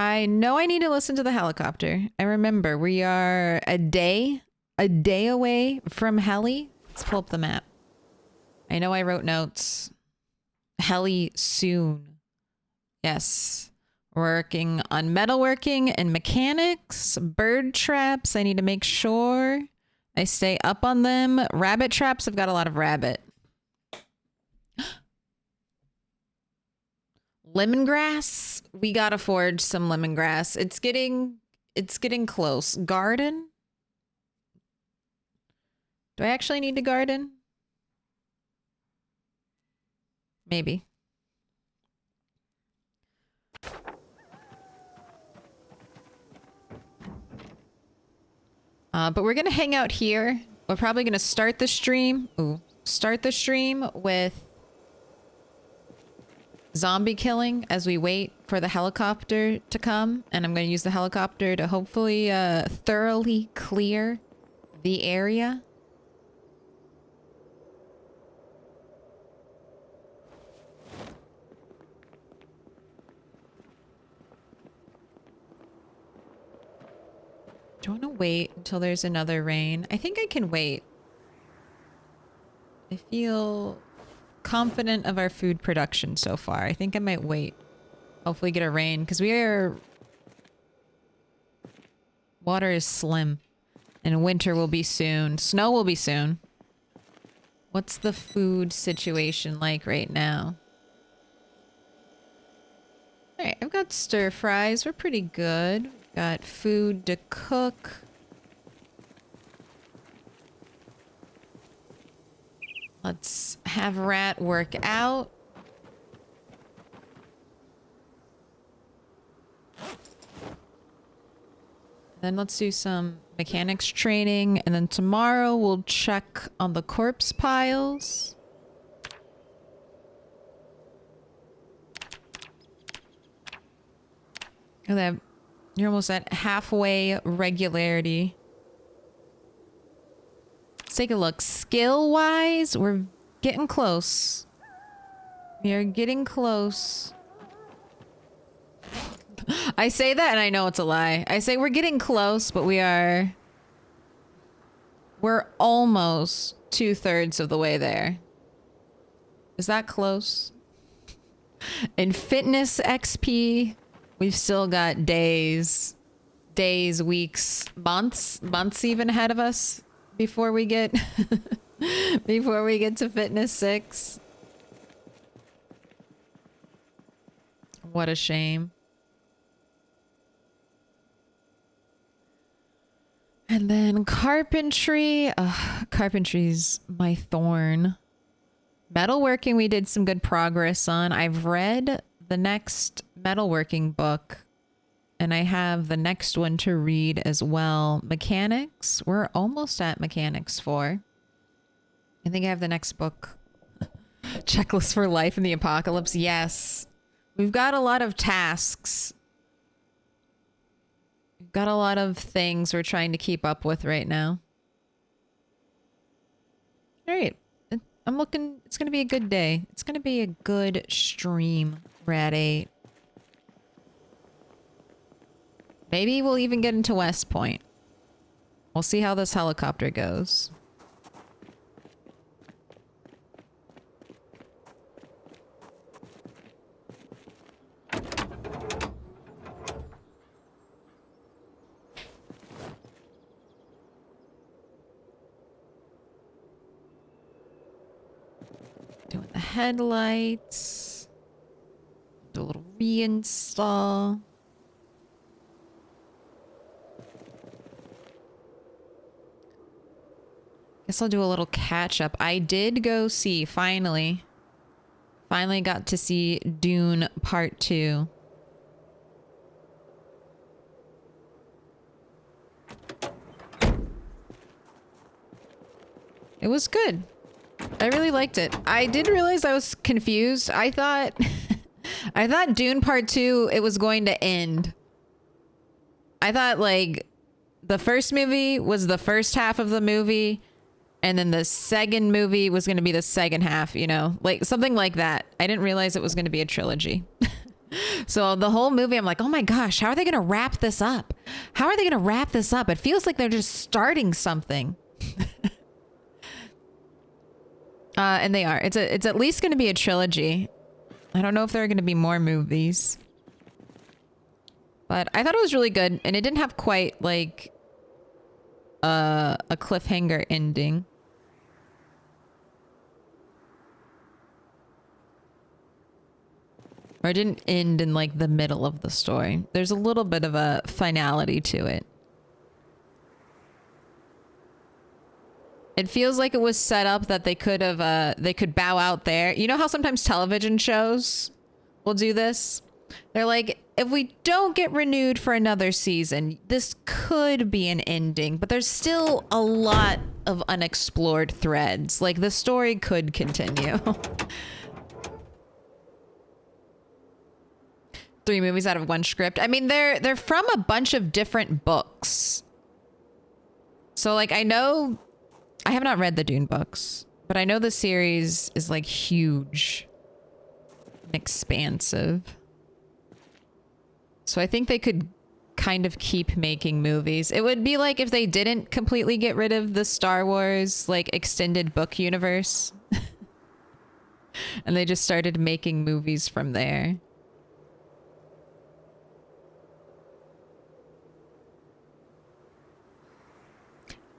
I know I need to listen to the helicopter. I remember we are a day away from heli. Let's pull up the map. I know I wrote notes. Heli soon. Yes. Working on metalworking and mechanics, bird traps. I need to make sure I stay up on them. Rabbit traps. I've got a lot of rabbit. Lemongrass. We gotta forge some lemongrass. It's getting close. Garden. Do I actually need to garden? Maybe. But we're gonna hang out here. We're probably gonna start the stream. Start the stream with zombie killing as we wait for the helicopter to come, and I'm gonna use the helicopter to hopefully thoroughly clear the area. Do I want to wait until there's another rain? I think I can wait. I feel confident of our food production so far. I think I might wait. Hopefully get a rain, because water is slim. And winter will be soon. Snow will be soon. What's the food situation like right now? Alright, I've got stir fries. We're pretty good. Got food to cook. Let's have Rat work out. Then let's do some mechanics training, and then tomorrow we'll check on the corpse piles. Oh, you're almost at halfway regularity. Let's take a look. Skill-wise, we're getting close. We are getting close. I say that and I know it's a lie. I say we're getting close, but we're almost 2/3 of the way there. Is that close? In fitness XP, we've still got days, weeks, months even ahead of us before we get before we get to fitness 6. What a shame. And then carpentry. Carpentry's my thorn. Metalworking we did some good progress on. I've read the next metalworking book, and I have the next one to read as well. Mechanics. We're almost at mechanics 4. I think I have the next book. Checklist for life in the apocalypse. Yes. We've got a lot of tasks. We've got a lot of things we're trying to keep up with right now. All right. I'm looking. It's going to be a good day. It's going to be a good stream. Rat 8. Maybe we'll even get into West Point. We'll see how this helicopter goes. Doing the headlights. Do a little reinstall. Guess I'll do a little catch up. I did go see, finally got to see Dune Part 2. It was good. I really liked it. I did realize I was confused. I thought I thought Dune Part 2, it was going to end. I thought like the first movie was the first half of the movie, and then the second movie was going to be the second half, you know, like something like that. I didn't realize it was going to be a trilogy. So the whole movie, I'm like, oh my gosh, how are they going to wrap this up? How are they going to wrap this up? It feels like they're just starting something. And they are. It's at least going to be a trilogy. I don't know if there are going to be more movies. But I thought it was really good. And it didn't have quite like a cliffhanger ending. Or it didn't end in like the middle of the story. There's a little bit of a finality to it. It feels like it was set up that they could have they could bow out there. You know how sometimes television shows will do this? They're like, if we don't get renewed for another season, this could be an ending, but there's still a lot of unexplored threads. Like the story could continue. 3 movies out of 1 script. I mean, they're from a bunch of different books. So like I know I have not read the Dune books, but I know the series is like huge and expansive. So I think they could kind of keep making movies. It would be like if they didn't completely get rid of the Star Wars like extended book universe and they just started making movies from there.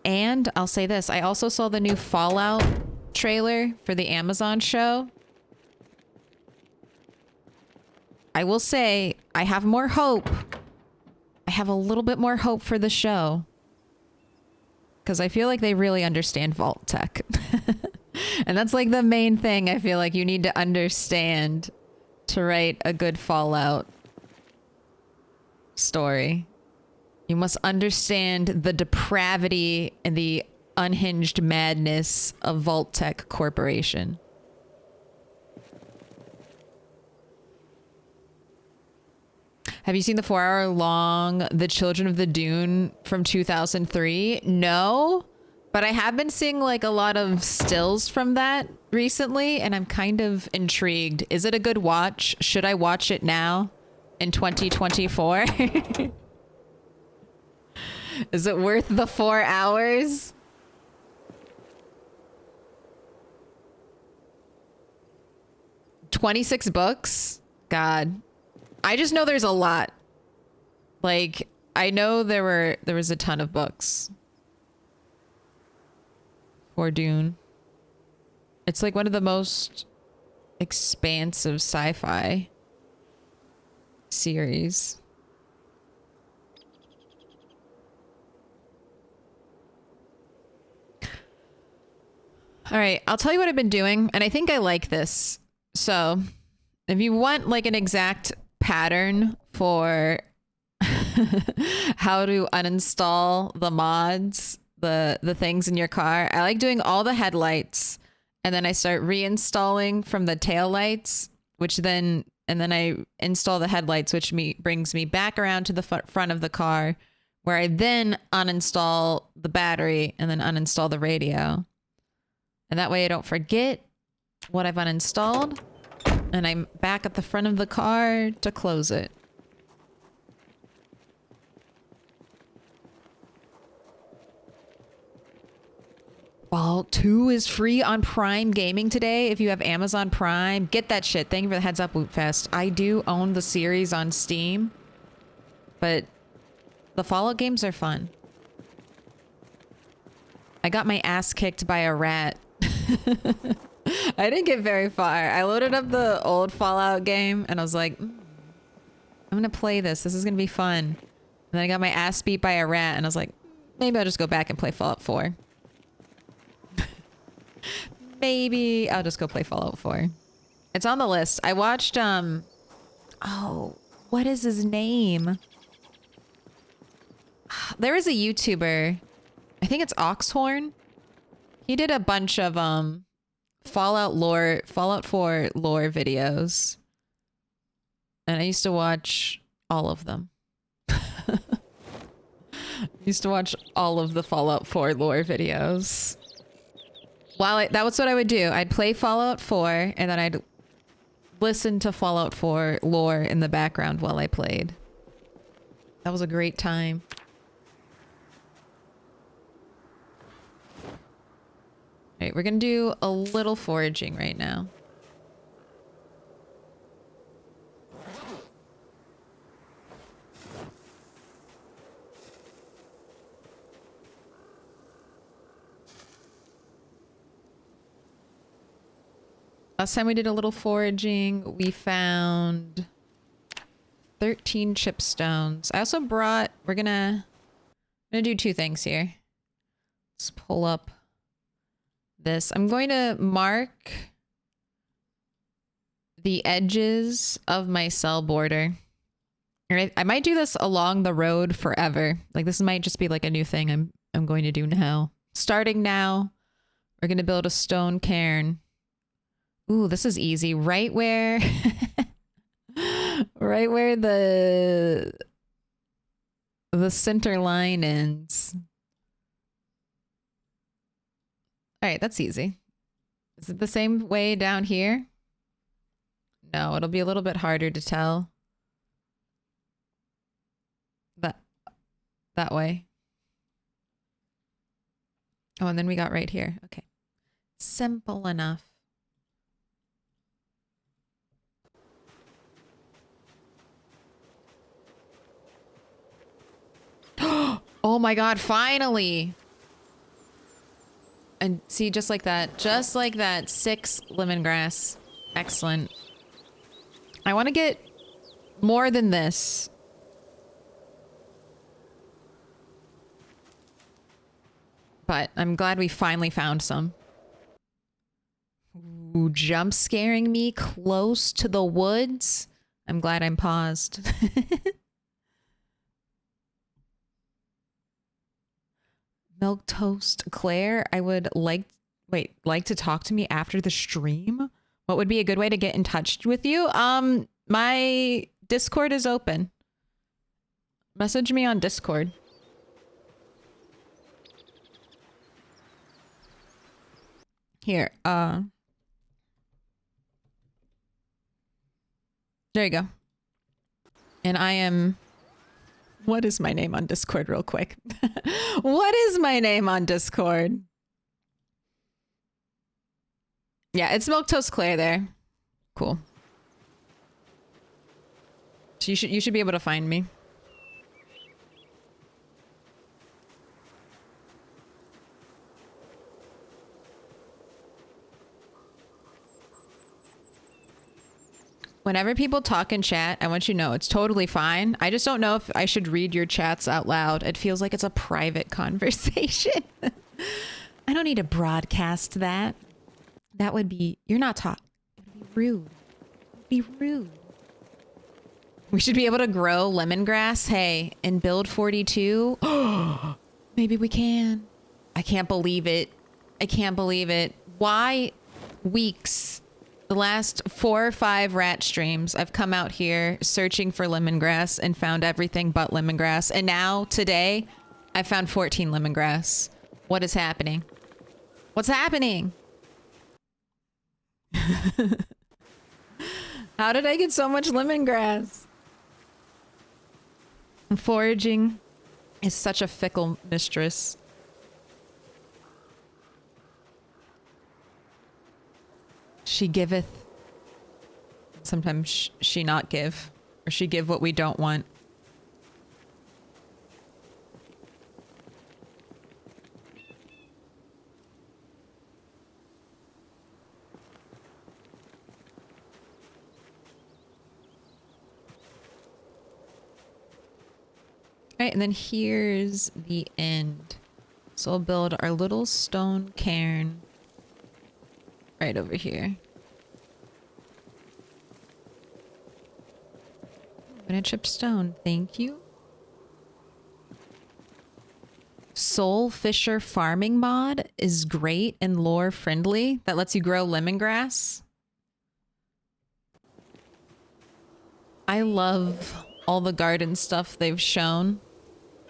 And I'll say this, I also saw the new Fallout trailer for the Amazon show. I will say, I have more hope. I have a little bit more hope for the show. Because I feel like they really understand vault tech. And that's like the main thing I feel like you need to understand to write a good Fallout story. You must understand the depravity and the unhinged madness of Vault Tech Corporation. Have you seen the 4-hour-long The Children of the Dune from 2003? No, but I have been seeing like a lot of stills from that recently, and I'm kind of intrigued. Is it a good watch? Should I watch it now in 2024? Is it worth the 4 hours? $26 books? God. I just know there's a lot. Like, I know there was a ton of books for Dune. It's like one of the most expansive sci-fi series. All right, I'll tell you what I've been doing, and I think I like this. So, if you want like an exact pattern for how to uninstall the mods, the things in your car, I like doing all the headlights, and then I start reinstalling from the taillights, and then I install the headlights, which brings me back around to the front of the car, where I then uninstall the battery and then uninstall the radio. And that way I don't forget what I've uninstalled. And I'm back at the front of the car to close it. Fallout 2 is free on Prime Gaming today. If you have Amazon Prime, get that shit. Thank you for the heads up, Wootfest. I do own the series on Steam. But the Fallout games are fun. I got my ass kicked by a rat. I didn't get very far. I loaded up the old Fallout game and I was like, I'm gonna play this. This is gonna be fun. And then I got my ass beat by a rat and I was like, maybe I'll just go back and play Fallout 4. Maybe I'll just go play Fallout 4. It's on the list. I watched, oh, what is his name? There is a YouTuber. I think it's Oxhorn. He did a bunch of Fallout 4 lore videos. And I used to watch all of them. I used to watch all of the Fallout 4 lore videos. That was what I would do. I'd play Fallout 4 and then I'd listened to Fallout 4 lore in the background while I played. That was a great time. All right, we're gonna do a little foraging right now. Last time we did a little foraging, we found 13 chipstones. I also brought, we're gonna do two things here. Let's pull up this. I'm going to mark the edges of my cell border. Right? I might do this along the road forever. Like this might just be like a new thing I'm going to do now. Starting now, we're gonna build a stone cairn. Ooh, this is easy. Right where right where the center line ends. All right, that's easy. Is it the same way down here? No, it'll be a little bit harder to tell. That way. Oh, and then we got right here. Okay. Simple enough. Oh my god, finally! And see, just like that, 6 lemongrass. Excellent. I want to get more than this. But I'm glad we finally found some. Ooh, jump scaring me close to the woods. I'm glad I'm paused. Milquetoast Claire, I would like to talk to me after the stream. What would be a good way to get in touch with you? My Discord is open. Message me on Discord. Here, there you go. And I am... What is my name on Discord real quick? What is my name on Discord? Yeah, it's Milquetoast Claire there. Cool. So you should be able to find me. Whenever people talk in chat, I want you to know it's totally fine. I just don't know if I should read your chats out loud. It feels like it's a private conversation. I don't need to broadcast that. That would be... You're not talking. It would be rude. It would be rude. We should be able to grow lemongrass. Hey, in build 42. Maybe we can. I can't believe it. I can't believe it. Why weeks... The last 4 or 5 rat streams, I've come out here searching for lemongrass and found everything but lemongrass. And now, today, I found 14 lemongrass. What is happening? What's happening? How did I get so much lemongrass? Foraging is such a fickle mistress. She giveth. Sometimes she not give. Or she give what we don't want. Alright, and then here's the end. So we'll build our little stone cairn right over here. Gonna chip stone, thank you. Soul Fisher farming mod is great and lore friendly. That lets you grow lemongrass. I love all the garden stuff they've shown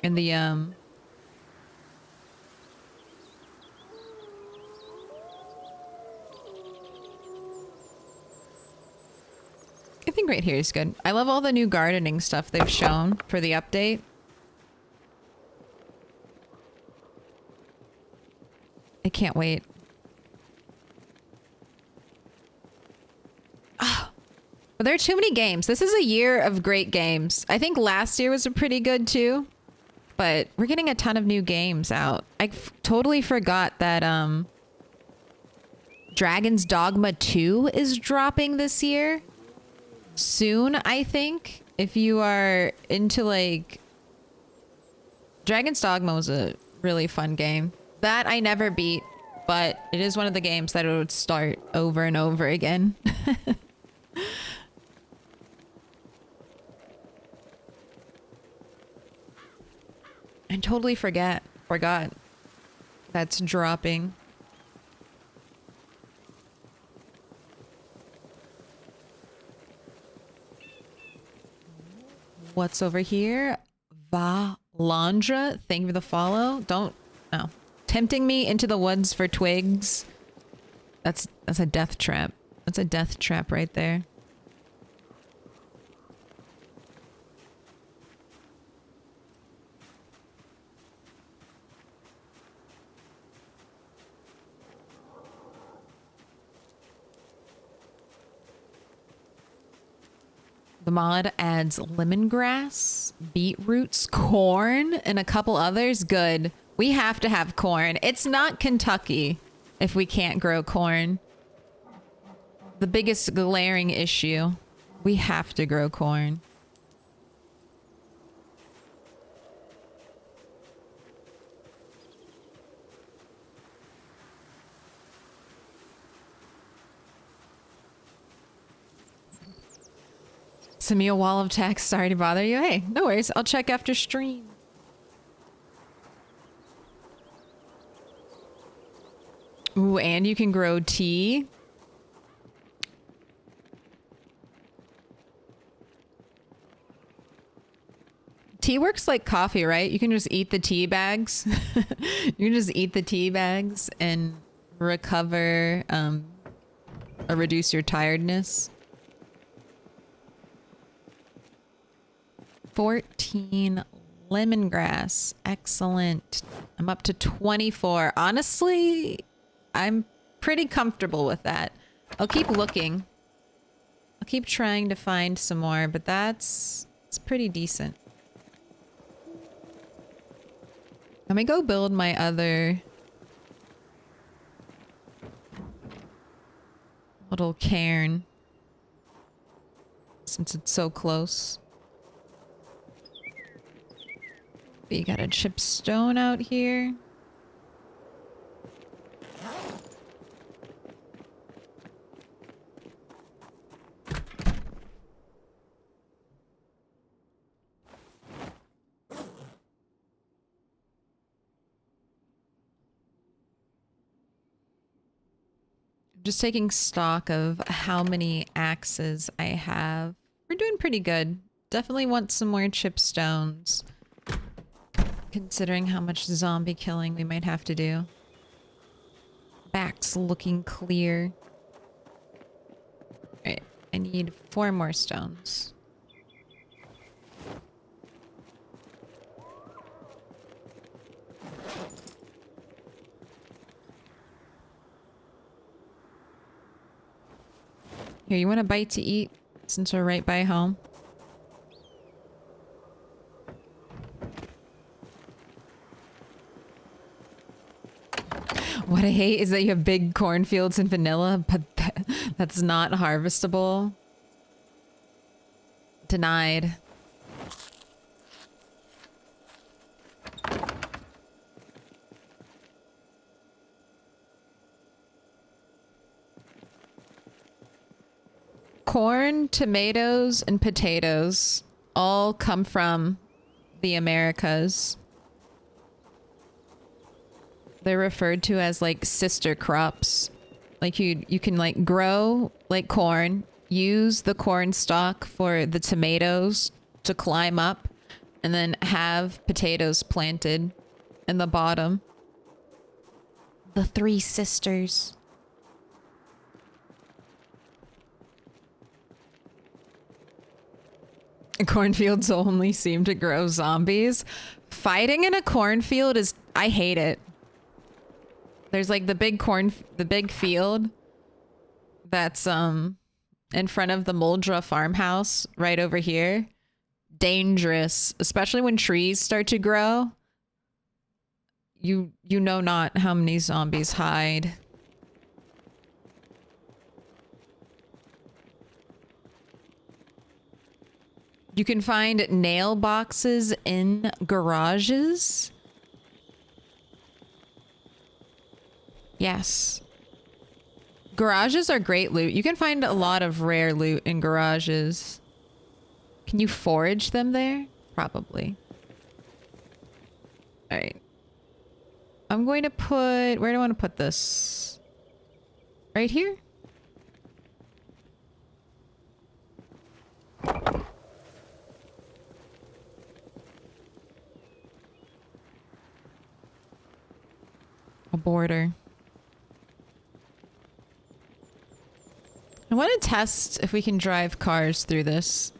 in the rate here is good. I love all the new gardening stuff they've shown for the update. I can't wait. Oh, but there are too many games. This is a year of great games. I think last year was a pretty good too, but we're getting a ton of new games out. I totally forgot that Dragon's Dogma 2 is dropping this year. Soon, I think. If you are into like... Dragon's Dogma was a really fun game. That I never beat, but it is one of the games that I would start over and over again. I totally forgot that's dropping. What's over here? Valandra, thank you for the follow. Don't, no. Tempting me into the woods for twigs. That's a death trap. That's a death trap right there. The mod adds lemongrass, beetroots, corn, and a couple others. Good. We have to have corn. It's not Kentucky if we can't grow corn. The biggest glaring issue. We have to grow corn. Send me a wall of text. Sorry to bother you. Hey, no worries. I'll check after stream. Ooh, and you can grow tea. Tea works like coffee, right? You can just eat the tea bags. You can just eat the tea bags and recover or reduce your tiredness. 14 lemongrass. Excellent. I'm up to 24. Honestly, I'm pretty comfortable with that. I'll keep looking. I'll keep trying to find some more, but it's pretty decent. Let me go build my other little cairn since it's so close. You got a chipstone out here. Just taking stock of how many axes I have. We're doing pretty good. Definitely want some more chipstones. Considering how much zombie killing we might have to do. Back's looking clear. Alright, I need 4 more stones. Here, you want a bite to eat since we're right by home? What I hate is that you have big cornfields in vanilla, but that's not harvestable. Denied. Corn, tomatoes, and potatoes all come from the Americas. They're referred to as like sister crops. Like you can like grow like corn, use the corn stalk for the tomatoes to climb up, and then have potatoes planted in the bottom. The 3 sisters. Cornfields only seem to grow zombies. Fighting in a cornfield is... I hate it. There's like the big field that's in front of the Muldra farmhouse right over here. Dangerous, especially when trees start to grow. You know not how many zombies hide. You can find nail boxes in garages. Yes. Garages are great loot. You can find a lot of rare loot in garages. Can you forage them there? Probably. All right. I'm going to put... Where do I want to put this? Right here? A border. I want to test if we can drive cars through this.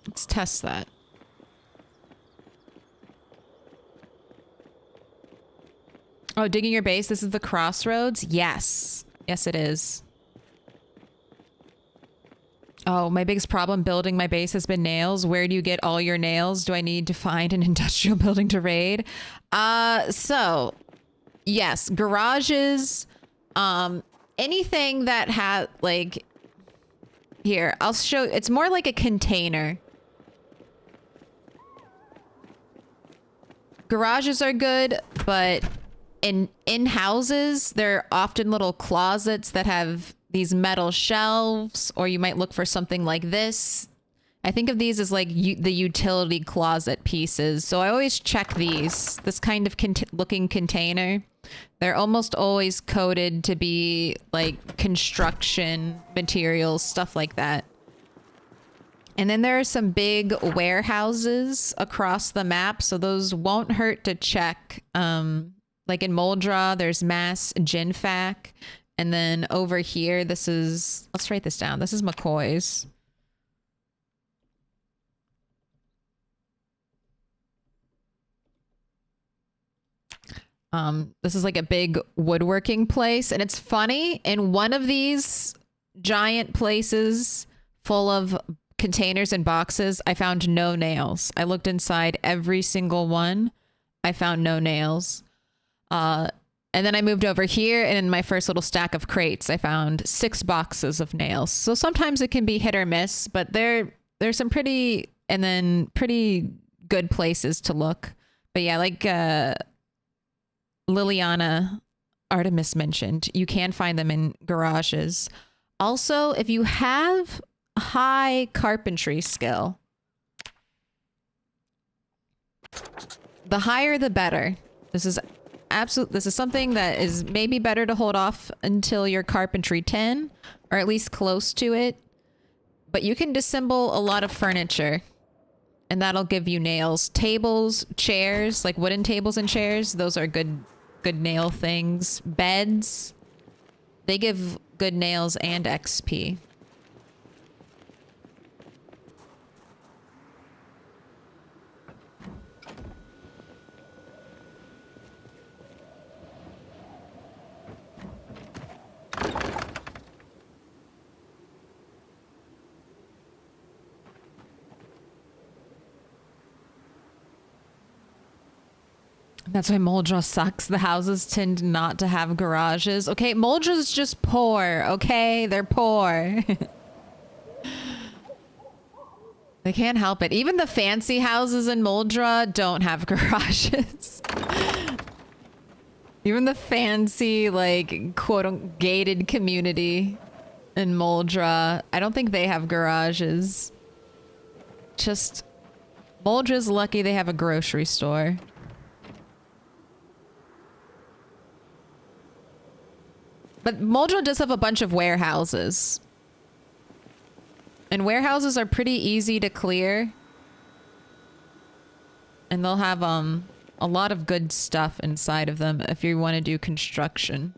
Let's test that. Oh, digging your base. This is the crossroads? Yes. Yes, it is. Oh, my biggest problem building my base has been nails. Where do you get all your nails? Do I need to find an industrial building to raid? So... Yes, garages, anything that has, like, here, I'll show, it's more like a container. Garages are good, but in houses, they're often little closets that have these metal shelves, or you might look for something like this. I think of these as like the utility closet pieces. So I always check these, this kind of looking container. They're almost always coded to be like construction materials, stuff like that. And then there are some big warehouses across the map. So those won't hurt to check. Like in Muldra, there's Mass Ginfac. And then over here, this is, let's write this down. This is McCoy's. This is like a big woodworking place, and it's funny, in one of these giant places full of containers and boxes, I found no nails. I looked inside every single one. I found no nails. And then I moved over here, and in my first little stack of crates, I found 6 boxes of nails. So sometimes it can be hit or miss, but there's some pretty good places to look. But yeah, like Liliana Artemis mentioned, you can find them in garages. Also, if you have high carpentry skill, the higher the better. This is something that is maybe better to hold off until you're carpentry 10, or at least close to it. But you can disassemble a lot of furniture, and that'll give you nails. Tables, chairs, like wooden tables and chairs, those are good nail things. Beds, they give good nails and XP. That's why Muldra sucks. The houses tend not to have garages. Okay, Muldra's just poor, okay? They're poor. They can't help it. Even the fancy houses in Muldra don't have garages. Even the fancy, like, quote-unquote, gated community in Muldra, I don't think they have garages. Just, Muldra's lucky they have a grocery store. But Muldra does have a bunch of warehouses. And warehouses are pretty easy to clear. And they'll have a lot of good stuff inside of them if you want to do construction.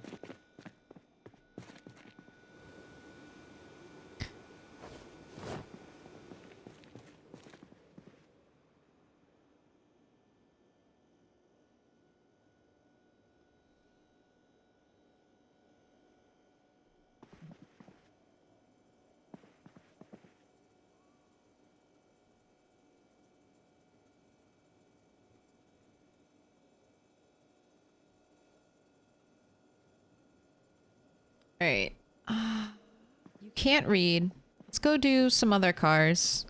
Alright. You can't read. Let's go do some other cars.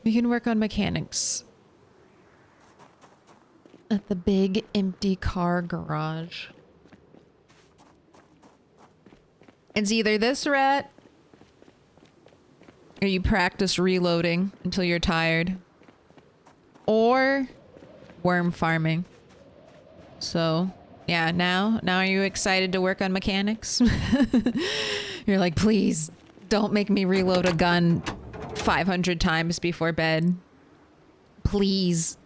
We can work on mechanics. At the big empty car garage. It's either this rat or you practice reloading until you're tired. Or worm farming. So, yeah, now are you excited to work on mechanics? You're like, please, don't make me reload a gun 500 times before bed. Please.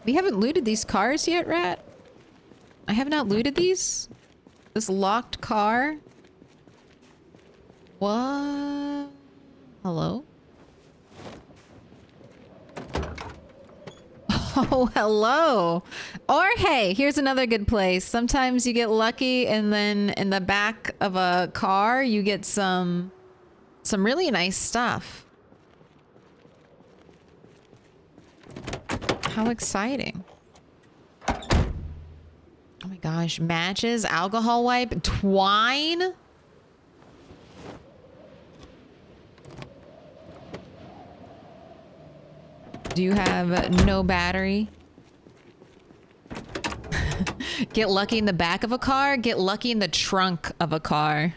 We haven't looted these cars yet, Rat? I have not looted these? This locked car? What? Hello? Oh, hello. Or hey, here's another good place. Sometimes you get lucky and then in the back of a car, you get some really nice stuff. How exciting. Oh my gosh, matches, alcohol wipe, twine. Do you have no battery? Get lucky in the back of a car, get lucky in the trunk of a car.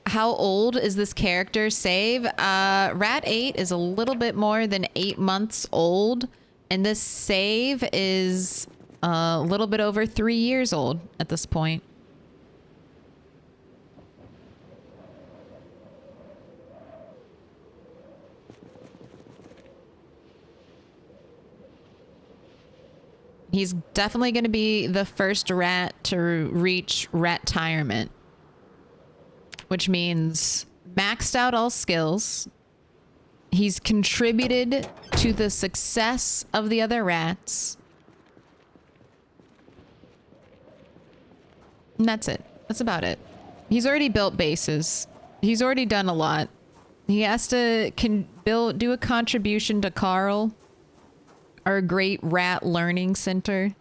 How old is this character save? Rat 8 is a little bit more than 8 months old, and this save is a little bit over 3 years old at this point. He's definitely going to be the first rat to reach rat-tirement. Which means maxed out all skills. He's contributed to the success of the other rats. And that's it. That's about it. He's already built bases. He's already done a lot. He has to do a contribution to Carl, our great rat learning center.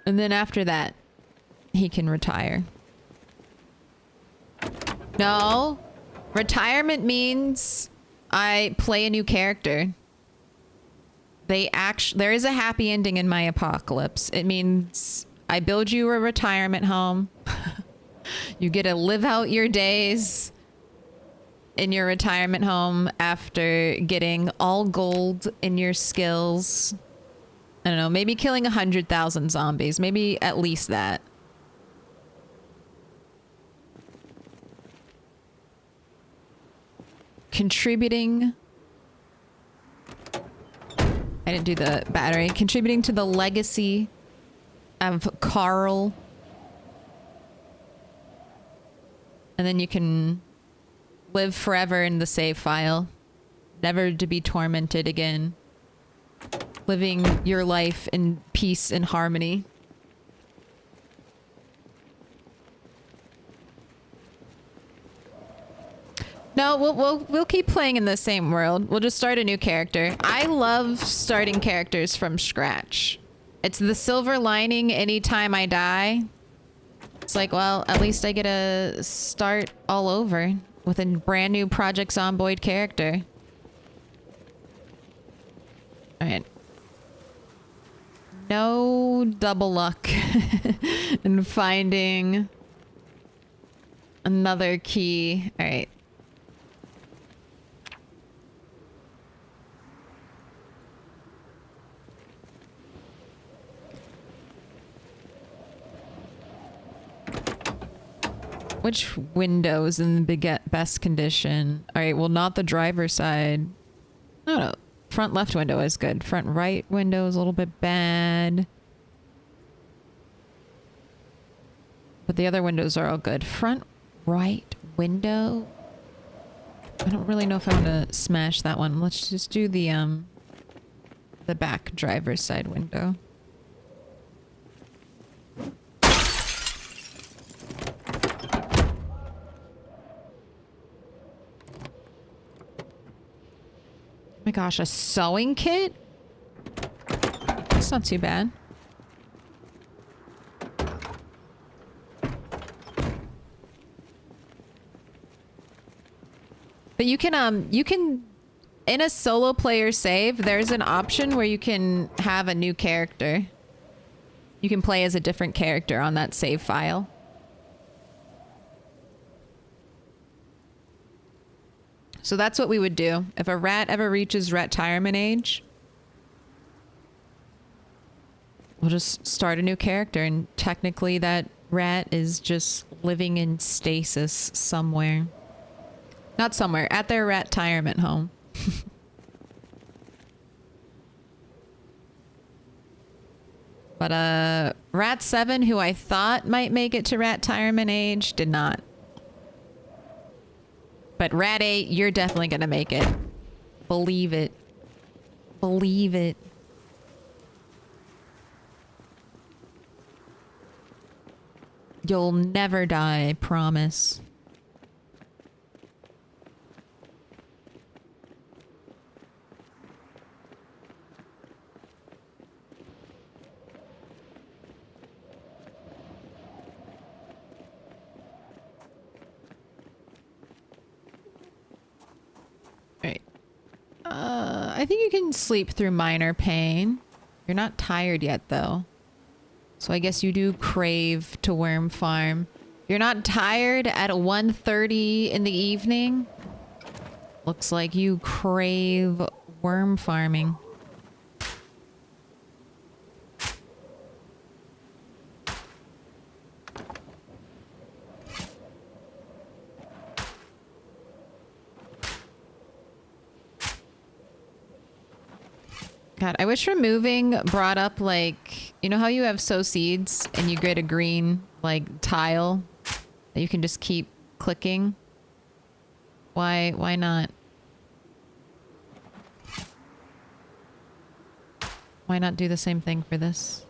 And then after that, he can retire. No. Retirement means I play a new character. There is a happy ending in my apocalypse. It means I build you a retirement home. You get to live out your days in your retirement home after getting all gold in your skills. I don't know, maybe killing 100,000 zombies. Maybe at least that. Contributing. I didn't do the battery. Contributing to the legacy of Carl. And then you can live forever in the save file. Never to be tormented again. Living your life in peace and harmony. No, we'll keep playing in the same world. We'll just start a new character. I love starting characters from scratch. It's the silver lining anytime I die. It's like, well, at least I get to start all over with a brand new Project Zomboid character. Alright. No double luck in finding another key. Alright. Which window is in the best condition? All right, well, not the driver's side. No. Front left window is good. Front right window is a little bit bad. But the other windows are all good. Front right window? I don't really know if I want to smash that one. Let's just do the back driver's side window. My gosh, a sewing kit? That's not too bad. But you can, in a solo player save, there's an option where you can have a new character. You can play as a different character on that save file. So that's what we would do. If a rat ever reaches retirement age, we'll just start a new character, and technically that rat is just living in stasis somewhere. Not somewhere, at their retirement home. But Rat 7, who I thought might make it to retirement age, did not. But Rat 8, you're definitely gonna make it. Believe it. Believe it. You'll never die, I promise. Right. I think you can sleep through minor pain. You're not tired yet, though. So I guess you do crave to worm farm. You're not tired at 1:30 in the evening? Looks like you crave worm farming. God, I wish removing brought up, like, you know how you have sow seeds and you get a green, like, tile that you can just keep clicking? Why not? Why not do the same thing for this?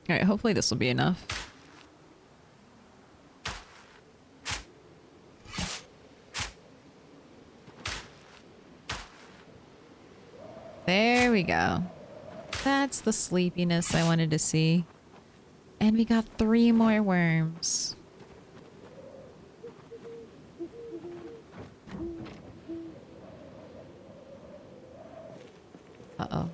All right, hopefully this will be enough. There we go. That's the sleepiness I wanted to see. And we got 3 more worms. Uh-oh.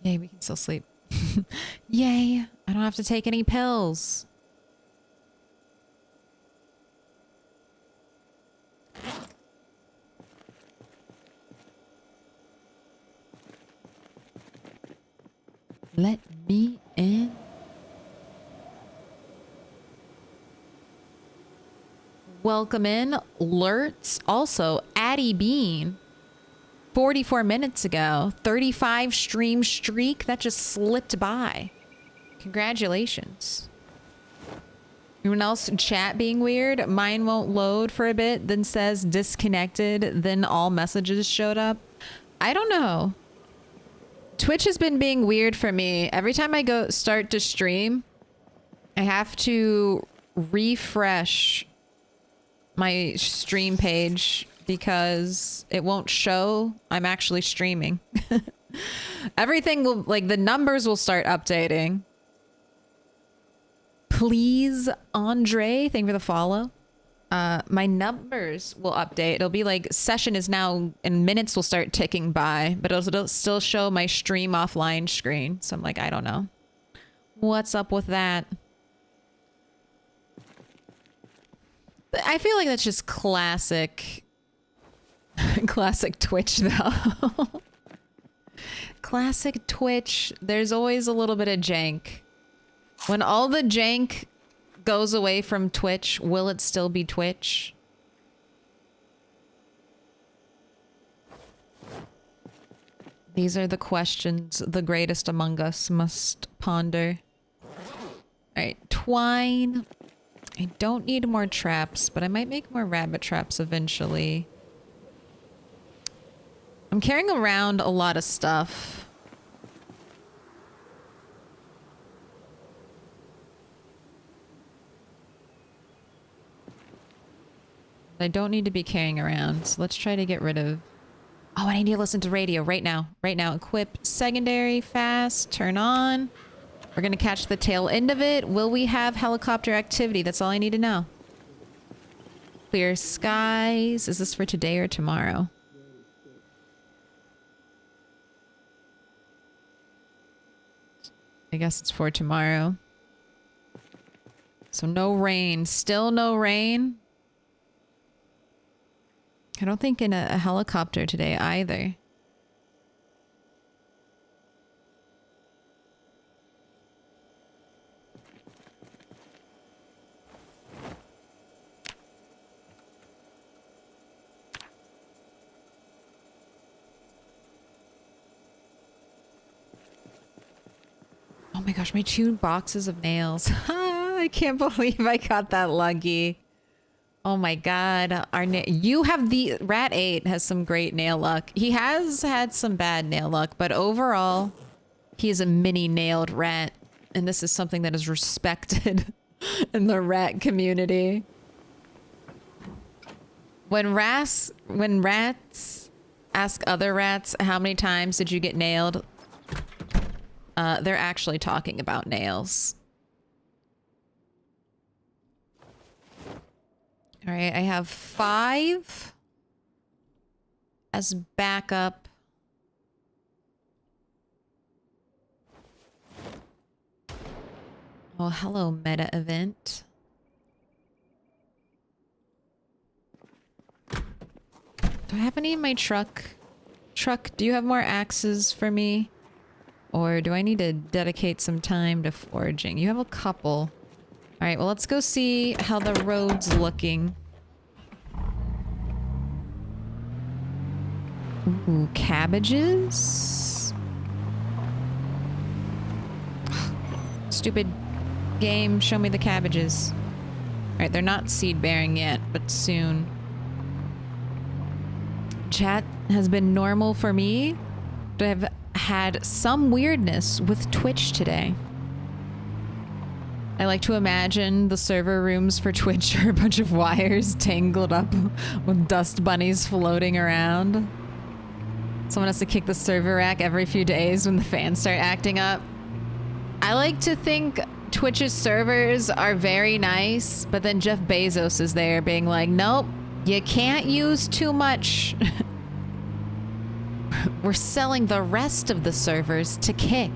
Yay, we can still sleep. Yay, I don't have to take any pills. Let me in. Welcome in, Lurts. Also, Addie Bean. 44 minutes ago. 35 stream streak. That just slipped by. Congratulations. Anyone else in chat being weird? Mine won't load for a bit, then says disconnected, then all messages showed up. I don't know. Twitch has been being weird for me. Every time I start to stream, I have to refresh my stream page because it won't show I'm actually streaming. Everything will, like, the numbers will start updating. Please, Andre, thank you for the follow. My numbers will update. It'll be like session is now, and minutes will start ticking by, but it'll still show my stream offline screen. So I'm like, I don't know. What's up with that? I feel like that's just classic. Classic Twitch, though. Classic Twitch. There's always a little bit of jank. When all the jank goes away from Twitch, will it still be Twitch? These are the questions the greatest among us must ponder. Alright, twine. I don't need more traps, but I might make more rabbit traps eventually. I'm carrying around a lot of stuff. I don't need to be carrying around, so let's try to get rid of... Oh, I need to listen to radio right now. Right now. Equip secondary, fast, turn on. We're gonna catch the tail end of it. Will we have helicopter activity? That's all I need to know. Clear skies. Is this for today or tomorrow? I guess it's for tomorrow. So no rain. Still no rain. I don't think in a helicopter today either. Oh my gosh, my 2 boxes of nails. I can't believe I got that lucky. Oh my god. You have the... Rat 8 has some great nail luck. He has had some bad nail luck, but overall, he is a mini nailed rat. And this is something that is respected in the rat community. When rats ask other rats, how many times did you get nailed? They're actually talking about nails. All right, I have 5 as backup. Oh, hello, meta event. Do I have any in my truck? Truck, do you have more axes for me? Or do I need to dedicate some time to foraging? You have a couple. All right, well, let's go see how the road's looking. Ooh, cabbages? Stupid game, show me the cabbages. All right, they're not seed-bearing yet, but soon. Chat has been normal for me, but I've had some weirdness with Twitch today. I like to imagine the server rooms for Twitch are a bunch of wires tangled up with dust bunnies floating around. Someone has to kick the server rack every few days when the fans start acting up. I like to think Twitch's servers are very nice, but then Jeff Bezos is there being like, nope, you can't use too much. We're selling the rest of the servers to Kick.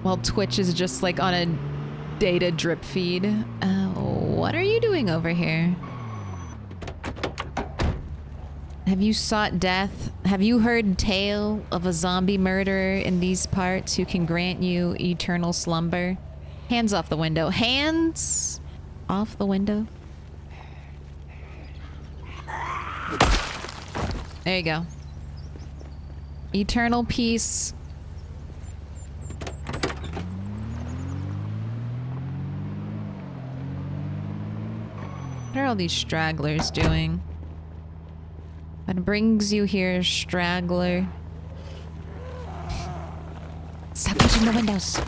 While Twitch is just like on a data drip feed. What are you doing over here? Have you sought death? Have you heard tale of a zombie murderer in these parts who can grant you eternal slumber? Hands off the window. Hands off the window. There you go. Eternal peace. What are all these stragglers doing? What brings you here, straggler? Stop touching the windows.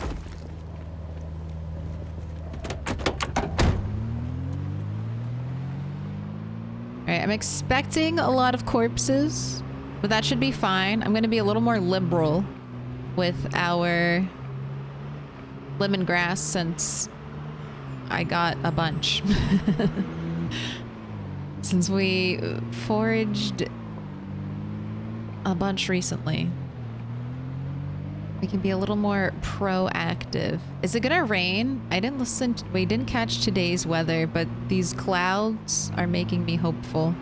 Alright, I'm expecting a lot of corpses, but that should be fine. I'm gonna be a little more liberal with our lemongrass since I got a bunch. Since we foraged a bunch recently. We can be a little more proactive. Is it gonna rain? I didn't listen to, we didn't catch today's weather, but these clouds are making me hopeful.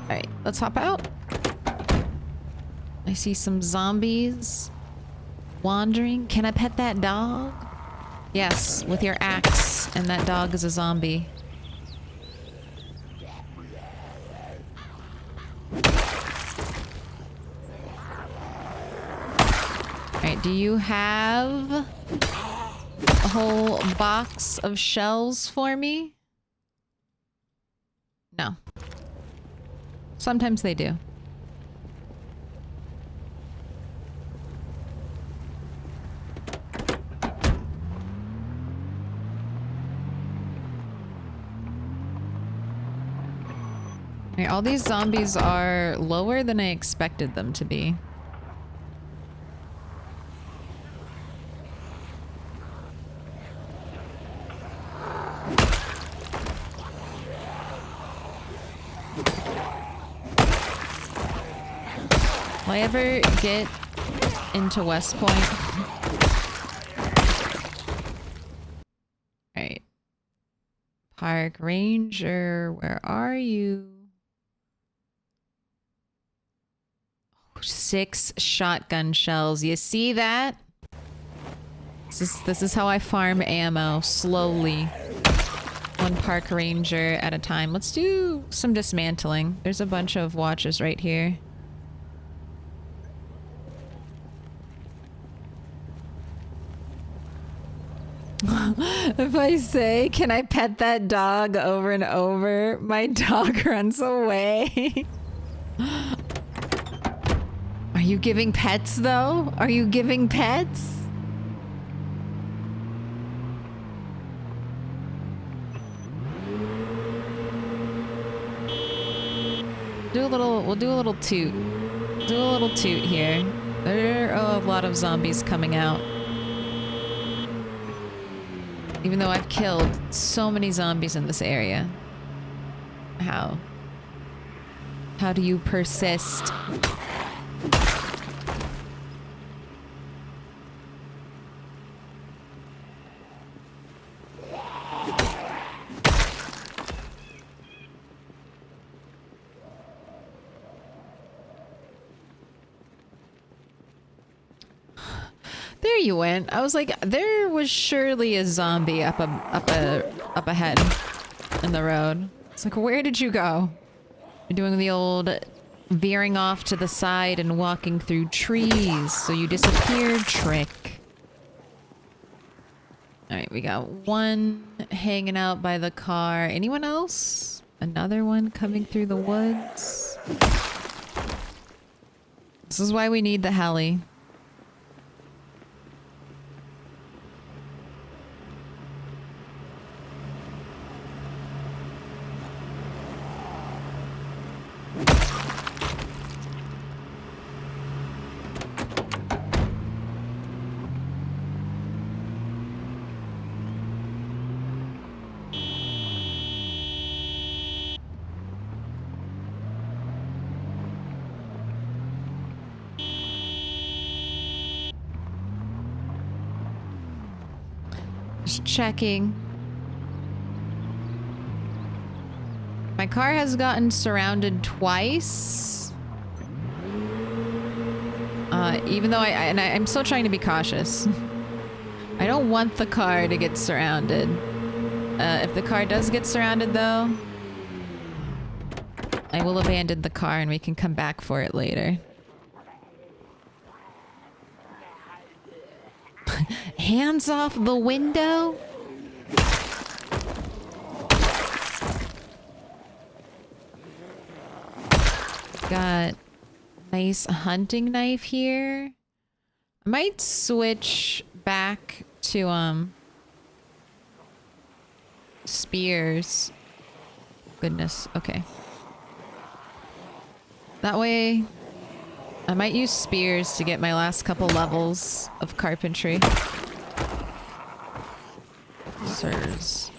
Alright, let's hop out. I see some zombies wandering. Can I pet that dog? Yes, with your axe, and that dog is a zombie. Alright, do you have a whole box of shells for me? No. Sometimes they do. Okay, all these zombies are lower than I expected them to be. Will I ever get into West Point? Alright. Park Ranger, where are you? 6 shotgun shells. You see that? This is how I farm ammo, slowly. 1 park ranger at a time. Let's do some dismantling. There's a bunch of watches right here. If I say, can I pet that dog over and over, my dog runs away. Are you giving pets though? Are you giving pets? We'll do a little toot. Do a little toot here. There are a lot of zombies coming out. Even though I've killed so many zombies in this area. How? How do you persist? There you went. I was like, there was surely a zombie up ahead in the road. It's like, where did you go? You're doing the old veering off to the side and walking through trees, so you disappeared trick. Alright, we got 1 hanging out by the car. Anyone else? Another one coming through the woods. This is why we need the heli. Just checking. My car has gotten surrounded twice. Even though I'm still trying to be cautious. I don't want the car to get surrounded. If the car does get surrounded though, I will abandon the car and we can come back for it later. Hands off the window? Got nice hunting knife here. I might switch back to spears. Goodness, okay. That way I might use spears to get my last couple levels of carpentry. Sirs.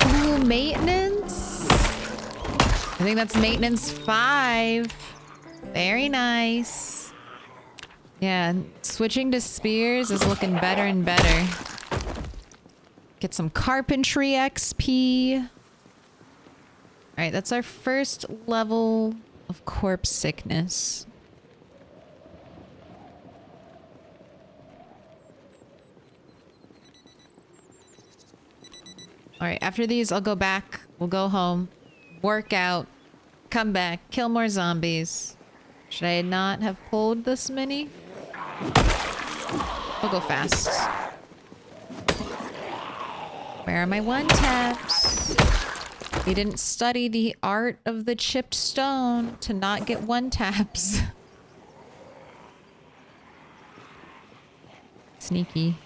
Ooh, maintenance? I think that's maintenance 5. Very nice. Yeah, switching to spears is looking better and better. Get some carpentry XP. Alright, that's our first level of corpse sickness. Alright, after these, I'll go back. We'll go home. Work out. Come back. Kill more zombies. Should I not have pulled this many? We'll go fast. Where are my one taps? We didn't study the art of the chipped stone to not get one taps. Sneaky.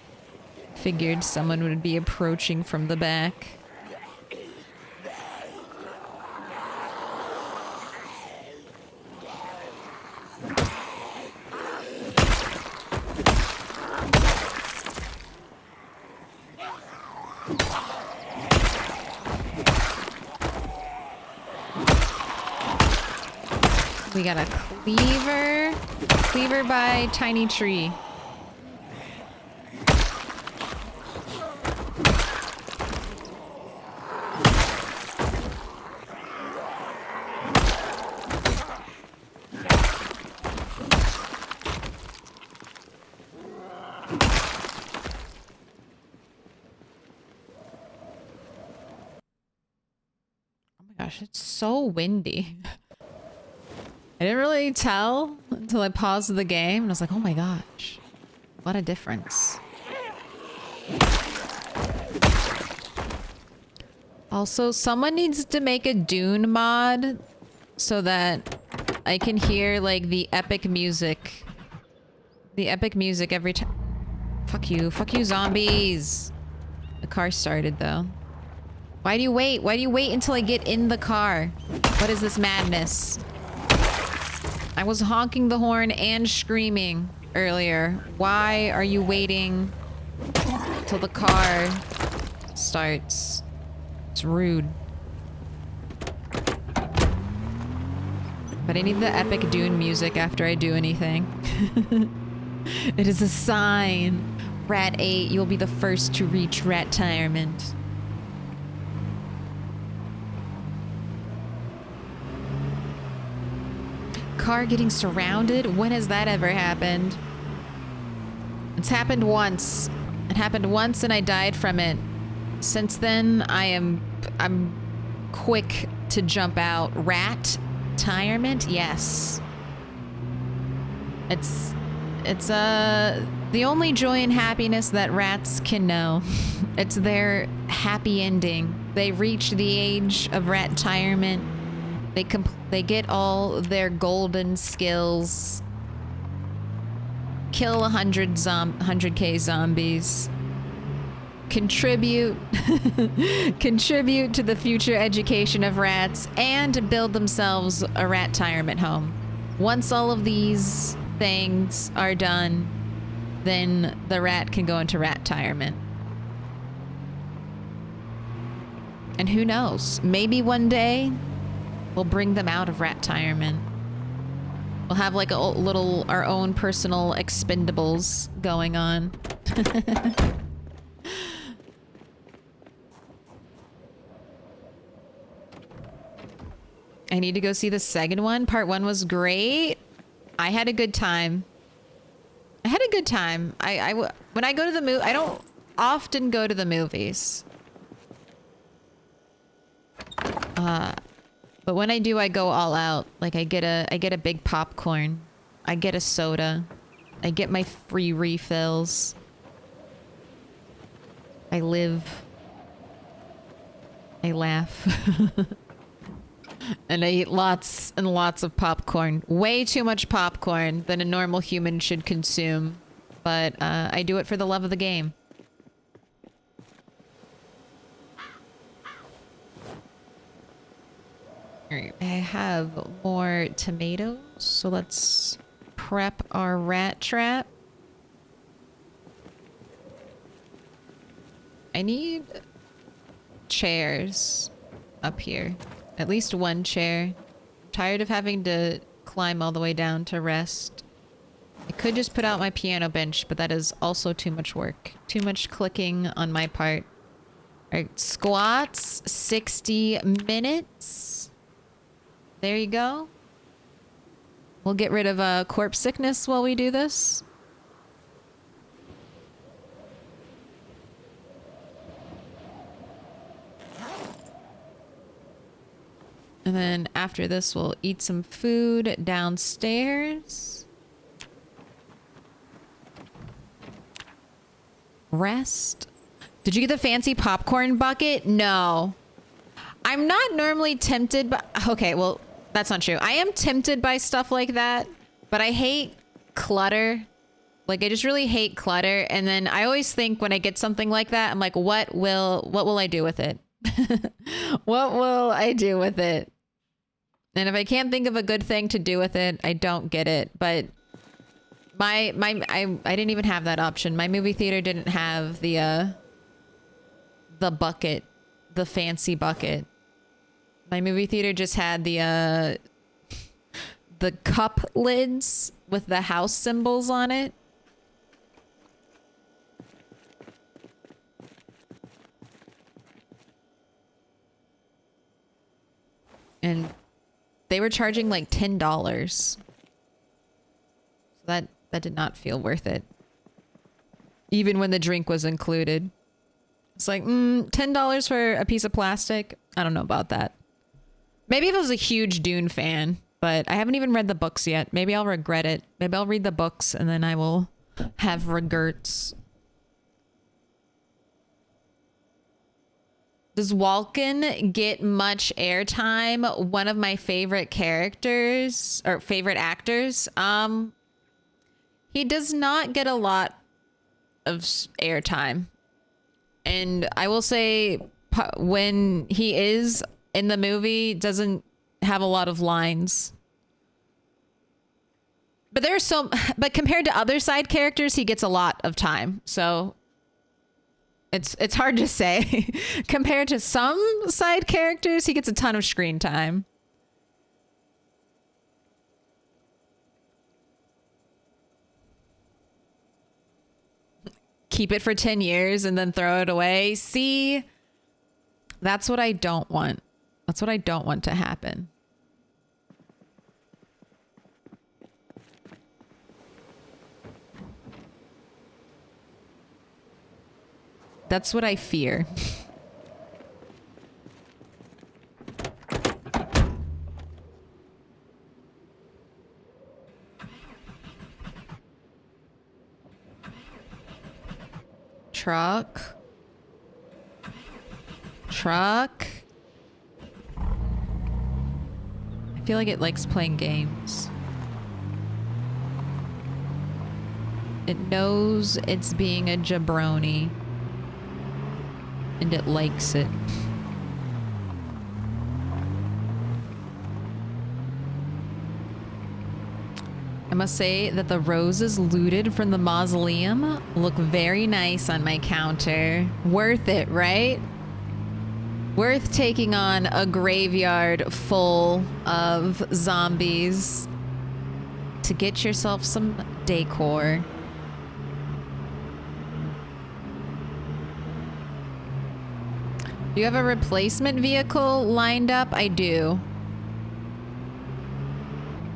Figured someone would be approaching from the back. We got a cleaver. Cleaver by tiny tree. Oh my gosh, it's so windy. I didn't really tell until I paused the game and I was like, oh my gosh, what a difference. Also, someone needs to make a Dune mod so that I can hear like the epic music. The epic music every time. Fuck you zombies. The car started though. Why do you wait? Why do you wait until I get in the car? What is this madness? I was honking the horn and screaming earlier. Why are you waiting till the car starts? It's rude. But I need the epic Dune music after I do anything. It is a sign. Rat 8, you'll be the first to reach retirement. Car getting surrounded? When has that ever happened? It's happened once. It happened once and I died from it. Since then, I'm quick to jump out. Rat retirement? Yes. It's the only joy and happiness that rats can know. It's their happy ending. They reach the age of rat retirement. They get all their golden skills. Kill 100k zombies. Contribute contribute to the future education of rats and build themselves a rat retirement home. Once all of these things are done, then the rat can go into rat retirement. And who knows, maybe one day we'll bring them out of rat retirement. We'll have like a little, our own personal expendables going on. I need to go see the second one. Part 1 was great. I had a good time. I had a good time. When I go to the movie, I don't often go to the movies. But when I do, I go all out. Like I get a big popcorn. I get a soda. I get my free refills. I live. I laugh. And I eat lots and lots of popcorn. Way too much popcorn than a normal human should consume. But I do it for the love of the game. Alright, I have more tomatoes. So let's prep our rat trap. I need chairs up here. At least one chair. I'm tired of having to climb all the way down to rest. I could just put out my piano bench, but that is also too much work. Too much clicking on my part. Alright, squats, 60 minutes. There you go. We'll get rid of corpse sickness while we do this. And then after this, we'll eat some food downstairs. Rest. Did you get the fancy popcorn bucket? No. I'm not normally tempted by... Okay, well, that's not true. I am tempted by stuff like that, but I hate clutter. Like, I just really hate clutter. And then I always think when I get something like that, I'm like, what will I do with it? What will I do with it? And if I can't think of a good thing to do with it, I don't get it. But I didn't even have that option. My movie theater didn't have the bucket, the fancy bucket. My movie theater just had the cup lids with the house symbols on it. And they were charging like $10. So that did not feel worth it. Even when the drink was included. It's like, $10 for a piece of plastic? I don't know about that. Maybe if I was a huge Dune fan, but I haven't even read the books yet. Maybe I'll regret it. Maybe I'll read the books and then I will have regrets. Does Walken get much airtime? One of my favorite characters or favorite actors. He does not get a lot of airtime. And I will say when he is in the movie, doesn't have a lot of lines. But but compared to other side characters, he gets a lot of time. So it's hard to say. Compared to some side characters, he gets a ton of screen time. Keep it for 10 years and then throw it away. See, that's what I don't want. That's what I don't want to happen. That's what I fear. Truck. Truck. I feel like it likes playing games. It knows it's being a jabroni. And it likes it. I must say that the roses looted from the mausoleum look very nice on my counter. Worth it, right? Worth taking on a graveyard full of zombies to get yourself some decor. Do you have a replacement vehicle lined up? I do.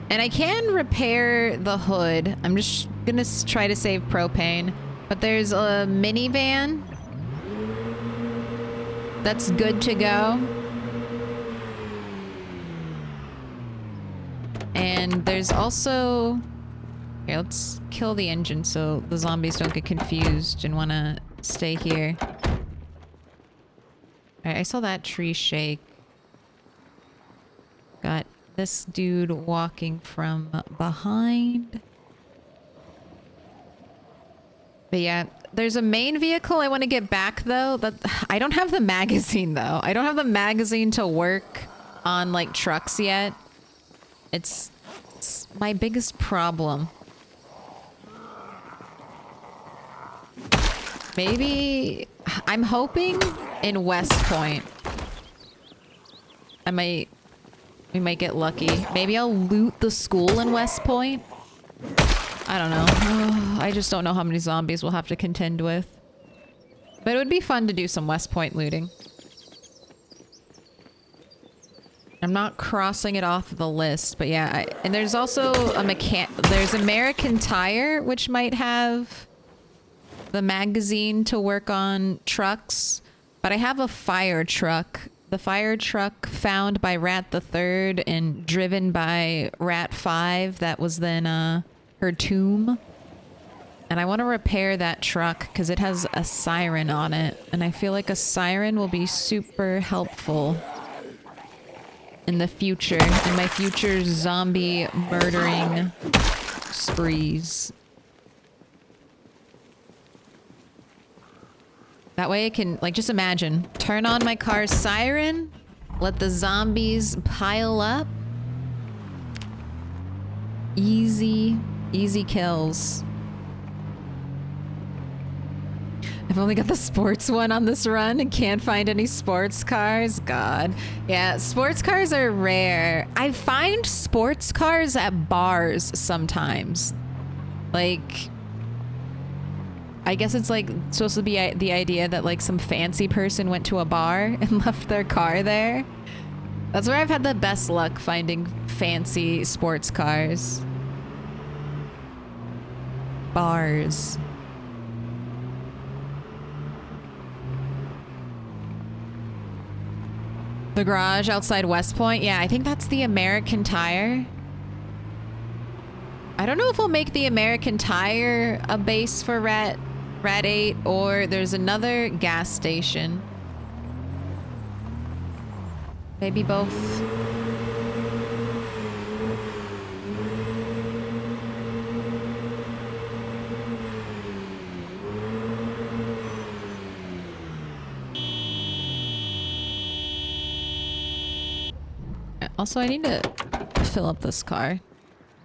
And I can repair the hood. I'm just gonna try to save propane. But there's a minivan that's good to go. And there's also... Here, let's kill the engine so the zombies don't get confused and want to stay here. Alright, I saw that tree shake. Got this dude walking from behind. But yeah, there's a main vehicle I want to get back though, but I don't have the magazine though. I don't have the magazine to work on like trucks yet. It's my biggest problem. Maybe I'm hoping in West Point. We might get lucky. Maybe I'll loot the school in West Point. I don't know. I just don't know how many zombies we'll have to contend with. But it would be fun to do some West Point looting. I'm not crossing it off the list, but yeah. And there's also there's American Tire, which might have the magazine to work on trucks. But I have a fire truck. The fire truck found by Rat the Third and driven by Rat 5 that was then her tomb. And I want to repair that truck because it has a siren on it. And I feel like a siren will be super helpful in the future, in my future zombie murdering sprees. That way I can, like, just imagine, turn on my car's siren, let the zombies pile up. Easy, easy kills. I've only got the sports one on this run and can't find any sports cars. God. Yeah, sports cars are rare. I find sports cars at bars sometimes. Like, I guess it's like supposed to be the idea that like some fancy person went to a bar and left their car there. That's where I've had the best luck finding fancy sports cars. Bars. The garage outside West Point? Yeah, I think that's the American Tire. I don't know if we'll make the American Tire a base for Rat 8 or there's another gas station. Maybe both. Also, I need to fill up this car.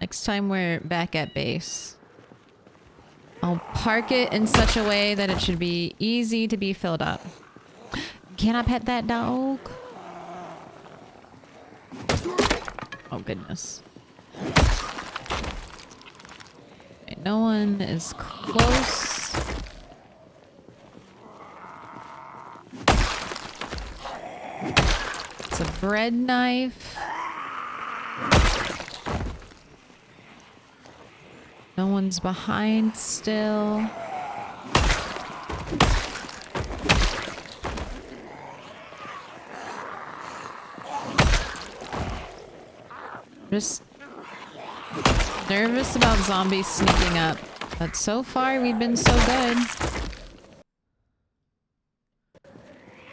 Next time we're back at base, I'll park it in such a way that it should be easy to be filled up. Can I pet that dog? Oh, goodness. Okay, no one is close. It's a bread knife. No one's behind still. Just nervous about zombies sneaking up. But so far, we've been so good.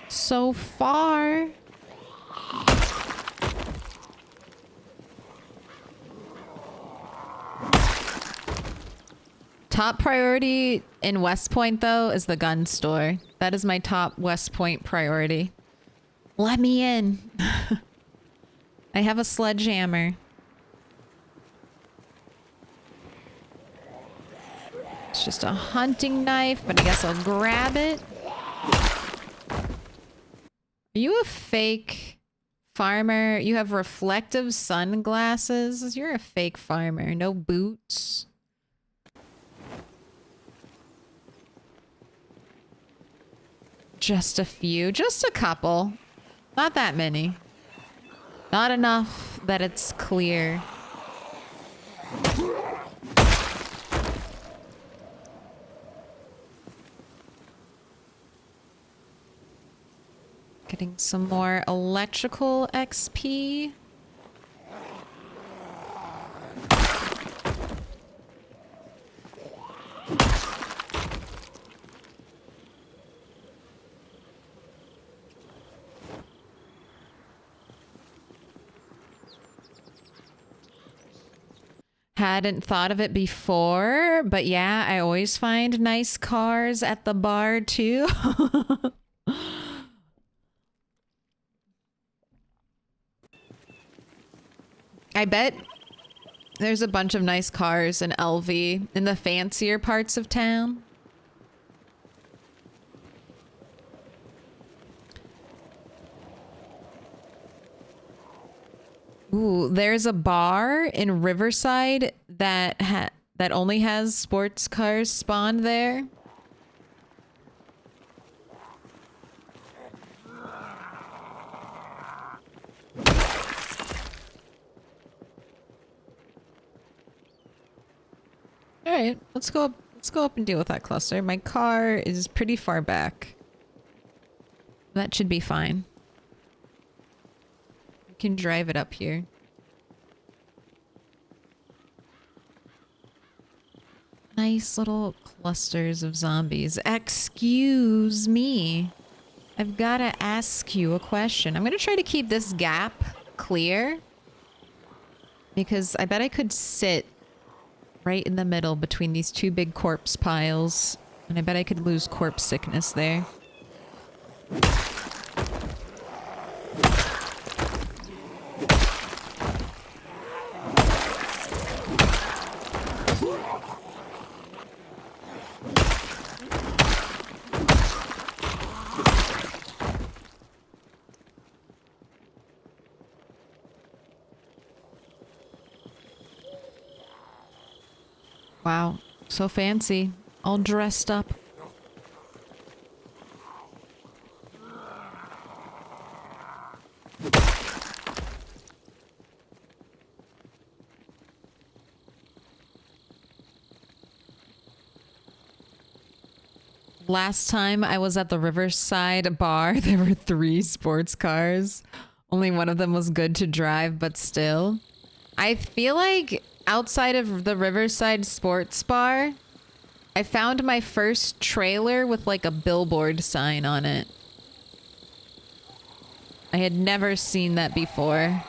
So far. Top priority in West Point, though, is the gun store. That is my top West Point priority. Let me in. I have a sledgehammer. It's just a hunting knife, but I guess I'll grab it. Are you a fake farmer? You have reflective sunglasses? You're a fake farmer. No boots. Just a few. Just a couple. Not that many. Not enough that it's clear. Getting some more electrical XP. Hadn't thought of it before, but yeah, I always find nice cars at the bar too. I bet there's a bunch of nice cars in LV in the fancier parts of town. Ooh, there's a bar in Riverside that only has sports cars spawned there. All right, let's go up. Let's go up and deal with that cluster. My car is pretty far back. That should be fine. You can drive it up here. Nice little clusters of zombies. Excuse me. I've got to ask you a question. I'm going to try to keep this gap clear. Because I bet I could sit right in the middle between these two big corpse piles. And I bet I could lose corpse sickness there. Wow, so fancy. All dressed up. Last time I was at the Riverside bar, there were 3 sports cars. Only one of them was good to drive, but still. I feel like outside of the Riverside Sports Bar, I found my first trailer with like a billboard sign on it. I had never seen that before.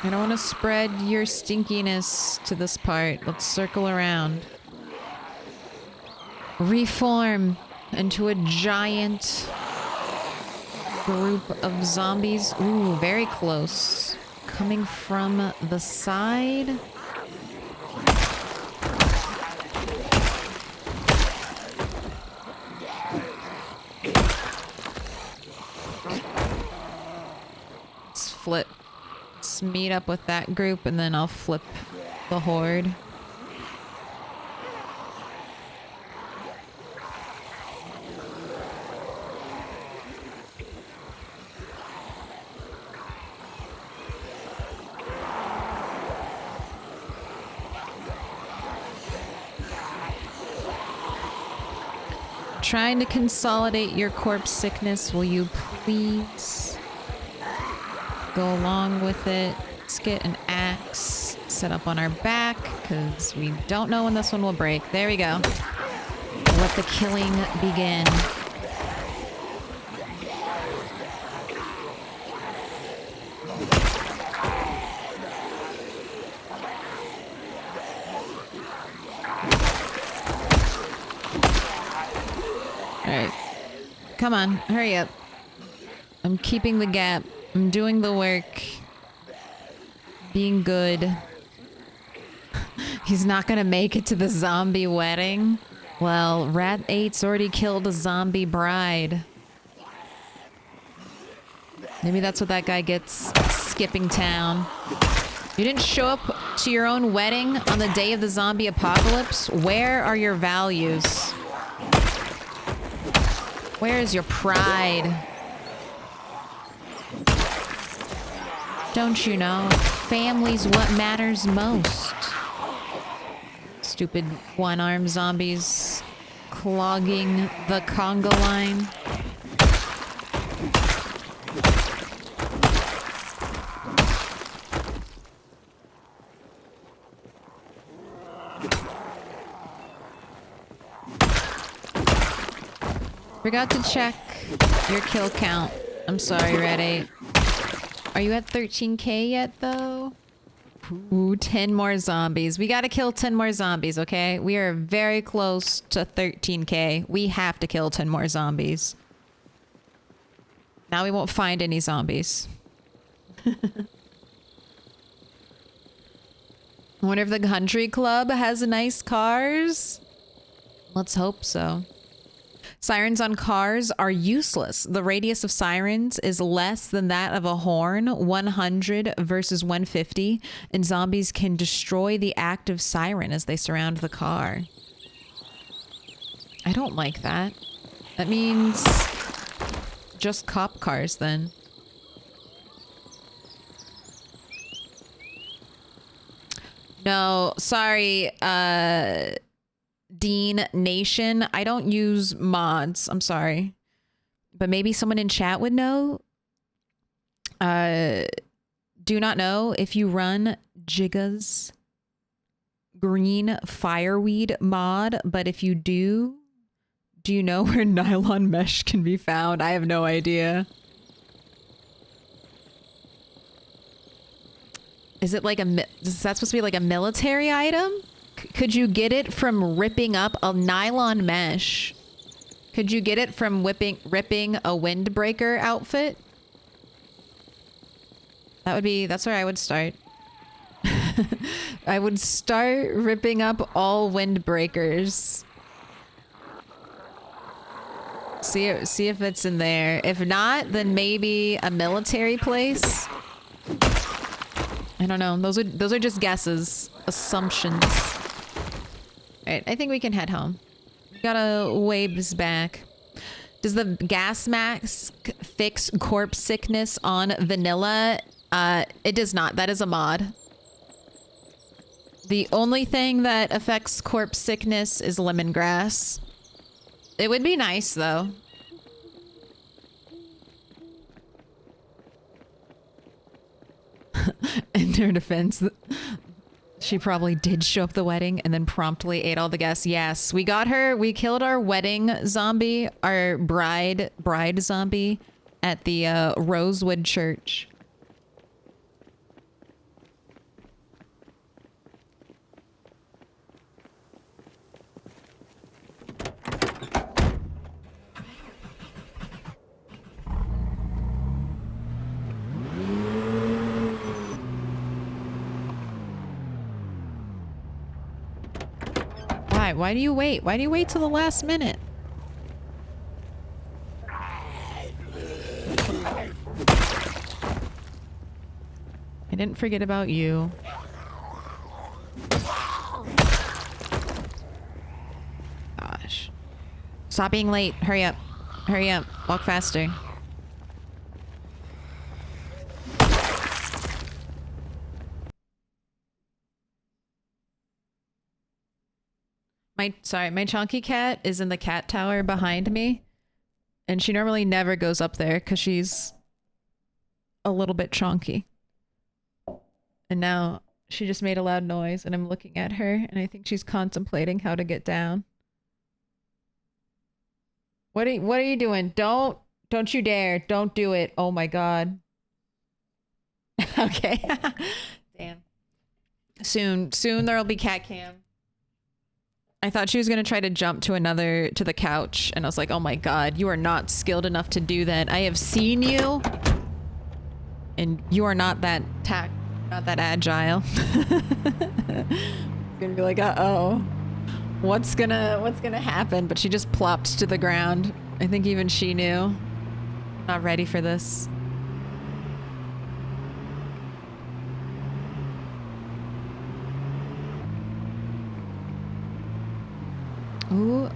I don't want to spread your stinkiness to this part. Let's circle around. Reform into a giant group of zombies. Ooh, very close. Coming from the side. Let's flip. Let's meet up with that group and then I'll flip the horde. Trying to consolidate your corpse sickness, will you please go along with it? Let's get an axe set up on our back because we don't know when this one will break. There we go. Let the killing begin. Alright. Come on, hurry up. I'm keeping the gap. I'm doing the work. Being good. He's not gonna make it to the zombie wedding. Well, Rat 8's already killed a zombie bride. Maybe that's what that guy gets skipping town. You didn't show up to your own wedding on the day of the zombie apocalypse? Where are your values? Where is your pride? Don't you know? Family's what matters most. Stupid one-armed zombies clogging the conga line. Forgot to check your kill count. I'm sorry, Red 8. Are you at 13k yet, though? Ooh, 10 more zombies. We gotta kill 10 more zombies, okay? We are very close to 13k. We have to kill 10 more zombies. Now we won't find any zombies. I wonder if the country club has nice cars? Let's hope so. Sirens on cars are useless. The radius of sirens is less than that of a horn, 100 versus 150, and zombies can destroy the active siren as they surround the car. I don't like that. That means just cop cars then. No, sorry, Dean Nation. I don't use mods. I'm sorry. But maybe someone in chat would know. Do not know if you run Giga's green fireweed mod, but if you do you know where nylon mesh can be found? I have no idea. Is it like is that supposed to be like a military item? Could you get it from ripping up a nylon mesh? Could you get it from ripping a windbreaker outfit? That's where I would start. I would start ripping up all windbreakers. See if it's in there. If not, then maybe a military place. I don't know. Those are just guesses, assumptions. All right, I think we can head home. We gotta waves back. Does the gas mask fix corpse sickness on vanilla? It does not. That is a mod. The only thing that affects corpse sickness is lemongrass. It would be nice, though. In her defense, she probably did show up at the wedding and then promptly ate all the guests. Yes, we got her. We killed our wedding zombie, our bride zombie at the Rosewood Church. Why do you wait? Why do you wait till the last minute? I didn't forget about you. Gosh. Stop being late. Hurry up. Hurry up. Walk faster. My chunky cat is in the cat tower behind me, and she normally never goes up there because she's a little bit chunky. And now she just made a loud noise, and I'm looking at her, and I think she's contemplating how to get down. What are you doing? Don't you dare. Don't do it. Oh my God. Okay. Damn. Soon there'll be cat cam. I thought she was going to try to jump to the couch, and I was like, oh my God, you are not skilled enough to do that. I have seen you, and you are not that not that agile. Gonna be like, uh-oh. What's gonna happen? But she just plopped to the ground. I think even she knew. Not ready for this. Ooh.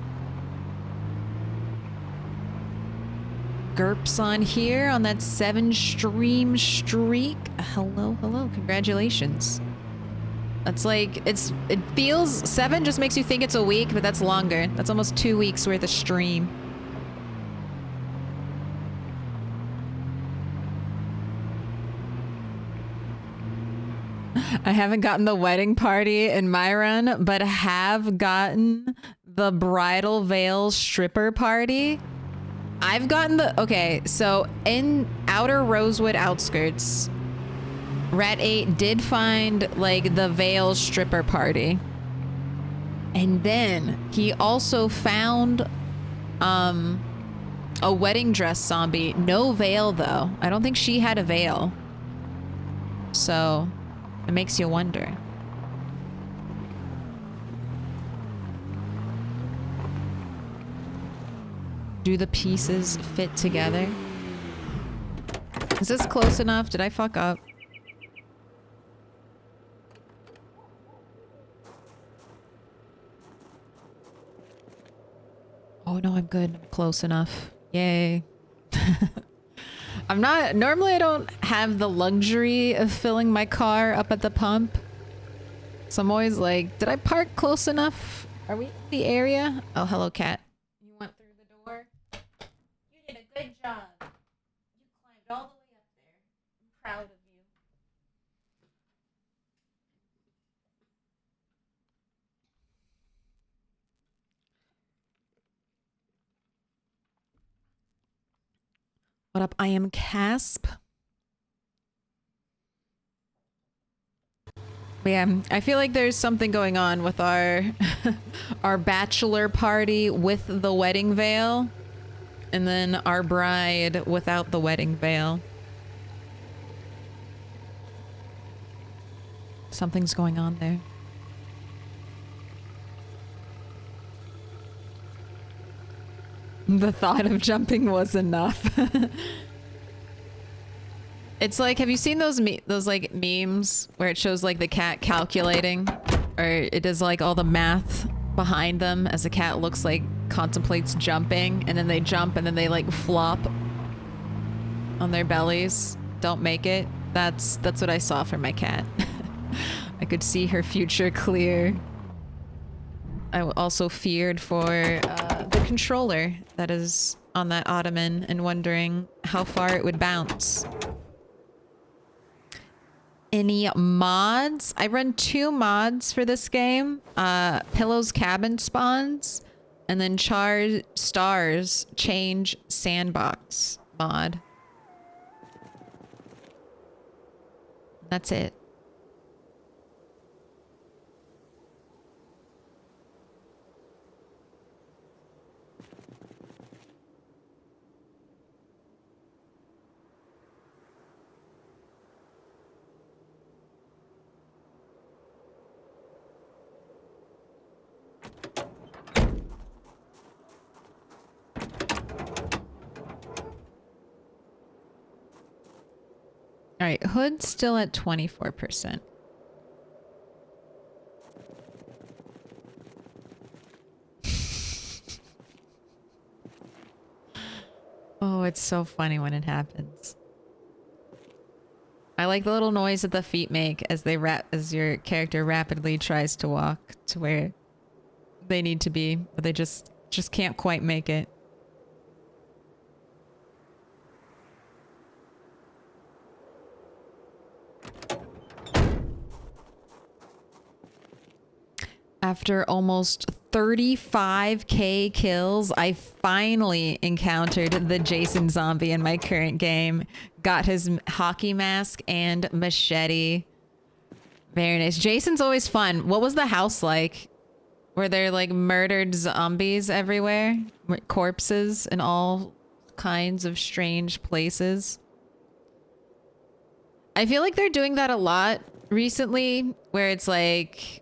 GURPS on here on that 7-stream streak. Hello. Congratulations. That's like, it feels, 7 just makes you think it's a week, but that's longer. That's almost 2 weeks worth of stream. I haven't gotten the wedding party in my run, but have gotten the bridal veil stripper party. I've gotten okay, so in outer Rosewood outskirts, Rat 8 did find like the veil stripper party. And then he also found a wedding dress zombie. No veil though. I don't think she had a veil. So it makes you wonder. Do the pieces fit together? Is this close enough? Did I fuck up? Oh no, I'm good. I'm close enough. Yay. Normally I don't have the luxury of filling my car up at the pump. So I'm always like, did I park close enough? Are we in the area? Oh, hello, cat. You went through the door? You did a good job. You climbed all the way up there. I'm proud of you. What up? I am Casp. But yeah, I feel like there's something going on with our our bachelor party with the wedding veil, and then our bride without the wedding veil. Something's going on there. The thought of jumping was enough. It's like, have you seen those like memes where it shows like the cat calculating, or it does like all the math behind them as the cat looks like contemplates jumping, and then they jump and then they like flop on their bellies, don't make it. That's what I saw for my cat. I could see her future clear. I also feared for the controller that is on that ottoman and wondering how far it would bounce. Any mods? I run 2 mods for this game. Pillow's Cabin Spawns, and then Char Stars Change Sandbox mod. That's it. All right, Hood's still at 24%. Oh, it's so funny when it happens. I like the little noise that the feet make as they as your character rapidly tries to walk to where they need to be, but they just can't quite make it. After almost 35k kills, I finally encountered the Jason zombie in my current game. Got his hockey mask and machete. Very nice. Jason's always fun. What was the house like? Were there like murdered zombies everywhere? Corpses in all kinds of strange places? I feel like they're doing that a lot recently, where it's like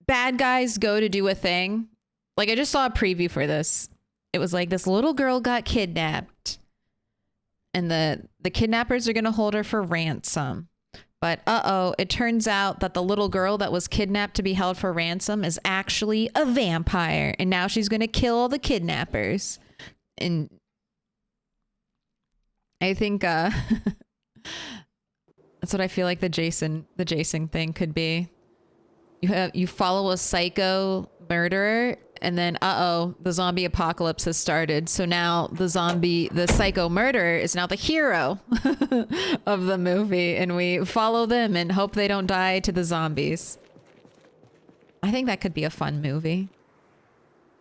bad guys go to do a thing. Like, I just saw a preview for this. It was like this little girl got kidnapped, and the kidnappers are going to hold her for ransom. But uh-oh, it turns out that the little girl that was kidnapped to be held for ransom is actually a vampire, and now she's going to kill all the kidnappers. And I think that's what I feel like the Jason thing could be. You follow a psycho murderer, and then uh-oh, the zombie apocalypse has started. So now the psycho murderer is now the hero of the movie, and we follow them and hope they don't die to the zombies. I think that could be a fun movie.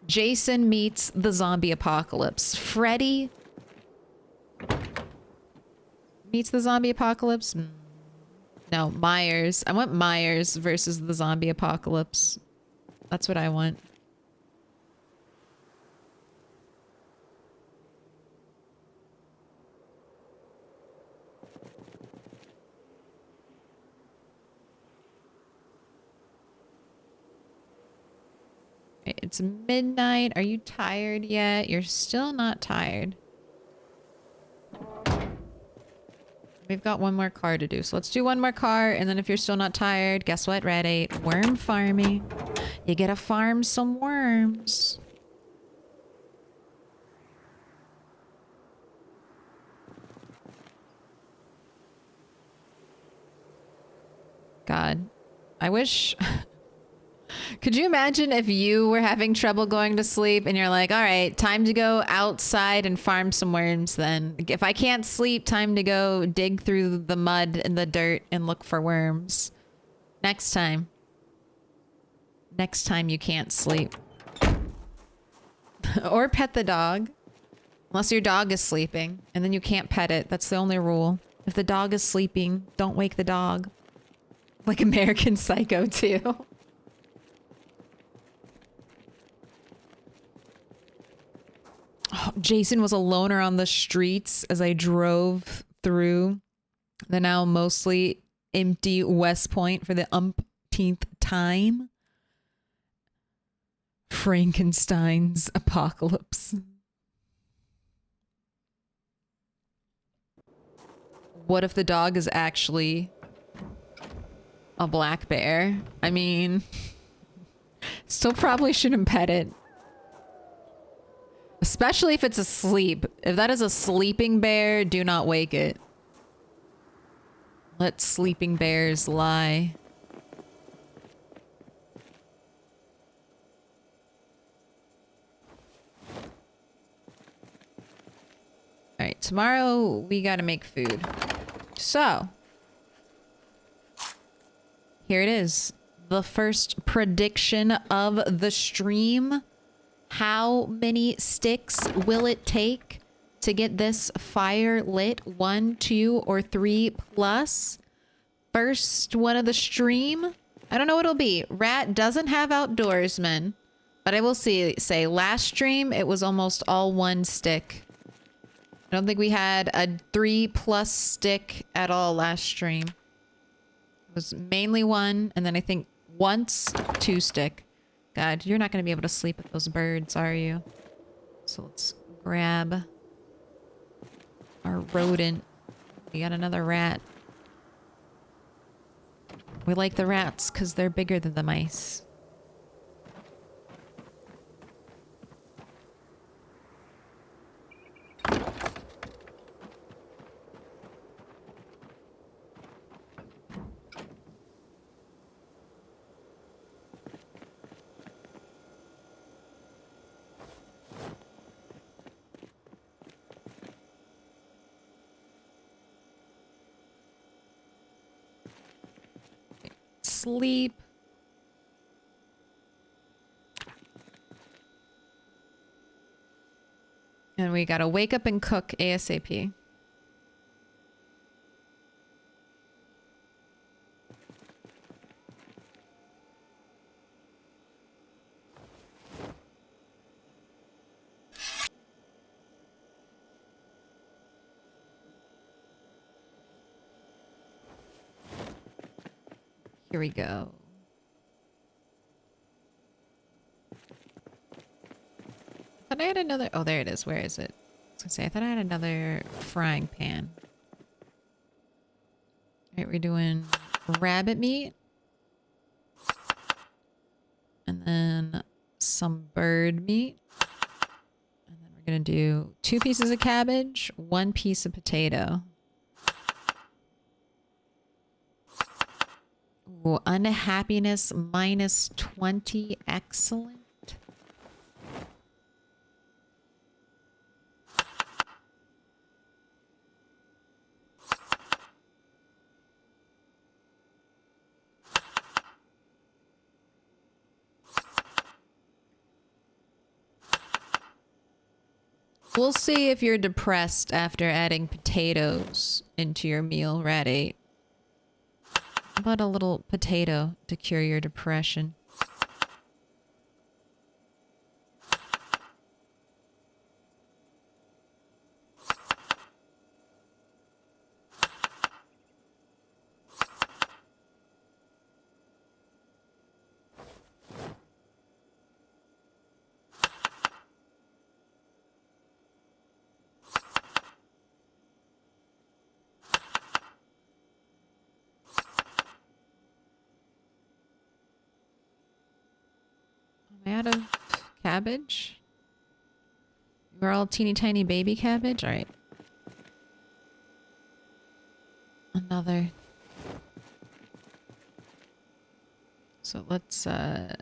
Jason meets the zombie apocalypse. Freddy meets the zombie apocalypse. No, Myers. I want Myers versus the zombie apocalypse. That's what I want. It's midnight. Are you tired yet? You're still not tired. We've got one more car to do, so let's do one more car, and then if you're still not tired, guess what, Red 8? Worm farming. You gotta farm some worms. God. I wish... Could you imagine if you were having trouble going to sleep and you're like, all right, time to go outside and farm some worms then. If I can't sleep, time to go dig through the mud and the dirt and look for worms. Next time. Next time you can't sleep. Or pet the dog. Unless your dog is sleeping. And then you can't pet it. That's the only rule. If the dog is sleeping, don't wake the dog. Like American Psycho 2. Oh, Jason was a loner on the streets as I drove through the now mostly empty West Point for the umpteenth time. Frankenstein's apocalypse. What if the dog is actually a black bear? I mean, still probably shouldn't pet it. Especially if it's asleep. If that is a sleeping bear, do not wake it. Let sleeping bears lie. Alright, tomorrow we gotta make food. So, here it is. The first prediction of the stream. How many sticks will it take to get this fire lit? 1, 2, or 3 plus? First one of the stream? I don't know what it'll be. Rat doesn't have outdoorsman, but I will say last stream, it was almost all 1 stick. I don't think we had a 3 plus stick at all last stream. It was mainly 1, and then I think once 2 stick. God, you're not going to be able to sleep with those birds, are you? So let's grab our rodent. We got another rat. We like the rats because they're bigger than the mice. Sleep. And we gotta wake up and cook ASAP. Here we go. I thought I had another... Oh, there it is. Where is it? I was gonna say, I thought I had another frying pan. Alright, we're doing rabbit meat. And then some bird meat. And then we're gonna do 2 pieces of cabbage, 1 piece of potato. Ooh, unhappiness minus 20. Excellent. We'll see if you're depressed after adding potatoes into your meal, Rat 8. How about a little potato to cure your depression? Am I out of cabbage? We're all teeny tiny baby cabbage? Alright. Another. So let's turn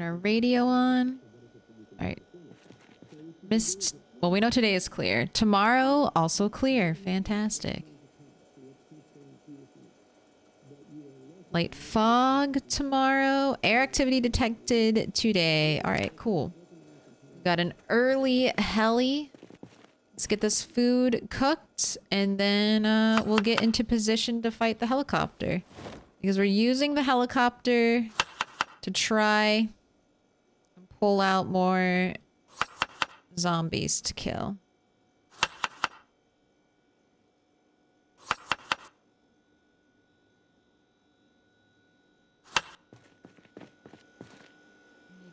our radio on. All right. Mist. Well, we know today is clear. Tomorrow, also clear. Fantastic. Light fog tomorrow. Air activity detected today. All right, cool. Got an early heli. Let's get this food cooked, and then we'll get into position to fight the helicopter. Because we're using the helicopter to try and pull out more zombies to kill.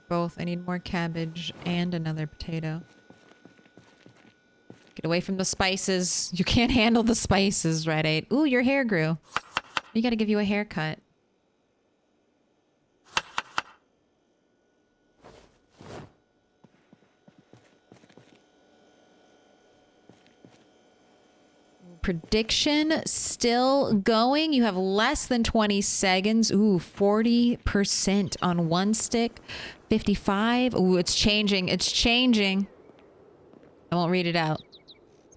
Both. I need more cabbage and another potato. Get away from the spices. You can't handle the spices, Red 8. Ooh, your hair grew. We gotta give you a haircut. Prediction still going. You have less than 20 seconds. Ooh, 40% on one stick. 55. Ooh, it's changing. It's changing. I won't read it out.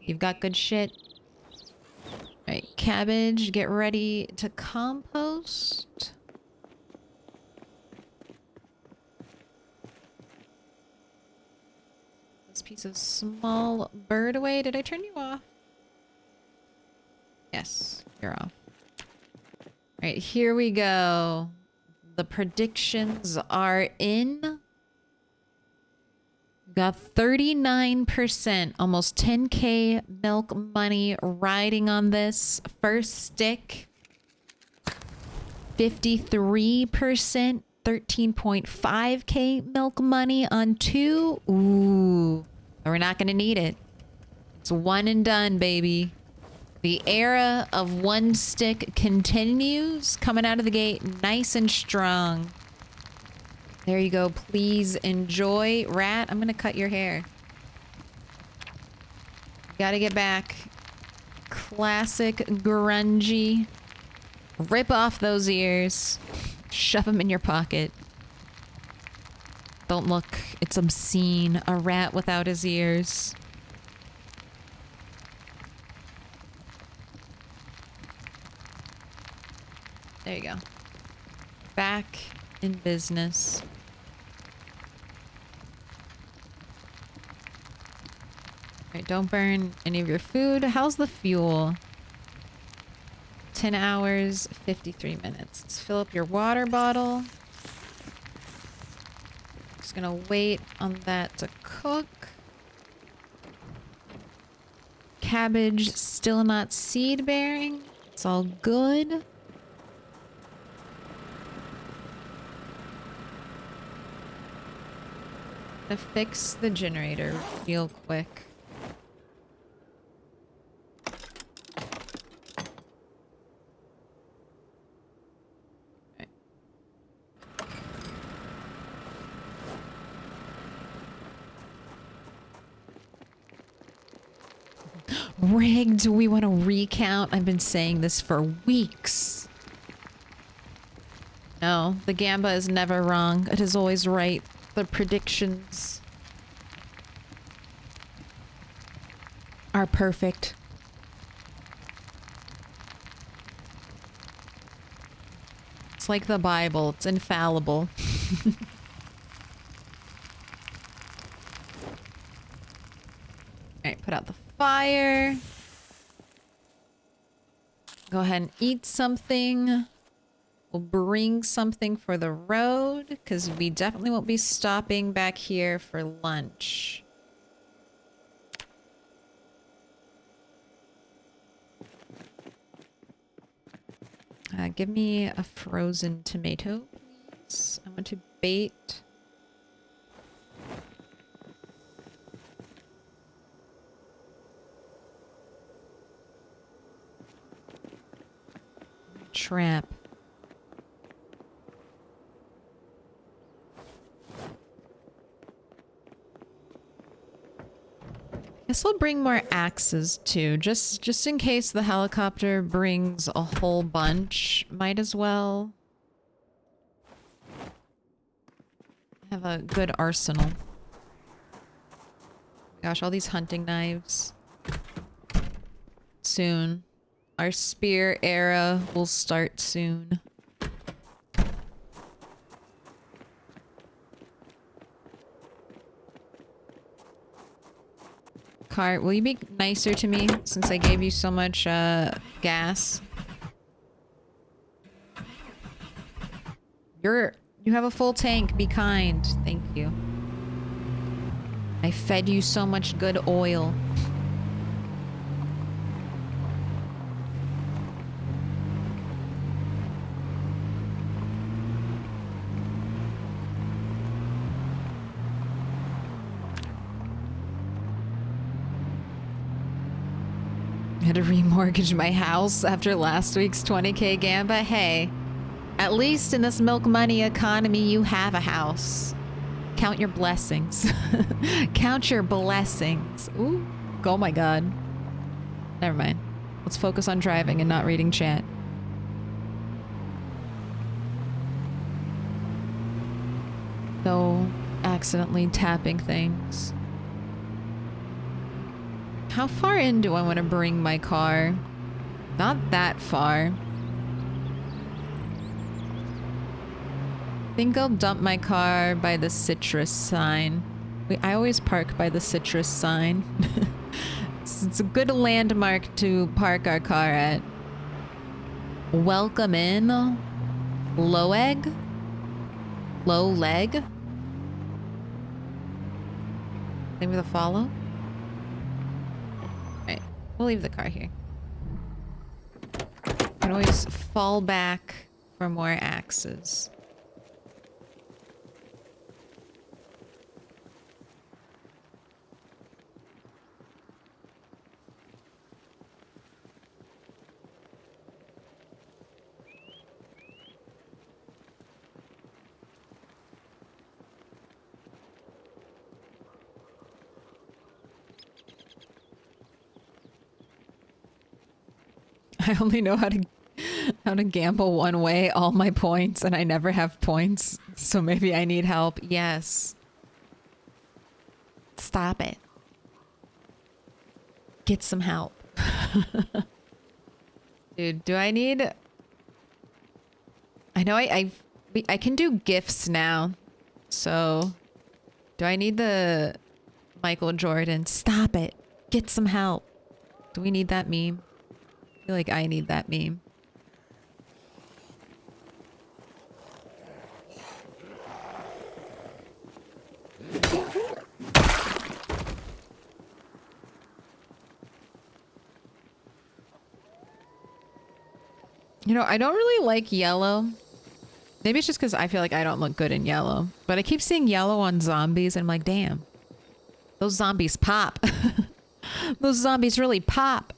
You've got good shit. All right, cabbage, get ready to compost. This piece of small bird away. Did I turn you off? Yes, you're off. All right, here we go. The predictions are in. Got 39%, almost 10K milk money riding on this first stick. 53%, 13.5K milk money on 2. Ooh, we're not gonna need it. It's one and done, baby. The era of one stick continues, coming out of the gate nice and strong. There you go. Please enjoy. Rat, I'm gonna cut your hair. Gotta get back. Classic grungy. Rip off those ears. Shove them in your pocket. Don't look. It's obscene. A rat without his ears. There you go. Back in business. Alright, don't burn any of your food. How's the fuel? 10 hours, 53 minutes. Let's fill up your water bottle. Just gonna wait on that to cook. Cabbage still not seed bearing. It's all good. To fix the generator real quick. Okay. Rigged. We want to recount. I've been saying this for weeks. No, the Gamba is never wrong. It is always right. The predictions are perfect. It's like the Bible. It's infallible. Alright, put out the fire. Go ahead and eat something. We'll bring something for the road, because we definitely won't be stopping back here for lunch. Give me a frozen tomato, please. I want to bait. Trap. Guess I'll bring more axes too, just in case the helicopter brings a whole bunch. Might as well have a good arsenal. Gosh, all these hunting knives. Soon. Our spear era will start soon. Cart, will you be nicer to me since I gave you so much gas? You have a full tank. Be kind. Thank you. I fed you so much good oil. I had to remortgage my house after last week's 20K gamba. Hey, at least in this milk money economy, you have a house. Count your blessings. Count your blessings. Ooh. Oh my god. Never mind. Let's focus on driving and not reading chat. No accidentally tapping things. How far in do I want to bring my car? Not that far. I think I'll dump my car by the citrus sign. I always park by the citrus sign. It's a good landmark to park our car at. Welcome in. Low egg? Low leg? Maybe the follow? Alright, we'll leave the car here. Can always fall back for more axes. I only know how to gamble one way all my points, and I never have points, so maybe I need help. Yes. Stop it. Get some help. Dude, do I need... I know I can do gifts now, so... Do I need the Michael Jordan? Stop it. Get some help. Do we need that meme? I feel like I need that meme. You know, I don't really like yellow. Maybe it's just because I feel like I don't look good in yellow. But I keep seeing yellow on zombies and I'm like, damn. Those zombies pop. Those zombies really pop.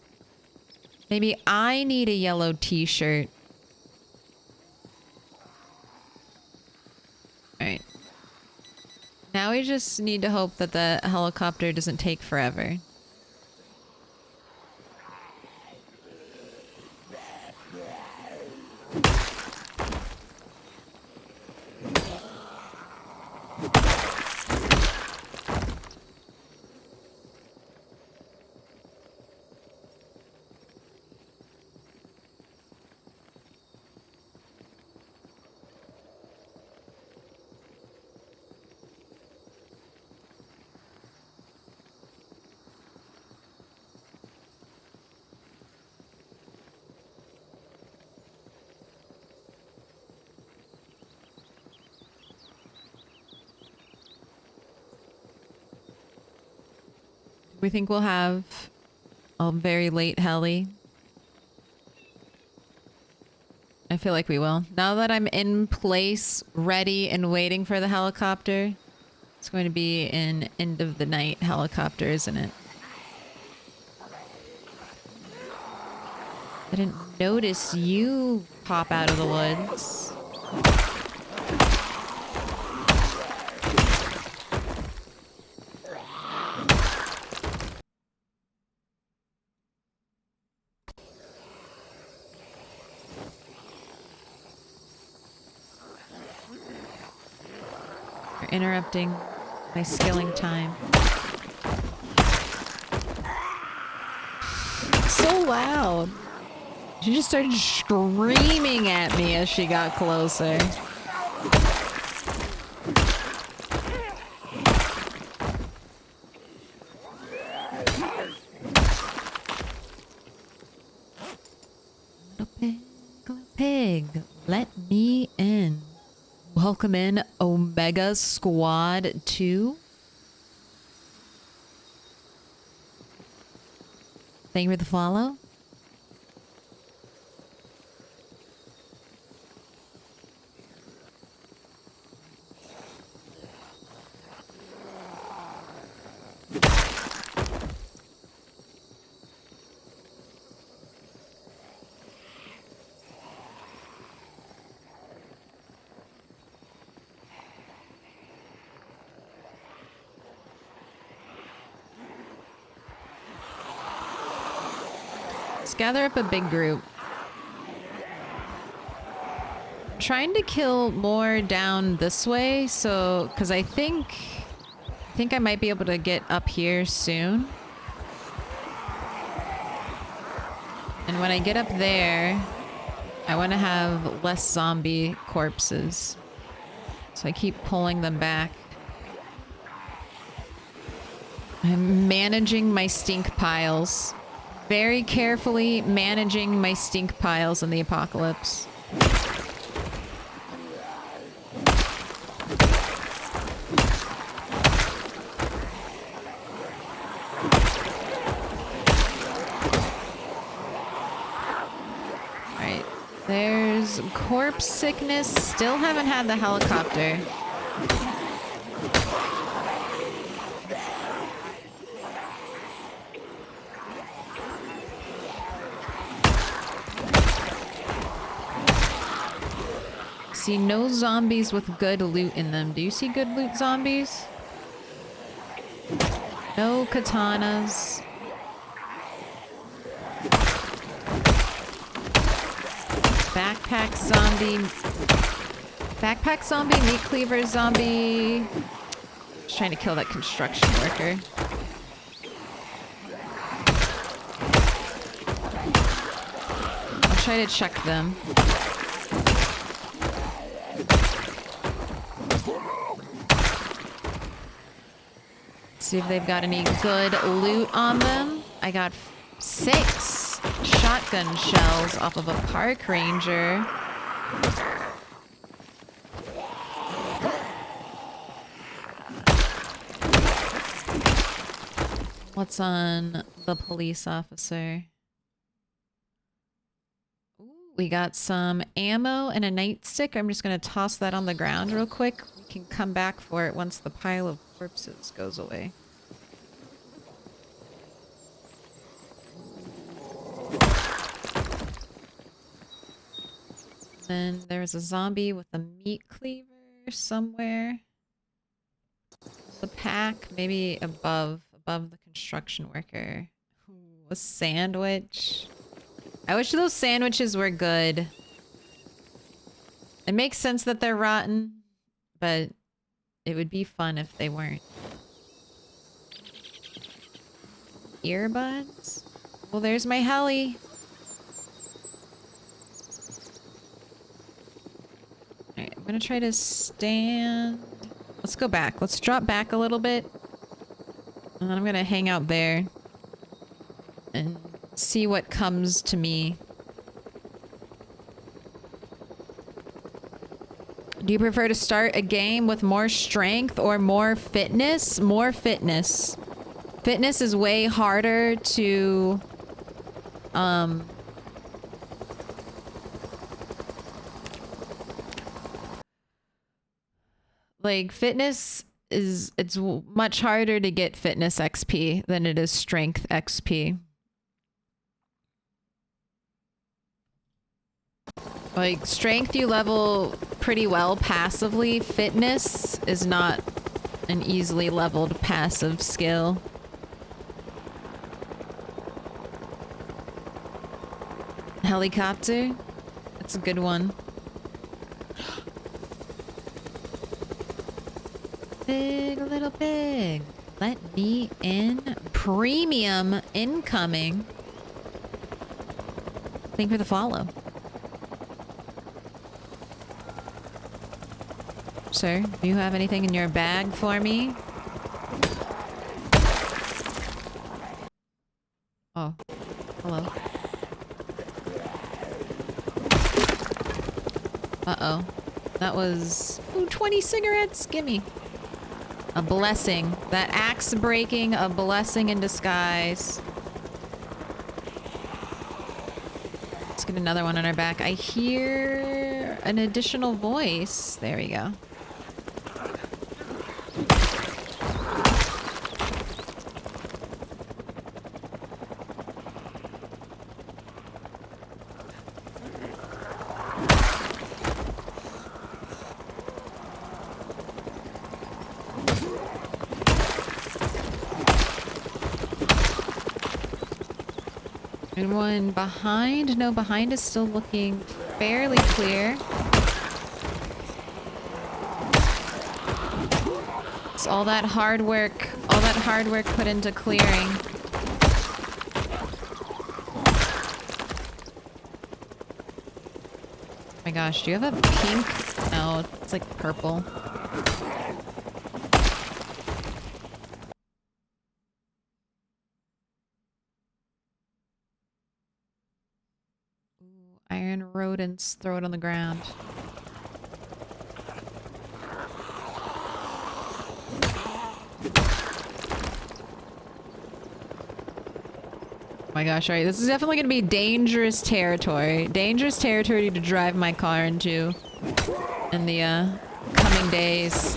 Maybe I need a yellow t-shirt. Alright. Now we just need to hope that the helicopter doesn't take forever. We think we'll have a very late heli. I feel like we will. Now that I'm in place, ready and waiting for the helicopter, it's going to be an end of the night helicopter, isn't it? I didn't notice you pop out of the woods. You're interrupting my skilling time. So loud. She just started screaming at me as she got closer. Little pig, let me in. Welcome in, Omega Squad 2. Thank you for the follow. Let's gather up a big group. I'm trying to kill more down this way, so because I think I might be able to get up here soon. And when I get up there, I want to have less zombie corpses. So I keep pulling them back. I'm managing my stink piles. Very carefully managing my stink piles in the apocalypse. Alright, there's corpse sickness. Still haven't had the helicopter. See no zombies with good loot in them. Do you see good loot zombies? No katanas. Backpack zombie. Backpack zombie, meat cleaver zombie. Just trying to kill that construction worker. I'll try to check them. See if they've got any good loot on them. I got 6 shotgun shells off of a park ranger. What's on the police officer? Ooh, we got some ammo and a nightstick. I'm just going to toss that on the ground real quick. We can come back for it once the pile of corpses goes away. Then there's a zombie with a meat cleaver somewhere. The pack, maybe above the construction worker. Ooh, a sandwich. I wish those sandwiches were good. It makes sense that they're rotten, but it would be fun if they weren't. Earbuds? Well, there's my heli. Alright, I'm gonna try to stand. Let's go back. Let's drop back a little bit. And then I'm gonna hang out there and see what comes to me. Do you prefer to start a game with more strength or more fitness? More fitness. Fitness is way harder to like fitness is, it's much harder to get fitness XP than it is strength XP. Like strength you level pretty well passively. Fitness is not an easily leveled passive skill. Helicopter? That's a good one. Big little pig. Let me in. Premium incoming. Thank you for the follow. Sir, do you have anything in your bag for me? Oh, hello. Uh-oh. That was... Ooh, 20 cigarettes! Gimme. A blessing. That axe breaking, a blessing in disguise. Let's get another one on our back. I hear an additional voice. There we go. Anyone behind? No, behind is still looking fairly clear. It's all that hard work put into clearing. Oh my gosh, do you have a pink? No, it's like purple. Iron rodents, throw it on the ground. Oh my gosh, alright, this is definitely gonna be dangerous territory. Dangerous territory to drive my car into in the coming days.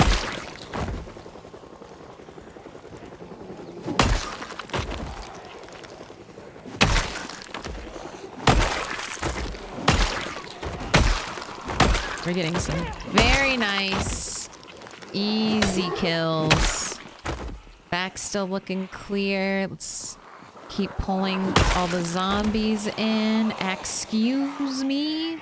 We're getting some very nice, easy kills. Back still looking clear. Let's keep pulling all the zombies in. Excuse me.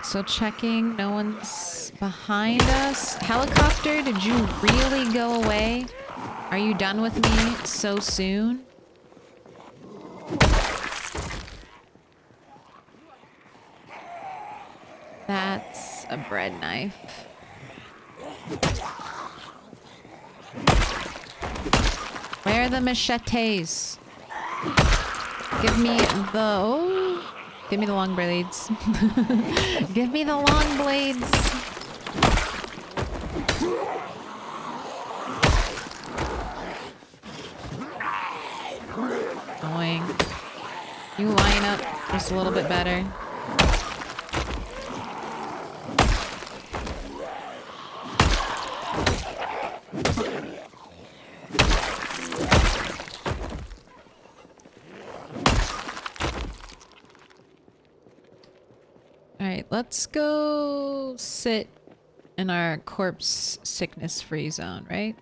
So checking, no one's behind us. Helicopter, did you really go away? Are you done with me so soon? That's a bread knife. Where are the machetes? Give me the... Oh, give me the long blades. Give me the long blades. Annoying. You line up just a little bit better. Alright, let's go sit in our corpse sickness free zone, right?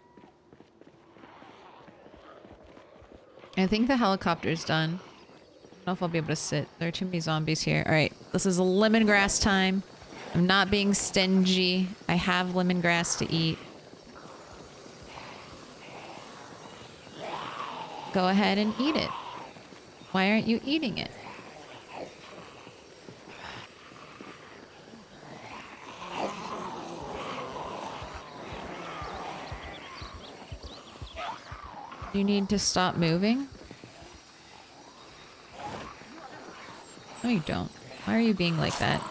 I think the helicopter's done. I don't know if I'll be able to sit. There are too many zombies here. Alright, this is lemongrass time. I'm not being stingy. I have lemongrass to eat. Go ahead and eat it. Why aren't you eating it? You need to stop moving? No, you don't. Why are you being like that?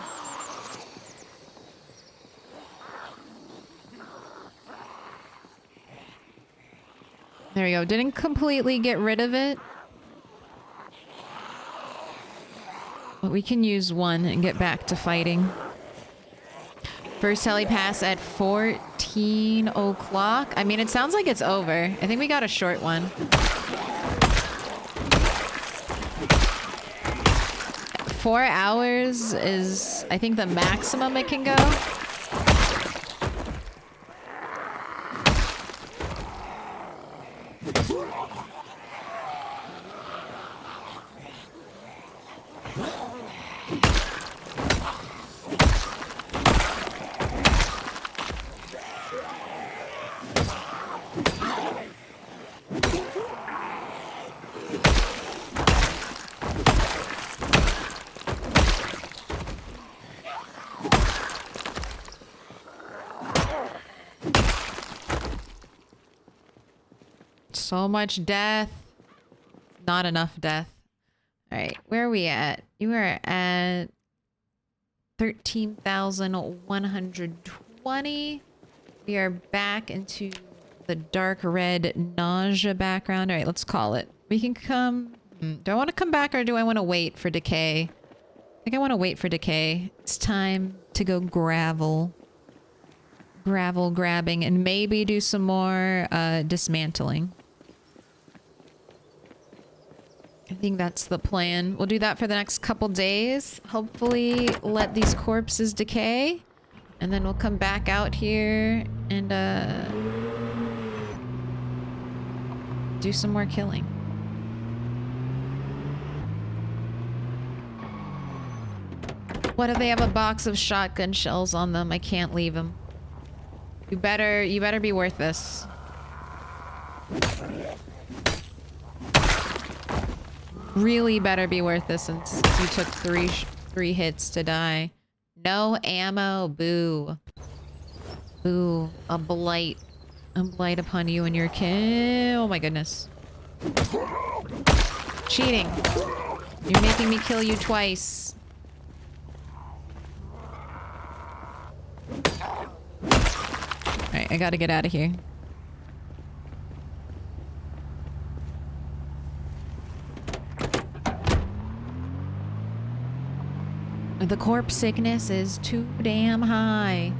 There we go. Didn't completely get rid of it. But we can use one and get back to fighting. First heli pass at 14 o'clock. I mean, it sounds like it's over. I think we got a short one. 4 hours is, I think, the maximum it can go. So much death. Not enough death. All right, where are we at? You are at 13,120. We are back into the dark red nausea background. All right, let's call it. We can come... Do I want to come back or do I want to wait for decay? I think I want to wait for decay. It's time to go gravel. Gravel grabbing and maybe do some more dismantling. I think that's the plan. We'll do that for the next couple days. Hopefully let these corpses decay. And then we'll come back out here and do some more killing. What if they have a box of shotgun shells on them? I can't leave them. You better be worth this. Really better be worth this since you took three hits to die. No ammo. Boo. Boo. A blight. A blight upon you and your kin. Oh my goodness. Cheating. You're making me kill you twice. Alright, I gotta get out of here. The corpse sickness is too damn high.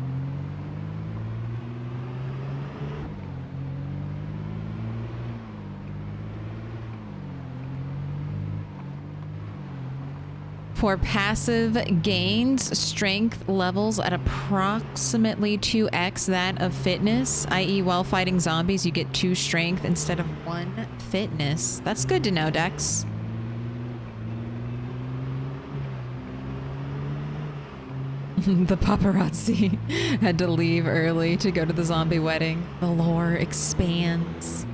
For passive gains, strength levels at approximately 2x that of fitness, i.e. while fighting zombies, you get 2 strength instead of 1 fitness. That's good to know, Dex. The paparazzi had to leave early to go to the zombie wedding. The lore expands.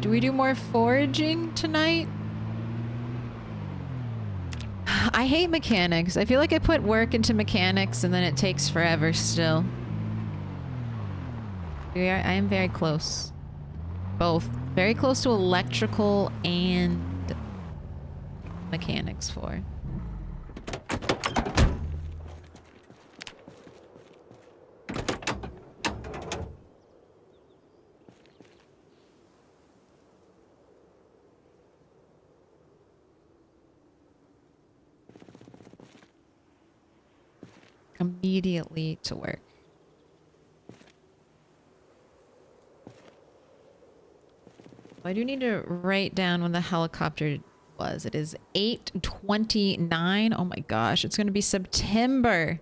Do we do more foraging tonight? I hate mechanics. I feel like I put work into mechanics and then it takes forever still. I am very close. Both. Very close to electrical and mechanics for. Immediately to work. I do need to write down when the helicopter was. It is 8:29. Oh my gosh, it's going to be September.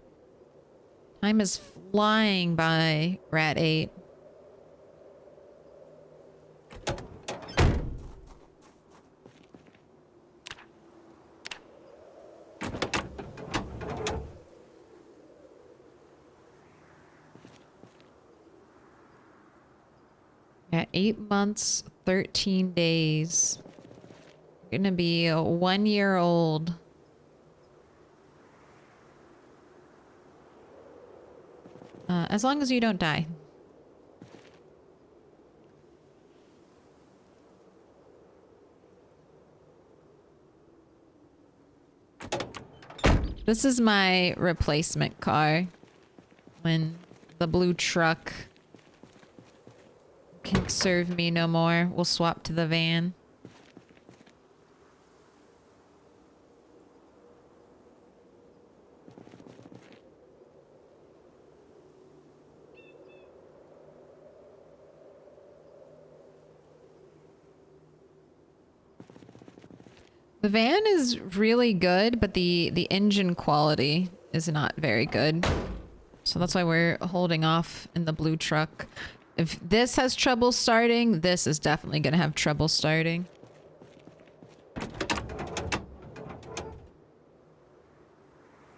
Time is flying by, Rat 8. Yeah, 8 months, 13 days. Gonna be 1 year old. As long as you don't die. This is my replacement car. When the blue truck can serve me no more, we'll swap to the van. The van is really good, but the engine quality is not very good. So that's why we're holding off in the blue truck. If this has trouble starting, this is definitely going to have trouble starting.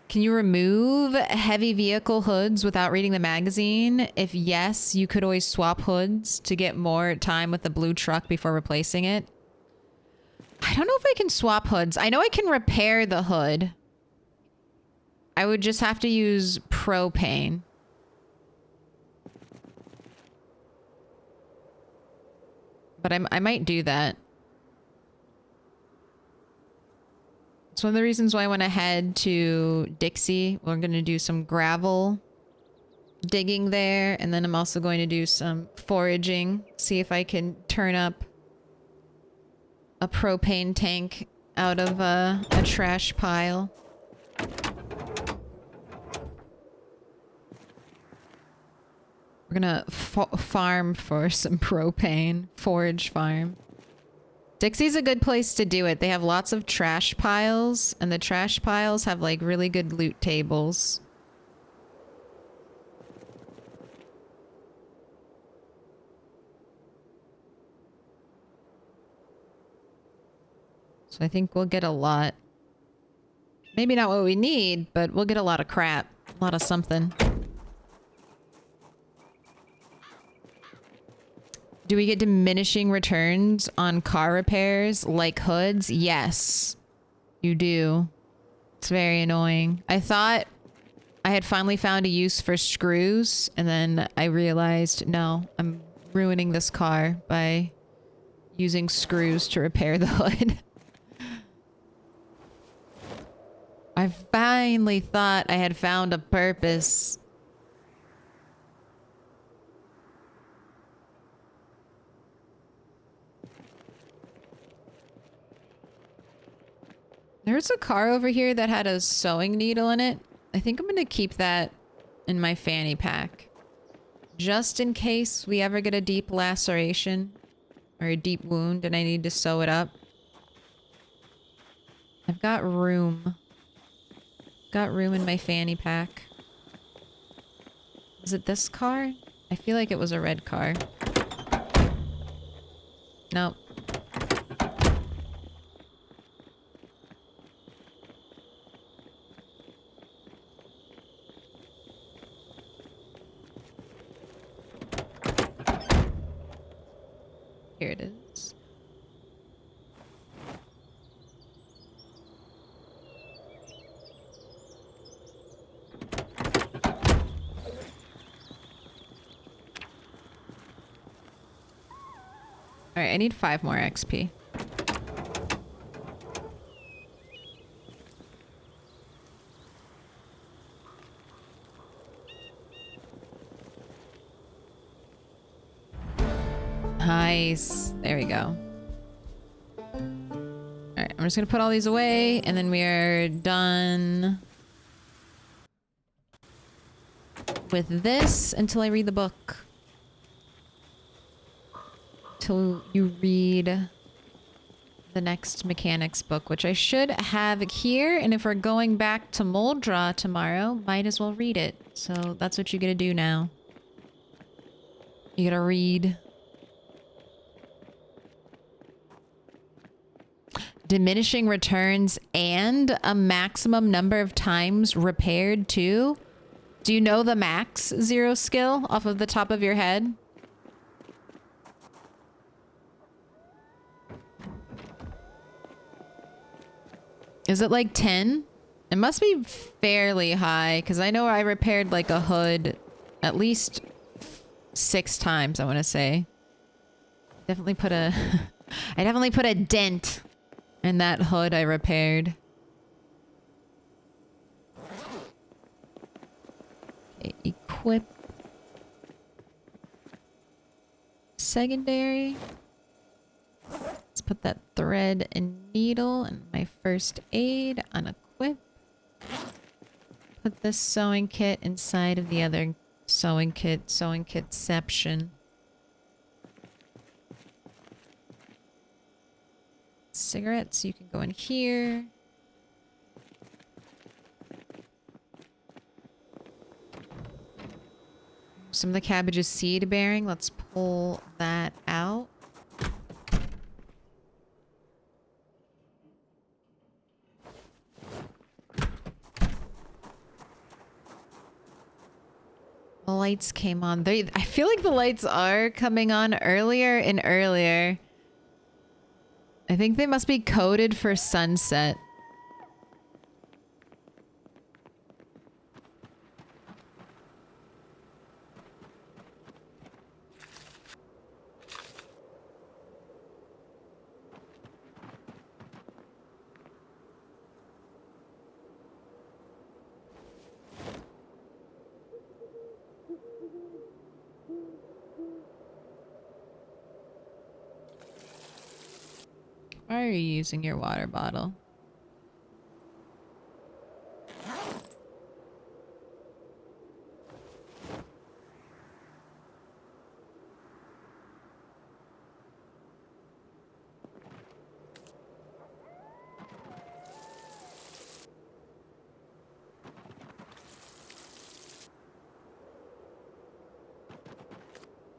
Can you remove heavy vehicle hoods without reading the magazine? If yes, you could always swap hoods to get more time with the blue truck before replacing it. I don't know if I can swap hoods. I know I can repair the hood. I would just have to use propane. But I might do that. It's one of the reasons why I went ahead to Dixie. We're going to do some gravel digging there. And then I'm also going to do some foraging. See if I can turn up a propane tank out of a trash pile. We're gonna farm for some propane. Forage farm. Dixie's a good place to do it. They have lots of trash piles, and the trash piles have like really good loot tables. So I think we'll get a lot. Maybe not what we need, but we'll get a lot of crap. A lot of something. Do we get diminishing returns on car repairs like hoods? Yes, you do. It's very annoying. I thought I had finally found a use for screws, and then I realized, no, I'm ruining this car by using screws to repair the hood. I finally thought I had found a purpose. There's a car over here that had a sewing needle in it. I think I'm going to keep that in my fanny pack. Just in case we ever get a deep laceration or a deep wound and I need to sew it up. I've got room. Got room in my fanny pack. Is it this car? I feel like it was a red car. Nope. Here it is. Alright, I need 5 more XP. Nice. There we go. Alright, I'm just gonna put all these away, and then we are done with this until I read the book. Till you read the next mechanics book, which I should have here, and if we're going back to Moldra tomorrow, might as well read it. So that's what you gotta do now. You gotta read. Diminishing returns and a maximum number of times repaired too? Do you know the max zero skill off of the top of your head? Is it like 10? It must be fairly high, because I know I repaired like a hood at least 6 times, I want to say. Definitely put a... I definitely put a dent in that hood I repaired. Okay, equip. Secondary. Let's put that thread and needle and my first aid on equip. Put this sewing kit inside of the other sewing kitception. Cigarettes, you can go in here. Some of the cabbage is seed bearing. Let's pull that out. The lights came on. I feel like the lights are coming on earlier and earlier. I think they must be coded for sunset. Why are you using your water bottle?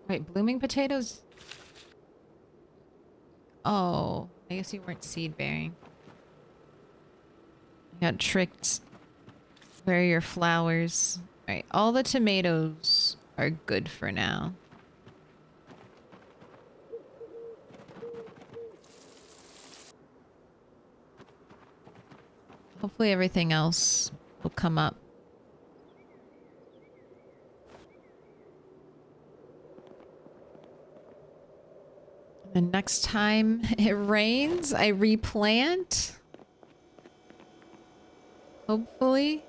Wait, blooming potatoes? Oh, I guess you weren't seed bearing. I got tricked. Where are your flowers? Alright, all the tomatoes are good for now. Hopefully everything else will come up. The next time it rains, I replant. Hopefully.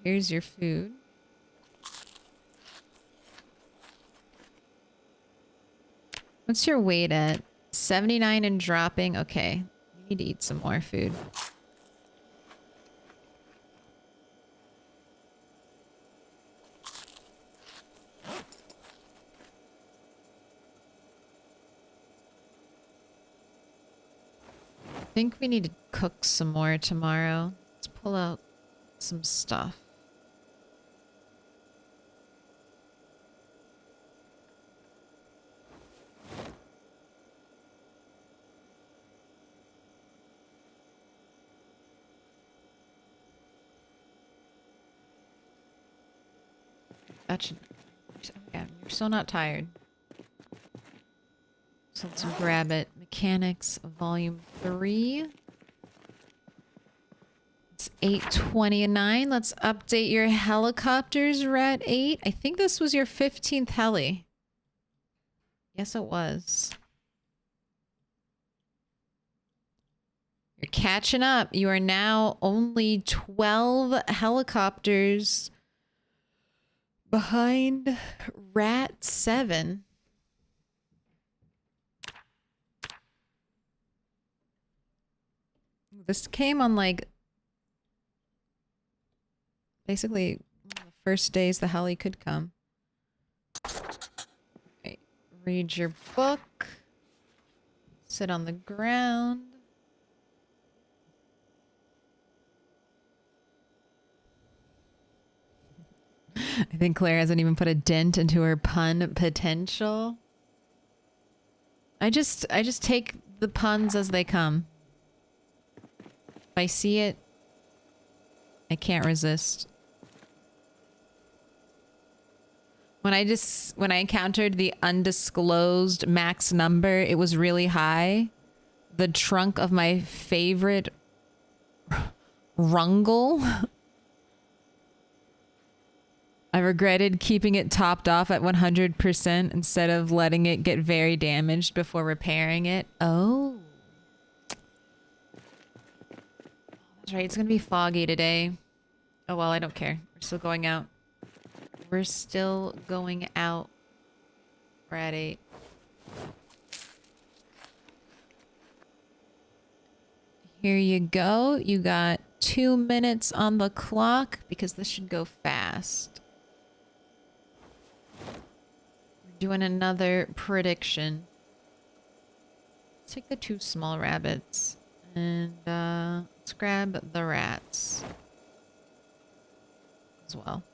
Here's your food. What's your weight at? 79 and dropping? Okay. You need to eat some more food. I think we need to cook some more tomorrow. Let's pull out some stuff. That should... Yeah, you're so not tired. So let's grab it. Mechanics, Volume 3. It's 8:29. Let's update your helicopters, Rat 8. I think this was your 15th heli. Yes, it was. You're catching up. You are now only 12 helicopters behind Rat 7. This came on like basically one of the first days the heli could come. Okay, read your book. Sit on the ground. I think Claire hasn't even put a dent into her pun potential. I just take the puns as they come. If I see it, I can't resist. When I encountered the undisclosed max number, it was really high. The trunk of my favorite rungle. I regretted keeping it topped off at 100% instead of letting it get very damaged before repairing it. Oh. That's right, it's gonna be foggy today. Oh well, I don't care. We're still going out. We're still going out. We're at 8. Here you go. You got 2 minutes on the clock because this should go fast. We're doing another prediction. Let's take the 2 small rabbits and let's grab the rats as well.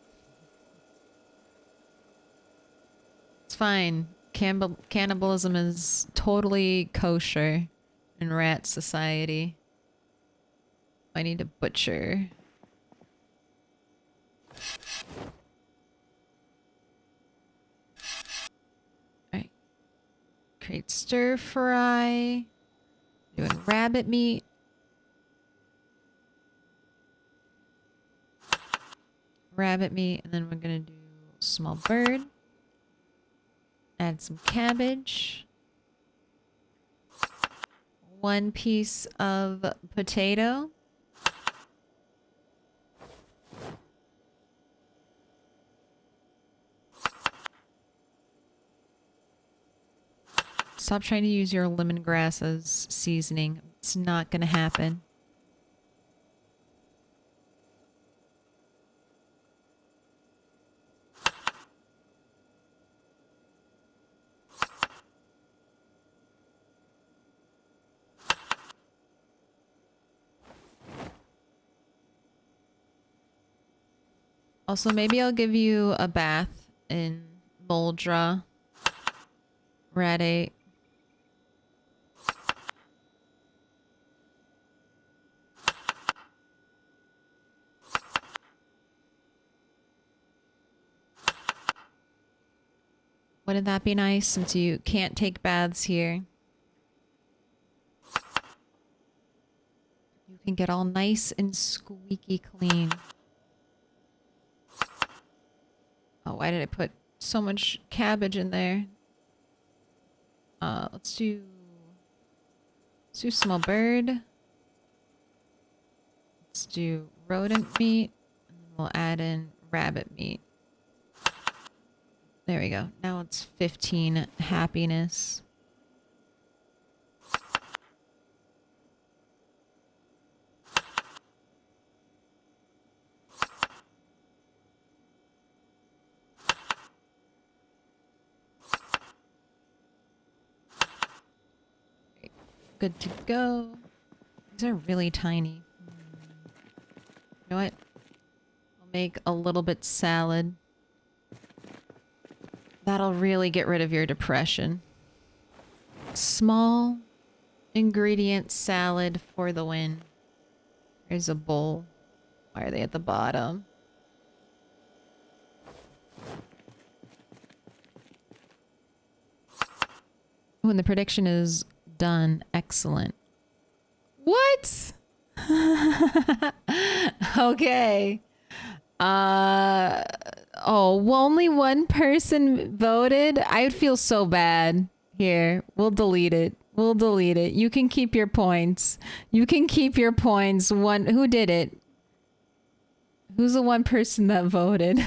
It's fine. Cannibalism is totally kosher in rat society. I need to butcher. Alright. Create stir fry. Doing rabbit meat. Rabbit meat, and then we're gonna do small bird. Add some cabbage. 1 piece of potato. Stop trying to use your lemongrass as seasoning. It's not gonna happen. Also, maybe I'll give you a bath in Moldra. Ready. Wouldn't that be nice since you can't take baths here? You can get all nice and squeaky clean. Oh, why did I put so much cabbage in there? Let's do small bird. Let's do rodent meat. And then we'll add in rabbit meat. There we go. Now it's 15 happiness. Good to go. These are really tiny. You know what? I'll make a little bit salad. That'll really get rid of your depression. Small ingredient salad for the win. There's a bowl. Why are they at the bottom? When the prediction is done, excellent. What? Okay. Oh, well, only one person voted? I would feel so bad. Here, we'll delete it. We'll delete it. You can keep your points. You can keep your points. Who did it? Who's the one person that voted?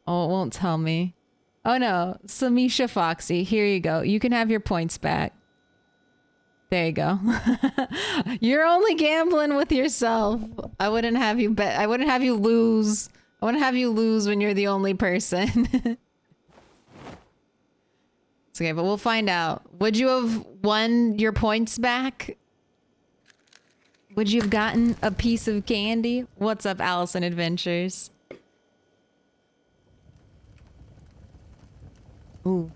Oh, it won't tell me. Oh no, Samisha Foxy. Here you go. You can have your points back. There you go. You're only gambling with yourself. I wouldn't have you bet. I wouldn't have you lose. I wouldn't have you lose when you're the only person. It's okay, but we'll find out. Would you have won your points back? Would you have gotten a piece of candy? What's up, Allison Adventures? Ooh.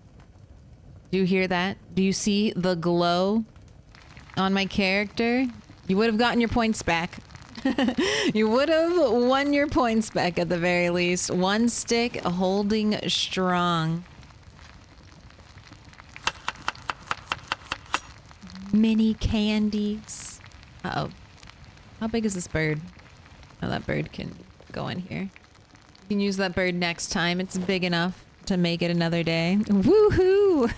Do you hear that? Do you see the glow on my character? You would have gotten your points back. You would have won your points back at the very least. One stick holding strong. Mini candies. Uh-oh. How big is this bird? Oh, that bird can go in here. You can use that bird next time. It's big enough to make it another day. Woohoo!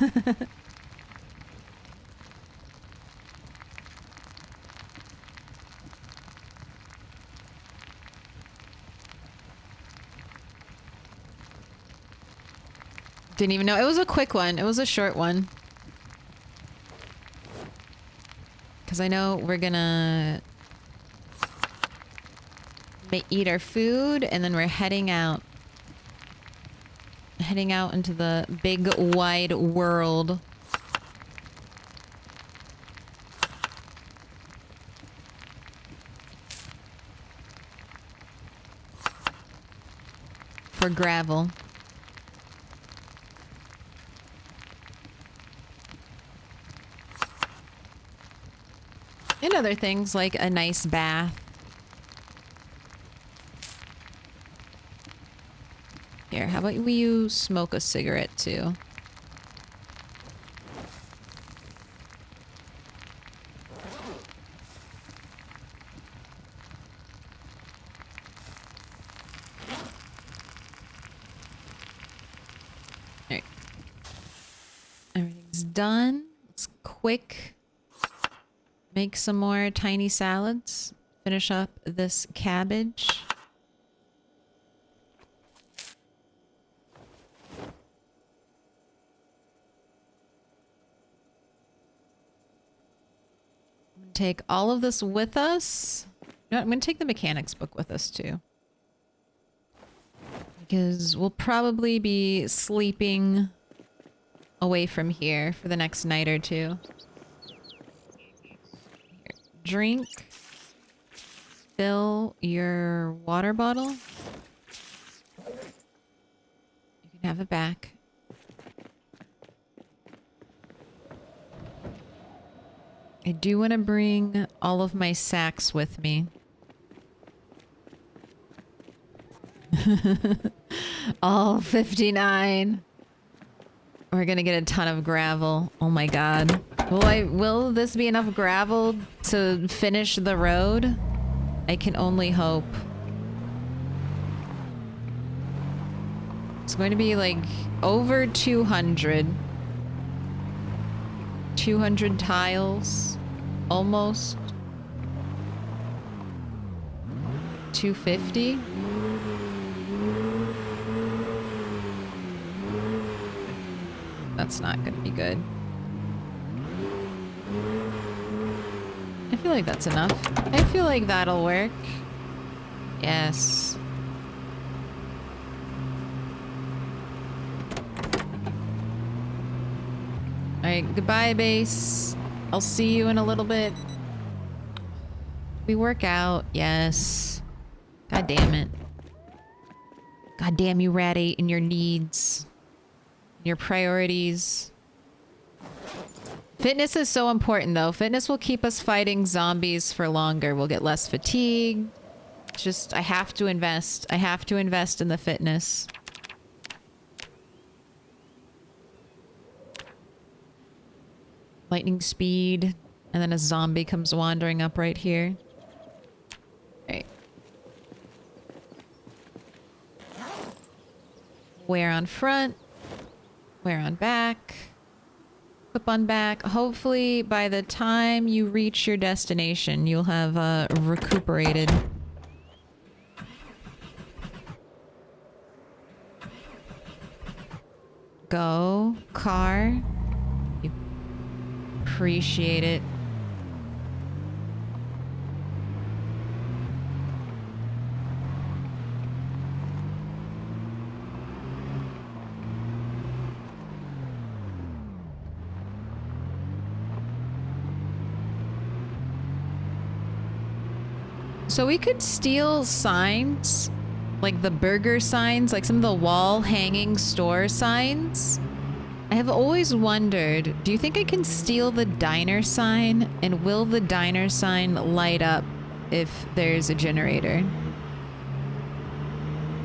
Didn't even know. It was a quick one. It was a short one. Because I know we're gonna eat our food and then we're heading out. Heading out into the big wide world. For gravel. And other things like a nice bath. Here, how about you smoke a cigarette too? Alright. Everything's done. Let's quick make some more tiny salads. Finish up this cabbage. Take all of this with us. No, I'm going to take the mechanics book with us too. Because we'll probably be sleeping away from here for the next night or two. Here, drink. Fill your water bottle. You can have it back. I do want to bring all of my sacks with me. All 59. We're gonna get a ton of gravel. Oh my god. Will this be enough gravel to finish the road? I can only hope. It's going to be like over 200. 200 tiles. Almost. 250. That's not gonna be good. I feel like that's enough. I feel like that'll work. Yes. Alright, goodbye, base. I'll see you in a little bit. We work out, yes. God damn it. God damn you, Rat 8, and your needs. Your priorities. Fitness is so important, though. Fitness will keep us fighting zombies for longer. We'll get less fatigue. Just, I have to invest. I have to invest in the fitness. Lightning speed. And then a zombie comes wandering up right here. Alright. Wear on front. Wear on back. Clip on back. Hopefully by the time you reach your destination, you'll have recuperated. Go. Car. You appreciate it. So we could steal signs, like the burger signs, like some of the wall hanging store signs. I have always wondered, do you think I can steal the diner sign? And will the diner sign light up if there's a generator?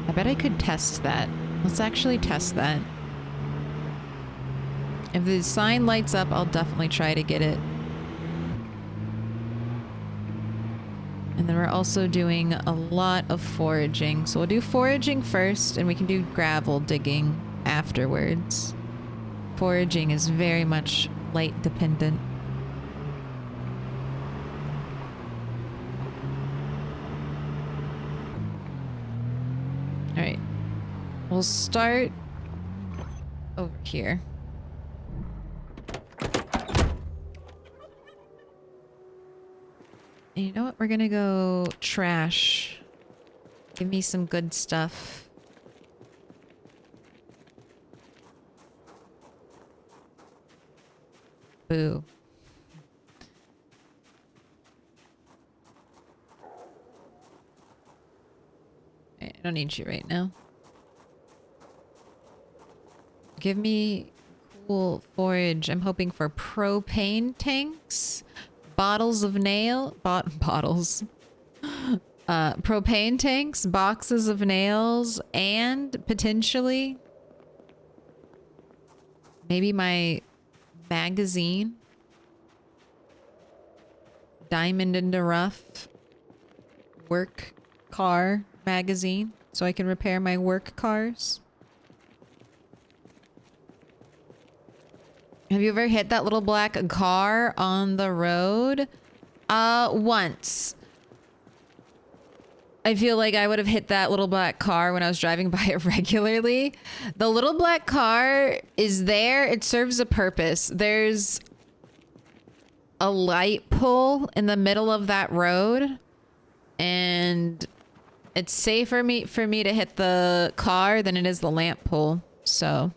I bet I could test that. Let's actually test that. If the sign lights up, I'll definitely try to get it. And then we're also doing a lot of foraging. So we'll do foraging first, and we can do gravel digging afterwards. Foraging is very much light dependent. Alright. We'll start over here. And you know what? We're gonna go trash. Give me some good stuff. Boo. I don't need you right now. Give me cool forage. I'm hoping for propane tanks. Bottles of bottles. Propane tanks, boxes of nails, and potentially maybe my magazine. Diamond in the rough. Work car magazine, so I can repair my work cars. Have you ever hit that little black car on the road? Once. I feel like I would have hit that little black car when I was driving by it regularly. The little black car is there. It serves a purpose. There's a light pole in the middle of that road, and it's safer for me to hit the car than it is the lamp pole. So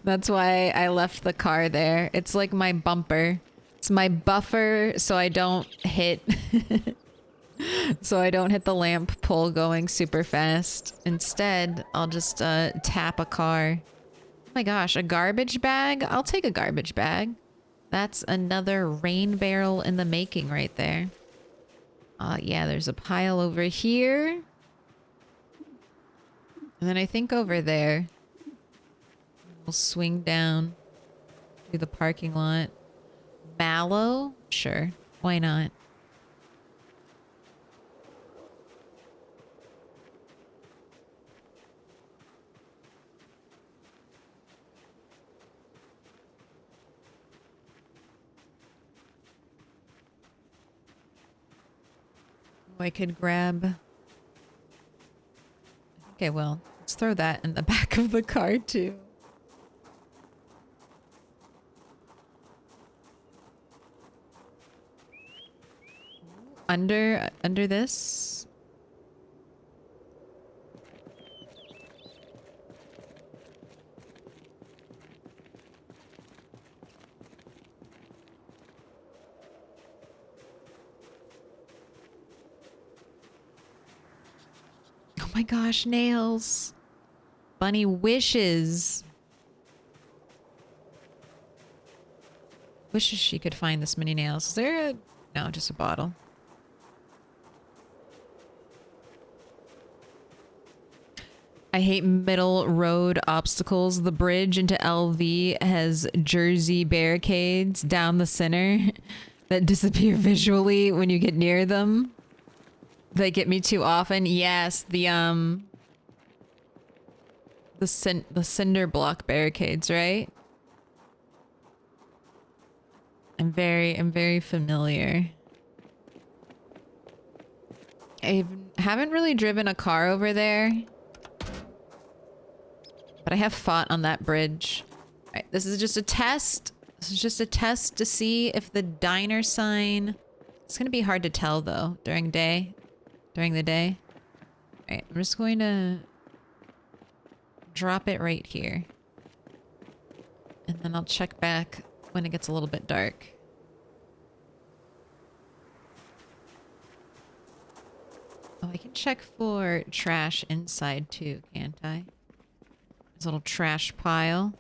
that's why I left the car there. It's like my bumper. It's my buffer so I don't hit so I don't hit the lamp pole going super fast. Instead, I'll just tap a car. Oh my gosh, a garbage bag? I'll take a garbage bag. That's another rain barrel in the making right there. Yeah, there's a pile over here. And then I think over there. We'll swing down to the parking lot. Mallow? Sure. Why not? I could grab... Okay, well, let's throw that in the back of the car too. Under this? Oh my gosh, nails. Bunny wishes. Wishes she could find this many nails. Is there a... No, just a bottle. I hate middle road obstacles. The bridge into LV has Jersey barricades down the center that disappear visually when you get near them. They get me too often. Yes, the cinder block barricades, right? I'm very familiar. I haven't really driven a car over there, but I have fought on that bridge. All right, this is just a test. This is just a test to see if the diner sign... It's gonna be hard to tell though during the day. All right, I'm just going to drop it right here. And then I'll check back when it gets a little bit dark. Oh, I can check for trash inside too, can't I? There's a little trash pile.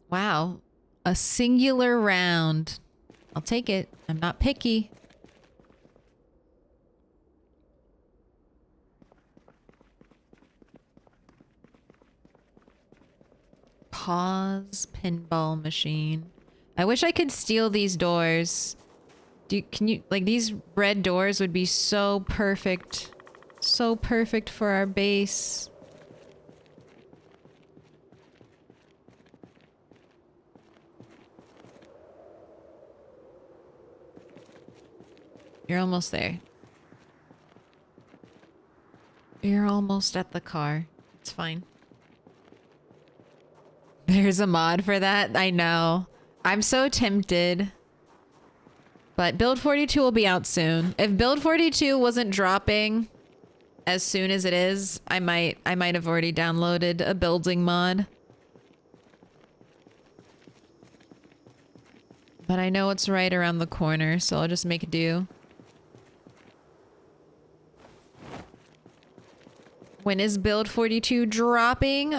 Wow. A singular round. I'll take it. I'm not picky. Pause pinball machine. I wish I could steal these doors. Can you, like, these red doors would be so perfect. So perfect for our base. You're almost there. You're almost at the car. It's fine. There's a mod for that? I know. I'm so tempted. But Build 42 will be out soon. If Build 42 wasn't dropping as soon as it is, I might have already downloaded a building mod. But I know it's right around the corner, so I'll just make do. When is Build 42 dropping?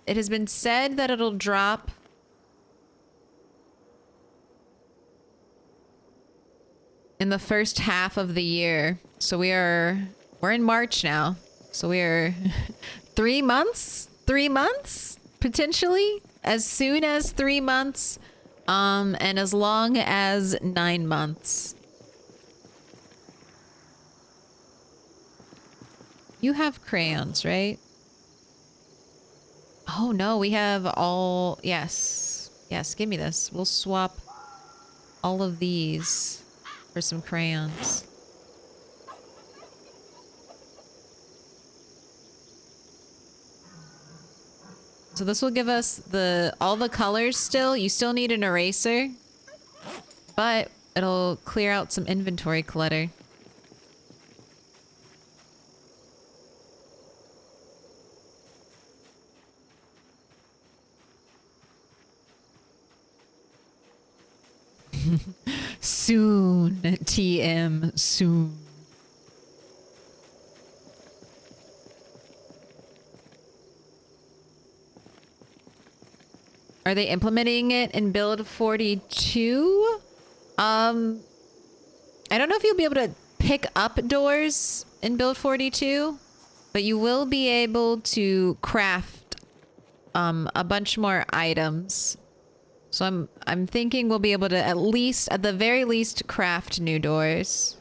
It has been said that it'll drop in the first half of the year. So we're in March now. So we're 3 months? 3 months? Potentially? As soon as 3 months. And as long as 9 months. You have crayons, right? Oh no, we have all... Yes. Yes, give me this. We'll swap all of these for some crayons. So this will give us all the colors still. You still need an eraser, but it'll clear out some inventory clutter. Soon, TM, soon. Are they implementing it in build 42? I don't know if you'll be able to pick up doors in build 42, but you will be able to craft a bunch more items. So I'm thinking we'll be able to at the very least craft new doors.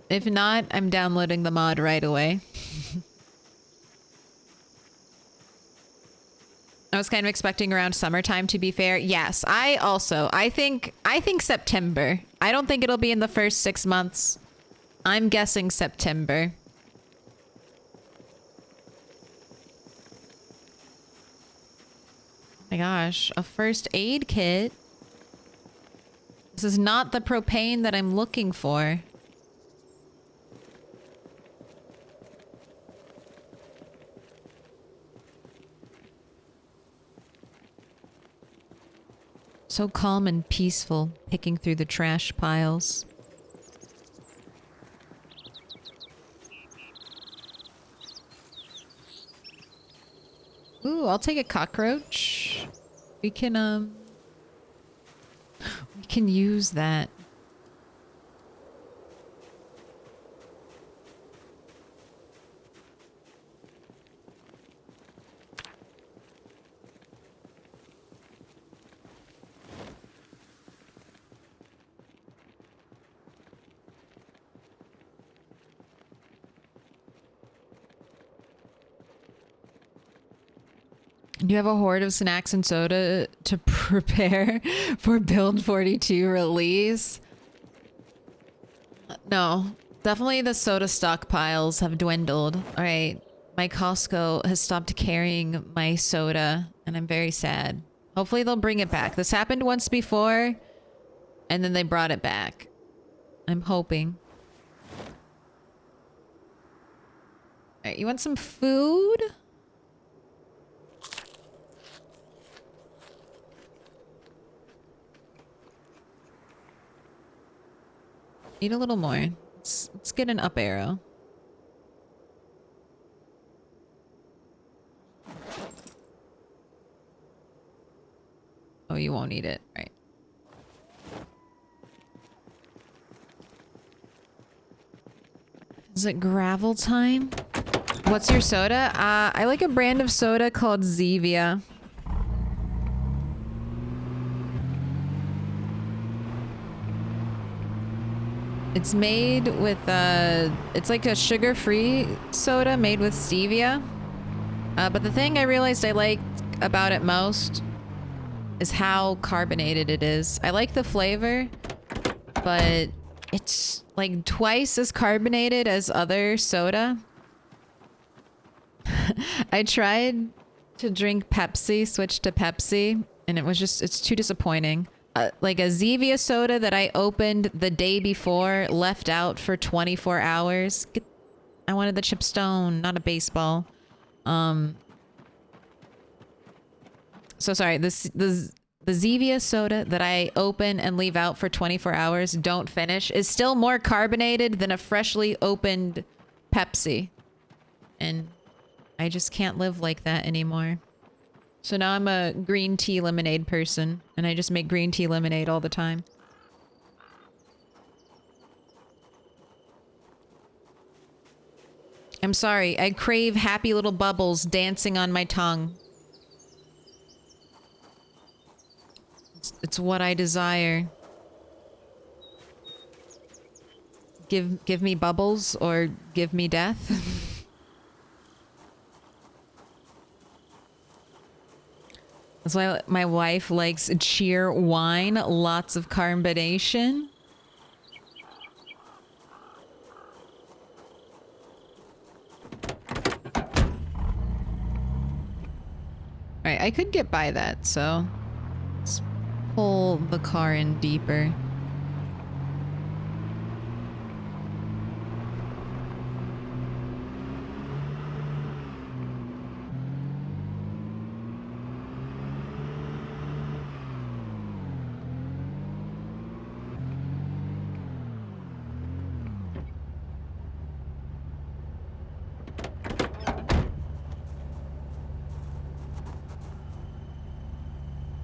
If not, I'm downloading the mod right away. I was kind of expecting around summertime, to be fair. Yes, I think September. I don't think it'll be in the first 6 months. I'm guessing September. Oh my gosh, a first aid kit. This is not the propane that I'm looking for. So calm and peaceful, picking through the trash piles. Ooh, I'll take a cockroach. We can use that. Do you have a hoard of snacks and soda to prepare for build 42 release? No, definitely the soda stockpiles have dwindled. All right, my Costco has stopped carrying my soda and I'm very sad. Hopefully they'll bring it back. This happened once before and then they brought it back. I'm hoping. All right, you want some food? Eat a little more. Let's get an up arrow. Oh, you won't eat it. Right. Is it gravel time? What's your soda? I like a brand of soda called Zevia. It's made with, it's like a sugar-free soda made with stevia. But the thing I realized I liked about it most is how carbonated it is. I like the flavor, but it's like twice as carbonated as other soda. I tried to drink Pepsi, switch to Pepsi, and it's too disappointing. Like a Zevia soda that I opened the day before, left out for 24 hours. I wanted the chipstone, not a baseball. So sorry, the Zevia soda that I open and leave out for 24 hours, don't finish, is still more carbonated than a freshly opened Pepsi. And I just can't live like that anymore. So now I'm a green tea lemonade person, and I just make green tea lemonade all the time. I'm sorry, I crave happy little bubbles dancing on my tongue. It's what I desire. Give me bubbles or give me death. That's why my wife likes cheer wine, lots of carbonation. I could get by that, so let's pull the car in deeper.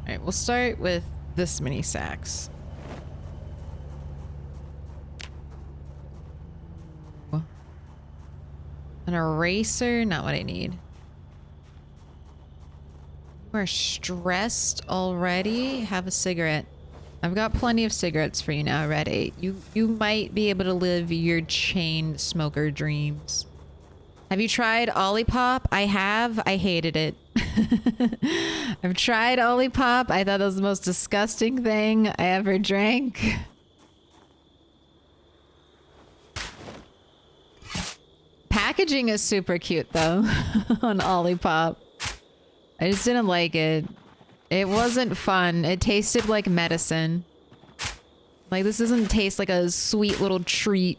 Alright, we'll start with this many sacks. An eraser? Not what I need. You are stressed already? Have a cigarette. I've got plenty of cigarettes for you now ready. You might be able to live your chain smoker dreams. Have you tried Olipop? I have. I hated it. I've tried Olipop. I thought it was the most disgusting thing I ever drank. Packaging is super cute though on Olipop. I just didn't like it. It wasn't fun. It tasted like medicine. Like, this doesn't taste like a sweet little treat.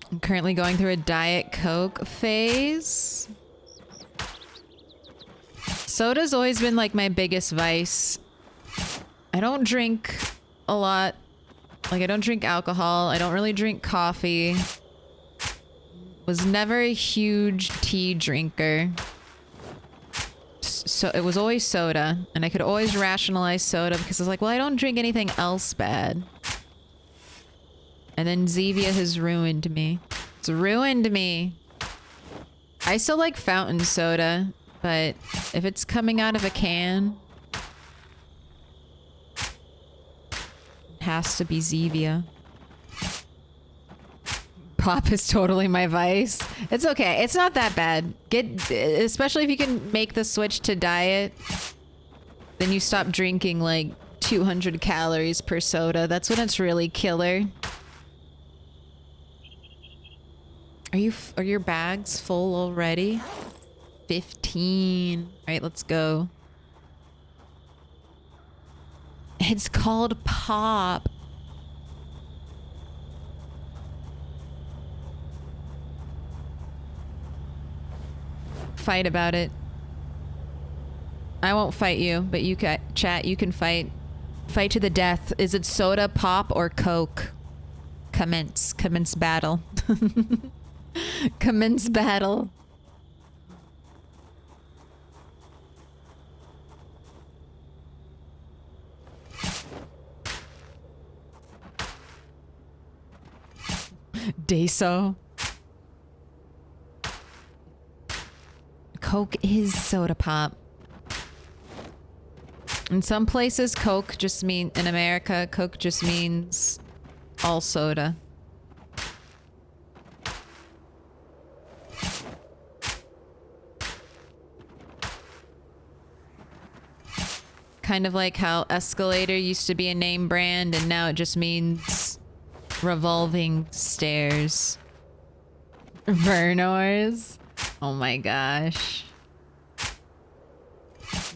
I'm currently going through a Diet Coke phase. Soda's always been like my biggest vice. I don't drink a lot. Like, I don't drink alcohol. I don't really drink coffee. Was never a huge tea drinker. So it was always soda. And I could always rationalize soda because I was like, well, I don't drink anything else bad. And then Zevia has ruined me. It's ruined me. I still like fountain soda, but if it's coming out of a can, it has to be Zevia. Pop is totally my vice. It's okay. It's not that bad. Especially if you can make the switch to diet, then you stop drinking like 200 calories per soda. That's when it's really killer. Are your bags full already? 15. All right, let's go. It's called Pop. Fight about it. I won't fight you, but you can chat. You can fight. Fight to the death. Is it soda, pop, or Coke? Commence battle. Commence battle. Deso. Coke is soda pop. In some places, Coke just mean, in America, Coke just means all soda. Kind of like how Escalator used to be a name brand and now it just means revolving stairs. Vernors. Oh my gosh.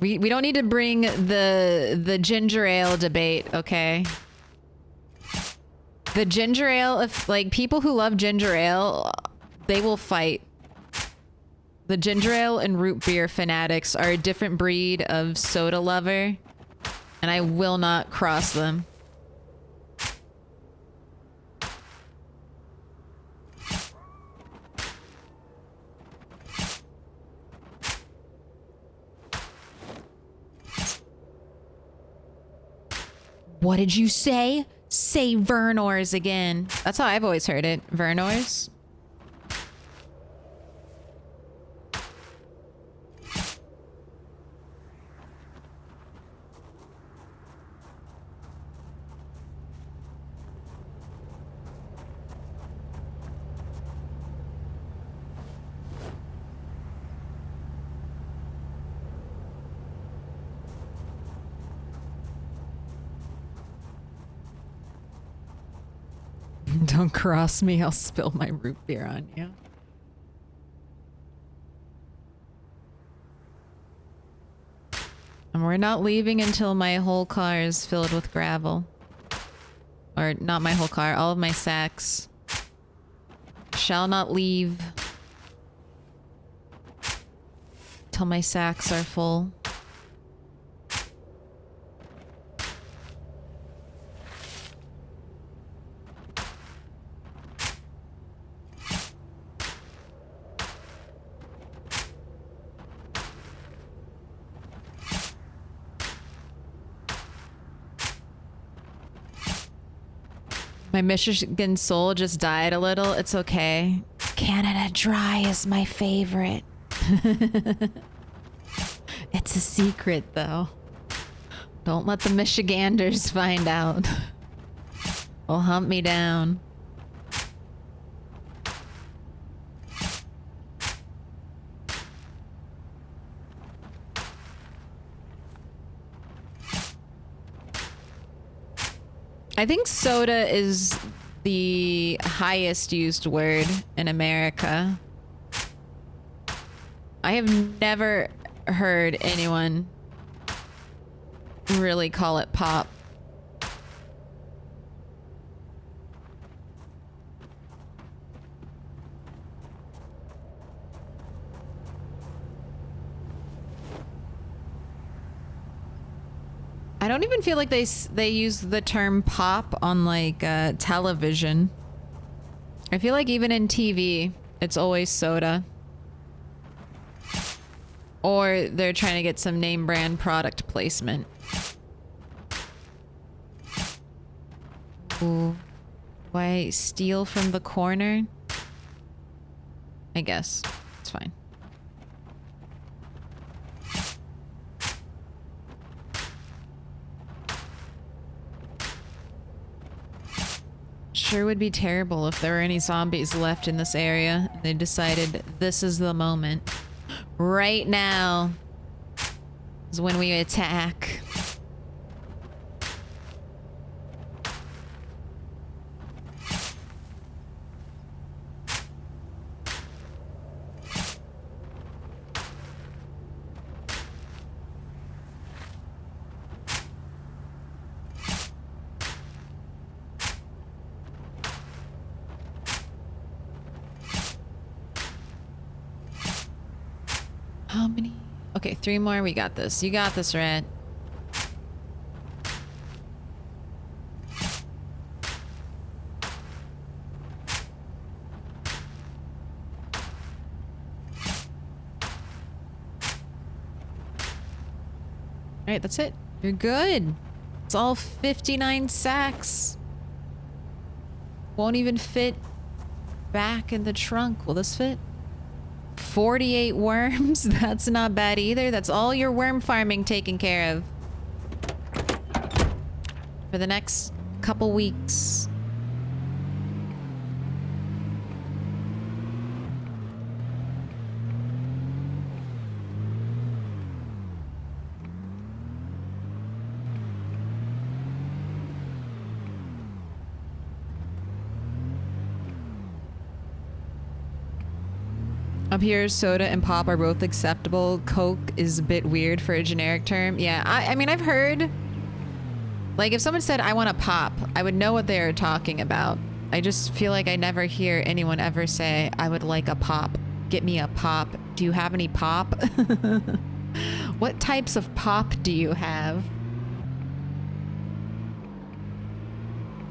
We don't need to bring the ginger ale debate, okay? The ginger ale, if like people who love ginger ale, they will fight. The ginger ale and root beer fanatics are a different breed of soda lover, and I will not cross them. What did you say? Say Vernors again. That's how I've always heard it. Vernors. Don't cross me, I'll spill my root beer on you. And we're not leaving until my whole car is filled with gravel. Or not my whole car, all of my sacks. Shall not leave till my sacks are full. My Michigan soul just died a little. It's okay. Canada Dry is my favorite. It's a secret, though. Don't let the Michiganders find out. They'll hunt me down. I think soda is the highest used word in America. I have never heard anyone really call it pop. I don't even feel like they use the term pop on like television. I feel like even in TV, it's always soda. Or they're trying to get some name brand product placement. Ooh. Why steal from the corner? I guess. It's fine. Sure would be terrible if there were any zombies left in this area and they decided this is the moment. Right now is when we attack. How many? Okay, 3 more. We got this. You got this, Red. Alright, that's it. You're good. It's all 59 sacks. Won't even fit back in the trunk. Will this fit? 48 worms? That's not bad either. That's all your worm farming taken care of. For the next couple weeks. Up here, soda and pop are both acceptable. Coke is a bit weird for a generic term. Yeah, I mean, I've heard... Like, if someone said, I want a pop, I would know what they are talking about. I just feel like I never hear anyone ever say, I would like a pop. Get me a pop. Do you have any pop? What types of pop do you have?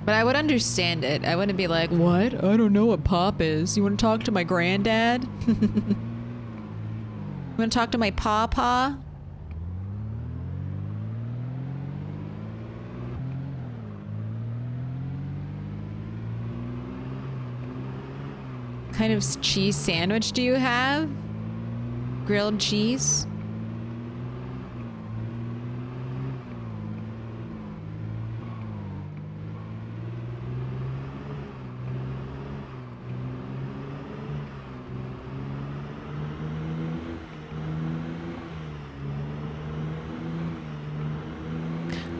But I would understand it. I wouldn't be like, what? I don't know what pop is. You want to talk to my granddad? You want to talk to my pawpaw? What kind of cheese sandwich do you have? Grilled cheese?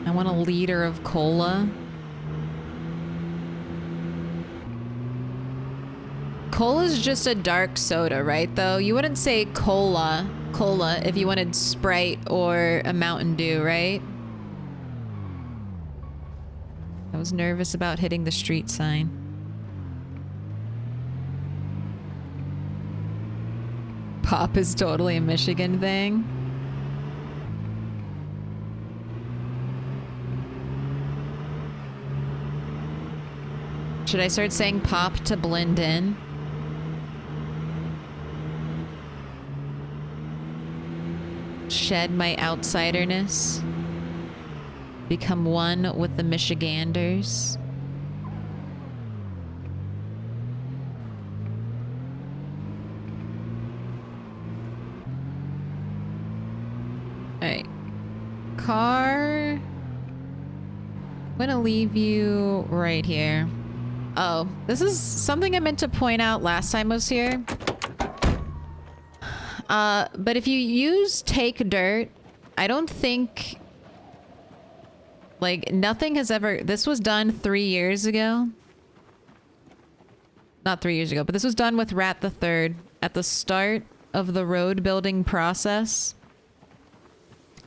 I want a liter of cola. Cola's just a dark soda, right, though? You wouldn't say cola if you wanted Sprite or a Mountain Dew, right? I was nervous about hitting the street sign. Pop is totally a Michigan thing. Should I start saying pop to blend in? Shed my outsiderness. Become one with the Michiganders. Alright. Car. I'm gonna leave you right here. Oh, this is something I meant to point out last time I was here. But if you use take dirt, I don't think... Like, nothing has ever... This was done 3 years ago. Not 3 years ago, but this was done with Rat the Third at the start of the road building process.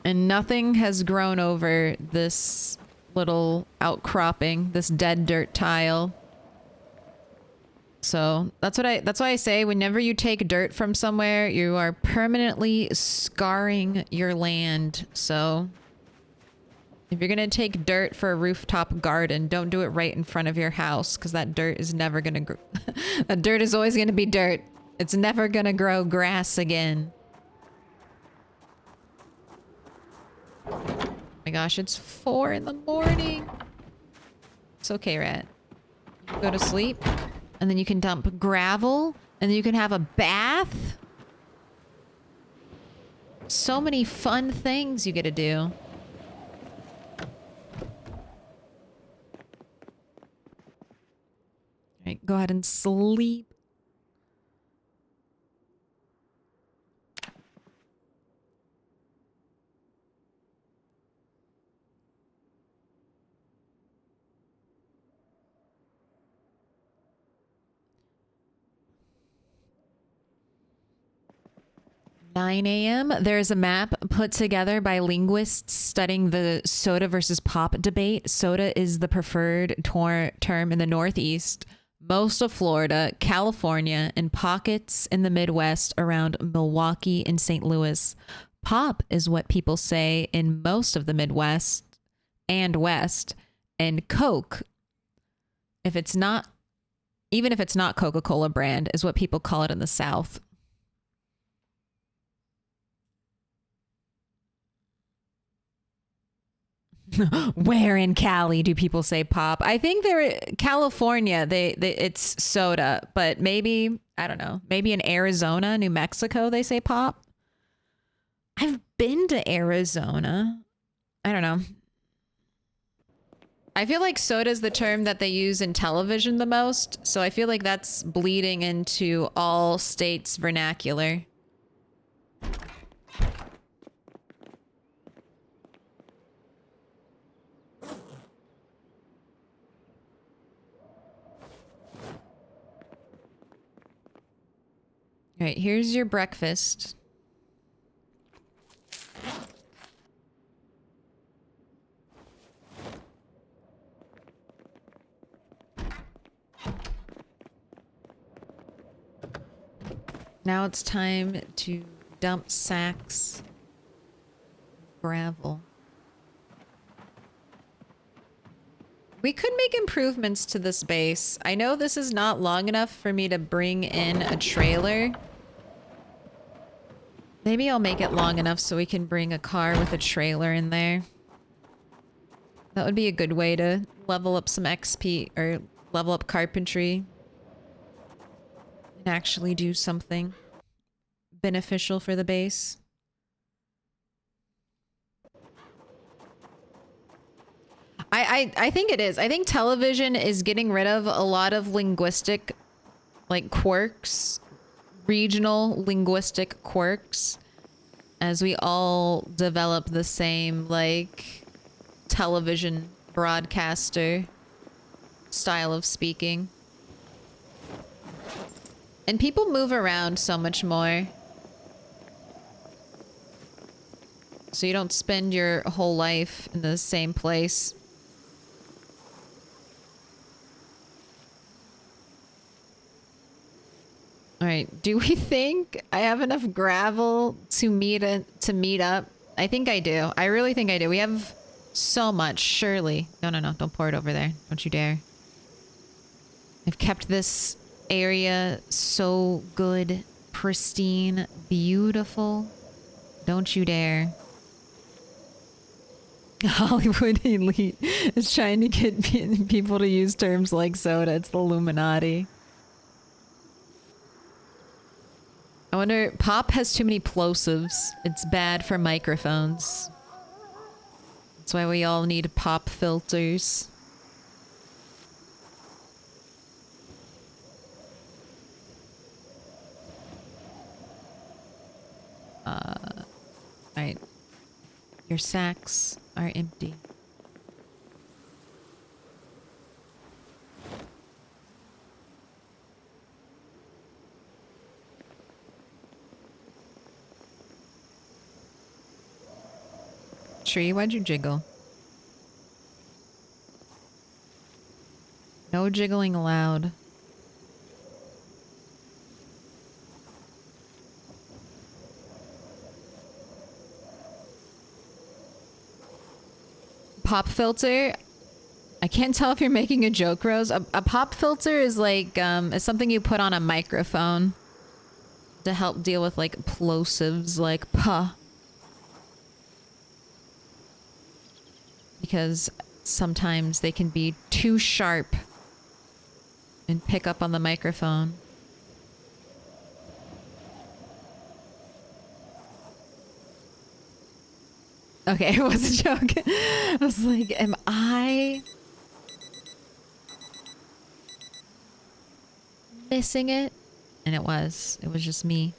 And nothing has grown over this little outcropping, this dead dirt tile. So that's why I say whenever you take dirt from somewhere, you are permanently scarring your land. So if you're gonna take dirt for a rooftop garden, don't do it right in front of your house, because that dirt is never gonna grow. That dirt is always gonna be dirt. It's never gonna grow grass again. Oh my gosh, it's 4 in the morning. It's okay, Rat. You go to sleep, and then you can dump gravel, and then you can have a bath. So many fun things you get to do. Alright, go ahead and sleep. "9 a.m. There's a map put together by linguists studying the soda versus pop debate. Soda is the preferred term in the Northeast, most of Florida, California, and pockets in the Midwest around Milwaukee and St. Louis. Pop is what people say in most of the Midwest and West, and Coke, if it's not, even if it's not Coca-Cola brand, is what people call it in the South." Where in Cali do people say pop? I think they're California. They it's soda, but maybe, I don't know. Maybe in Arizona, New Mexico, they say pop. I've been to Arizona. I don't know. I feel like soda is the term that they use in television the most, so I feel like that's bleeding into all states' vernacular. All right, here's your breakfast. Now it's time to dump sacks of gravel. We could make improvements to this base. I know this is not long enough for me to bring in a trailer. Maybe I'll make it long enough so we can bring a car with a trailer in there. That would be a good way to level up some XP, or level up carpentry. And actually do something beneficial for the base. I think it is. I think television is getting rid of a lot of linguistic, like, quirks, regional linguistic quirks, as we all develop the same, like, television broadcaster style of speaking. And people move around so much more. So you don't spend your whole life in the same place. All right, do we think I have enough gravel to meet up? I think I do. I really think I do. We have so much, surely. No, no, no, don't pour it over there. Don't you dare. I've kept this area so good, pristine, beautiful. Don't you dare. Hollywood elite is trying to get people to use terms like soda. It's the Illuminati. I wonder, pop has too many plosives. It's bad for microphones. That's why we all need pop filters. Alright. Your sacks are empty. Tree, why'd you jiggle? No jiggling allowed. Pop filter? I can't tell if you're making a joke, Rose. A pop filter is like, is something you put on a microphone to help deal with like plosives like puh. Because sometimes they can be too sharp and pick up on the microphone. Okay, it was a joke. I was like, am I missing it? And it was. It was just me.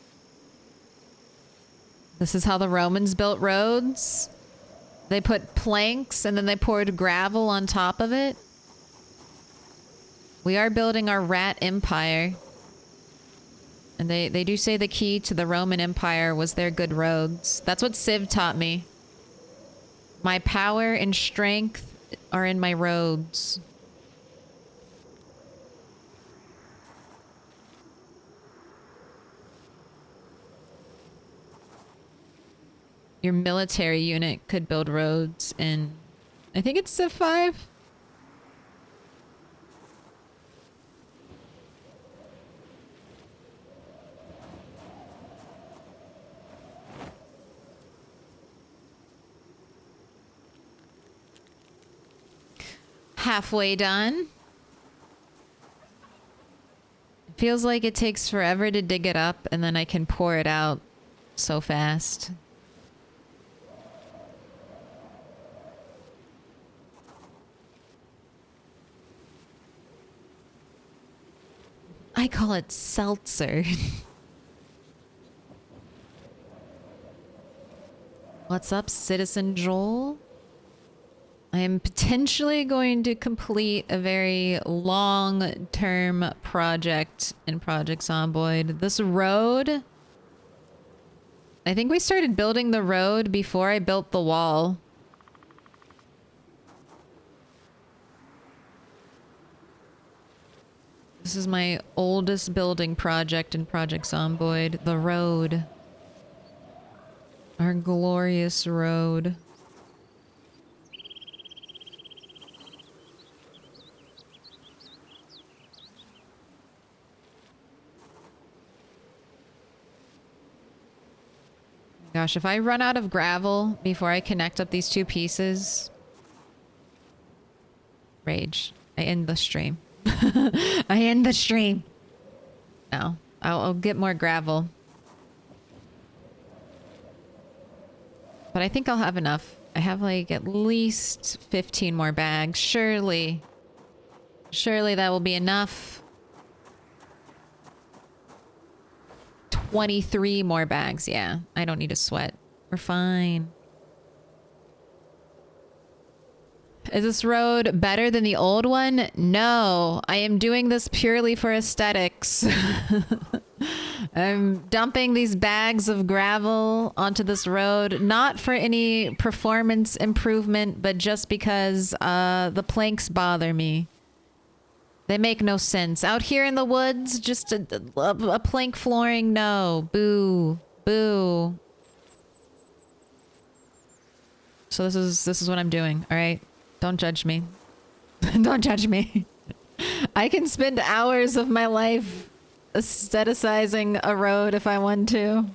This is how the Romans built roads. They put planks and then they poured gravel on top of it. We are building our rat empire. And they do say the key to the Roman Empire was their good roads. That's what Civ taught me. My power and strength are in my roads. Your military unit could build roads in, I think it's Civ 5. Halfway done. It feels like it takes forever to dig it up and then I can pour it out so fast. I call it seltzer. What's up, Citizen Joel? I am potentially going to complete a very long-term project in Project Zomboid. This road... I think we started building the road before I built the wall. This is my oldest building project in Project Zomboid. The road. Our glorious road. Gosh, if I run out of gravel before I connect up these two pieces... Rage. I end the stream. I end the stream. No, I'll get more gravel. But I think I'll have enough. I have like at least 15 more bags. Surely. Surely that will be enough. 23 more bags. Yeah, I don't need to sweat. We're fine. Is this road better than the old one? No, I am doing this purely for aesthetics. I'm dumping these bags of gravel onto this road, not for any performance improvement, but just because the planks bother me. They make no sense. Out here in the woods, just a plank flooring, no. Boo. Boo. So this is what I'm doing, all right? Don't judge me. Don't judge me. I can spend hours of my life aestheticizing a road if I want to.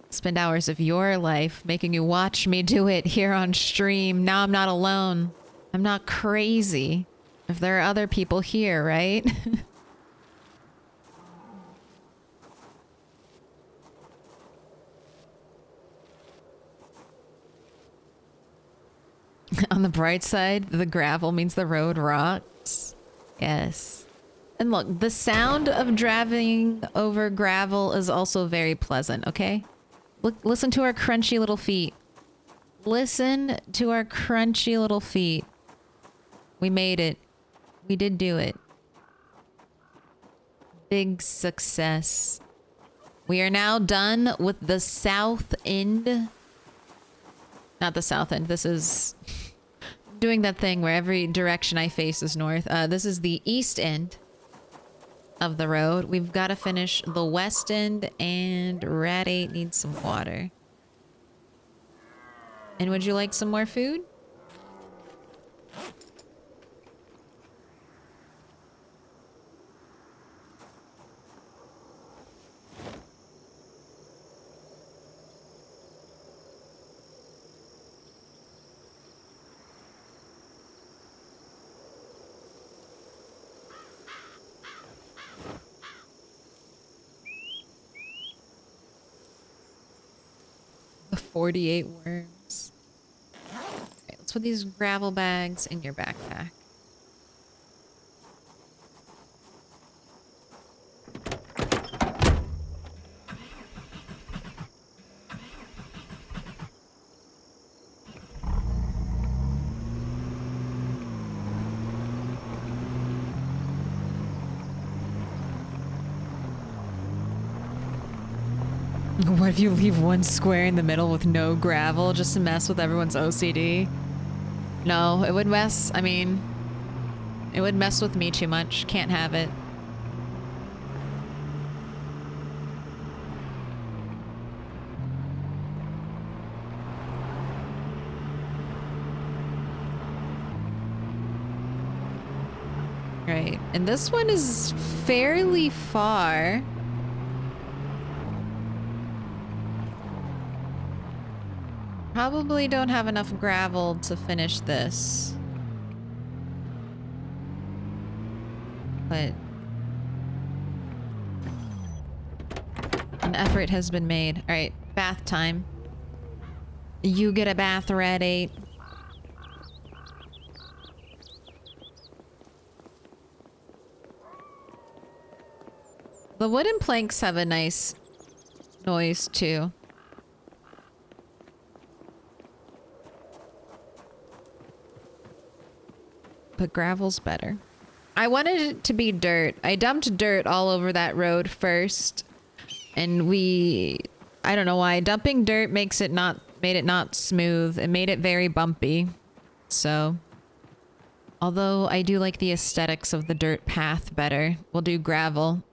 Spend hours of your life making you watch me do it here on stream. Now I'm not alone. I'm not crazy. If there are other people here, right? On the bright side, the gravel means the road rocks. Yes. And look, the sound of driving over gravel is also very pleasant, okay? Look, listen to our crunchy little feet. Listen to our crunchy little feet. We made it. We did do it. Big success. We are now done with the south end. Not the south end. This is doing that thing where every direction I face is north. This is the east end of the road. We've got to finish the west end, and Rat 8 needs some water. And would you like some more food? The 48 worms. Alright, let's put these gravel bags in your backpack. What if you leave one square in the middle with no gravel just to mess with everyone's OCD? No, it would mess, I mean, it would mess with me too much. Can't have it. Right, and this one is fairly far. Probably don't have enough gravel to finish this. But an effort has been made. Alright, bath time. You get a bath, Red 8. The wooden planks have a nice noise too. But gravel's better. I wanted it to be dirt. I dumped dirt all over that road first. And I don't know why. Dumping dirt made it not smooth. It made it very bumpy. So, although I do like the aesthetics of the dirt path better, we'll do gravel.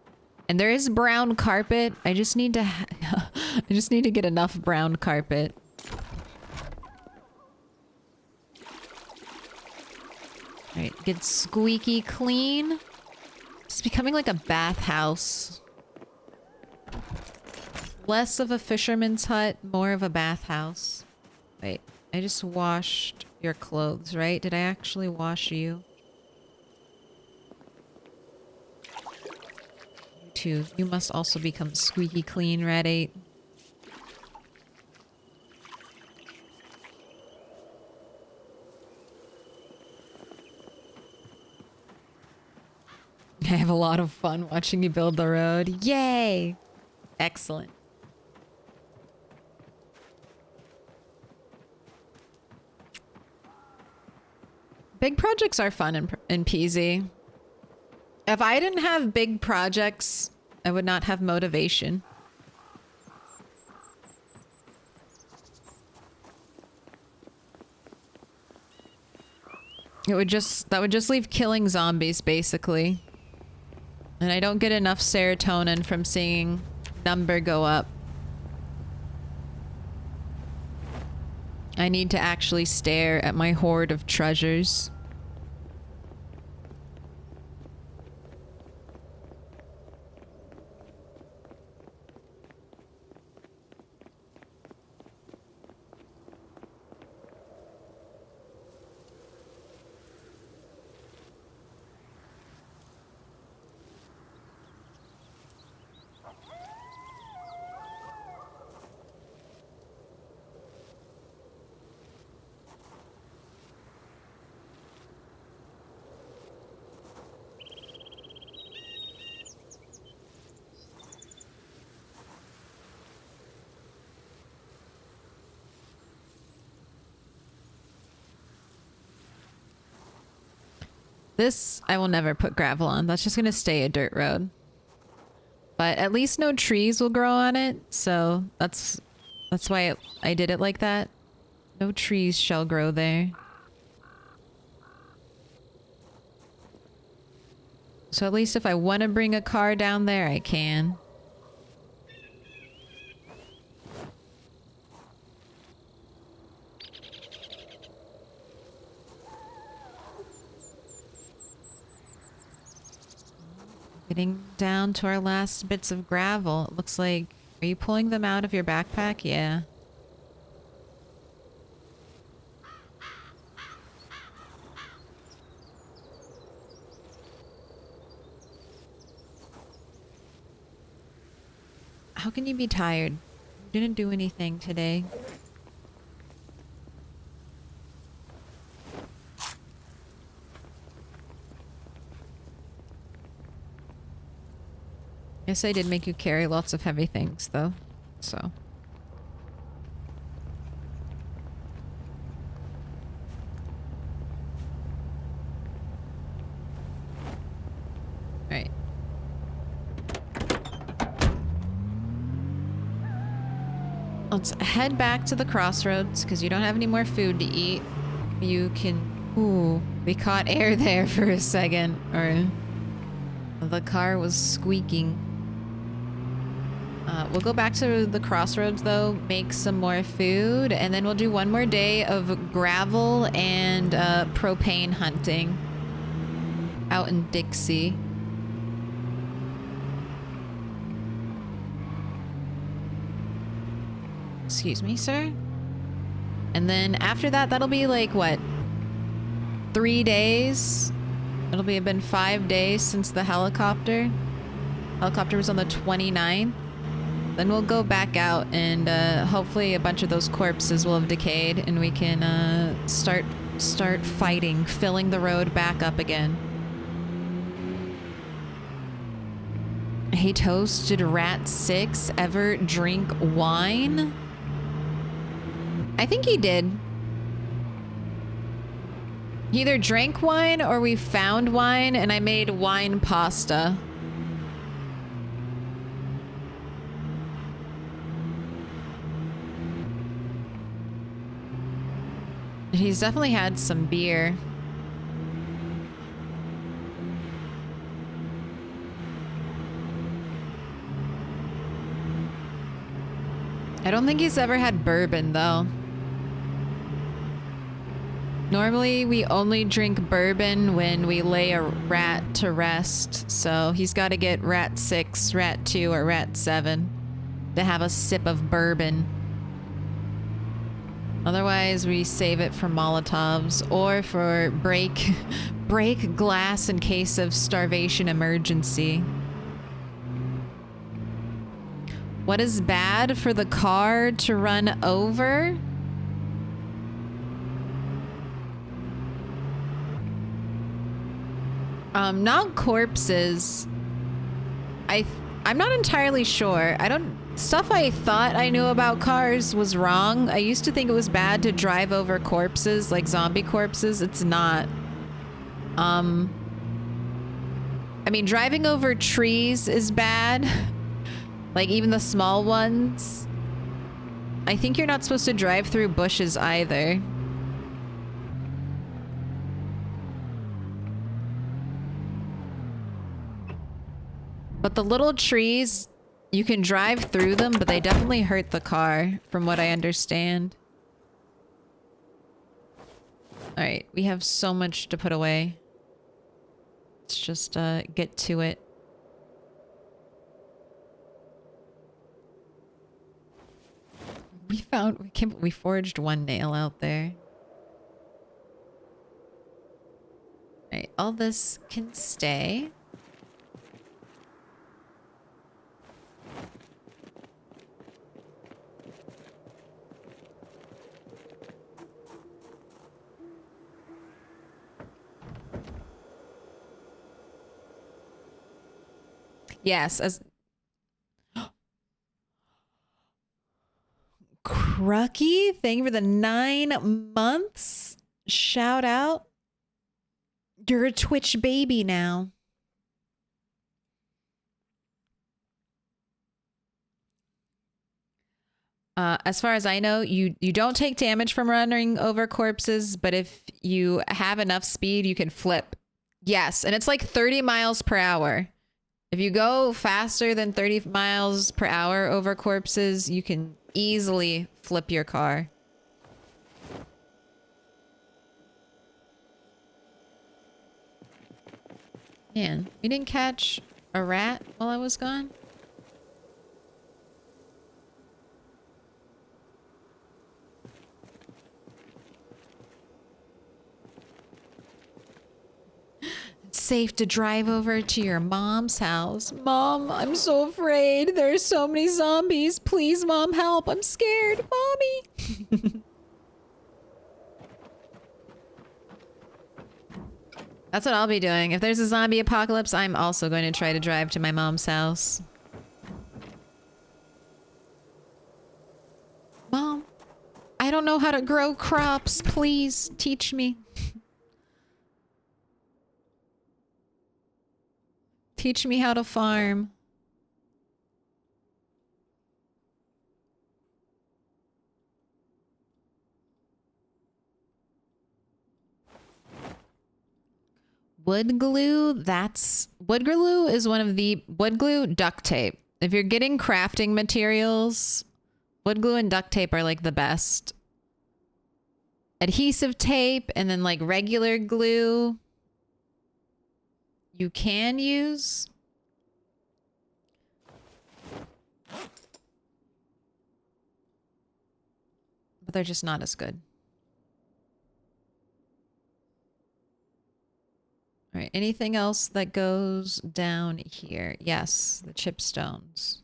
And there is brown carpet. I just need to I just need to get enough brown carpet. Alright, get squeaky clean. It's becoming like a bathhouse. Less of a fisherman's hut, more of a bathhouse. Wait, I just washed your clothes, right? Did I actually wash you? You too. You must also become squeaky clean, Red 8. I have a lot of fun watching you build the road. Yay! Excellent. Big projects are fun in PZ. If I didn't have big projects, I would not have motivation. That would just leave killing zombies, basically. And I don't get enough serotonin from seeing number go up. I need to actually stare at my hoard of treasures. This, I will never put gravel on. That's just gonna stay a dirt road. But at least no trees will grow on it, so that's why I did it like that. No trees shall grow there. So at least if I want to bring a car down there, I can. Getting down to our last bits of gravel. It looks like... Are you pulling them out of your backpack? Yeah. How can you be tired? You didn't do anything today. Guess I did make you carry lots of heavy things, though. So. Right. Let's head back to the crossroads, because you don't have any more food to eat. You can... Ooh, we caught air there for a second. Or... The car was squeaking. We'll go back to the crossroads, though, make some more food, and then we'll do one more day of gravel and propane hunting out in Dixie. Excuse me, sir? And then after that, that'll be like, what? 3 days? It'll be been 5 days since the helicopter. Helicopter was on the 29th. Then we'll go back out and hopefully a bunch of those corpses will have decayed and we can start fighting, filling the road back up again. Hey Toast, did Rat 6 ever drink wine? I think he did. He either drank wine or we found wine and I made wine pasta. He's definitely had some beer. I don't think he's ever had bourbon, though. Normally, we only drink bourbon when we lay a rat to rest, so he's got to get Rat 6, Rat 2, or Rat 7 to have a sip of bourbon. Otherwise, we save it for Molotovs or for break glass in case of starvation emergency. What is bad for the car to run over? Not corpses. I'm not entirely sure. Stuff I thought I knew about cars was wrong. I used to think it was bad to drive over corpses, like zombie corpses. It's not. I mean, driving over trees is bad. Like, even the small ones. I think you're not supposed to drive through bushes either. But the little trees, you can drive through them, but they definitely hurt the car, from what I understand. Alright, we have so much to put away. Let's just get to it. We forged one nail out there. Alright, all this can stay. Yes, as Crucky, thank you for the 9 months. Shout out. You're a Twitch baby now. As far as I know, you don't take damage from running over corpses, but if you have enough speed, you can flip. Yes, and it's like 30 miles per hour. If you go faster than 30 miles per hour over corpses, you can easily flip your car. Man, we didn't catch a rat while I was gone? It's safe to drive over to your mom's house. Mom, I'm so afraid. There's so many zombies. Please, Mom, help. I'm scared. Mommy. That's what I'll be doing. If there's a zombie apocalypse, I'm also going to try to drive to my mom's house. Mom, I don't know how to grow crops. Please teach me. Teach me how to farm. Wood glue, wood glue is one of the wood glue, duct tape. If you're getting crafting materials, wood glue and duct tape are like the best. Adhesive tape and then like regular glue you can use. But they're just not as good. All right, anything else that goes down here? Yes, the chipstones.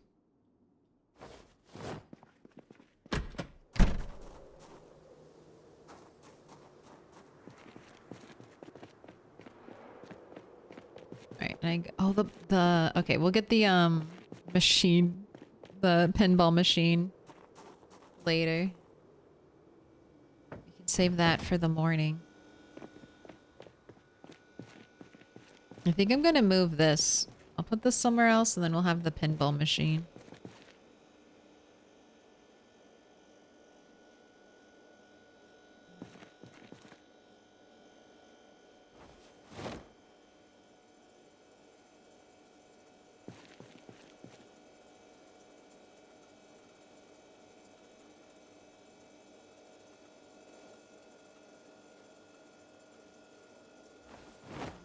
All right, okay, we'll get the machine, the pinball machine later. We can save that for the morning. I think I'm gonna move this. I'll put this somewhere else and then we'll have the pinball machine.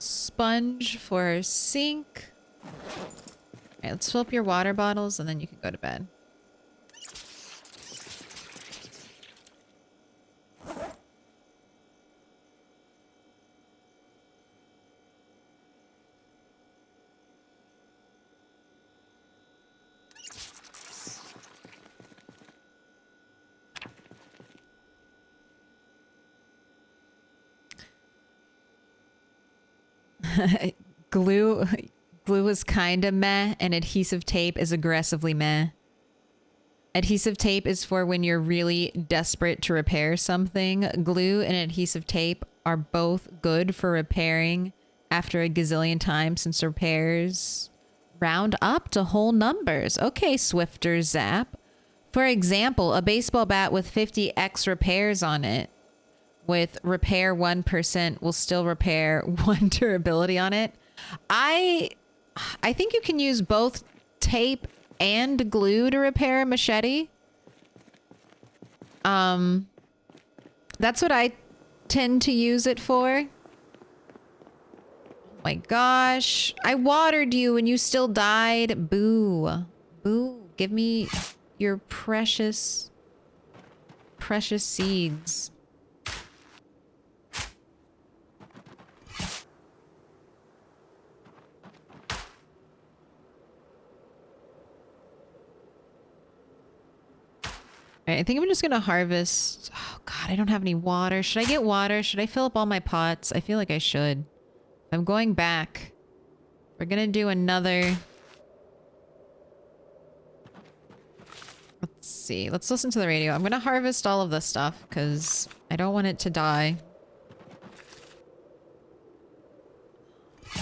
Sponge for sink. All right, let's fill up your water bottles and then you can go to bed. Glue is kind of meh, and adhesive tape is aggressively meh. Adhesive tape is for when you're really desperate to repair something. Glue and adhesive tape are both good for repairing after a gazillion times since repairs round up to whole numbers. Okay, Swifter Zap. For example, a baseball bat with 50x repairs on it with repair 1% will still repair 1 durability on it. I think you can use both tape and glue to repair a machete. That's what I tend to use it for. Oh my gosh. I watered you and you still died. Boo. Boo. Give me your precious, precious seeds. All right, I think I'm just gonna harvest. Oh God, I don't have any water. Should I get water? Should I fill up all my pots? I feel like I should. I'm going back. We're gonna do another. Let's see. Let's listen to the radio. I'm gonna harvest all of this stuff because I don't want it to die.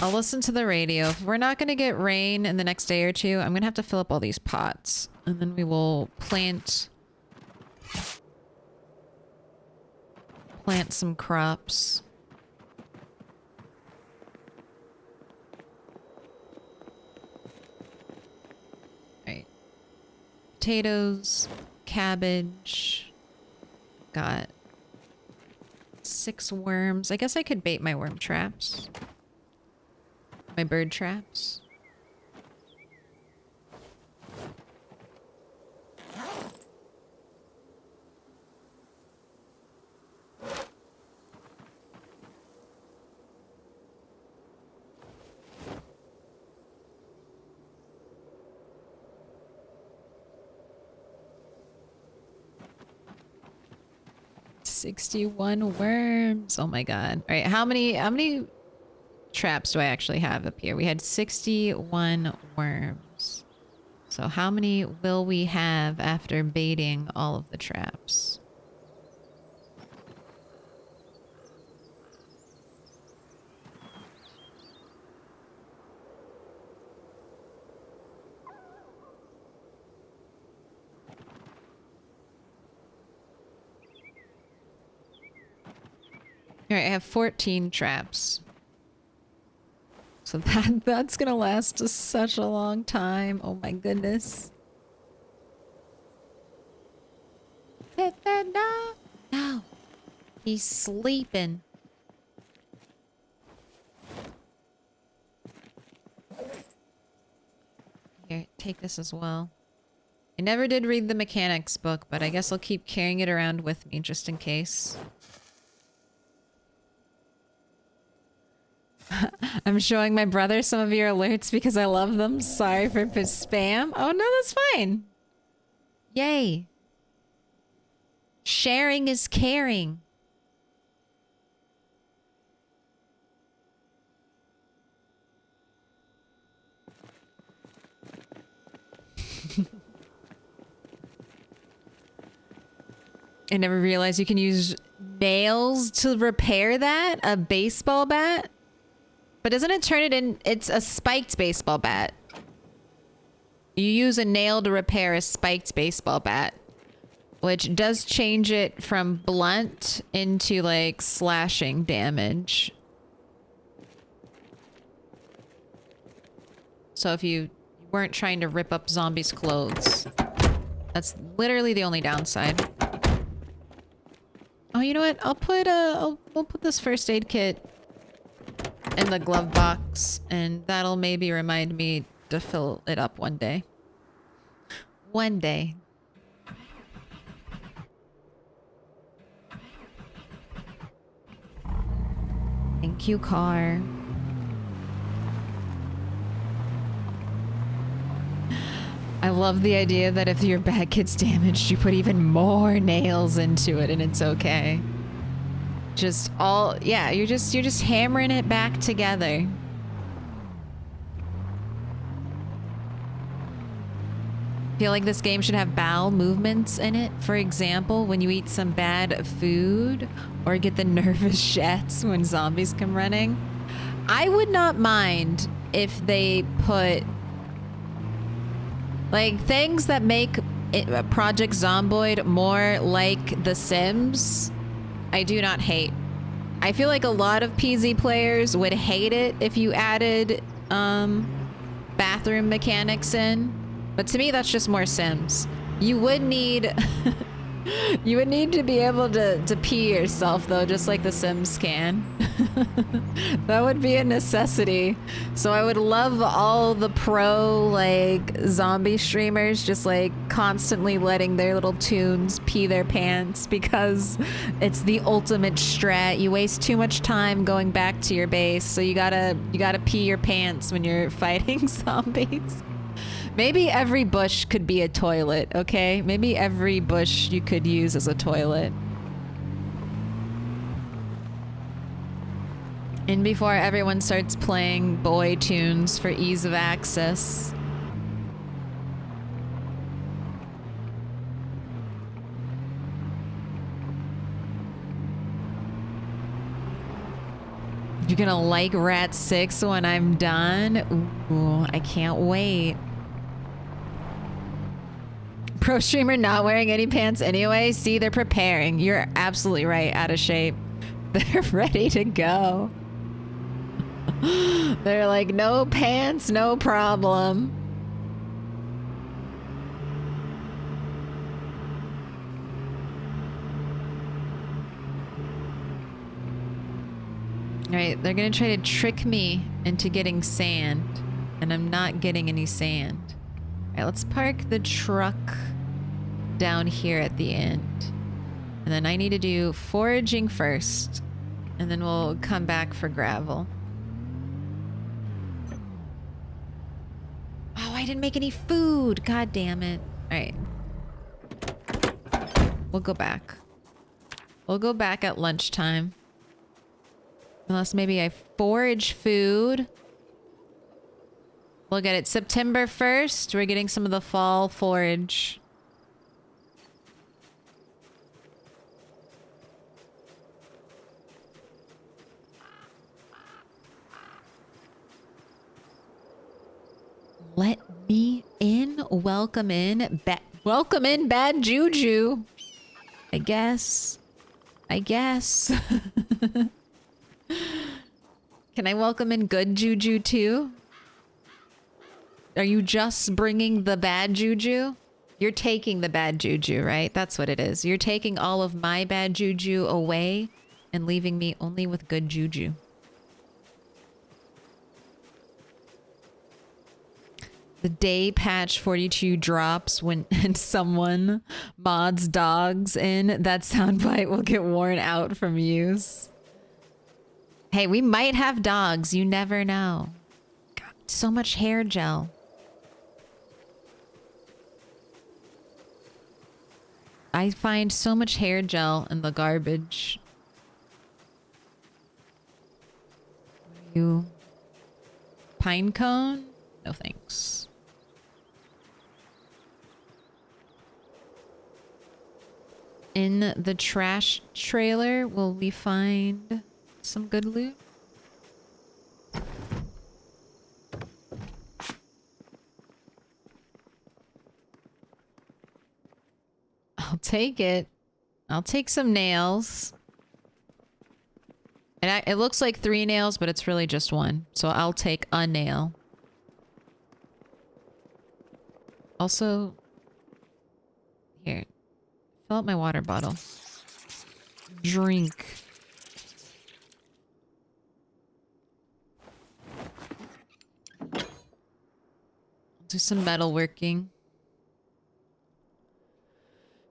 I'll listen to the radio. If we're not gonna get rain in the next day or two, I'm gonna have to fill up all these pots. And then we will plant some crops. Right. Potatoes, cabbage. Got 6 worms. I guess I could bait my worm traps. My bird traps. $61 worms. Oh my god. All right, how many traps do I actually have up here? We had 61 worms. So how many will we have after baiting all of the traps? All right, I have 14 traps. So that's gonna last us such a long time. Oh my goodness. No. No. He's sleeping. Here, take this as well. I never did read the mechanics book, but I guess I'll keep carrying it around with me just in case. I'm showing my brother some of your alerts because I love them. Sorry for spam. Oh no, that's fine. Yay. Sharing is caring. I never realized you can use nails to repair that? A baseball bat? But doesn't it turn it in? It's a spiked baseball bat. You use a nail to repair a spiked baseball bat, which does change it from blunt into like slashing damage. So if you weren't trying to rip up zombies' clothes, that's literally the only downside. Oh, you know what? We'll put this first aid kit in the glove box, and that'll maybe remind me to fill it up one day. One day. Thank you, car. I love the idea that if your bag gets damaged, you put even more nails into it and it's okay. Just all, yeah, you're just hammering it back together. Feel like this game should have bowel movements in it. For example, when you eat some bad food or get the nervous shits when zombies come running. I would not mind if they put like things that make Project Zomboid more like The Sims. I do not hate. I feel like a lot of PZ players would hate it if you added bathroom mechanics in. But to me, that's just more Sims. You would need you would need to be able to pee yourself though, just like the Sims can. That would be a necessity. So I would love all the pro like zombie streamers just like constantly letting their little toons pee their pants because it's the ultimate strat. You waste too much time going back to your base, so you gotta pee your pants when you're fighting zombies. Maybe every bush could be a toilet, okay? Maybe every bush you could use as a toilet. And before everyone starts playing boy tunes for ease of access. You're gonna like Rat 6 when I'm done? Ooh, I can't wait. Pro streamer not wearing any pants anyway? See, they're preparing. You're absolutely right, out of shape. They're ready to go. They're like, no pants, no problem. All right, they're gonna try to trick me into getting sand, and I'm not getting any sand. All right, let's park the truck down here at the end. And then I need to do foraging first, and then we'll come back for gravel. Oh, I didn't make any food. God damn it. All right. We'll go back. We'll go back at lunchtime. Unless maybe I forage food. Look at it. September 1st, we're getting some of the fall forage. Let me in. Welcome in. Welcome in, bad juju. I guess. Can I welcome in good juju too? Are you just bringing the bad juju? You're taking the bad juju, right? That's what it is. You're taking all of my bad juju away and leaving me only with good juju. The day patch 42 drops when and someone mods dogs in, that soundbite will get worn out from use. Hey, we might have dogs. You never know. God, so much hair gel. I find so much hair gel in the garbage. You pine cone? No thanks. In the trash trailer, will we find some good loot? I'll take it. I'll take some nails. And it looks like 3 nails, but it's really just 1. So I'll take a nail. Also, here. Fill up my water bottle. Drink. Do some metalworking.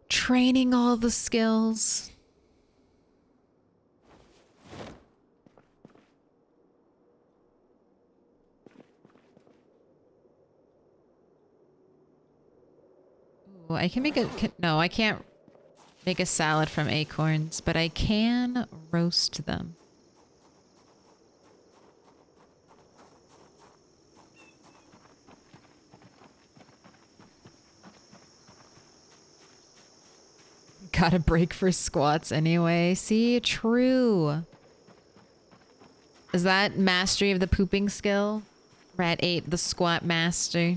Training all the skills. Ooh, I can make a... No, I can't make a salad from acorns, but I can roast them. Gotta break for squats anyway. See, true. Is that mastery of the pooping skill? We're at 8, the squat master.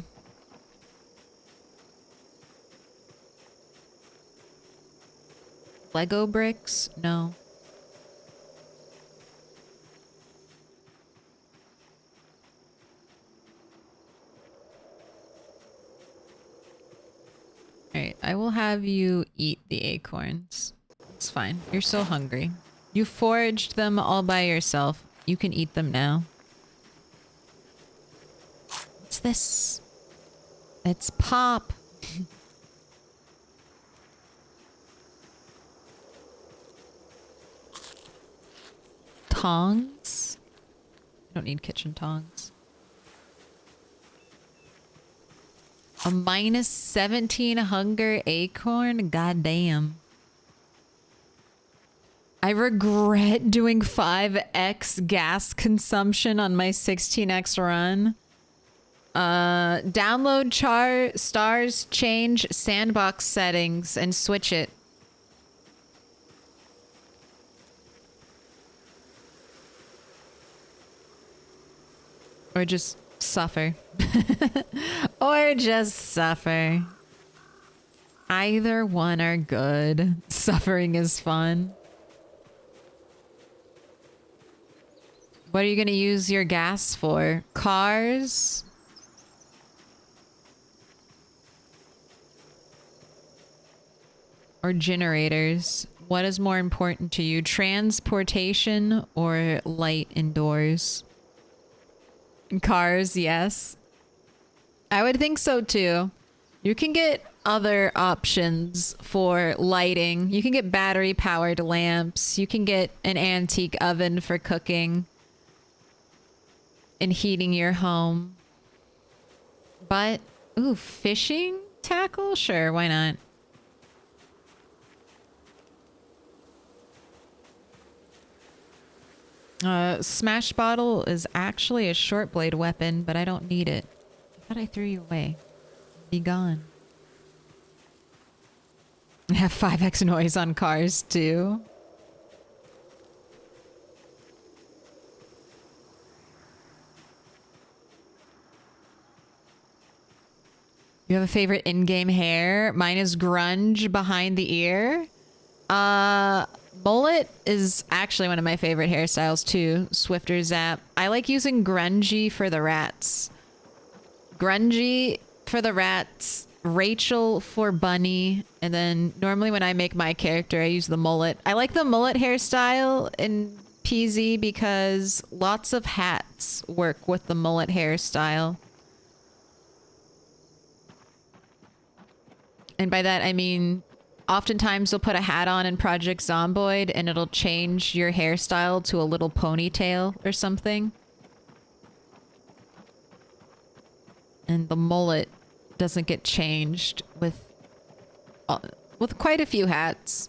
Lego bricks? No. Alright, I will have you eat the acorns. It's fine. You're so hungry. You foraged them all by yourself. You can eat them now. What's this? It's pop. Tongs? I don't need kitchen tongs. A minus 17 hunger acorn? Goddamn. I regret doing 5x gas consumption on my 16x run. Download stars, change sandbox settings, and switch it. Or just suffer. Or just suffer. Either one are good. Suffering is fun. What are you going to use your gas for? Cars? Or generators? What is more important to you? Transportation or light indoors? Cars, yes. I would think so too. You can get other options for lighting. You can get battery powered lamps. You can get an antique oven for cooking and heating your home. But, ooh, fishing tackle? Sure, why not? Smash bottle is actually a short blade weapon, but I don't need it. I thought I threw you away. Be gone. I have 5x noise on cars too. You have a favorite in-game hair? Mine is grunge behind the ear. Mullet is actually one of my favorite hairstyles too. Swifter Zap. I like using grungy for the rats. Grungy for the rats. Rachel for Bunny. And then normally when I make my character, I use the mullet. I like the mullet hairstyle in PZ because lots of hats work with the mullet hairstyle. And by that, I mean, oftentimes you'll put a hat on in Project Zomboid and it'll change your hairstyle to a little ponytail or something. And the mullet doesn't get changed with quite a few hats.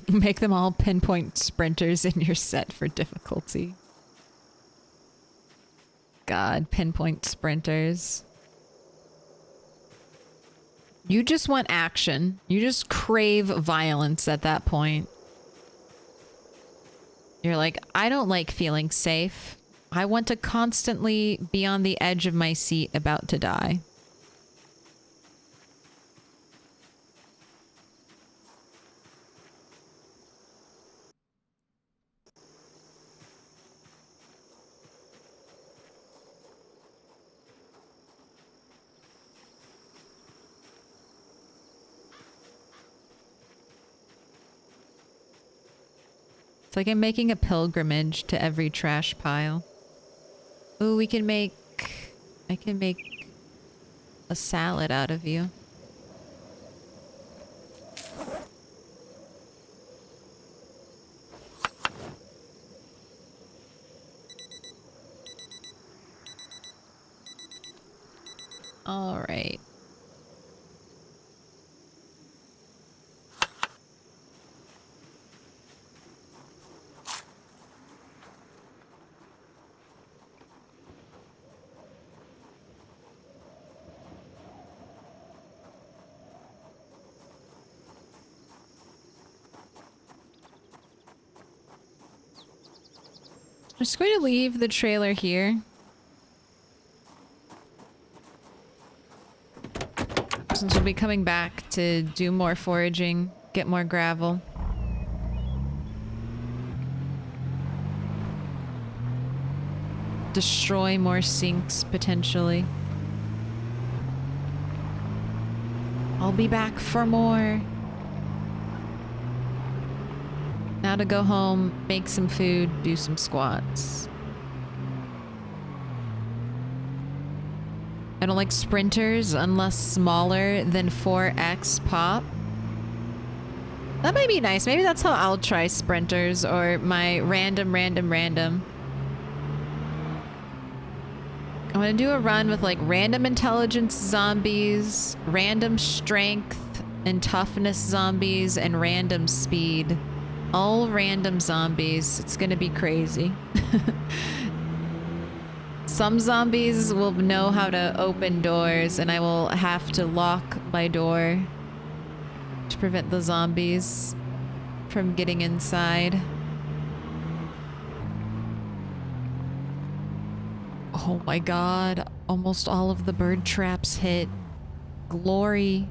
Make them all pinpoint sprinters in your set for difficulty. God, pinpoint sprinters. You just want action. You just crave violence at that point. You're like, I don't like feeling safe. I want to constantly be on the edge of my seat about to die. It's like I'm making a pilgrimage to every trash pile. Ooh, we can make... I can make a salad out of you. All right. just going to leave the trailer here. Since we'll be coming back to do more foraging, get more gravel. Destroy more sinks, potentially. I'll be back for more. Now to go home, make some food, do some squats. I don't like sprinters unless smaller than 4x pop. That might be nice. Maybe that's how I'll try sprinters or my random. I'm gonna do a run with like random intelligence zombies, random strength and toughness zombies, and random speed. All random zombies. It's gonna be crazy. Some zombies will know how to open doors, and I will have to lock my door to prevent the zombies from getting inside. Oh my god, almost all of the bird traps hit. Glory.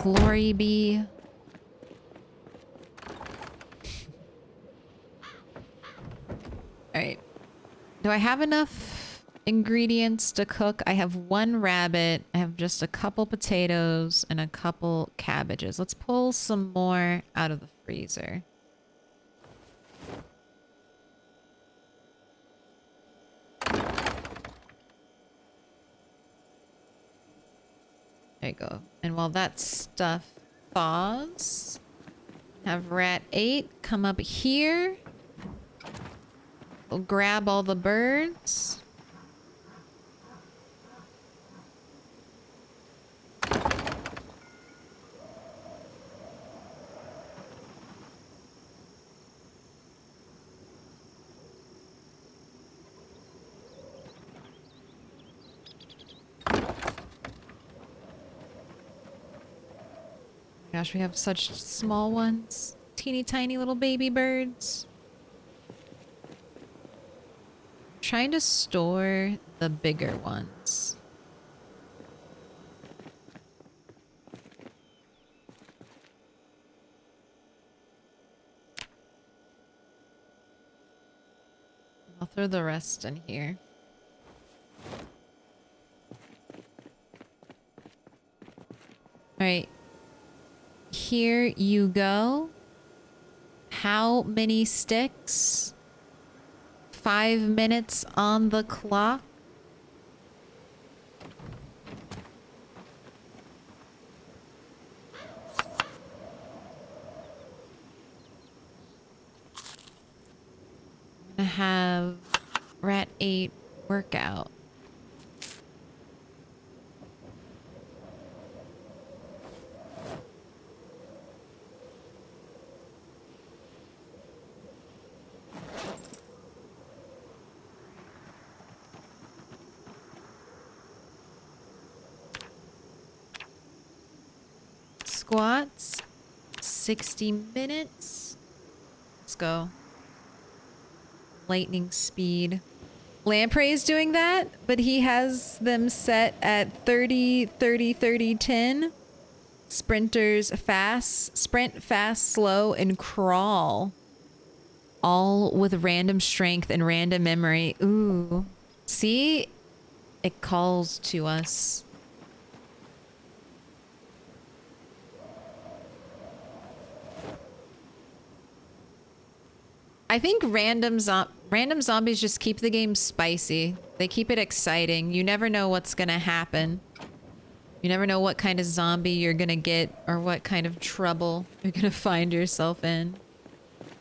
Glory be. Alright. Do I have enough ingredients to cook? I have one rabbit. I have just a couple potatoes and a couple cabbages. Let's pull some more out of the freezer. There you go. And while that stuff thaws, have Rat 8 come up here. We'll grab all the birds. Gosh, we have such small ones. Teeny tiny little baby birds. Trying to store the bigger ones. I'll throw the rest in here. All right. Here you go. How many sticks? 5 minutes on the clock. I'm gonna have Rat 8 work out. Squats, 60 minutes. Let's go. Lightning speed. Lamprey is doing that, but he has them set at 30, 30, 30, 10. Sprinters fast, sprint, fast, slow, and crawl. All with random strength and random memory. Ooh. See? It calls to us. I think random zombies just keep the game spicy. They keep it exciting. You never know what's gonna happen. You never know what kind of zombie you're gonna get or what kind of trouble you're gonna find yourself in.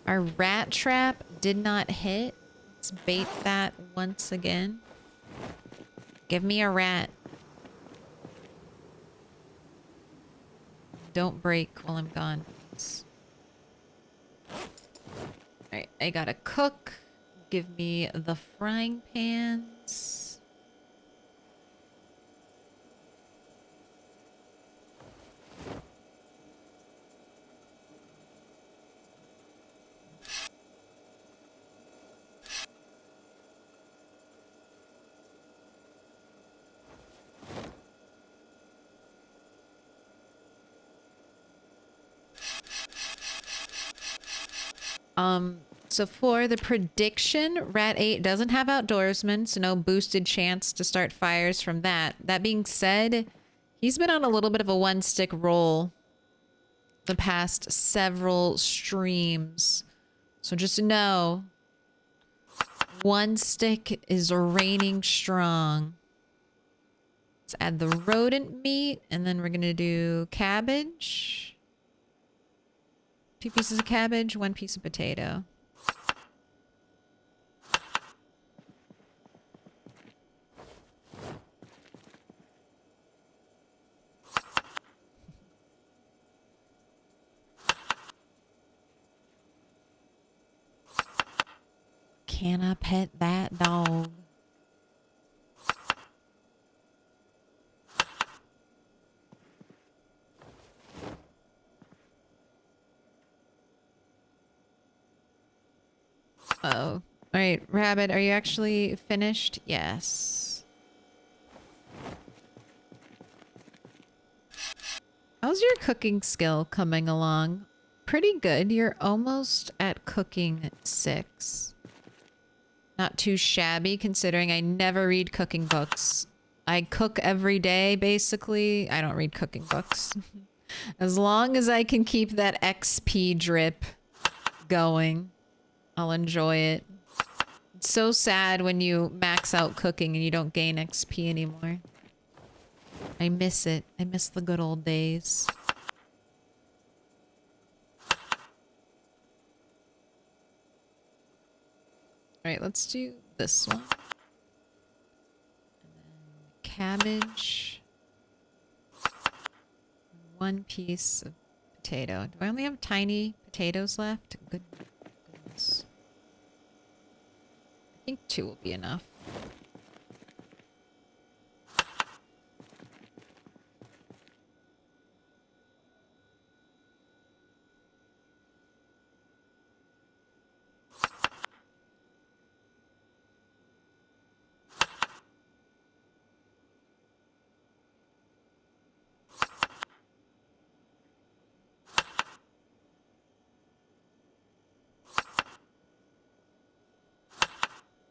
Our rat trap did not hit. Let's bait that once again. Give me a rat. Don't break while I'm gone, please. Alright, I gotta cook. Give me the frying pans. So for the prediction, Rat 8 doesn't have outdoorsmen, so no boosted chance to start fires from that. That being said, he's been on a little bit of a one-stick roll the past several streams. So just know, one stick is reigning strong. Let's add the rodent meat, and then we're gonna do cabbage. 2 pieces of cabbage, 1 piece of potato. Can I pet that dog? Uh-oh. Alright, Rabbit, are you actually finished? Yes. How's your cooking skill coming along? Pretty good. You're almost at cooking 6. Not too shabby considering I never read cooking books. I cook every day, basically. I don't read cooking books. As long as I can keep that XP drip going, I'll enjoy it. It's so sad when you max out cooking and you don't gain XP anymore. I miss it. I miss the good old days. Alright, let's do this one. And then cabbage. 1 piece of potato. Do I only have tiny potatoes left? Goodness. I think 2 will be enough.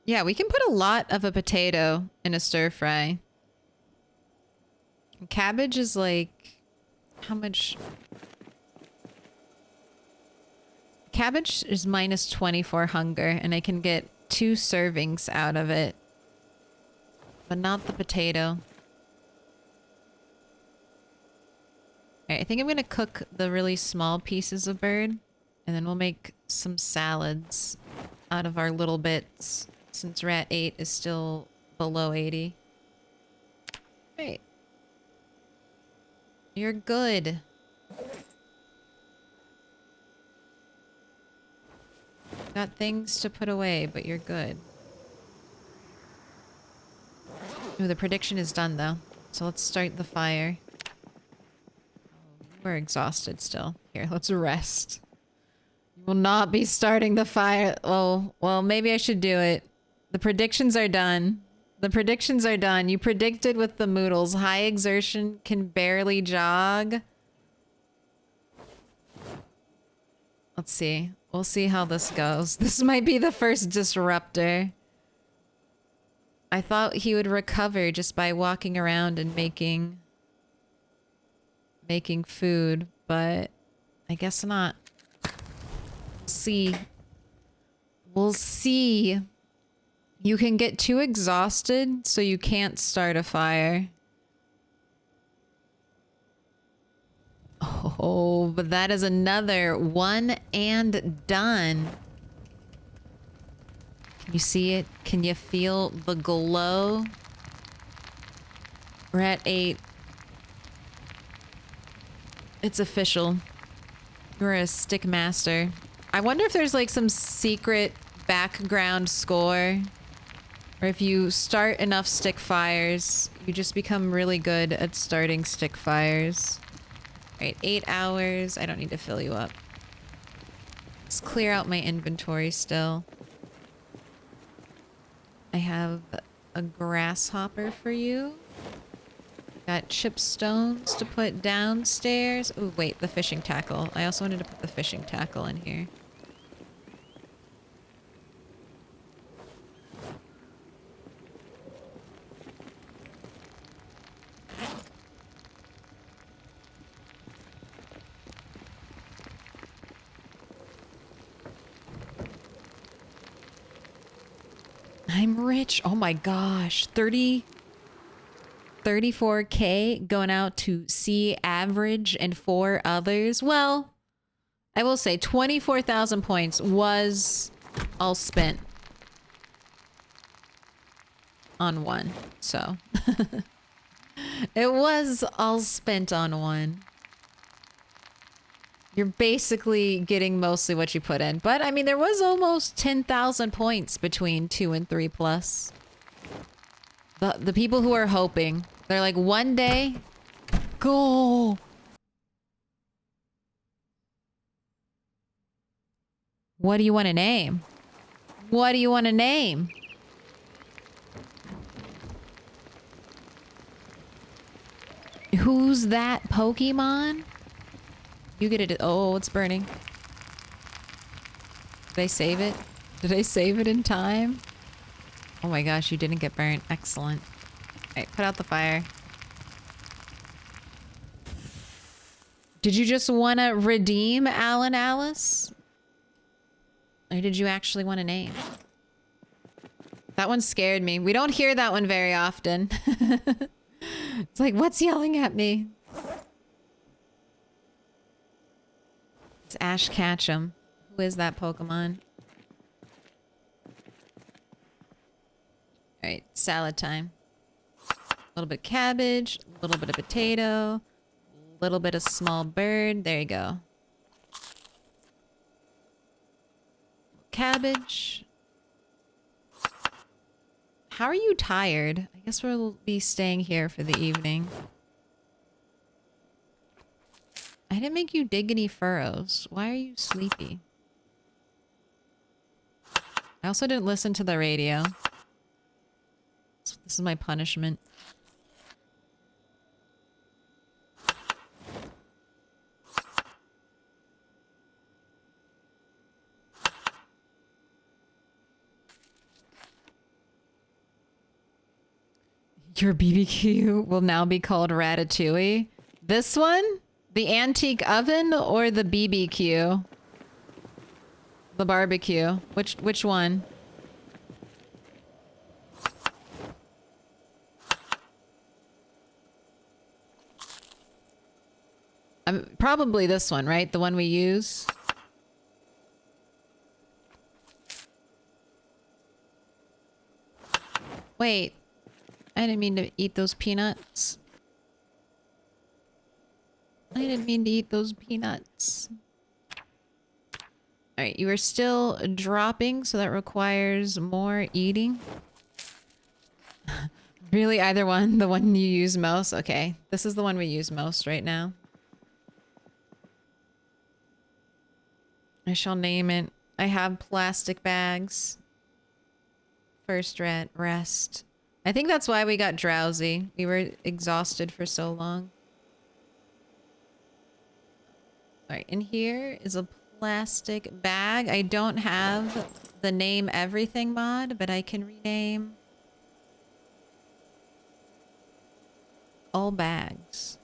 Yeah, we can put a lot of a potato in a stir fry. Cabbage is like... How much? Cabbage is minus 24 hunger, and I can get 2 servings out of it. But not the potato. Alright, I think I'm gonna cook the really small pieces of bird, and then we'll make some salads out of our little bits. Since Rat 8 is still below 80. Right. You're good. Got things to put away, but you're good. Ooh, the prediction is done though. So let's start the fire. We're exhausted still. Here, let's rest. You will not be starting the fire. Oh, well, maybe I should do it. The predictions are done. The predictions are done. You predicted with the moodles. High exertion can barely jog. Let's see. We'll see how this goes. This might be the first disruptor. I thought he would recover just by walking around and making food, but I guess not. See. We'll see. You can get too exhausted, so you can't start a fire. Oh, but that is another one and done. Can you see it? Can you feel the glow? We're at 8. It's official. You're a stick master. I wonder if there's like some secret background score. Or if you start enough stick fires, you just become really good at starting stick fires. Alright, 8 hours. I don't need to fill you up. Let's clear out my inventory still. I have a grasshopper for you. Got chip stones to put downstairs. Oh, wait, the fishing tackle. I also wanted to put the fishing tackle in here. I'm rich. Oh my gosh. 34K going out to C average and 4 others. Well, I will say 24,000 points was all spent on one. So it was all spent on one. You're basically getting mostly what you put in. But I mean, there was almost 10,000 points between 2 and 3 plus. The people who are hoping, they're like, one day, go. What do you want to name? What do you want to name? Who's that Pokemon? You get it. Oh, it's burning. Did they save it? Did they save it in time? Oh my gosh, you didn't get burnt. Excellent. Alright, put out the fire. Did you just want to redeem Alan Alice? Or did you actually want to name? That one scared me. We don't hear that one very often. It's like, what's yelling at me? It's Ash Ketchum. Who is that Pokemon? Alright, salad time. A little bit of cabbage, a little bit of potato, a little bit of small bird. There you go. Cabbage. How are you tired? I guess we'll be staying here for the evening. I didn't make you dig any furrows. Why are you sleepy? I also didn't listen to the radio. This is my punishment. Your BBQ will now be called Ratatouille. This one? The antique oven or the BBQ? The barbecue. Which one? Probably this one, right? The one we use. Wait. I didn't mean to eat those peanuts. I didn't mean to eat those peanuts. Alright, you are still dropping, so that requires more eating. Really, either one? The one you use most? Okay, this is the one we use most right now. I shall name it. I have plastic bags. First rest. I think that's why we got drowsy. We were exhausted for so long. Alright, in here is a plastic bag. I don't have the name everything mod, but I can rename all bags.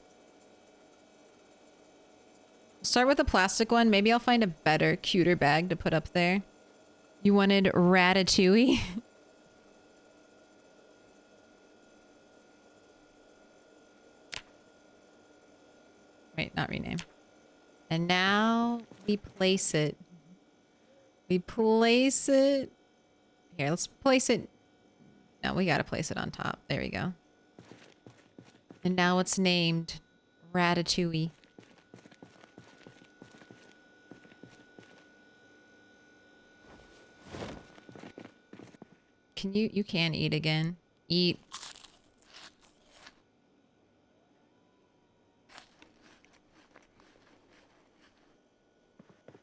Start with the plastic one. Maybe I'll find a better, cuter bag to put up there. You wanted Ratatouille? Wait, not rename. And now we place it. We place it. Here, let's place it. No, we gotta place it on top. There we go. And now it's named Ratatouille. Can you can eat again. Eat.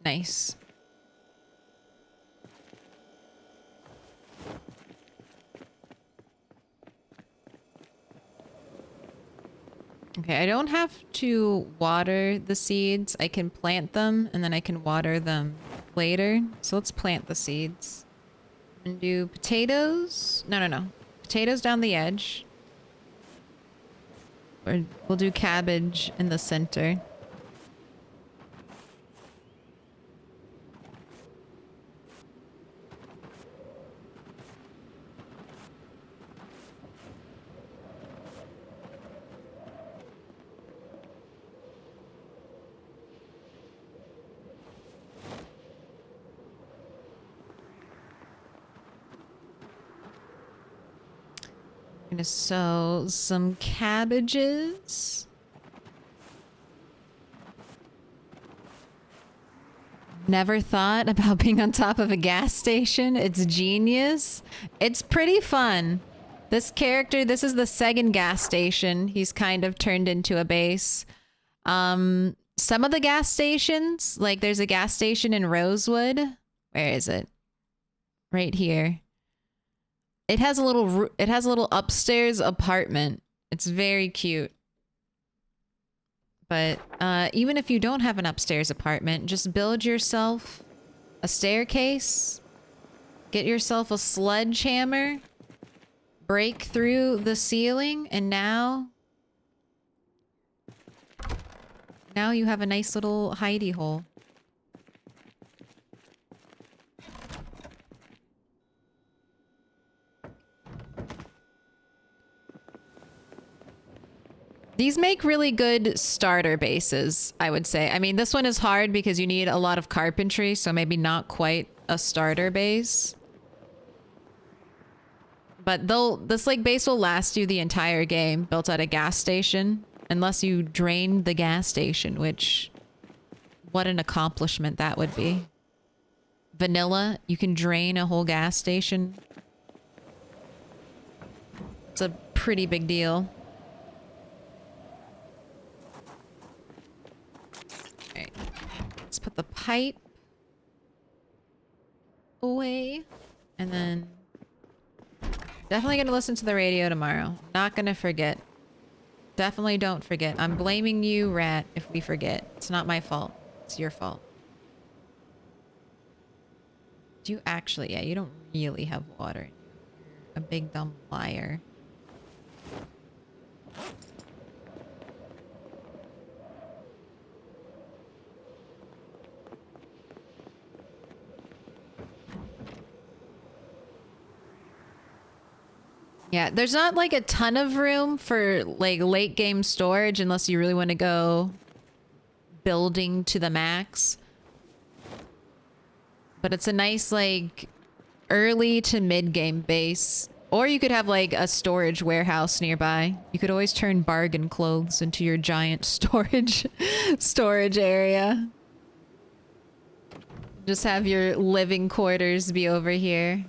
Nice. Okay, I don't have to water the seeds. I can plant them and then I can water them later. So let's plant the seeds. And do potatoes. No. Potatoes down the edge. Or we'll do cabbage in the center. Gonna sow some cabbages. Never thought about being on top of a gas station. It's genius. It's pretty fun. This character, this is the second gas station he's kind of turned into a base. Some of the gas stations, like there's a gas station in Rosewood. Where is it? Right here. It has a little upstairs apartment. It's very cute. But even if you don't have an upstairs apartment, just build yourself a staircase, get yourself a sledgehammer, break through the ceiling, and now you have a nice little hidey hole. These make really good starter bases, I would say. I mean, this one is hard because you need a lot of carpentry, so maybe not quite a starter base. But this like base will last you the entire game, built at a gas station, unless you drain the gas station, which, what an accomplishment that would be. Vanilla, you can drain a whole gas station. It's a pretty big deal. Alright, let's put the pipe away, and then definitely gonna listen to the radio tomorrow. Not gonna forget. Definitely don't forget. I'm blaming you, Rat, if we forget. It's not my fault. It's your fault. Do you actually? Yeah, you don't really have water. You're a big dumb liar. Yeah, there's not like a ton of room for like late game storage unless you really want to go building to the max. But it's a nice like early to mid game base. Or you could have like a storage warehouse nearby. You could always turn bargain clothes into your giant storage area. Just have your living quarters be over here.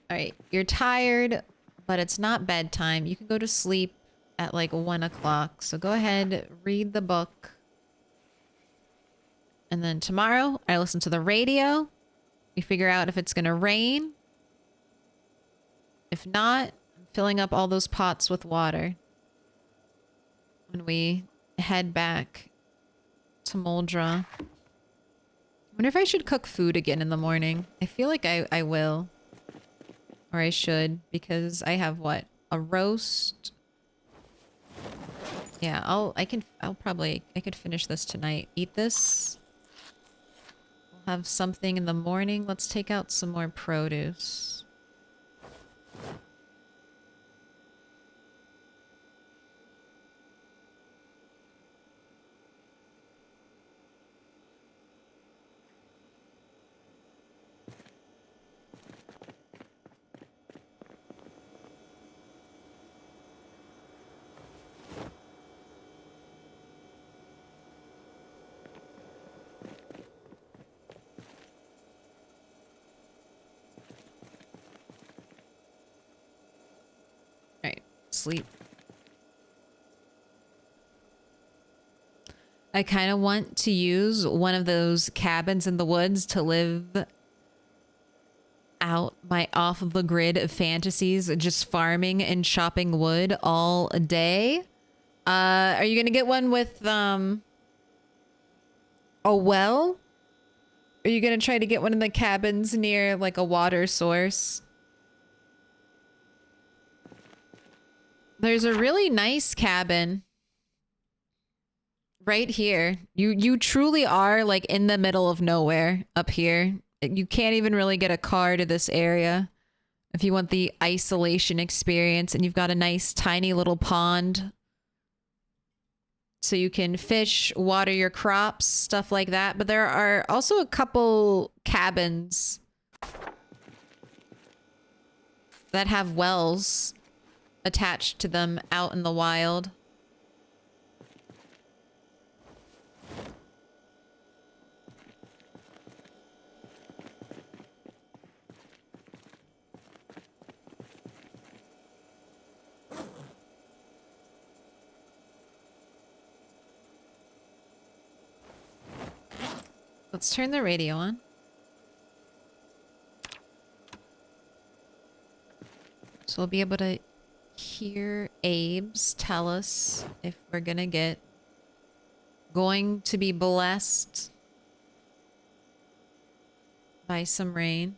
Alright, you're tired, but it's not bedtime. You can go to sleep at like 1 o'clock. So go ahead, read the book. And then tomorrow, I listen to the radio. We figure out if it's gonna rain. If not, I'm filling up all those pots with water. When we head back to Moldra. I wonder if I should cook food again in the morning. I feel like I will. Or I should, because I have what? A roast? Yeah, I could finish this tonight. Eat this. We'll have something in the morning. Let's take out some more produce. Sleep. I kind of want to use one of those cabins in the woods to live out my off-the-grid fantasies, just farming and chopping wood all day. Are you gonna get one with a well? Are you gonna try to get one of the cabins near like a water source? There's a really nice cabin right here. You truly are like in the middle of nowhere up here. You can't even really get a car to this area if you want the isolation experience, and you've got a nice tiny little pond so you can fish, water your crops, stuff like that. But there are also a couple cabins that have wells attached to them out in the wild. Let's turn the radio on. So we'll be able to hear Abe's tell us if we're going to be blessed by some rain.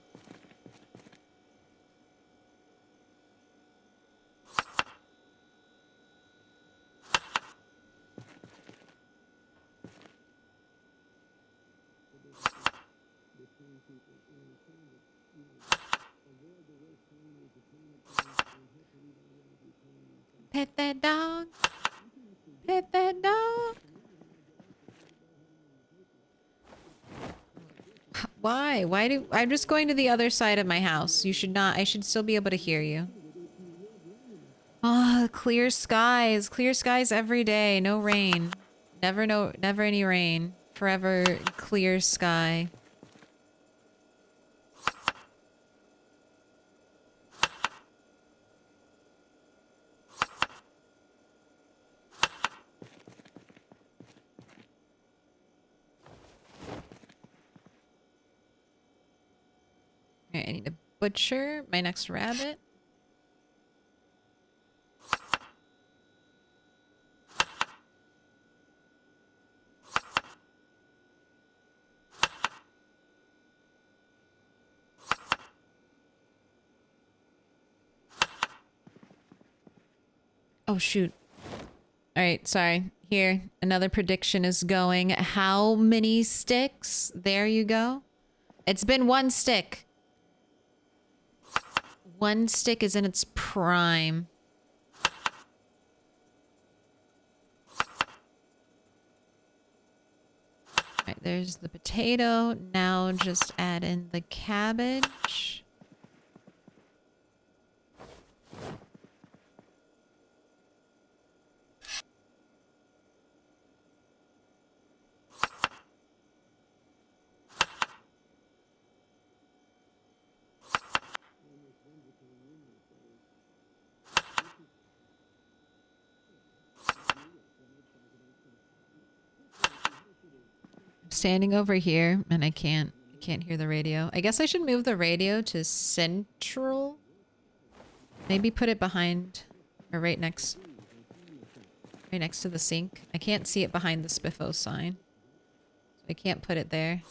Pet that dog. Pet that dog. Why? I'm just going to the other side of my house. You should not. I should still be able to hear you. Oh, clear skies. Clear skies every day. No rain. Never any rain. Forever clear sky. Alright, I need to butcher my next rabbit. Oh, shoot. Alright, sorry. Here, another prediction is going. How many sticks? There you go. It's been one stick. One stick is in its prime. Alright, there's the potato. Now just add in the cabbage. Standing over here and I can't hear the radio. I guess I should move the radio to central. Maybe put it behind or right next to the sink. I can't see it behind the Spiffo sign. So I can't put it there.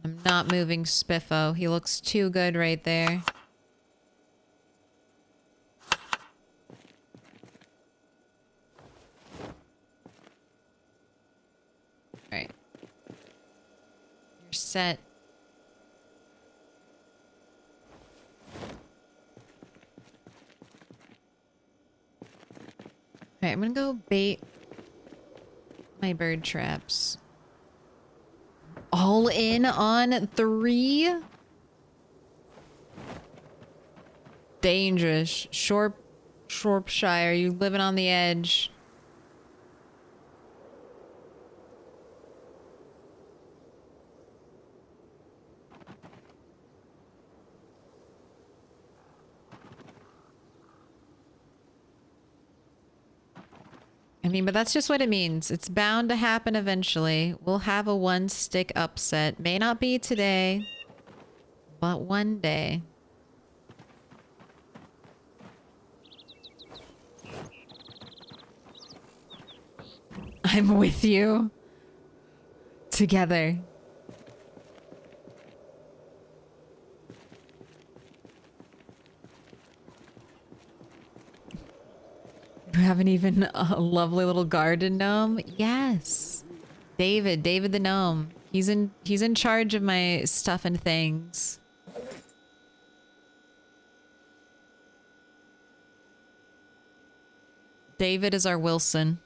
I'm not moving Spiffo. He looks too good right there. Alright. You're set. Alright, I'm gonna go bait my bird traps. All in on 3? Dangerous. Shropshire, you living on the edge. I mean, but that's just what it means. It's bound to happen eventually. We'll have a one-stick upset. May not be today, but one day. I'm with you. Together. You haven't even a lovely little garden gnome? Yes. David the gnome. He's in charge of my stuff and things. David is our Wilson.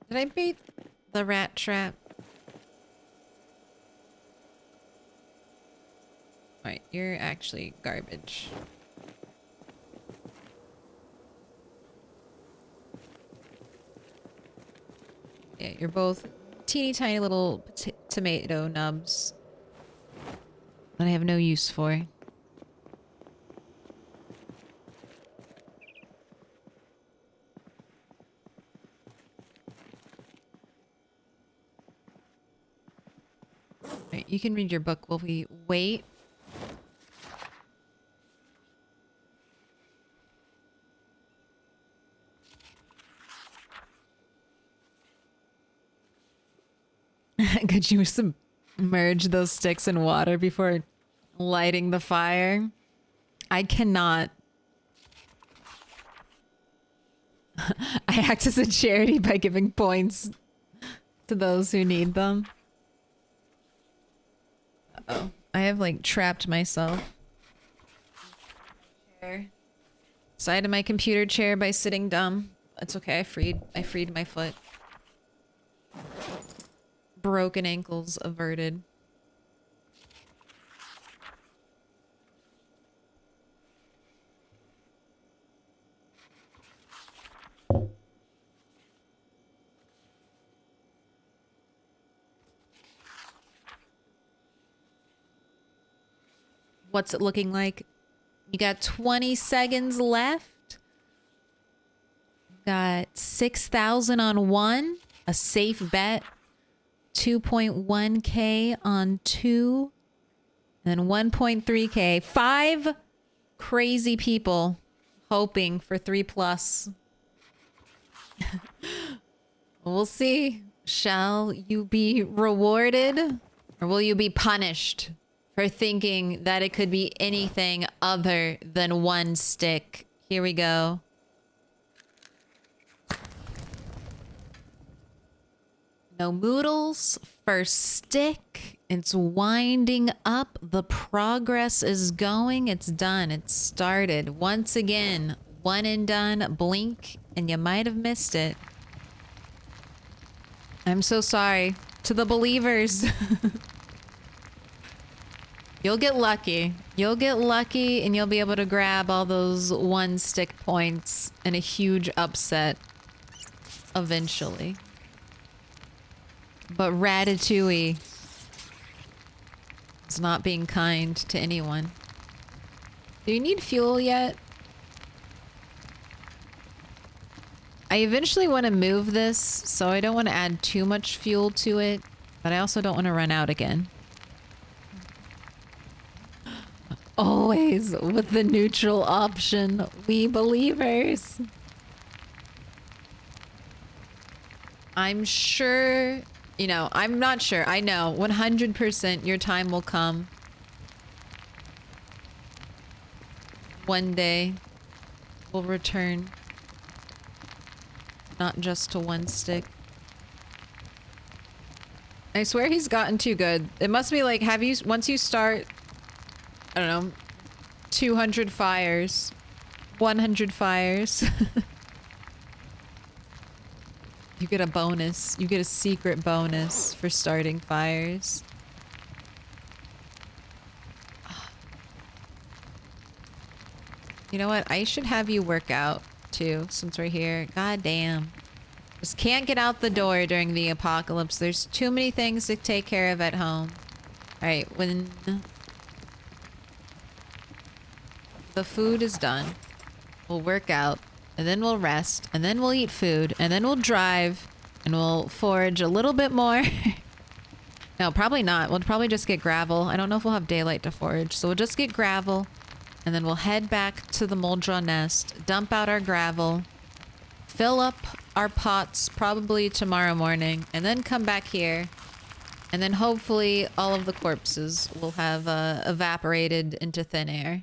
Did I bait the rat trap? Alright, you're actually garbage. Yeah, you're both teeny tiny little tomato nubs that I have no use for. Right, you can read your book while we wait. Could you submerge those sticks in water before lighting the fire? I cannot. I act as a charity by giving points to those who need them. Uh-oh. I have like trapped myself. Side of my computer chair by sitting dumb. It's okay, I freed my foot. Broken ankles averted. What's it looking like? You got 20 seconds left. Got 6,000 on one. A safe bet. 2.1k on two. And 1.3k. 5 crazy people hoping for 3+. We'll see. Shall you be rewarded? Or will you be punished for thinking that it could be anything other than one stick? Here we go. No moodles. First stick. It's winding up. The progress is going. It's done. It's started. Once again, one and done. Blink and you might have missed it. I'm so sorry to the believers. You'll get lucky. You'll get lucky and you'll be able to grab all those one stick points in a huge upset eventually. But Ratatouille is not being kind to anyone. Do you need fuel yet? I eventually want to move this, so I don't want to add too much fuel to it, but I also don't want to run out again. Always with the neutral option, we believers. I'm sure, you know, I'm not sure. I know 100% your time will come. One day will return. Not just to one stick. I swear he's gotten too good. It must be like, once you start, I don't know, 200 fires, 100 fires, you get a bonus. You get a secret bonus for starting fires. You know what? I should have you work out too, since we're here. God damn. Just can't get out the door during the apocalypse. There's too many things to take care of at home. Alright, when the food is done, we'll work out, and then we'll rest, and then we'll eat food, and then we'll drive, and we'll forage a little bit more. No, probably not. We'll probably just get gravel. I don't know if we'll have daylight to forage, so we'll just get gravel. And then we'll head back to the Moldra nest, dump out our gravel, fill up our pots probably tomorrow morning, and then come back here. And then hopefully all of the corpses will have evaporated into thin air.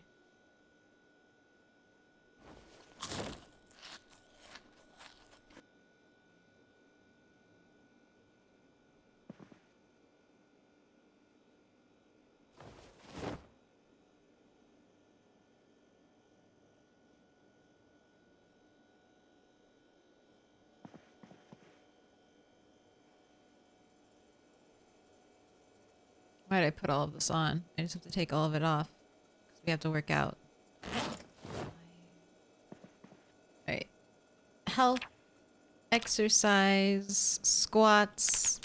Why did I put all of this on? I just have to take all of it off. Because we have to work out. Alright. Health. Exercise. Squats.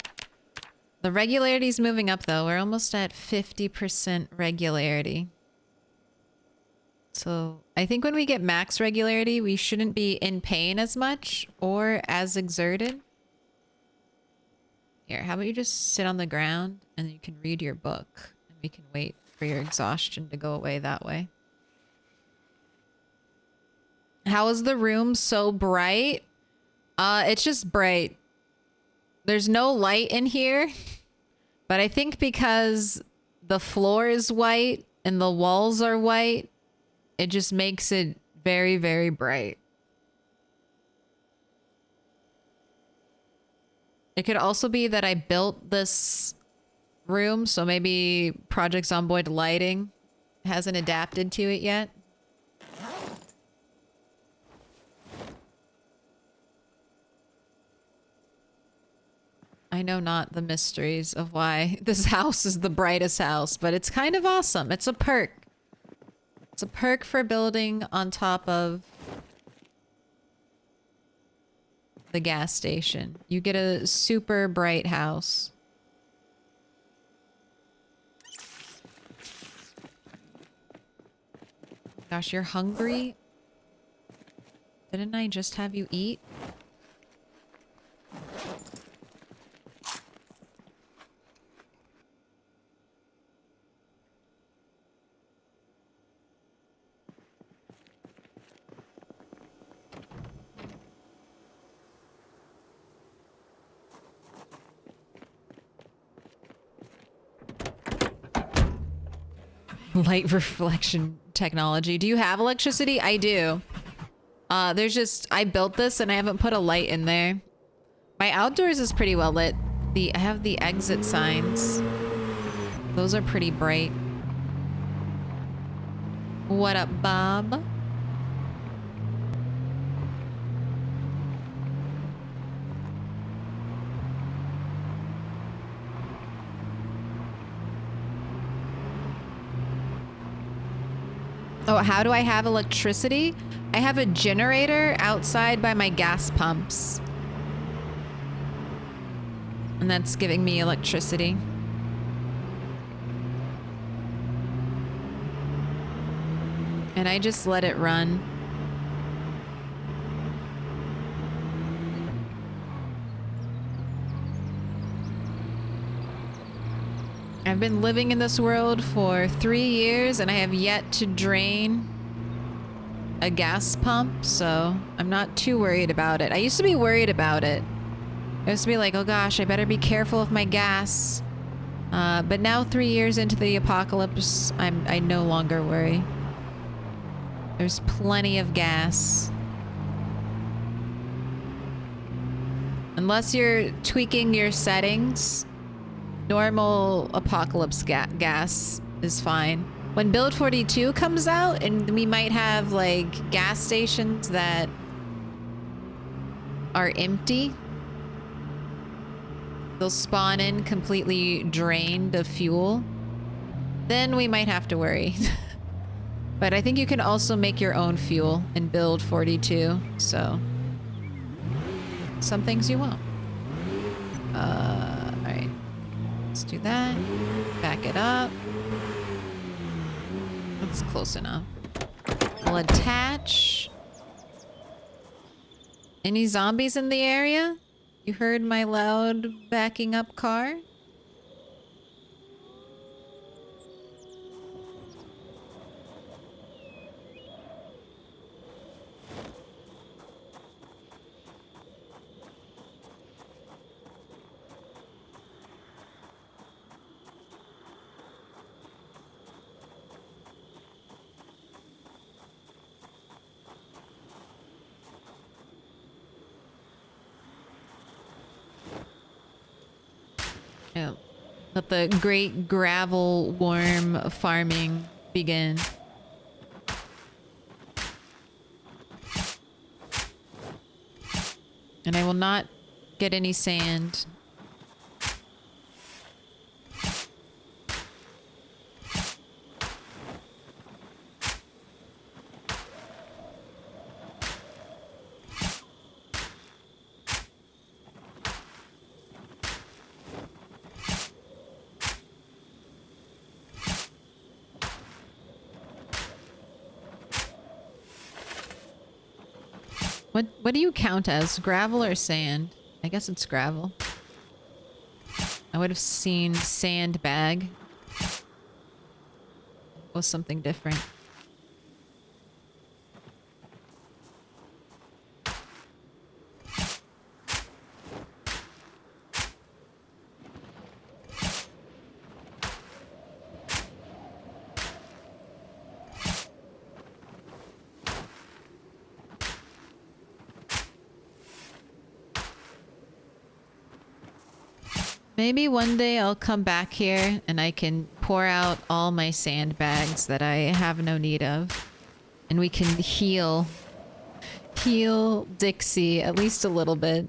The regularity's moving up though. We're almost at 50% regularity. So I think when we get max regularity, we shouldn't be in pain as much or as exerted. Here, how about you just sit on the ground and you can read your book and we can wait for your exhaustion to go away that way. How is the room so bright? It's just bright. There's no light in here, but I think because the floor is white and the walls are white, it just makes it very, very bright. It could also be that I built this room, so maybe Project Zomboid lighting hasn't adapted to it yet. I know not the mysteries of why this house is the brightest house, but it's kind of awesome. It's a perk. It's a perk for building on top of the gas station. You get a super bright house. Gosh, you're hungry? Didn't I just have you eat? Light reflection technology. Do you have electricity? I do. I built this and I haven't put a light in there. My outdoors is pretty well lit. I have the exit signs. Those are pretty bright. What up, Bob? Oh, how do I have electricity? I have a generator outside by my gas pumps. And that's giving me electricity. And I just let it run. I've been living in this world for 3 years and I have yet to drain a gas pump, so I'm not too worried about it. I used to be worried about it. I used to be like, oh gosh, I better be careful of my gas. But now 3 years into the apocalypse, I no longer worry. There's plenty of gas. Unless you're tweaking your settings, normal apocalypse gas is fine. When Build 42 comes out, and we might have like gas stations that are empty, they'll spawn in completely drained of fuel, then we might have to worry. But I think you can also make your own fuel in Build 42, so some things you won't. Alright. Let's do that. Back it up. That's close enough. We'll attach. Any zombies in the area? You heard my loud backing up car? Yeah. Let the great gravel worm farming begin. And I will not get any sand. What do you count as? Gravel or sand? I guess it's gravel. I would have seen sandbag was something different. Maybe one day I'll come back here and I can pour out all my sandbags that I have no need of. And we can heal Dixie at least a little bit.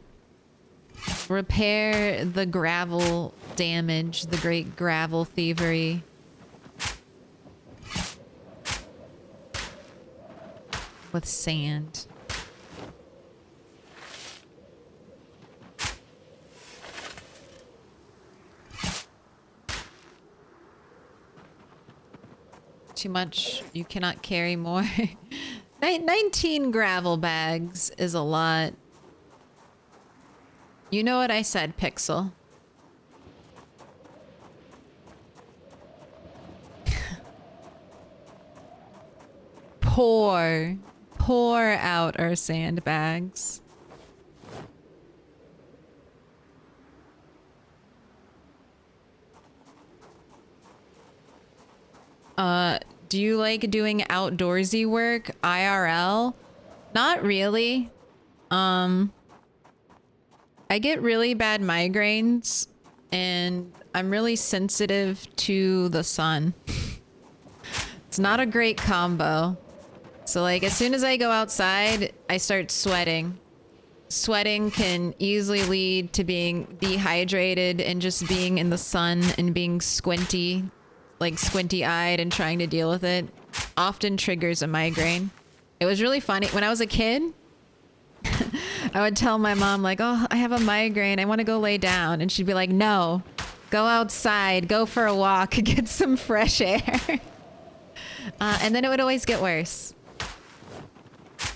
Repair the gravel damage, the great gravel thievery. With sand. Too much. You cannot carry more. 19 gravel bags is a lot. You know what I said, Pixel. Pour out our sandbags. Do you like doing outdoorsy work, IRL? Not really. I get really bad migraines and I'm really sensitive to the sun. It's not a great combo. So like as soon as I go outside, I start sweating. Sweating can easily lead to being dehydrated and just being in the sun and being squinty. Like squinty-eyed and trying to deal with it often triggers a migraine. It was really funny. When I was a kid, I would tell my mom like, oh, I have a migraine. I want to go lay down. And she'd be like, no, go outside, go for a walk, get some fresh air. And then it would always get worse.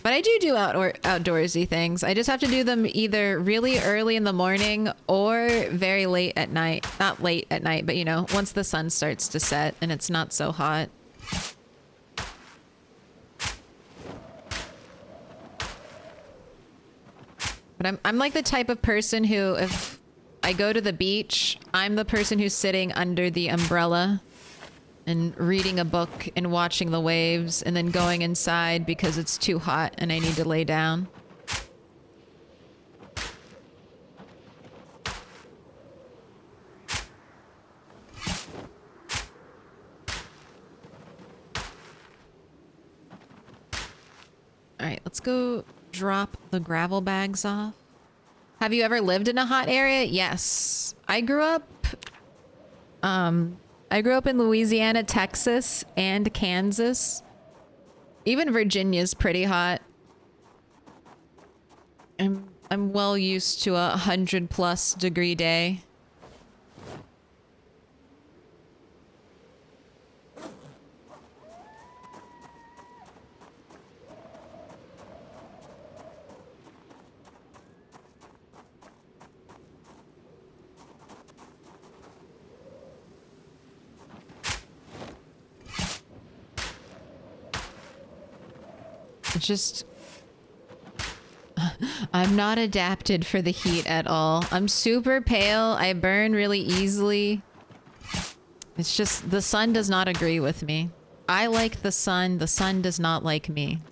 But I do outdoorsy things. I just have to do them either really early in the morning or very late at night. Not late at night, but you know, once the sun starts to set and it's not so hot. But I'm like the type of person who, if I go to the beach, I'm the person who's sitting under the umbrella and reading a book and watching the waves and then going inside because it's too hot and I need to lay down. All right, let's go drop the gravel bags off. Have you ever lived in a hot area? Yes. I grew up in Louisiana, Texas, and Kansas. Even Virginia's pretty hot. I'm well used to 100+ degree day. It's just... I'm not adapted for the heat at all. I'm super pale. I burn really easily. It's just the sun does not agree with me. I like the sun. The sun does not like me.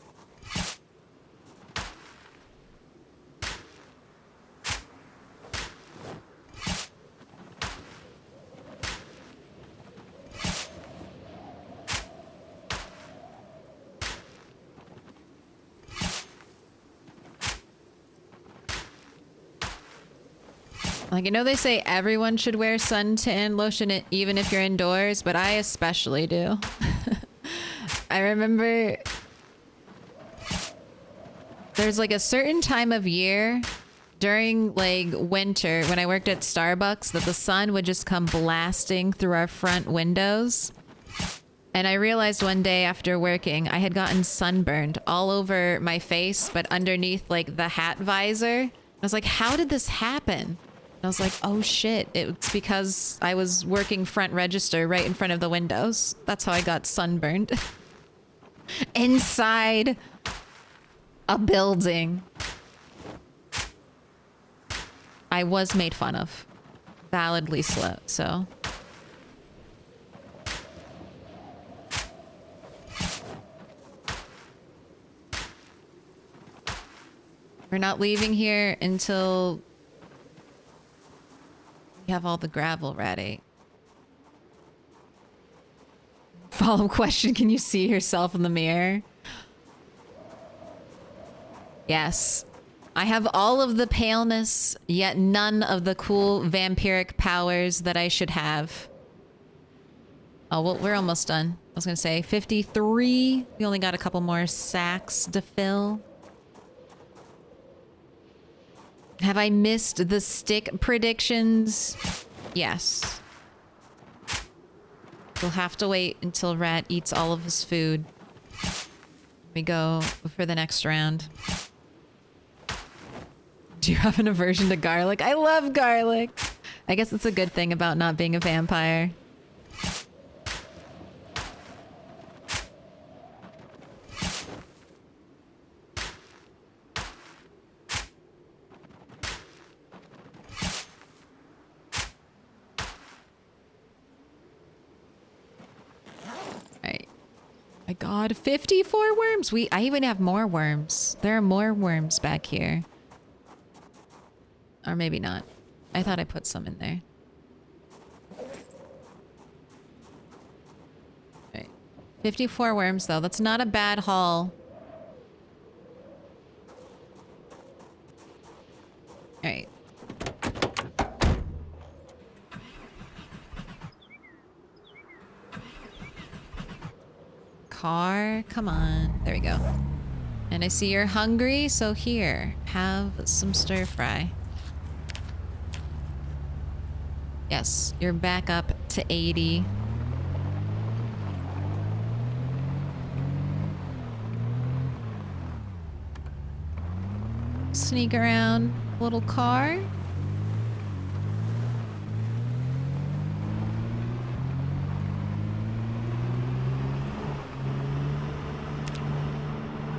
Like, I know they say everyone should wear suntan lotion even if you're indoors, but I especially do. I remember there's like a certain time of year during like winter when I worked at Starbucks that the sun would just come blasting through our front windows. And I realized one day after working, I had gotten sunburned all over my face, but underneath like the hat visor. I was like, how did this happen? And I was like, oh shit, it's because I was working front register right in front of the windows. That's how I got sunburned. Inside a building. I was made fun of. Validly slow, so. We're not leaving here until we have all the gravel ready. Follow-up question, can you see yourself in the mirror? Yes. I have all of the paleness, yet none of the cool vampiric powers that I should have. Oh, well, we're almost done. I was gonna say 53. We only got a couple more sacks to fill. Have I missed the stick predictions? Yes. We'll have to wait until Rat eats all of his food. We go for the next round. Do you have an aversion to garlic? I love garlic. I guess it's a good thing about not being a vampire. My god, 54 worms! I even have more worms. There are more worms back here. Or maybe not. I thought I put some in there. Right. 54 worms though. That's not a bad haul. Alright. Car, come on. There we go. And I see you're hungry, so here, have some stir fry. Yes, you're back up to 80. Sneak around, little car.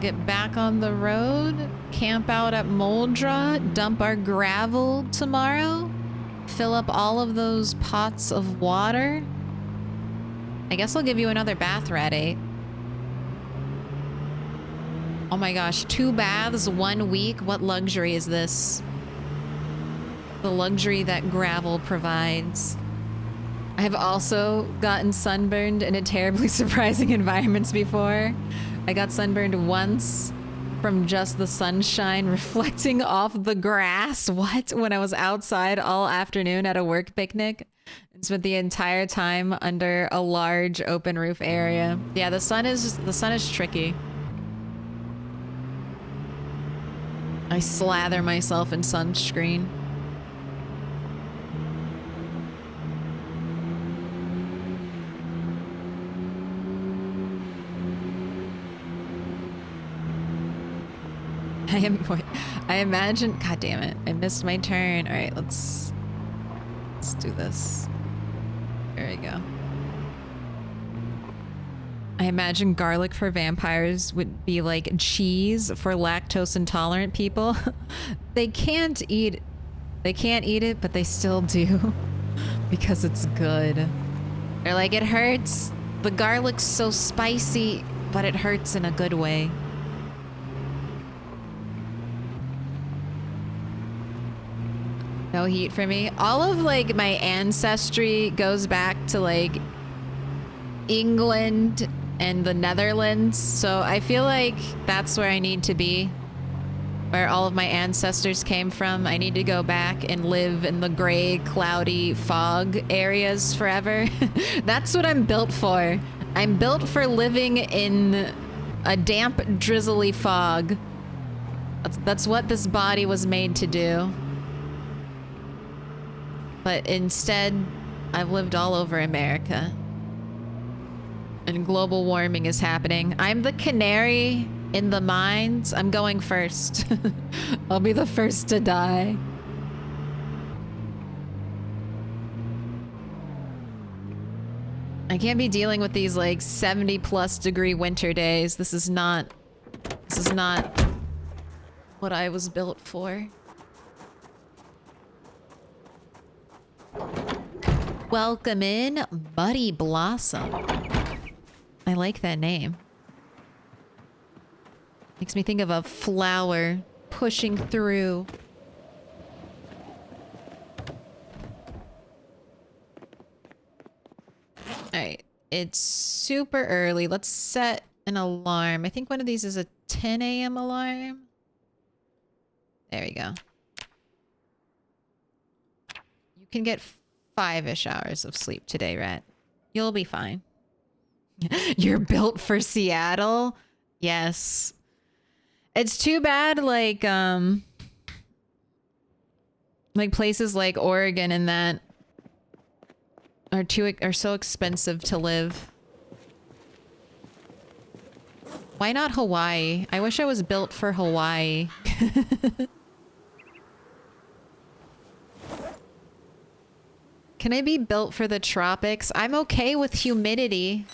Get back on the road, camp out at Moldra, dump our gravel tomorrow, fill up all of those pots of water. I guess I'll give you another bath, Rat8. Oh my gosh, 2 baths, 1 week? What luxury is this? The luxury that gravel provides. I have also gotten sunburned in a terribly surprising environments before. I got sunburned once from just the sunshine reflecting off the grass. What? When I was outside all afternoon at a work picnic and spent the entire time under a large open roof area. Yeah, the sun is tricky. I slather myself in sunscreen. I imagine, god damn it, I missed my turn. All right, let's do this. There we go. I imagine garlic for vampires would be like cheese for lactose intolerant people. They can't eat it, but they still do because it's good. They're like, it hurts. The garlic's so spicy, but it hurts in a good way. No heat for me. All of like my ancestry goes back to like England and the Netherlands, so I feel like that's where I need to be, where all of my ancestors came from. I need to go back and live in the gray, cloudy fog areas forever. That's what I'm built for. I'm built for living in a damp, drizzly fog. That's what this body was made to do. But instead, I've lived all over America. and global warming is happening. I'm the canary in the mines. I'm going first. I'll be the first to die. I can't be dealing with these like 70+ degree winter days. This is not what I was built for. Welcome in, Muddy Blossom. I like that name. Makes me think of a flower pushing through. Alright, it's super early. Let's set an alarm. I think one of these is a 10 a.m. alarm. There we go. You can get 5-ish hours of sleep today, Rat. You'll be fine. You're built for Seattle? Yes. It's too bad, like places like Oregon and that are so expensive to live. Why not Hawaii? I wish I was built for Hawaii. Can I be built for the tropics? I'm okay with humidity.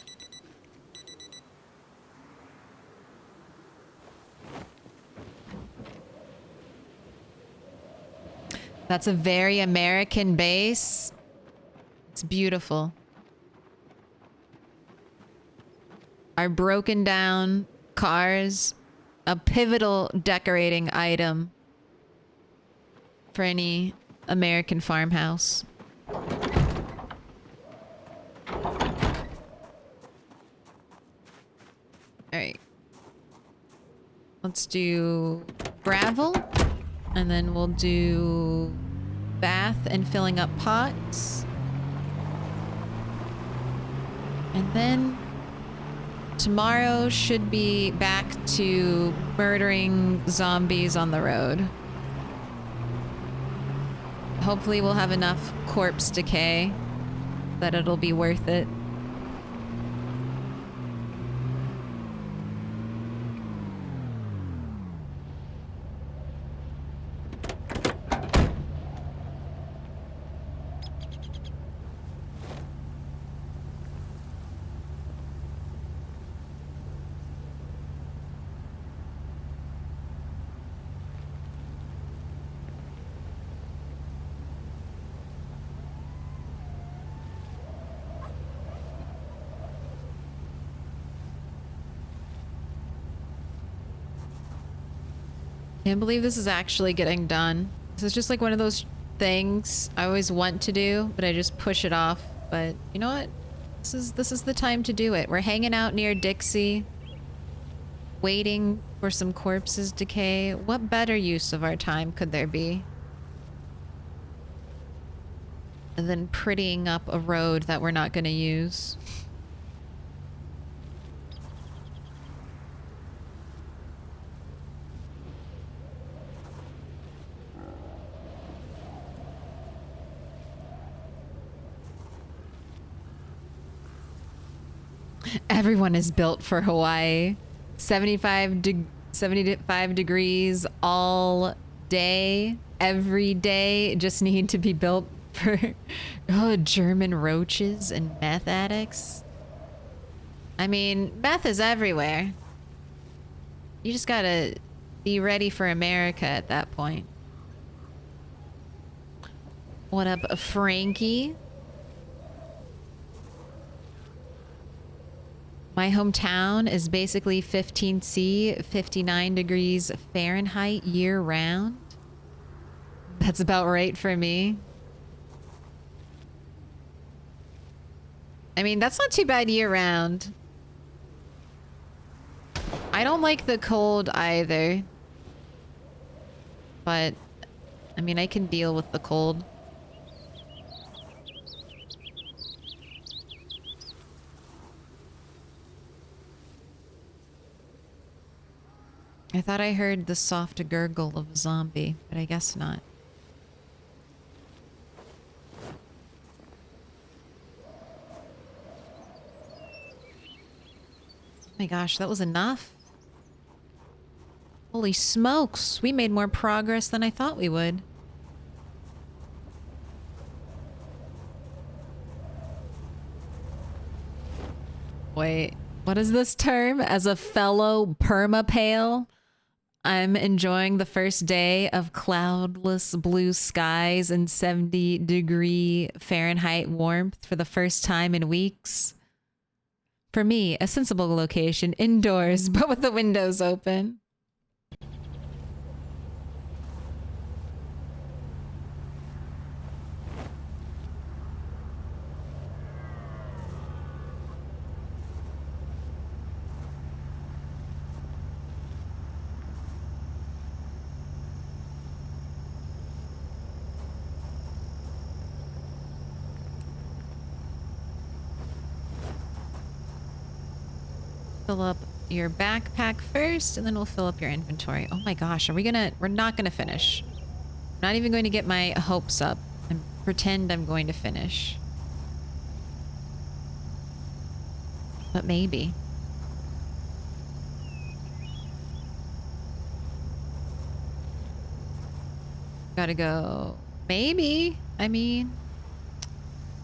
That's a very American base. It's beautiful. Our broken down cars, a pivotal decorating item for any American farmhouse. Alright. Let's do gravel. And then we'll do bath and filling up pots. And then tomorrow should be back to murdering zombies on the road. Hopefully we'll have enough corpse decay that it'll be worth it. Can't believe this is actually getting done. This is just like one of those things I always want to do, but I just push it off. But you know what? This is the time to do it. We're hanging out near Dixie, waiting for some corpses decay. What better use of our time could there be than prettying up a road that we're not going to use? Everyone is built for Hawaii. 75 degrees all day, every day. Just need to be built for German roaches and meth addicts. I mean, meth is everywhere. You just gotta be ready for America at that point. What up, Frankie? My hometown is basically 15°C, 59 degrees Fahrenheit year round. That's about right for me. I mean, that's not too bad year round. I don't like the cold either. But, I mean, I can deal with the cold. I thought I heard the soft gurgle of a zombie, but I guess not. my gosh, that was enough? Holy smokes, we made more progress than I thought we would. Wait, what is this term? As a fellow perma-pale, I'm enjoying the first day of cloudless blue skies and 70-degree Fahrenheit warmth for the first time in weeks. For me, a sensible location indoors, but with the windows open. Fill up your backpack first, and then we'll fill up your inventory. Oh my gosh, we're not gonna finish. I'm not even going to get my hopes up and pretend I'm going to finish. But maybe. Gotta go. Maybe. I mean,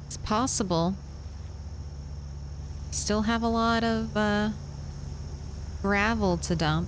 it's possible. Still have a lot of, gravel to dump.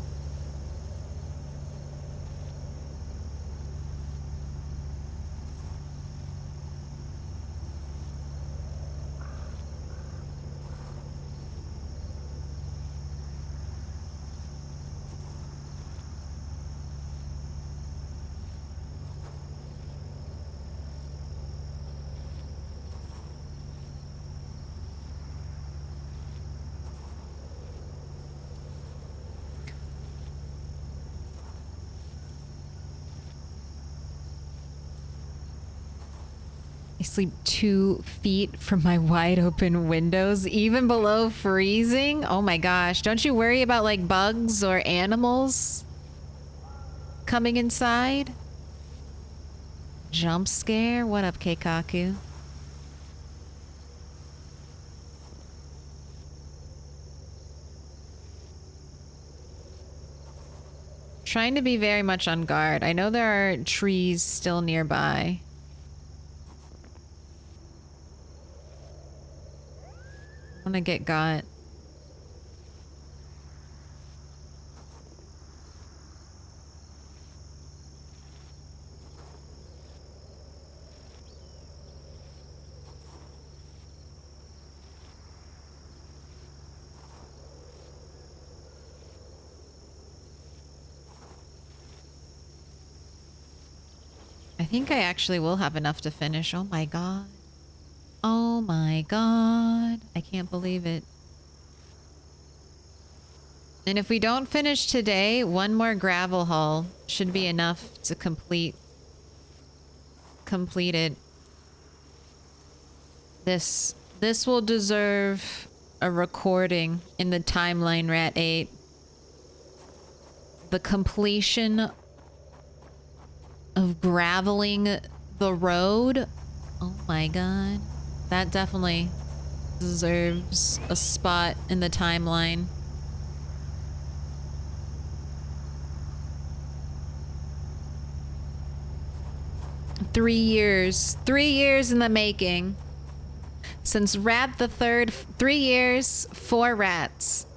I sleep 2 feet from my wide open windows, even below freezing. Oh my gosh. Don't you worry about like bugs or animals coming inside? Jump scare? What up, Keikaku? Trying to be very much on guard. I know there are trees still nearby. I'm gonna get got. I think I actually will have enough to finish. Oh my god. Oh my god. I can't believe it. And if we don't finish today, one more gravel haul should be enough to complete it. This will deserve a recording in the timeline, Rat 8. The completion of graveling the road. Oh my god. That definitely deserves a spot in the timeline. Three years in the making. Since Rat the Third, 3 years, 4 rats.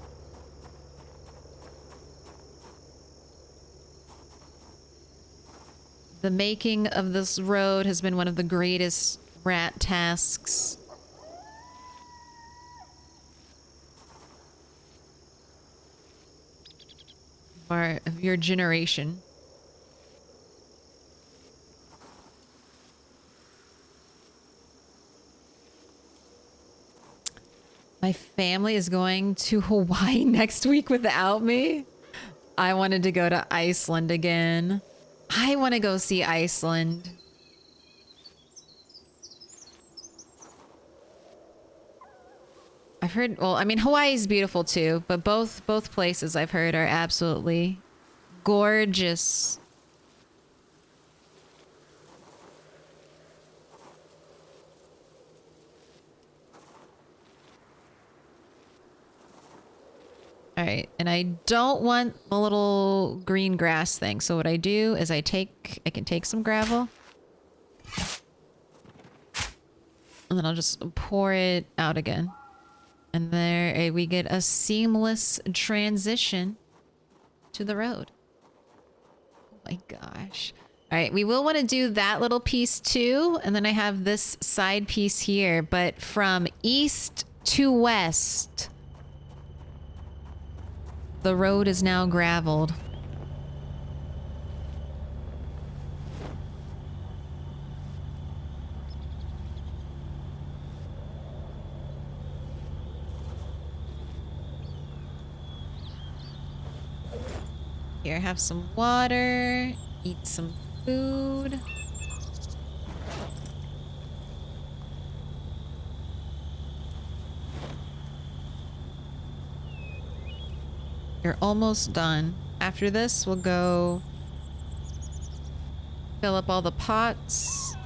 The making of this road has been one of the greatest rat tasks. Of your generation. My family is going to Hawaii next week without me. I wanted to go to Iceland again. I want to go see Iceland. I've heard, well, I mean, Hawaii is beautiful too, but both places I've heard are absolutely gorgeous. All right, and I don't want the little green grass thing. So what I do is I can take some gravel. And then I'll just pour it out again. And there we get a seamless transition to the road. Oh my gosh. All right, we will want to do that little piece too. And then I have this side piece here, but from east to west, the road is now graveled. Here, have some water, eat some food. You're almost done. After this, we'll go fill up all the pots.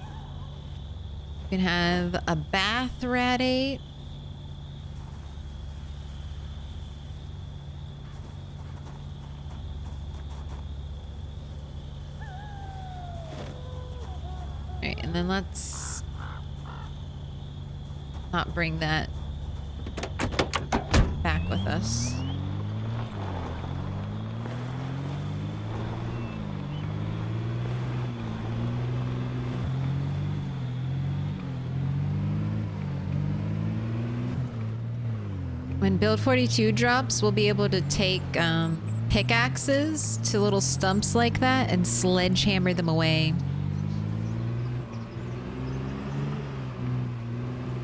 You can have a bath, Rat 8. Alright, and then let's not bring that back with us. When build 42 drops, we'll be able to take pickaxes to little stumps like that and sledgehammer them away.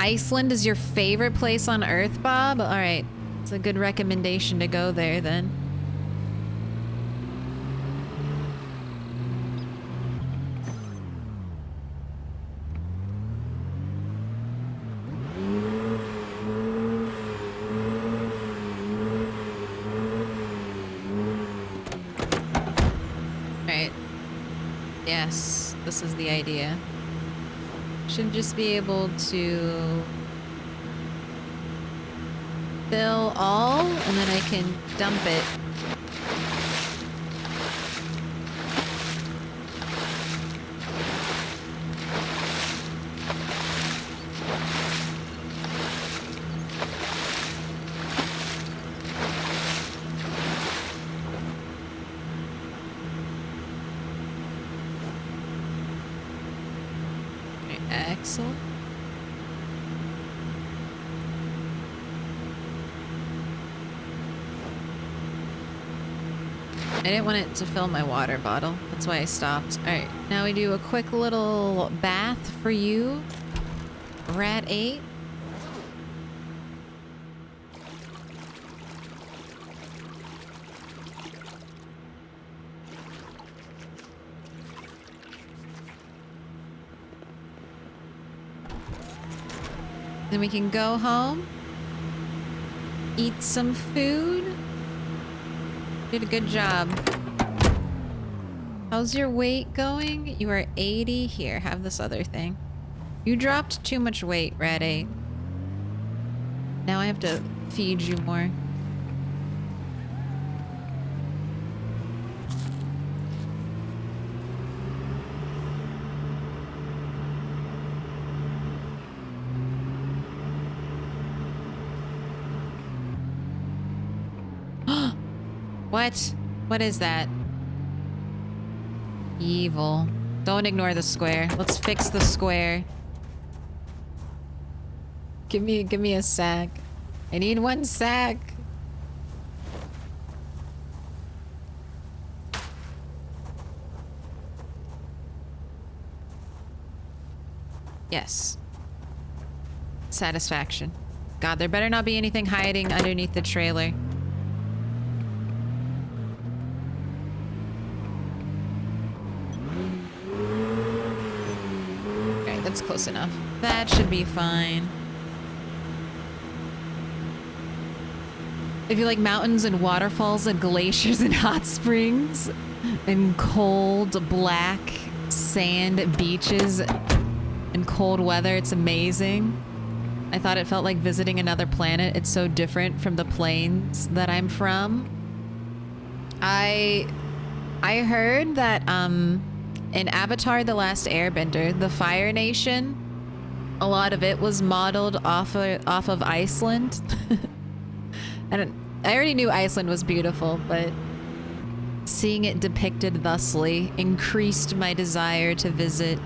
Iceland is your favorite place on Earth, Bob? All right, it's a good recommendation to go there then. Yes, this is the idea. Should just be able to fill all, and then I can dump it. Excellent. I didn't want it to fill my water bottle. That's why I stopped. All right, now we do a quick little bath for you, Rat 8. Then we can go home, eat some food. Did a good job. How's your weight going? You are 80. Here, have this other thing. You dropped too much weight, Rat 8. Now I have to feed you more. What? What is that? Evil. Don't ignore the square. Let's fix the square. Give me a sack. I need one sack. Yes. Satisfaction. God, there better not be anything hiding underneath the trailer. That's close enough. That should be fine. If you like mountains and waterfalls and glaciers and hot springs and cold black sand beaches and cold weather, it's amazing. I thought it felt like visiting another planet. It's so different from the planes that I'm from. I heard that in Avatar: The Last Airbender, the Fire Nation, a lot of it was modeled off of Iceland. And I already knew Iceland was beautiful, but seeing it depicted thusly increased my desire to visit.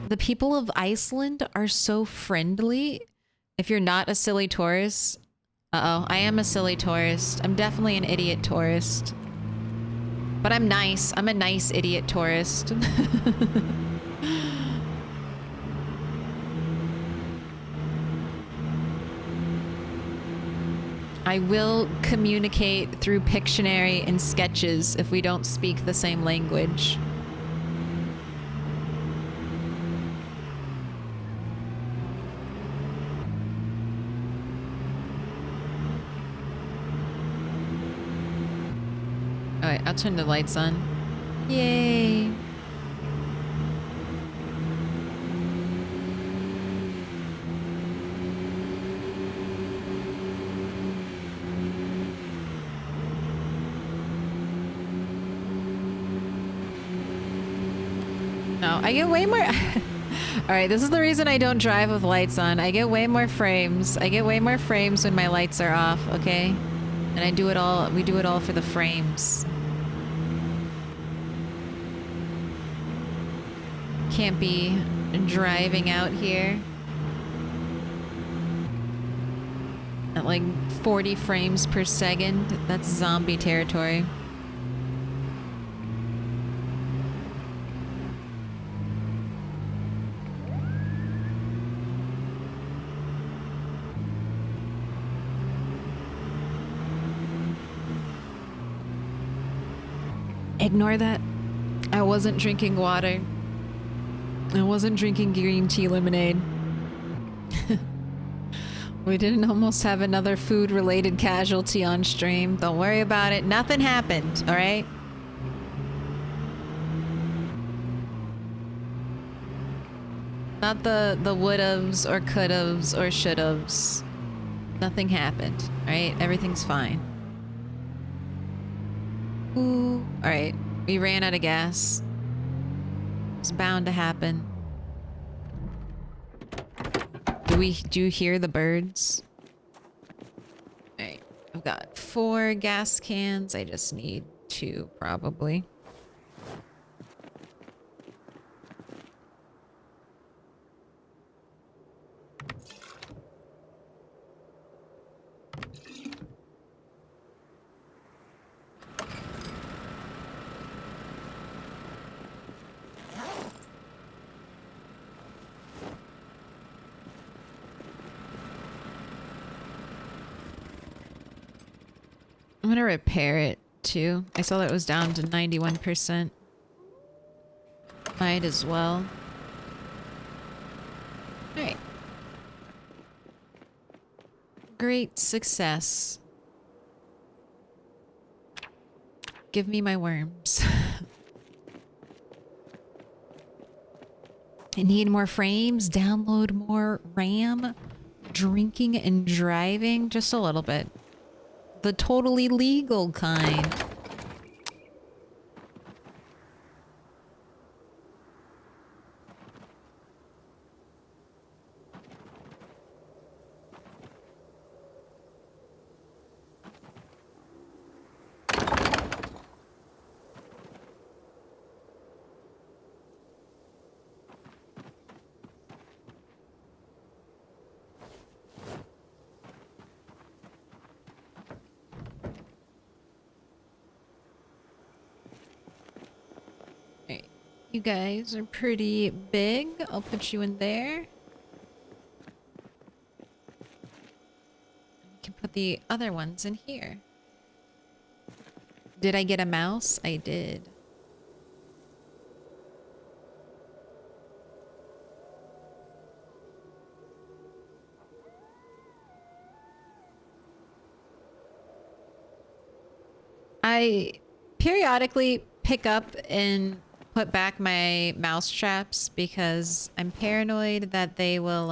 The people of Iceland are so friendly. If you're not a silly tourist... Uh-oh, I am a silly tourist. I'm definitely an idiot tourist. But I'm nice. I'm a nice idiot tourist. I will communicate through Pictionary and sketches if we don't speak the same language. Alright, I'll turn the lights on. Yay! No, I get way more... Alright, this is the reason I don't drive with lights on. I get way more frames. I get way more frames when my lights are off, okay? And I do it all... We do it all for the frames. Can't be driving out here at like 40 frames per second. That's zombie territory. Ignore that. I wasn't drinking water. I wasn't drinking green tea lemonade. We didn't almost have another food-related casualty on stream. Don't worry about it. Nothing happened, all right? Not the would'ves or could'ves or should'ves. Nothing happened, all right? Everything's fine. Ooh. All right. We ran out of gas. It's bound to happen. Do you hear the birds? Alright, I've got 4 gas cans. I just need 2, probably. I'm gonna repair it too. I saw that it was down to 91%. Might as well. Alright. Great success. Give me my worms. I need more frames, download more RAM, drinking and driving, just a little bit. The totally legal kind. You guys are pretty big. I'll put you in there. You can put the other ones in here. Did I get a mouse? I did. I periodically pick up and put back my mouse traps because I'm paranoid that they will,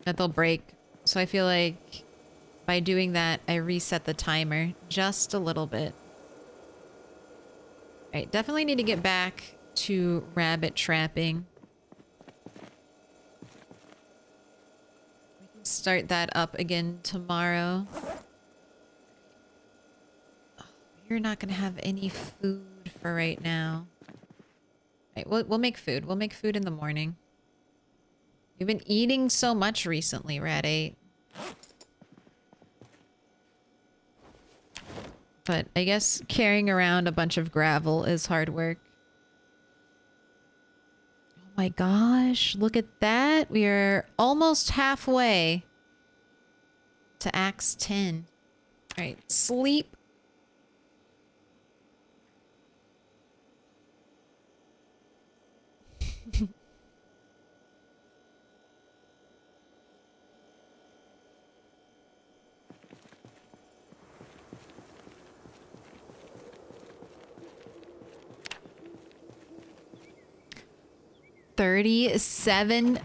that they'll break. So I feel like by doing that, I reset the timer just a little bit. All right, definitely need to get back to rabbit trapping. We can start that up again tomorrow. Oh, you're not gonna have any food for right now. All right, we'll make food. We'll make food in the morning. You've been eating so much recently, Rat 8. But I guess carrying around a bunch of gravel is hard work. Oh my gosh, look at that. We are almost halfway to Axe 10. All right, sleep. $37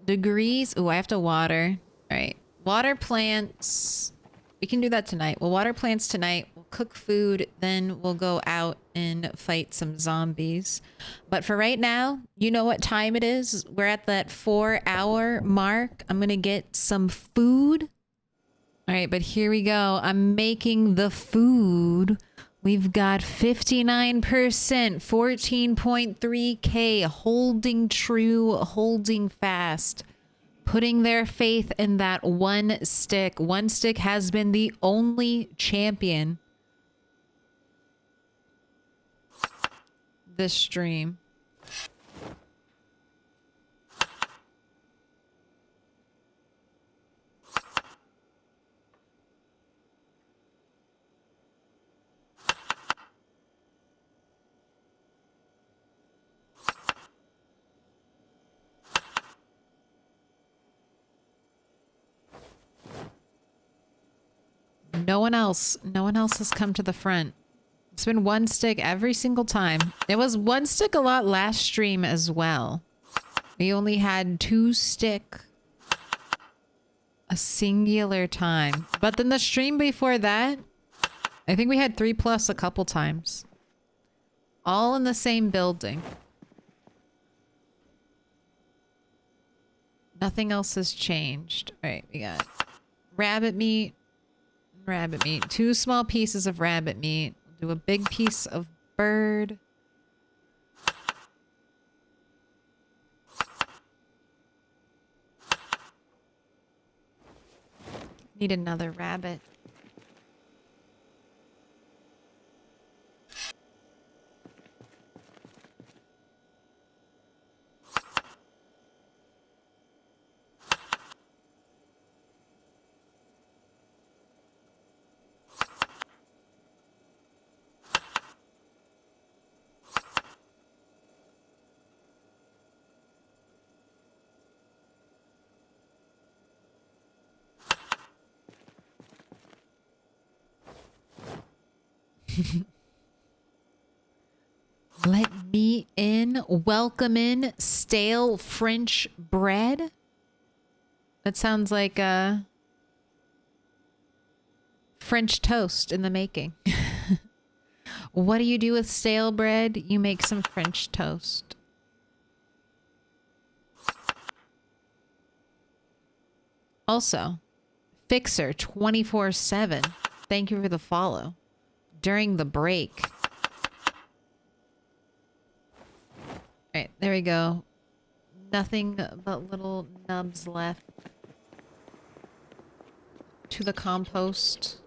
degrees. Oh, I have to water. All right. Water plants. We can do that tonight. We'll water plants tonight. We'll cook food. Then we'll go out and fight some zombies. But for right now, you know what time it is? We're at that 4-hour mark. I'm going to get some food. All right, but here we go. I'm making the food. We've got 59%, 14.3K, holding true, holding fast, putting their faith in that one stick. One stick has been the only champion this stream. No one else has come to the front. It's been one stick every single time. It was one stick a lot last stream as well. We only had 2 stick a singular time. But then the stream before that, I think we had 3+ a couple times. All in the same building. Nothing else has changed. All right, we got rabbit meat. Rabbit meat. 2 small pieces of rabbit meat. We'll do a big piece of bird. Need another rabbit. Let me in. Welcome in. Stale French bread. That sounds like French toast in the making. What do you do with stale bread? You make some French toast. Also, Fixer 24/7. Thank you for the follow. During the break. Alright, there we go. Nothing but little nubs left. To the compost.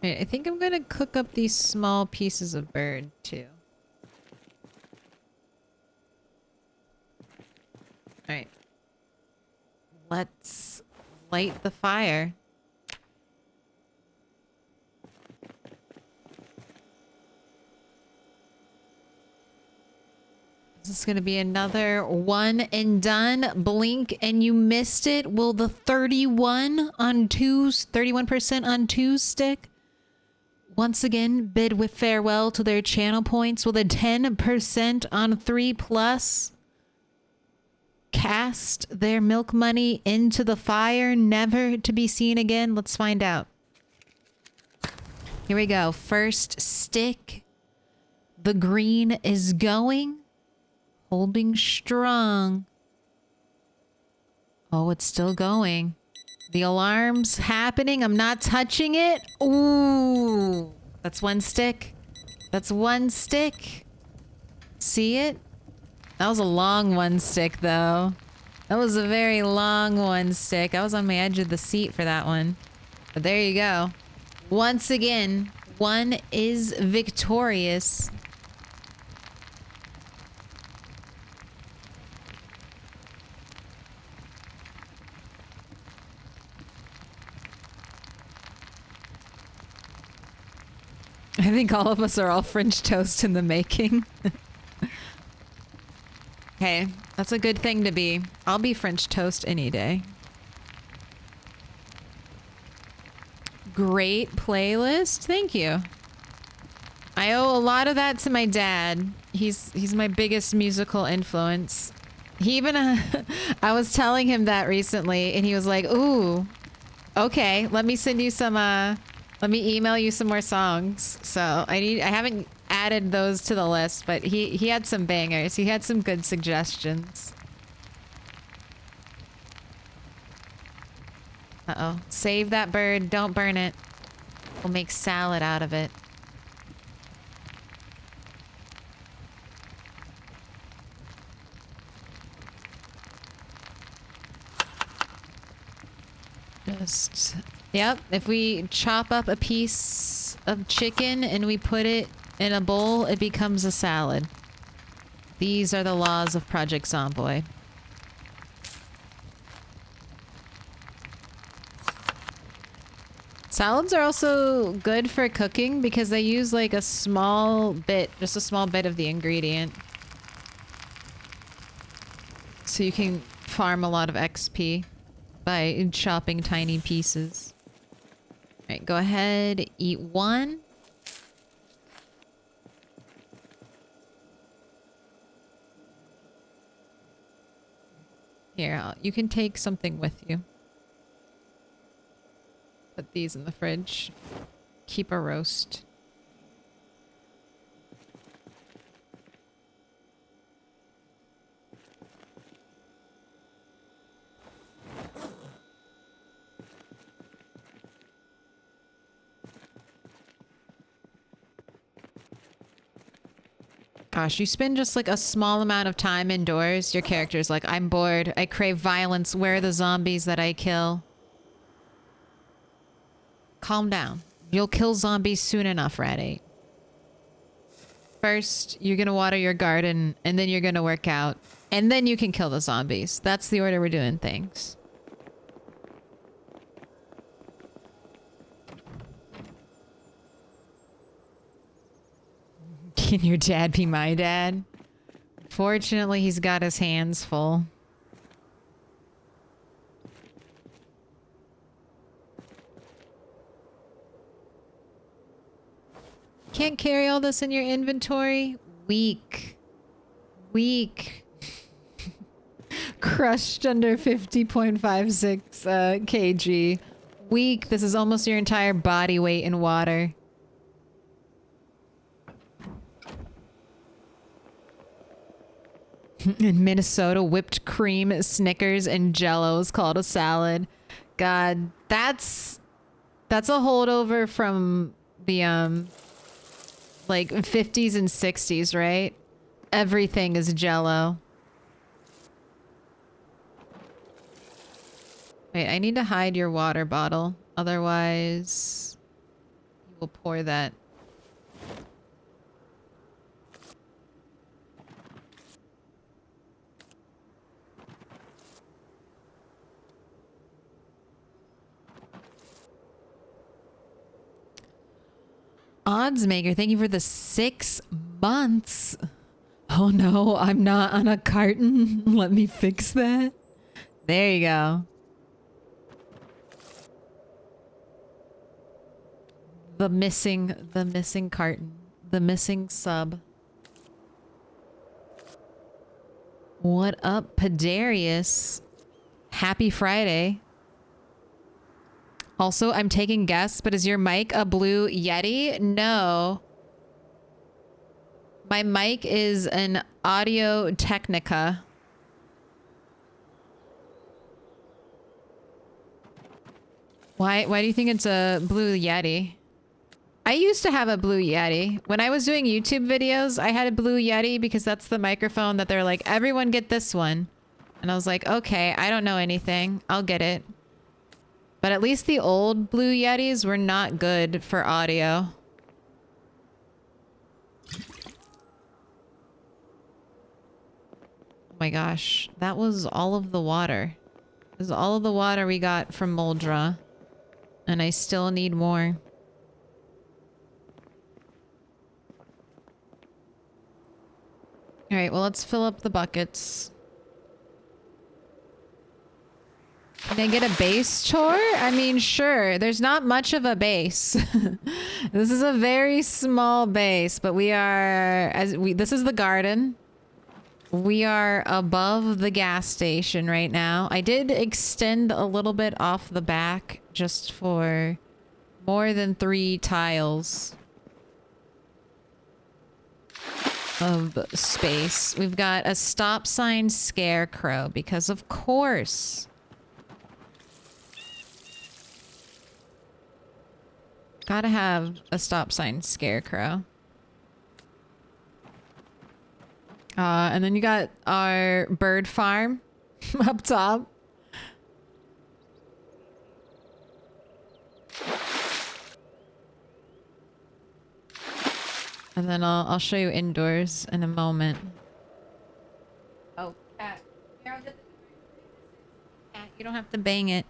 Alright, I think I'm gonna cook up these small pieces of bird too. Alright. Let's light the fire. Is this going to be another one and done? Blink and you missed it. Will the 31% on twos stick? Once again, bid with farewell to their channel points. Will the 10% on 3+ cast their milk money into the fire, never to be seen again? Let's find out. Here we go. First stick. The green is going. Holding strong. Oh, it's still going. The alarm's happening. I'm not touching it. Ooh. That's one stick. That's one stick. See it? That was a long one stick, though. That was a very long one stick. I was on my edge of the seat for that one. But there you go. Once again, one is victorious. I think all of us are all French toast in the making. Hey, that's a good thing to be. I'll be French toast any day. Great playlist. Thank you. I owe a lot of that to my dad. He's my biggest musical influence. He even I was telling him that recently and he was like, "Ooh, okay, let me send you some let me email you some more songs." So I haven't added those to the list, but he had some bangers. He had some good suggestions. Uh-oh. Save that bird. Don't burn it. We'll make salad out of it. Just... Yep, if we chop up a piece of chicken and we put it in a bowl, it becomes a salad. These are the laws of Project Zomboid. Salads are also good for cooking because they use like a small bit, just a small bit of the ingredient. So you can farm a lot of XP by chopping tiny pieces. Alright, go ahead, eat one. Here, you can take something with you. Put these in the fridge. Keep a roast. Gosh, you spend just like a small amount of time indoors, your character's like, I'm bored, I crave violence, where are the zombies that I kill? Calm down. You'll kill zombies soon enough, Rat 8. First, you're gonna water your garden, and then you're gonna work out, and then you can kill the zombies. That's the order we're doing things. Can your dad be my dad? Fortunately, he's got his hands full. Can't carry all this in your inventory? Weak. Weak. Crushed under 50.56 kg. Weak. This is almost your entire body weight in water. In Minnesota, whipped cream, Snickers, and Jell-O is called a salad. God, that's a holdover from the like 50s and 60s, right? Everything is Jell-O. Wait, I need to hide your water bottle, otherwise you will pour that. Odds Maker, thank you for the 6 months. Oh no, I'm not on a carton. Let me fix that. There you go. The missing carton. The missing sub. What up, Padarius? Happy Friday. Also, I'm taking guests, but is your mic a Blue Yeti? No. My mic is an Audio Technica. Why do you think it's a Blue Yeti? I used to have a Blue Yeti. When I was doing YouTube videos, I had a Blue Yeti because that's the microphone that they're like, everyone get this one. And I was like, okay, I don't know anything. I'll get it. But at least the old Blue Yetis were not good for audio. Oh my gosh, that was all of the water. This is all of the water we got from Moldra. And I still need more. Alright, well let's fill up the buckets. Can I get a base chore? I mean, sure. There's not much of a base. This is a very small base, but this is the garden. We are above the gas station right now. I did extend a little bit off the back just for more than 3 tiles of space. We've got a stop sign scarecrow because of course. Gotta have a stop sign scarecrow. And then you got our bird farm up top. And then I'll show you indoors in a moment. Oh, cat. Cat, you don't have to bang it.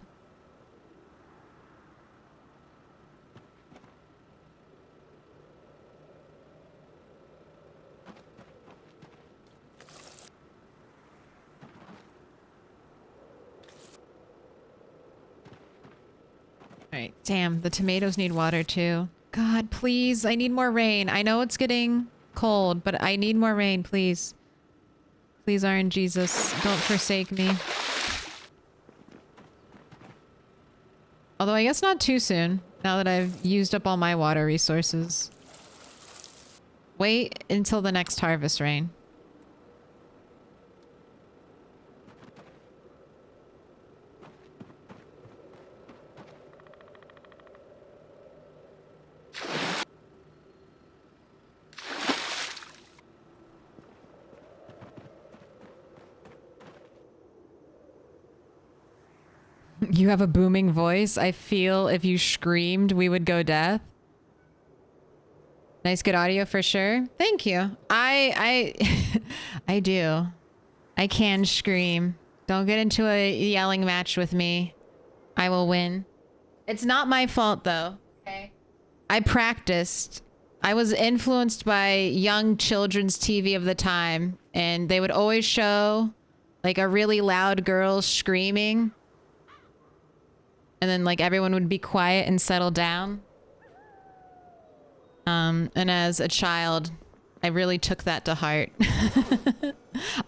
Alright, damn, the tomatoes need water too. God, please, I need more rain. I know it's getting cold, but I need more rain, please. Please, Iron Jesus, don't forsake me. Although I guess not too soon, now that I've used up all my water resources. Wait until the next harvest rain. You have a booming voice. I feel if you screamed, we would go deaf. Nice, good audio for sure. Thank you. I do. I can scream. Don't get into a yelling match with me. I will win. It's not my fault though. Okay. I practiced. I was influenced by young children's TV of the time, and they would always show like a really loud girl screaming. And then like everyone would be quiet and settle down. And as a child, I really took that to heart.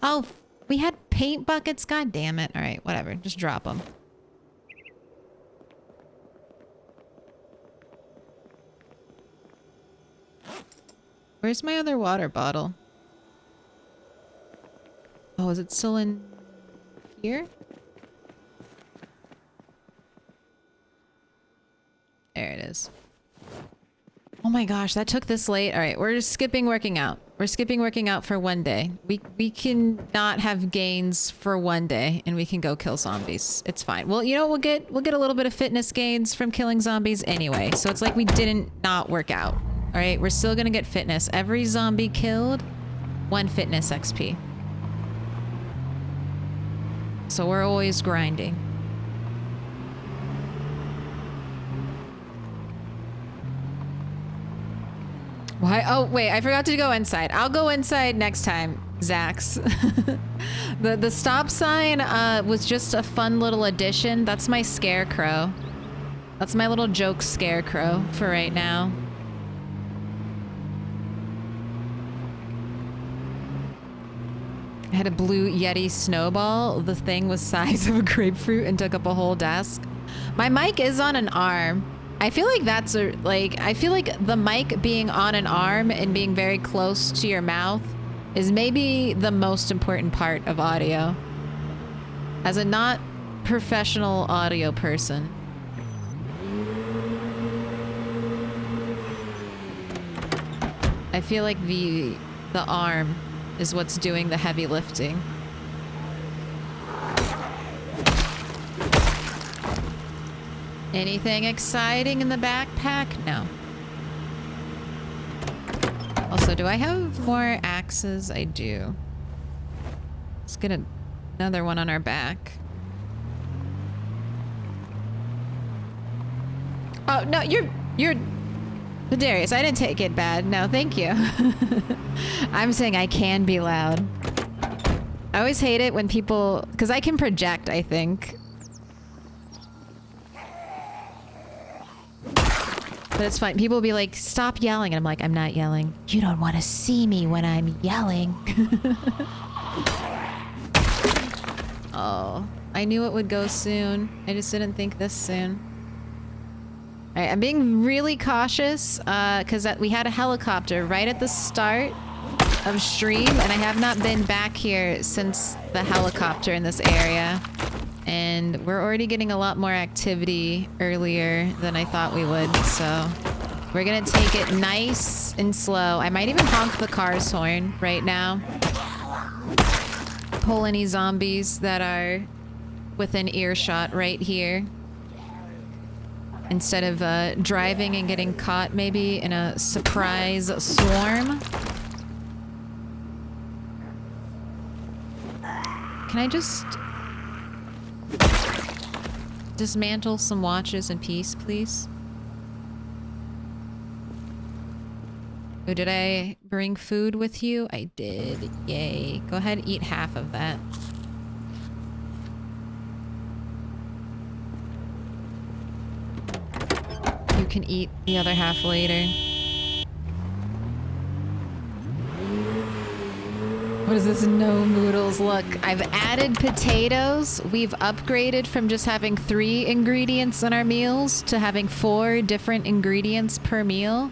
Oh, we had paint buckets? God damn it. All right, whatever. Just drop them. Where's my other water bottle? Oh, is it still in here? There it is. Oh my gosh, that took this late. All right, we're just skipping working out. We're skipping working out for one day. We can not have gains for one day, and we can go kill zombies. It's fine. Well, you know, we'll get a little bit of fitness gains from killing zombies anyway. So it's like we didn't not work out. All right, we're still gonna get fitness. Every zombie killed, 1 fitness XP. So we're always grinding. Why? Oh, wait, I forgot to go inside. I'll go inside next time, Zax. The stop sign was just a fun little addition. That's my scarecrow. That's my little joke scarecrow for right now. I had a blue Yeti snowball. The thing was size of a grapefruit and took up a whole desk. My mic is on an arm. I feel like that's I feel like the mic being on an arm and being very close to your mouth is maybe the most important part of audio. As a not professional audio person. I feel like the arm is what's doing the heavy lifting. Anything exciting in the backpack? No. Also, do I have more axes? I do. Let's get another one on our back. Oh, no, you're Darius, I didn't take it bad. No, thank you. I'm saying I can be loud. I always hate it when people... Because I can project, I think. But it's fine. People will be like, stop yelling. And I'm like, I'm not yelling. You don't want to see me when I'm yelling. Oh, I knew it would go soon. I just didn't think this soon. All right, I'm being really cautious because we had a helicopter right at the start of stream, and I have not been back here since the helicopter in this area. And we're already getting a lot more activity earlier than I thought we would, so we're gonna take it nice and slow. I might even honk the car's horn right now. Pull any zombies that are within earshot right here. Instead of driving and getting caught maybe in a surprise swarm. Can I just dismantle some watches in peace, please? Oh, did I bring food with you? I did. Yay. Go ahead and eat half of that. You can eat the other half later. What is this no noodles look? I've added potatoes. We've upgraded from just having 3 ingredients in our meals to having 4 different ingredients per meal.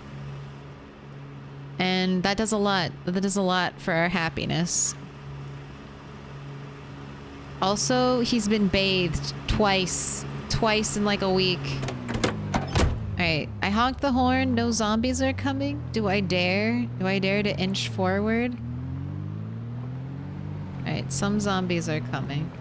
And that does a lot. That does a lot for our happiness. Also, he's been bathed twice. Twice in like a week. Alright, I honked the horn. No zombies are coming. Do I dare? Do I dare to inch forward? Alright, some zombies are coming.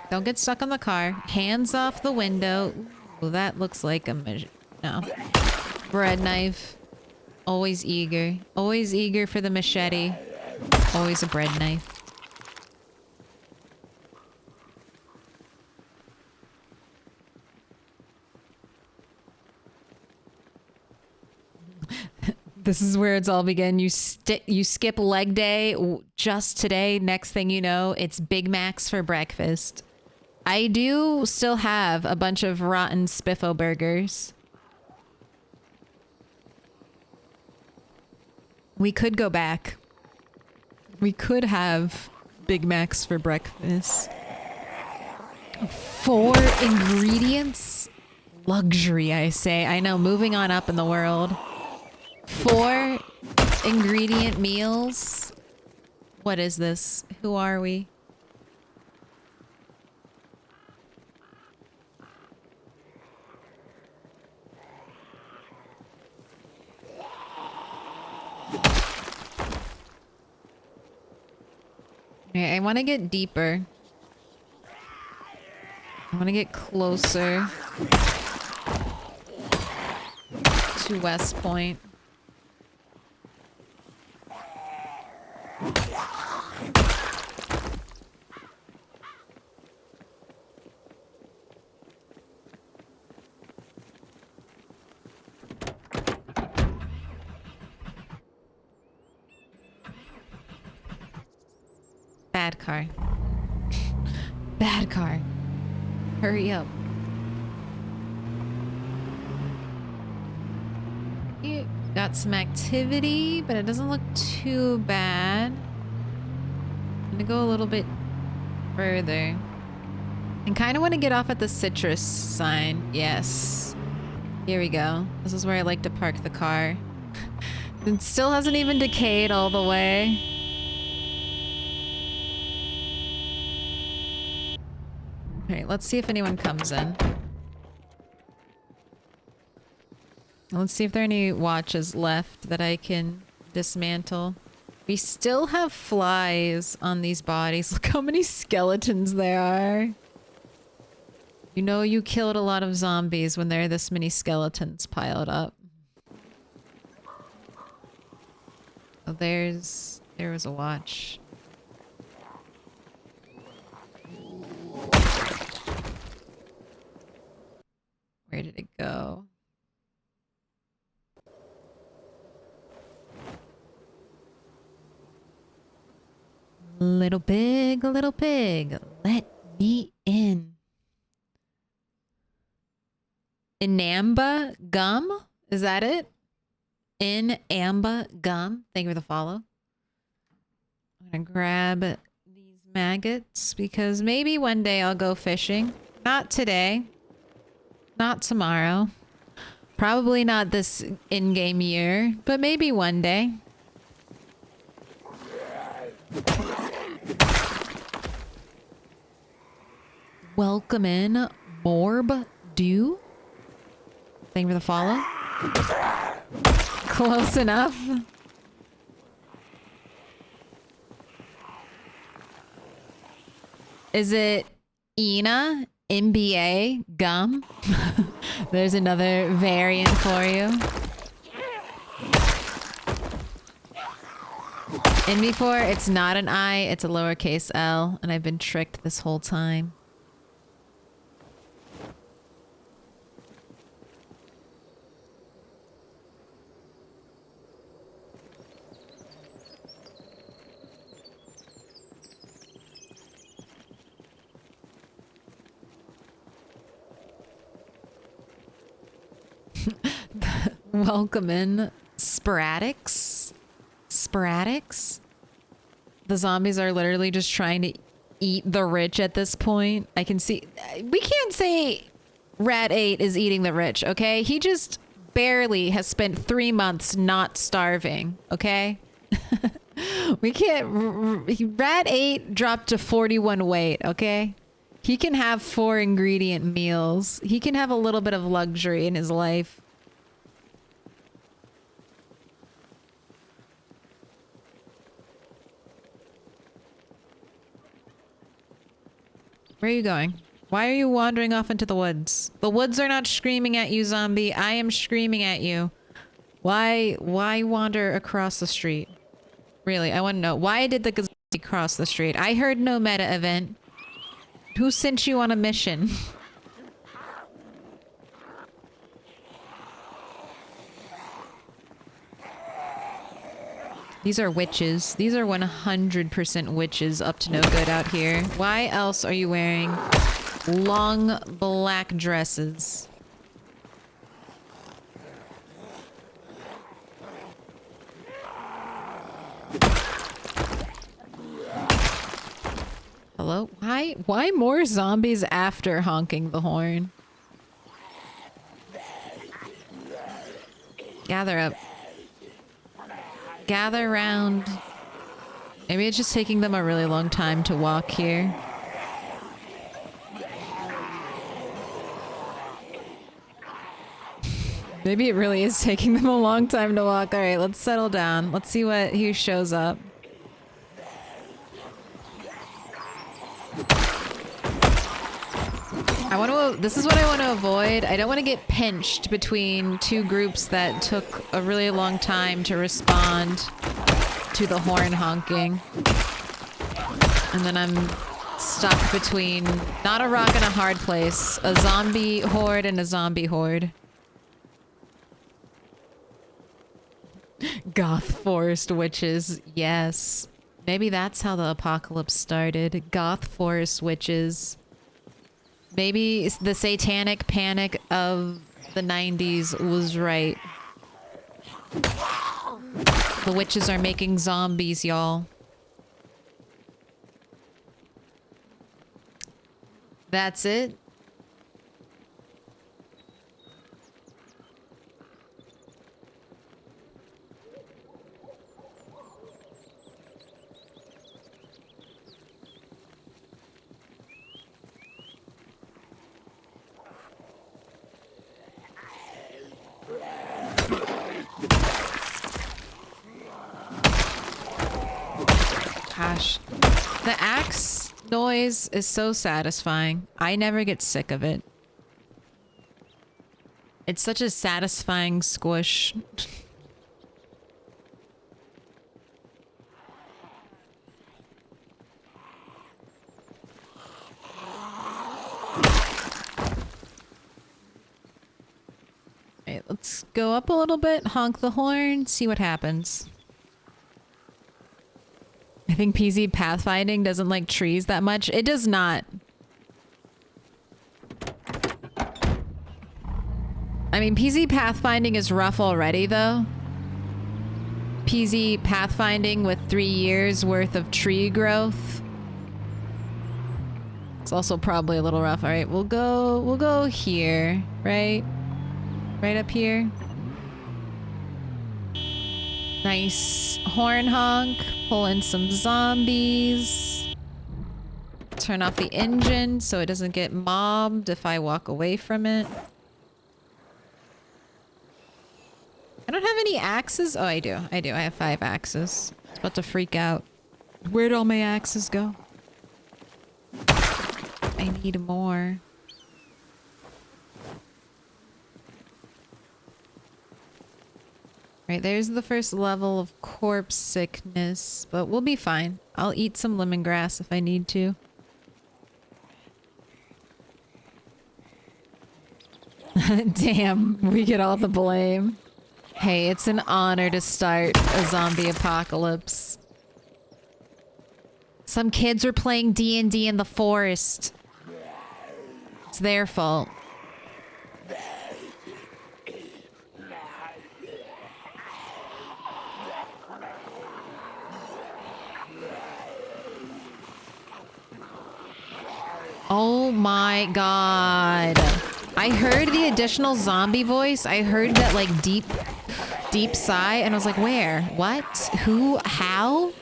Don't get stuck on the car. Hands off the window. Ooh, that looks like a no. Bread knife. Always eager. Always eager for the machete. Always a bread knife. This is where it's all begun. You skip leg day just today. Next thing you know, it's Big Macs for breakfast. I do still have a bunch of rotten Spiffo burgers. We could go back. We could have Big Macs for breakfast. 4 ingredients? Luxury, I say. I know, moving on up in the world. 4 ingredient meals? What is this? Who are we? Okay, I want to get deeper. I want to get closer to West Point. Bad car. Bad car. Hurry up. You got some activity, but it doesn't look too bad. I'm gonna go a little bit further. I kind of want to get off at the citrus sign. Yes. Here we go. This is where I like to park the car. It still hasn't even decayed all the way. Alright, let's see if anyone comes in. Let's see if there are any watches left that I can dismantle. We still have flies on these bodies. Look how many skeletons there are. You know you killed a lot of zombies when there are this many skeletons piled up. Oh, there was a watch. Where did it go? Little pig, let me in. Inamba gum? Is that it? Inamba gum. Thank you for the follow. I'm gonna grab these maggots because maybe one day I'll go fishing. Not today. Not tomorrow. Probably not this in-game year, but maybe one day. Welcome in, Morb Dew. Thank you for the follow. Close enough. Is it Ina MBA gum? There's another variant for you. NB4, it's not an I, it's a lowercase L, and I've been tricked this whole time. Welcome in, Sporadics. Sporadics? The zombies are literally just trying to eat the rich at this point. I can see... We can't say Rat 8 is eating the rich, okay? He just barely has spent 3 months not starving, okay? We can't... Rat 8 dropped to 41 weight, okay? He can have 4 ingredient meals. He can have a little bit of luxury in his life. Where are you going? Why are you wandering off into the woods? The woods are not screaming at you, zombie. I am screaming at you. Why wander across the street? Really, I want to know. Why did the zombie cross the street? I heard no meta event. Who sent you on a mission? These are witches. These are 100% witches up to no good out here. Why else are you wearing long black dresses? Hello? Why more zombies after honking the horn? Gather up. Gather round. Maybe it's just taking them a really long time to walk here. Maybe it really is taking them a long time to walk. Alright, let's settle down. Let's see who shows up. This is what I want to avoid. I don't want to get pinched between two groups that took a really long time to respond to the horn honking. And then I'm stuck between not a rock and a hard place, a zombie horde and a zombie horde. Goth forest witches, yes. Maybe that's how the apocalypse started. Goth forest witches. Maybe the satanic panic of the 90s was right. The witches are making zombies, y'all. That's it. Gosh, the axe noise is so satisfying. I never get sick of it. It's such a satisfying squish. Alright, let's go up a little bit, honk the horn, see what happens. I think PZ pathfinding doesn't like trees that much. It does not. I mean, PZ pathfinding is rough already, though. PZ pathfinding with 3 years worth of tree growth. It's also probably a little rough. All right, we'll go here, right? Right up here. Nice horn honk. Pull in some zombies. Turn off the engine so it doesn't get mobbed if I walk away from it. I don't have any axes. Oh, I do. I have 5 axes. It's about to freak out. Where'd all my axes go? I need more. Right, there's the first level of corpse sickness, but we'll be fine. I'll eat some lemongrass if I need to. Damn, we get all the blame. Hey, it's an honor to start a zombie apocalypse. Some kids are playing D&D in the forest. It's their fault. Oh my god. I heard the additional zombie voice. I heard that like deep sigh and I was like, where? What? Who? How?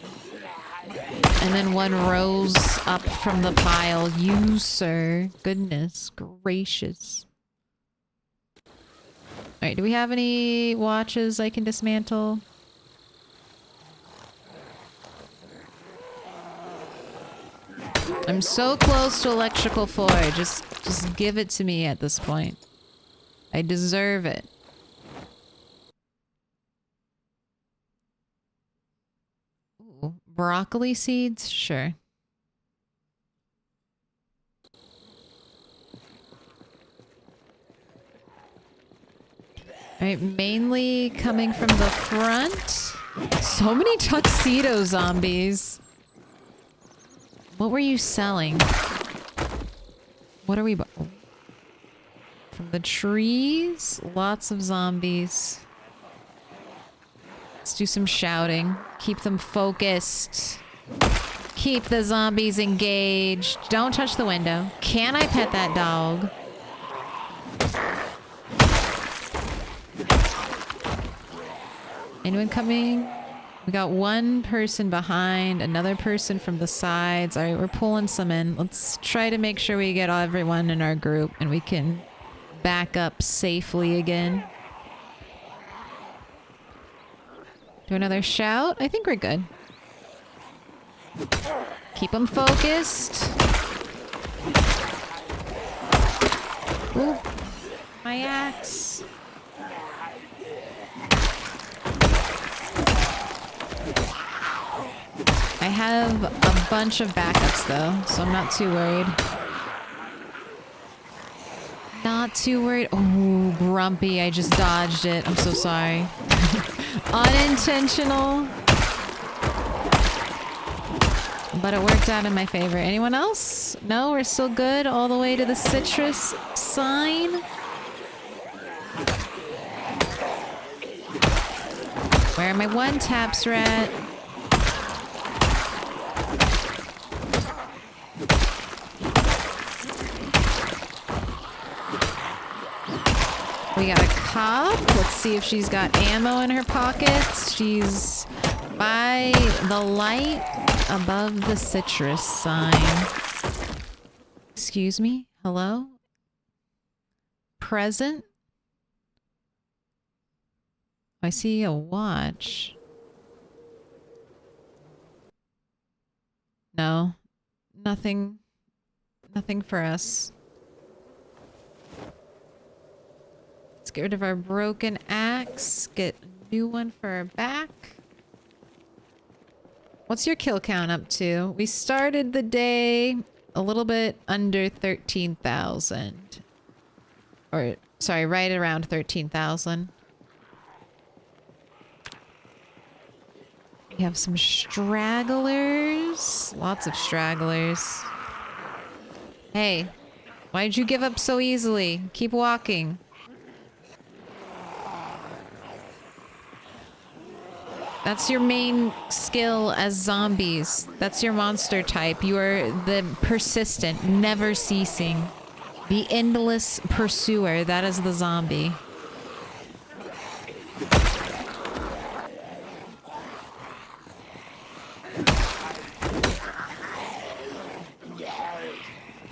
And then one rose up from the pile. You, sir. Goodness gracious. Alright, do we have any watches I can dismantle? I'm so close to electrical floor. Just give it to me at this point. I deserve it. Ooh, broccoli seeds? Sure. Alright, mainly coming from the front. So many tuxedo zombies. What were you selling? What are we... From the trees? Lots of zombies. Let's do some shouting. Keep them focused. Keep the zombies engaged. Don't touch the window. Can I pet that dog? Anyone coming? We got one person behind, another person from the sides. All right, we're pulling some in. Let's try to make sure we get everyone in our group and we can back up safely again. Do another shout? I think we're good. Keep them focused. Ooh, my axe. I have a bunch of backups though, so I'm not too worried. Not too worried. Oh, grumpy. I just dodged it. I'm so sorry. Unintentional. but it worked out in my favor. Anyone else? No, we're still good all the way to the citrus sign. Where are my one taps, rat? We got a cop. Let's see if she's got ammo in her pockets. She's by the light above the citrus sign. Excuse me? Hello? Present? I see a watch. No. Nothing. Nothing for us. Let's get rid of our broken axe. Get a new one for our back. What's your kill count up to? We started the day a little bit under 13,000. Or, sorry, right around 13,000. We have some stragglers. Lots of stragglers. Hey, why'd you give up so easily? Keep walking. That's your main skill as zombies. That's your monster type. You are the persistent, never ceasing. The endless pursuer. That is the zombie.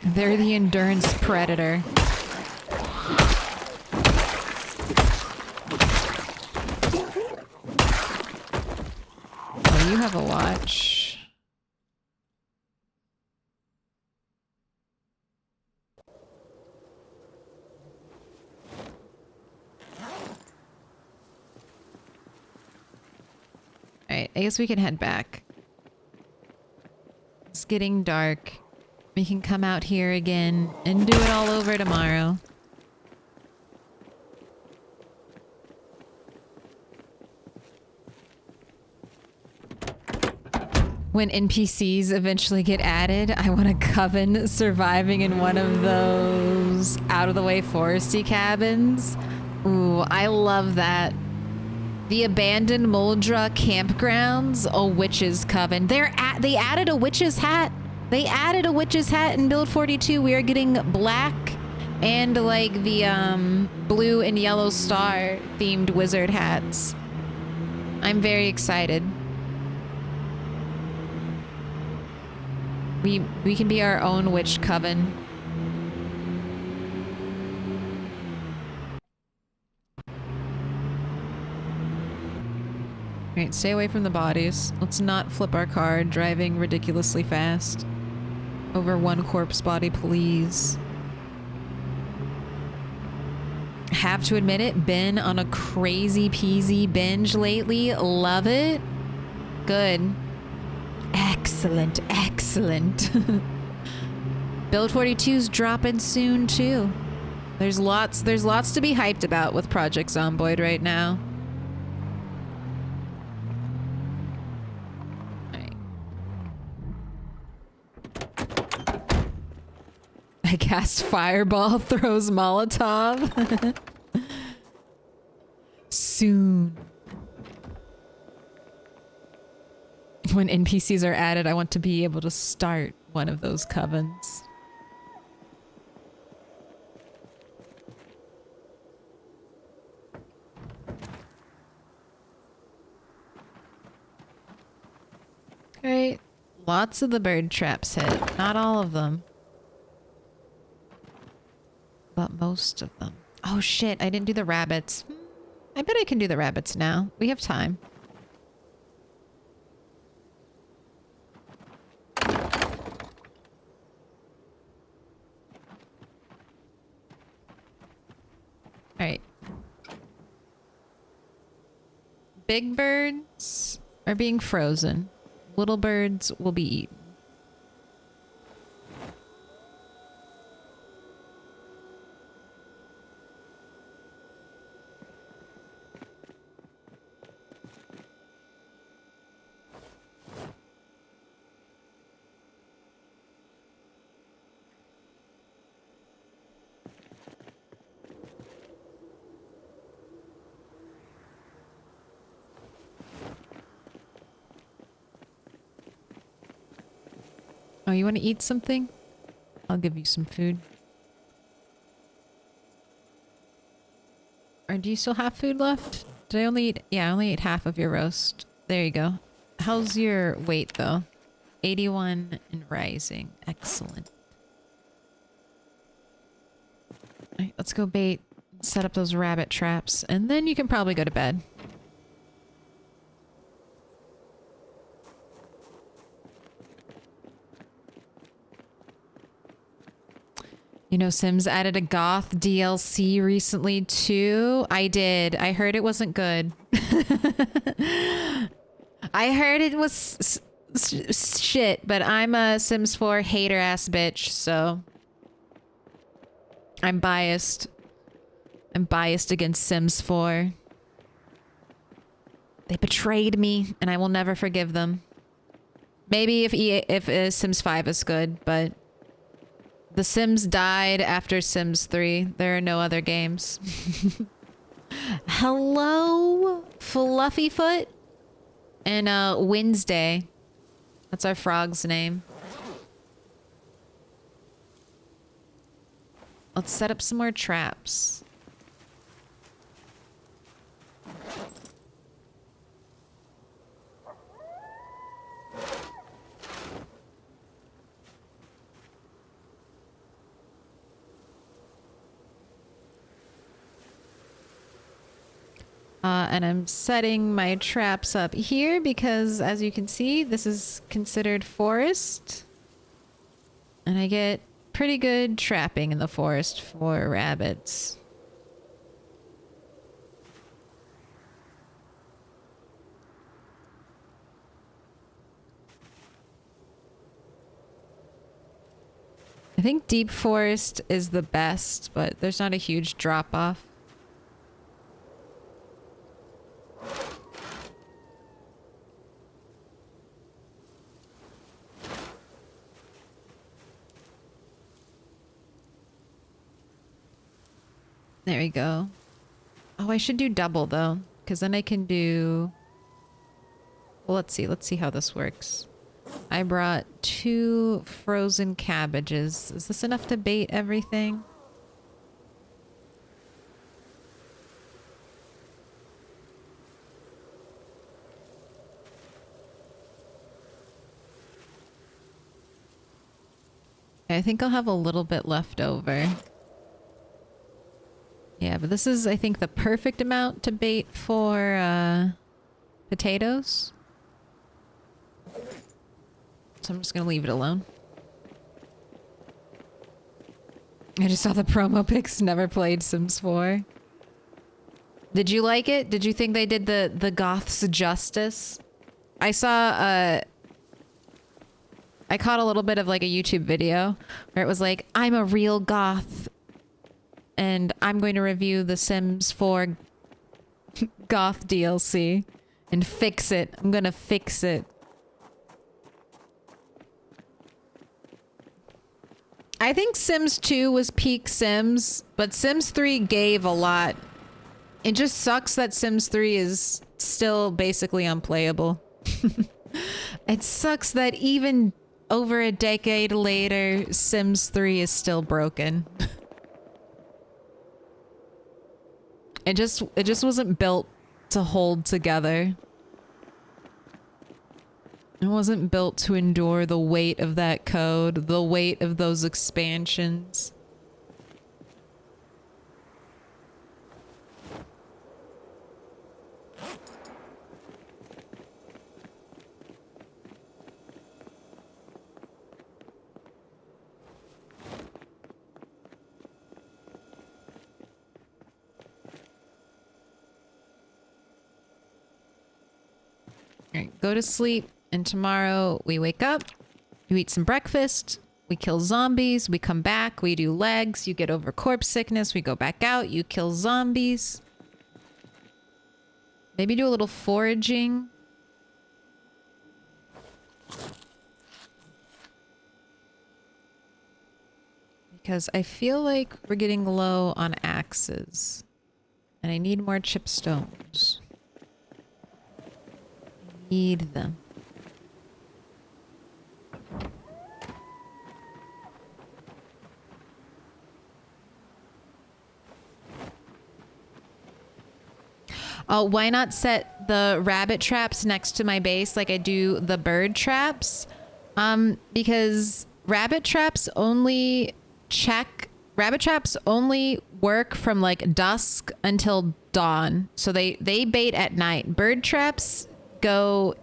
They're the endurance predator. Oh, you have a watch. Alright, I guess we can head back. It's getting dark. We can come out here again and do it all over tomorrow. When NPCs eventually get added, I want a coven surviving in one of those out-of-the-way foresty cabins. Ooh, I love that. The abandoned Muldra campgrounds, a witch's coven. They added a witch's hat. They added a witch's hat in build 42. We are getting black and like the blue and yellow star themed wizard hats. I'm very excited. We can be our own witch coven. Alright, stay away from the bodies. Let's not flip our car driving ridiculously fast. Over one corpse body, please. Have to admit it, been on a crazy peasy binge lately. Love it. Good. Excellent, excellent. Build 42's dropping soon too. There's lots to be hyped about with Project Zomboid right now. I cast Fireball, throws Molotov. Soon. When NPCs are added, I want to be able to start one of those covens. Great. Lots of the bird traps hit. Not all of them. But most of them. Oh shit, I didn't do the rabbits. I bet I can do the rabbits now. We have time. Alright. Big birds are being frozen. Little birds will be eaten. Oh, you want to eat something? I'll give you some food. Or do you still have food left? Did I only eat... Yeah, I only ate half of your roast. There you go. How's your weight, though? 81 and rising. Excellent. Alright, let's go bait. Set up those rabbit traps. And then you can probably go to bed. You know, Sims added a goth DLC recently too. I did. I heard it wasn't good. I heard it was shit, but I'm a Sims 4 hater ass bitch, so I'm biased. I'm biased against Sims 4. They betrayed me, and I will never forgive them. Maybe if Sims 5 is good, but The Sims died after Sims 3. There are no other games. Hello, Fluffyfoot and Wednesday. That's our frog's name. Let's set up some more traps. And I'm setting my traps up here because, as you can see, this is considered forest. And I get pretty good trapping in the forest for rabbits. I think deep forest is the best, but there's not a huge drop-off. There we go. Oh, I should do double though, because then I can do... Well, let's see how this works. I brought 2 frozen cabbages. Is this enough to bait everything? I think I'll have a little bit left over. Yeah, but this is, I think, the perfect amount to bait for potatoes. So I'm just gonna leave it alone. I just saw the promo pics, never played Sims 4. Did you like it? Did you think they did the goths justice? I saw, I caught a little bit of like a YouTube video where it was like, I'm a real goth and I'm going to review the Sims 4 goth DLC and fix it. I'm gonna fix it. I think Sims 2 was peak Sims, but Sims 3 gave a lot. It just sucks that Sims 3 is still basically unplayable. It sucks that even over a decade later, Sims 3 is still broken. It just wasn't built to hold together. It wasn't built to endure the weight of that code, the weight of those expansions. All right, go to sleep. And tomorrow we wake up, you eat some breakfast, we kill zombies, we come back, we do legs, you get over corpse sickness, we go back out, you kill zombies. Maybe do a little foraging. Because I feel like we're getting low on axes. And I need more chipstones. I need them. Oh, why not set the rabbit traps next to my base like I do the bird traps? Because rabbit traps only work from like dusk until dawn. So they bait at night. Bird traps go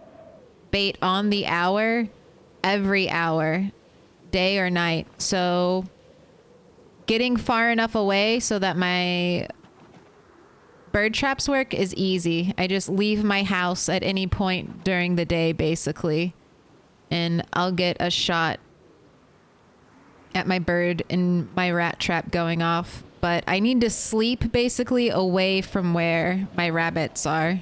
bait on the hour, every hour, day or night. So getting far enough away so that my bird traps work is easy. I just leave my house at any point during the day, basically, and I'll get a shot at my bird and my rat trap going off. But I need to sleep basically away from where my rabbits are.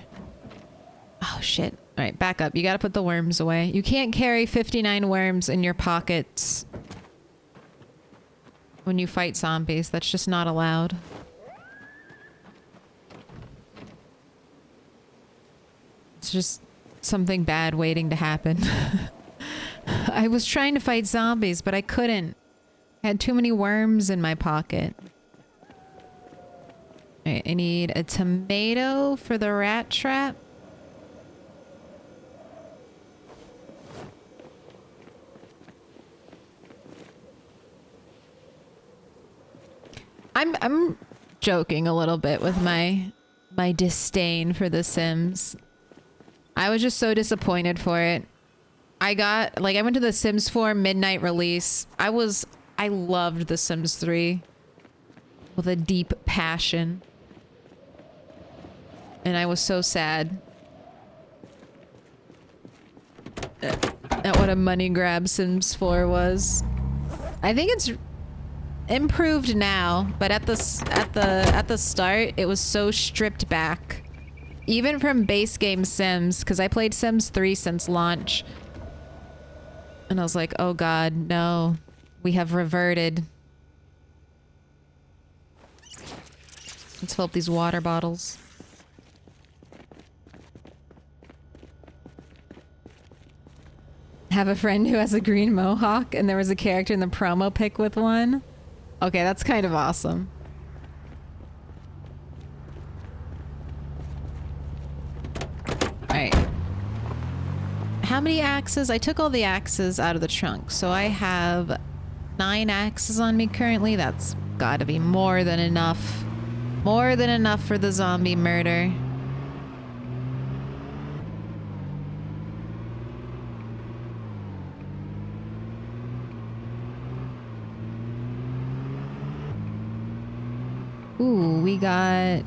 Oh shit. All right, back up. You gotta put the worms away. You can't carry 59 worms in your pockets when you fight zombies. That's just not allowed. It's just something bad waiting to happen. I was trying to fight zombies, but I couldn't. I had too many worms in my pocket. All right, I need a tomato for the rat trap. I'm joking a little bit with my disdain for The Sims. I was just so disappointed for it. I went to the Sims 4 midnight release. I loved The Sims 3 with a deep passion. And I was so sad at what a money grab Sims 4 was. I think it's improved now, but at the start it was so stripped back. Even from base game Sims, because I played Sims 3 since launch. And I was like, oh god, no. We have reverted. Let's fill up these water bottles. Have a friend who has a green mohawk, and there was a character in the promo pic with one. Okay, that's kind of awesome. Alright. How many axes? I took all the axes out of the trunk, so I have 9 axes on me currently. That's gotta be more than enough. More than enough for the zombie murder. Ooh, we got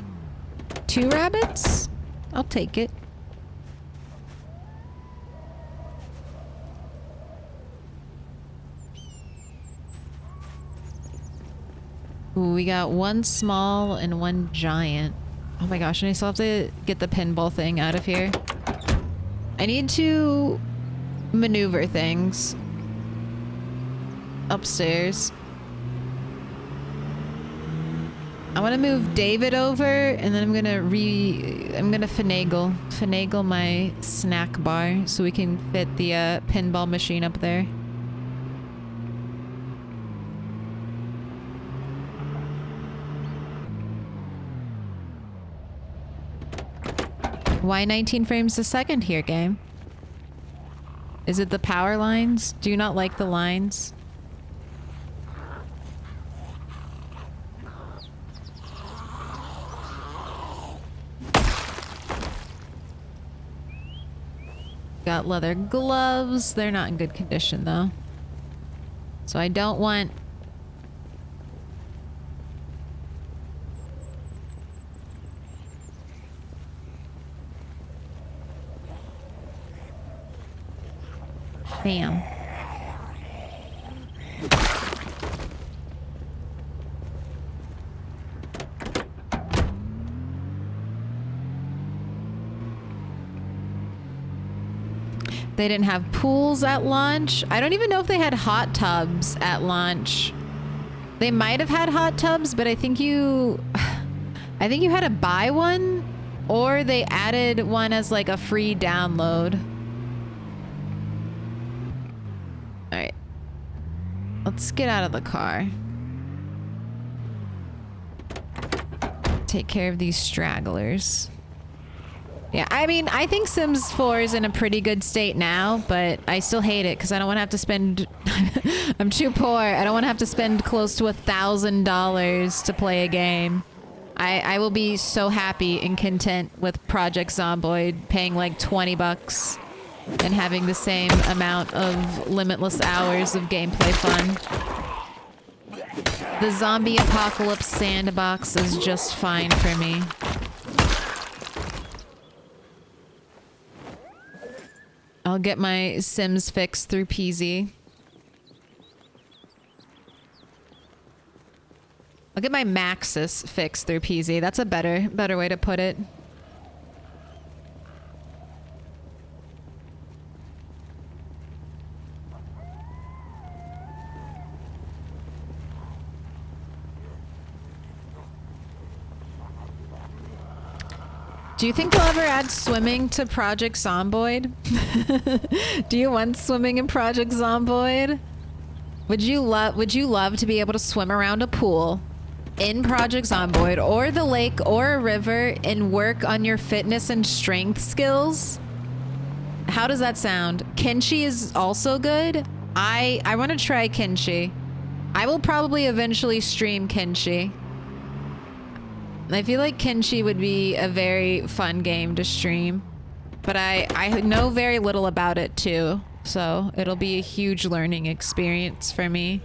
2 rabbits? I'll take it. Ooh, we got 1 small and 1 giant. Oh my gosh, and I still have to get the pinball thing out of here. I need to maneuver things upstairs. I want to move David over, and then I'm gonna finagle my snack bar so we can fit the pinball machine up there. Why 19 frames a second here, game? Is it the power lines? Do you not like the lines? Got leather gloves. They're not in good condition though. So I don't want... Bam. They didn't have pools at launch. I don't even know if they had hot tubs at launch. They might have had hot tubs, but I think you had to buy one, or they added one as like a free download. All right. Let's get out of the car. Take care of these stragglers. Yeah, I mean, I think Sims 4 is in a pretty good state now, but I still hate it because I don't want to have to spend... I'm too poor. I don't want to have to spend close to $1,000 to play a game. I will be so happy and content with Project Zomboid paying like 20 bucks and having the same amount of limitless hours of gameplay fun. The zombie apocalypse sandbox is just fine for me. I'll get my Sims fix through PZ. I'll get my Maxis fix through PZ. That's a better way to put it. Do you think they'll ever add swimming to Project Zomboid? Do you want swimming in Project Zomboid? Would you love to be able to swim around a pool in Project Zomboid or the lake or a river and work on your fitness and strength skills? How does that sound? Kenshi is also good. I want to try Kenshi. I will probably eventually stream Kenshi. I feel like Kenshi would be a very fun game to stream, but I know very little about it too, so it'll be a huge learning experience for me.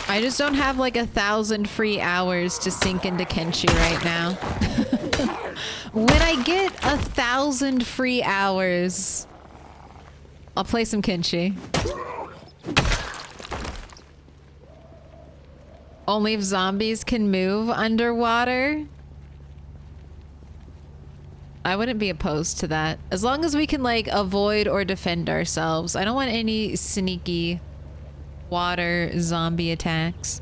I just don't have like 1,000 free hours to sink into Kenshi right now. When I get 1,000 free hours, I'll play some Kenshi. Only if zombies can move underwater. I wouldn't be opposed to that. As long as we can like avoid or defend ourselves. I don't want any sneaky water zombie attacks.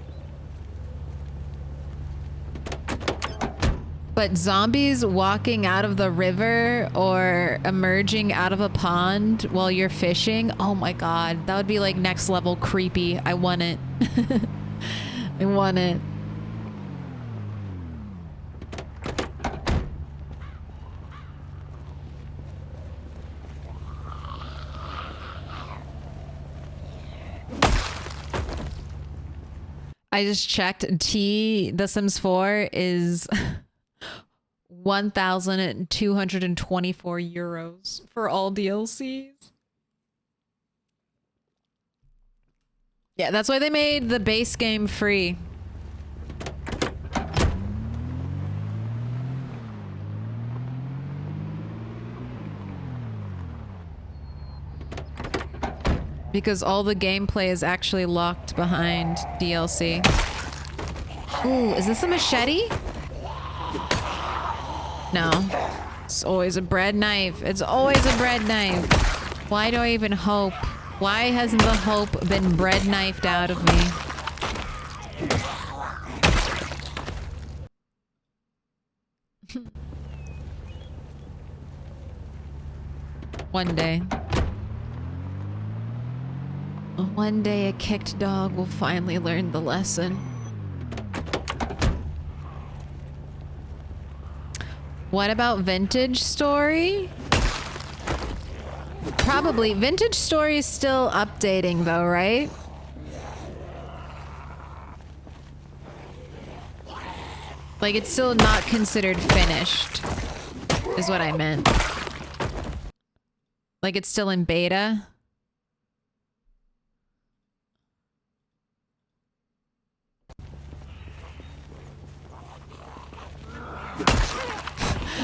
But zombies walking out of the river or emerging out of a pond while you're fishing, oh my god, that would be like next level creepy. I want it. I want it. I just checked. The Sims 4 is 1,224 euros for all DLCs. Yeah, that's why they made the base game free. Because all the gameplay is actually locked behind DLC. Ooh, is this a machete? No. It's always a bread knife. It's always a bread knife. Why do I even hope? Why hasn't the hope been bread knifed out of me? One day. One day a kicked dog will finally learn the lesson. What about Vintage Story? Probably. Vintage Story is still updating though, right? Like it's still not considered finished, is what I meant. Like it's still in beta.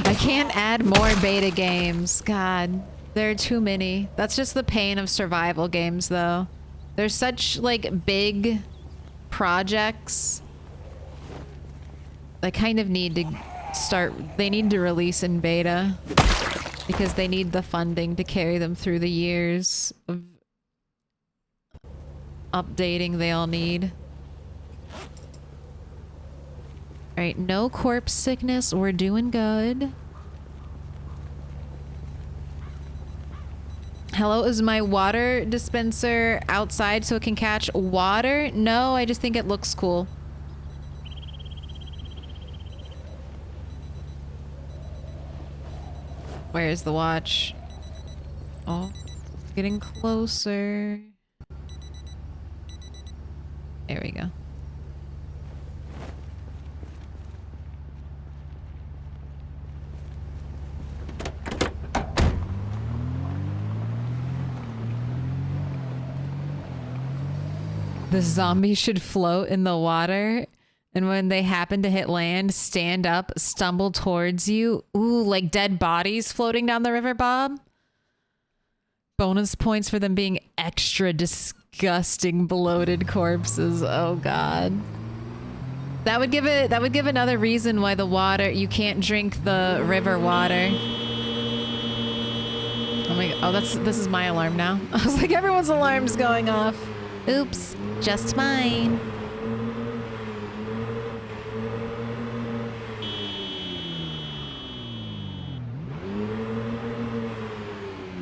I can't add more beta games. God, there are too many. That's just the pain of survival games, though. There's such, like, big projects. They kind of need to start... They need to release in beta. Because they need the funding to carry them through the years of updating they all need. Alright, no corpse sickness. We're doing good. Hello, is my water dispenser outside so it can catch water? No, I just think it looks cool. Where's the watch? Oh, getting closer. There we go. The zombies should float in the water, and when they happen to hit land, stand up, stumble towards you. Ooh, like dead bodies floating down the river, Bob. Bonus points for them being extra disgusting, bloated corpses. Oh god. That would give another reason why the water, you can't drink the river water. Oh my god. Oh, this is my alarm now. I was like, everyone's alarm's going off. Oops, just mine.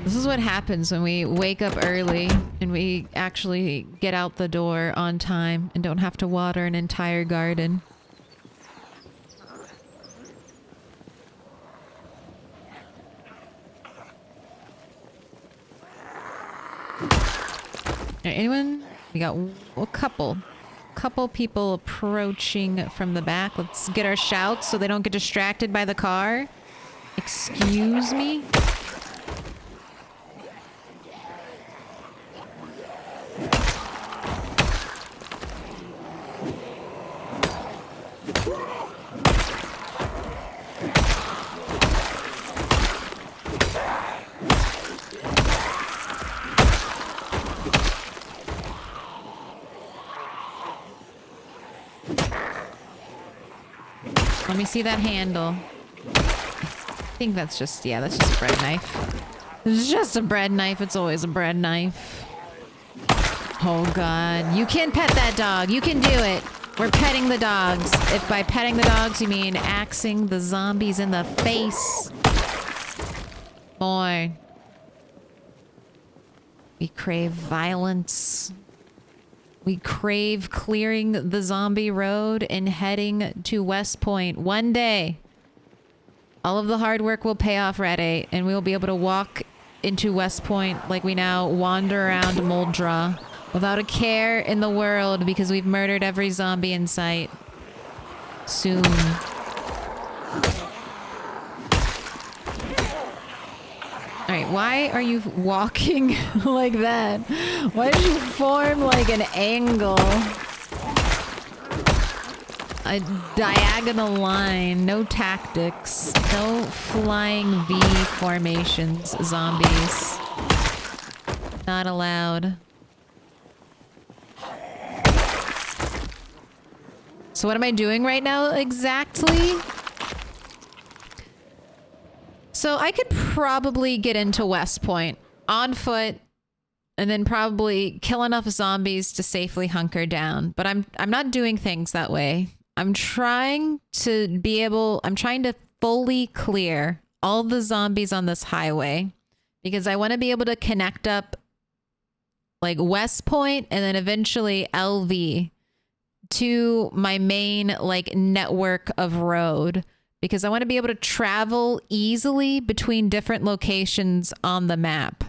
This is what happens when we wake up early and we actually get out the door on time and don't have to water an entire garden. Anyone? We got a couple people approaching from the back. Let's get our shouts so they don't get distracted by the car. Excuse me? Let me see that handle. I think that's just, yeah, that's just a bread knife. It's just a bread knife. It's always a bread knife. Oh god. You can pet that dog. You can do it. We're petting the dogs. If by petting the dogs you mean axing the zombies in the face. More. We crave violence. We crave clearing the zombie road and heading to West Point. One day, all of the hard work will pay off, Red 8, and we will be able to walk into West Point like we now wander around Muldra without a care in the world because we've murdered every zombie in sight. Soon. Alright, why are you walking like that? Why did you form like an angle? A diagonal line, no tactics, no flying V formations, zombies. Not allowed. So what am I doing right now exactly? So I could probably get into West Point on foot and then probably kill enough zombies to safely hunker down. But I'm not doing things that way. I'm trying to fully clear all the zombies on this highway because I want to be able to connect up like West Point and then eventually LV to my main like network of road. Because I want to be able to travel easily between different locations on the map.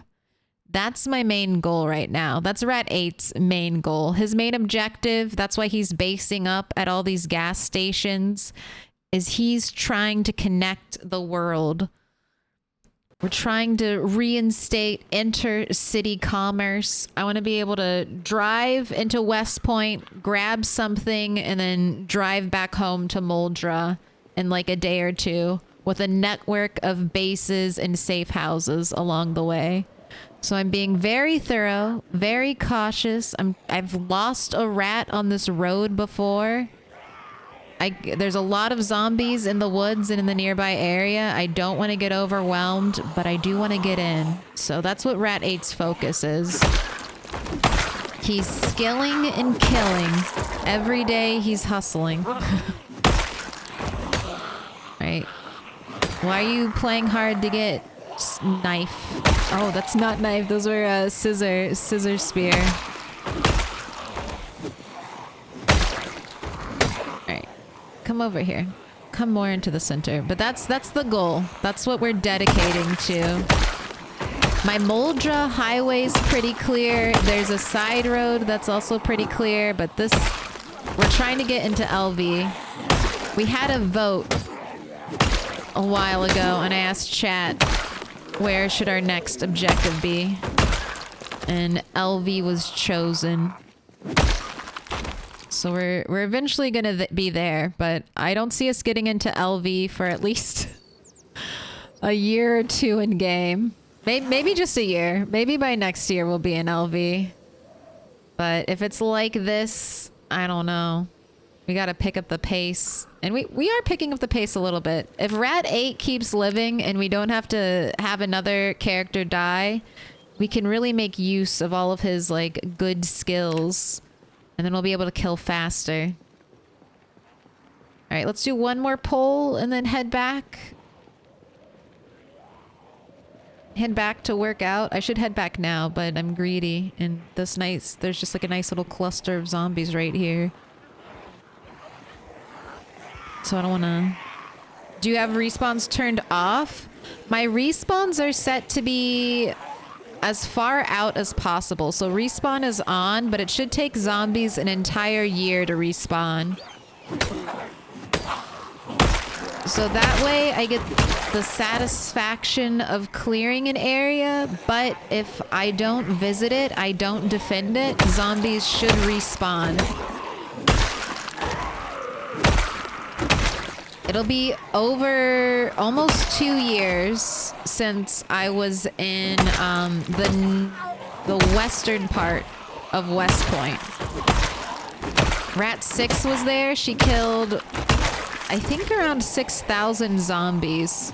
That's my main goal right now. That's Rat 8's main goal. His main objective, that's why he's basing up at all these gas stations, is he's trying to connect the world. We're trying to reinstate intercity commerce. I want to be able to drive into West Point, grab something, and then drive back home to Muldra in like a day or two with a network of bases and safe houses along the way. So I'm being very thorough, very cautious. I've lost a rat on this road before. There's a lot of zombies in the woods and in the nearby area. I don't want to get overwhelmed, but I do want to get in. So that's what Rat 8's focus is. He's skilling and killing. Every day he's hustling. Right. Why are you playing hard to get? Knife. Oh, that's not knife. Those were scissor spear. Alright. Come over here. Come more into the center. But that's the goal. That's what we're dedicating to. My Moldra highway's pretty clear. There's a side road that's also pretty clear, but this... We're trying to get into LV. We had a vote a while ago, and I asked chat, where should our next objective be? And LV was chosen. So we're eventually gonna be there, but I don't see us getting into LV for at least a year or two in game. Maybe just a year. Maybe by next year we'll be in LV. But if it's like this, I don't know. We gotta pick up the pace. And we are picking up the pace a little bit. If Rat 8 keeps living and we don't have to have another character die, we can really make use of all of his, like, good skills. And then we'll be able to kill faster. Alright, let's do one more pull and then head back. Head back to work out. I should head back now, but I'm greedy. And there's just like a nice little cluster of zombies right here. So I don't want to... Do you have respawns turned off? My respawns are set to be as far out as possible. So respawn is on, but it should take zombies an entire year to respawn. So that way I get the satisfaction of clearing an area, but if I don't visit it, I don't defend it, zombies should respawn. It'll be over almost 2 years since I was in the western part of West Point. Rat 6 was there. She killed, I think, around 6,000 zombies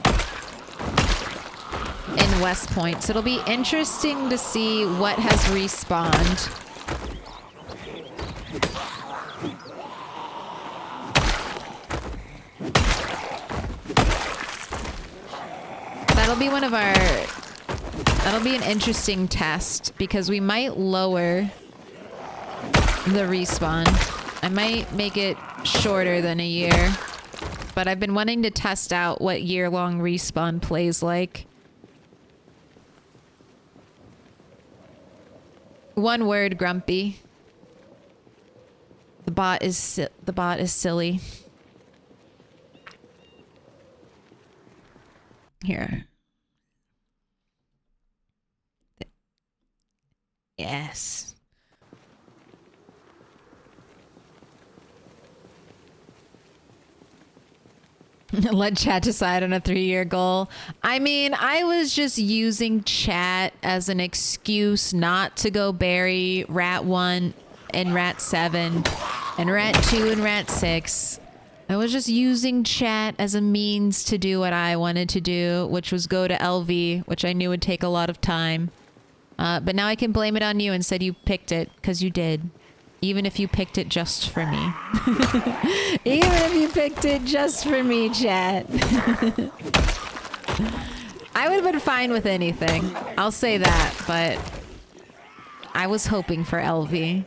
in West Point. So it'll be interesting to see what has respawned. That'll be an interesting test because we might lower the respawn. I might make it shorter than a year, but I've been wanting to test out what year-long respawn plays like. One word, grumpy. The bot is silly. Here. Yes. Let chat decide on a 3-year goal. I mean, I was just using chat as an excuse not to go bury Rat 1 and Rat 7 and Rat 2 and Rat 6. I was just using chat as a means to do what I wanted to do, which was go to LV, which I knew would take a lot of time. But now I can blame it on you and said you picked it, because you did. Even if you picked it just for me. Even if you picked it just for me, chat. I would have been fine with anything. I'll say that, but I was hoping for LV.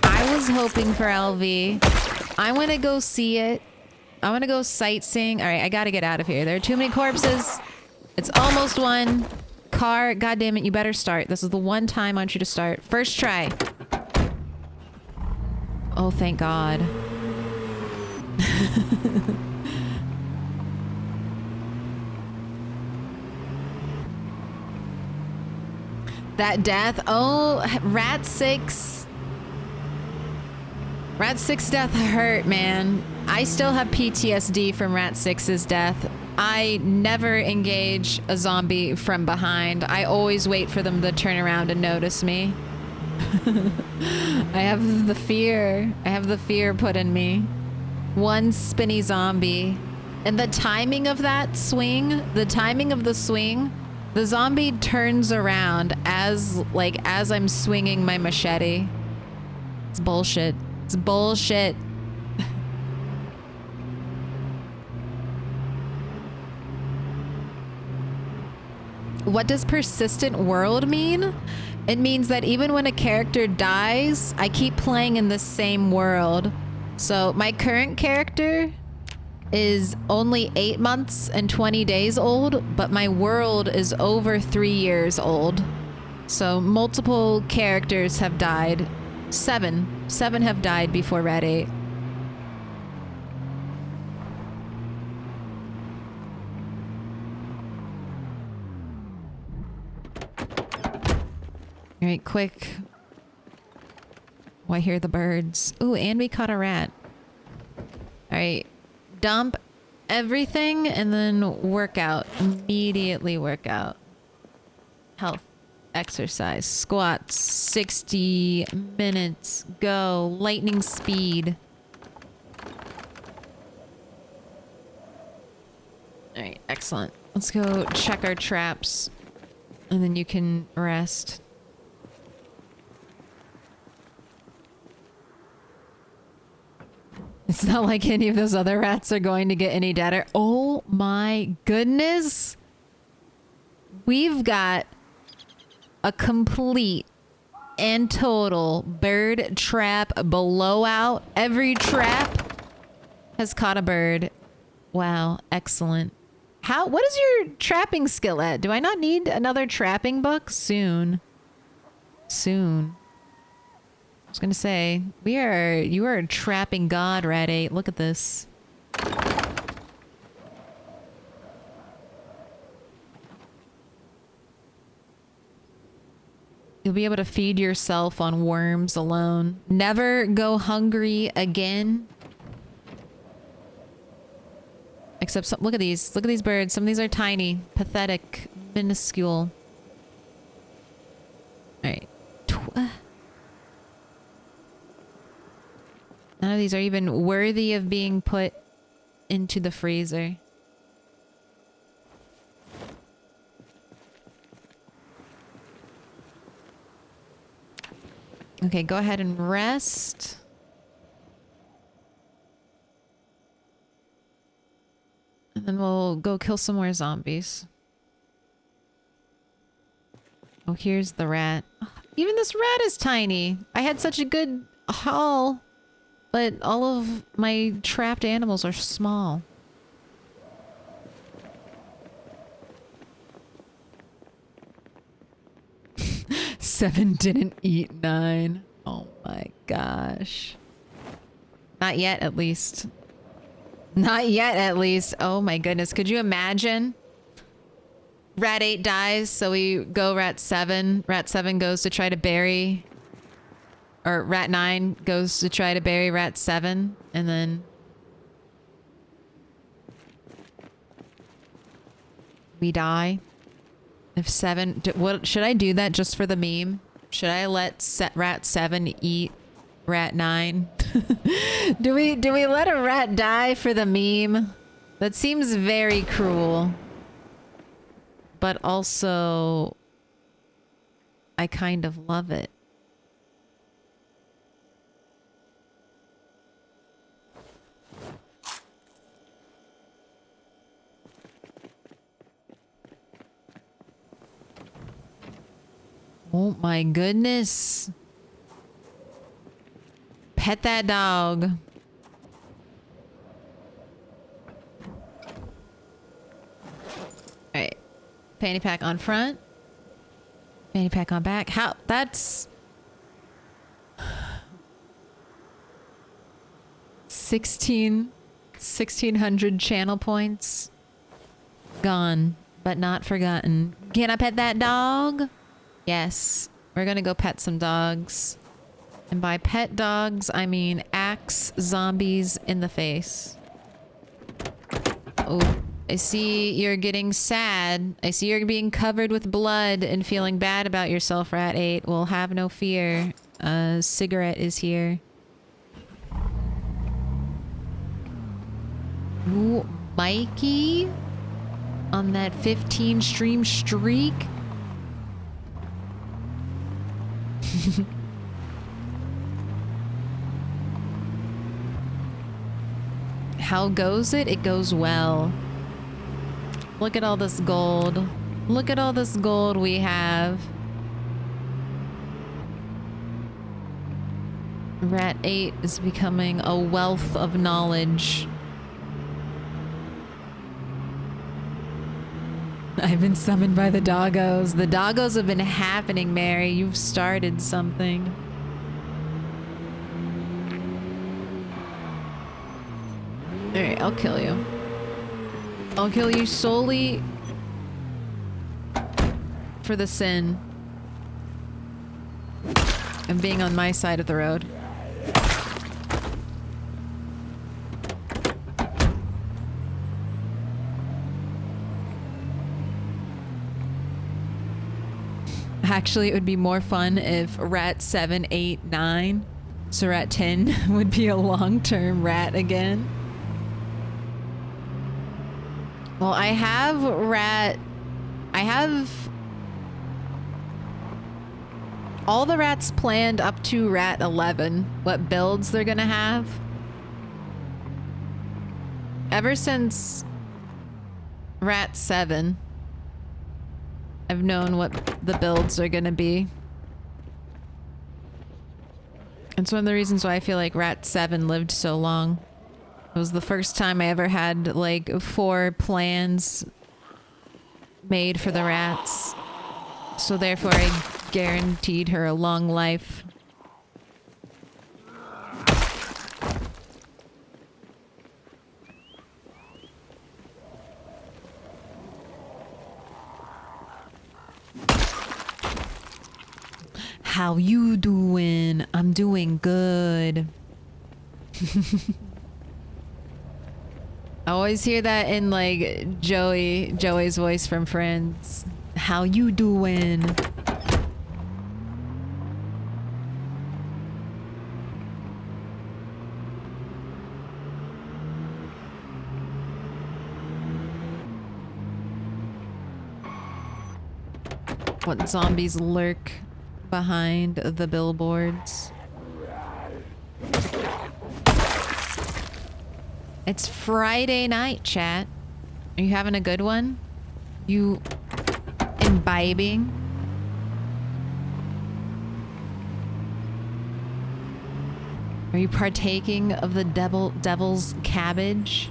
I was hoping for LV. I want to go see it. I want to go sightseeing. All right, I got to get out of here. There are too many corpses. It's almost 1. Car, God damn it, you better start. This is the one time I want you to start. First try. Oh, thank God. That death. Oh, Rat 6. Rat 6 death hurt, man. I still have PTSD from Rat 6's death. I never engage a zombie from behind. I always wait for them to turn around and notice me. I have the fear. I have the fear put in me. One spinny zombie. And the timing of that swing, the timing of the swing, the zombie turns around as I'm swinging my machete. It's bullshit. It's bullshit. What does persistent world mean? It means that even when a character dies, I keep playing in the same world. So my current character is only 8 months and 20 days old, but my world is over 3 years old. So multiple characters have died. Seven have died before Rat 8. All right, quick. Oh, I hear the birds. Ooh, and we caught a rat. All right, dump everything and then work out. Immediately work out. Health, exercise, squats, 60 minutes, go. Lightning speed. All right, excellent. Let's go check our traps and then you can rest. It's not like any of those other rats are going to get any data. Oh my goodness. We've got a complete and total bird trap blowout. Every trap has caught a bird. Wow, excellent. What is your trapping skill at? Do I not need another trapping book? Soon. Soon. I was gonna say, you are a trapping god, Rat 8. Look at this. You'll be able to feed yourself on worms alone. Never go hungry again. Except look at these. Look at these birds. Some of these are tiny, pathetic, minuscule. All right. None of these are even worthy of being put into the freezer. Okay, go ahead and rest. And then we'll go kill some more zombies. Oh, here's the rat. Even this rat is tiny. I had such a good haul. But all of my trapped animals are small. Seven didn't eat 9. Oh my gosh. Not yet, at least. Not yet, at least. Oh my goodness. Could you imagine? Rat 8 dies, so we go Rat 7. Rat 7 goes to try to bury... Or Rat 9 goes to try to bury Rat 7, and then... we die. If 7... What, should I do that just for the meme? Should I let Rat 7 eat Rat 9? Do we let a rat die for the meme? That seems very cruel. But also... I kind of love it. Oh my goodness. Pet that dog. Alright. Fanny pack on front. Fanny pack on back. How? That's... 1600 channel points. Gone, but not forgotten. Can I pet that dog? Yes, we're gonna go pet some dogs. And by pet dogs, I mean axe zombies in the face. Oh, I see you're getting sad. I see you're being covered with blood and feeling bad about yourself, Rat 8. Well, have no fear. Cigarette is here. Ooh, Mikey on that 15 stream streak. How goes it? It goes well. Look at all this gold. Look at all this gold we have. Rat 8 is becoming a wealth of knowledge. I've been summoned by the doggos. The doggos have been happening, Mary. You've started something. Alright, I'll kill you. I'll kill you solely for the sin of being on my side of the road. Actually, it would be more fun if rat 7, 8, 9, so rat 10 would be a long-term rat again. Well, I have all the rats planned up to rat 11, what builds they're gonna have. Ever since rat 7, I've known what the builds are gonna be. It's one of the reasons why I feel like rat 7 lived so long. It was the first time I ever had like 4 plans made for the rats. So therefore I guaranteed her a long life. How you doing? I'm doing good. I always hear that in like Joey's voice from Friends. How you doing? What zombies lurk behind the billboards? It's Friday night, chat. Are you having a good one? You imbibing? Are you partaking of the devil's cabbage?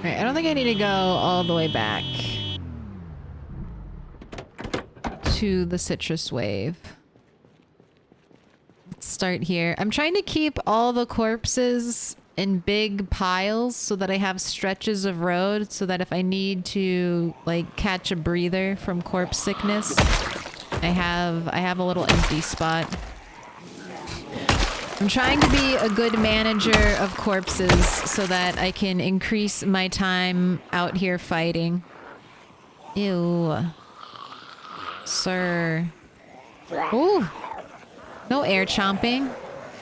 I think I need to go all the way back to the citrus wave. Let's start here. I'm trying to keep all the corpses in big piles so that I have stretches of road so that if I need to like catch a breather from corpse sickness, I have a little empty spot. I'm trying to be a good manager of corpses so that I can increase my time out here fighting. Ew. Sir. Ooh. No air chomping.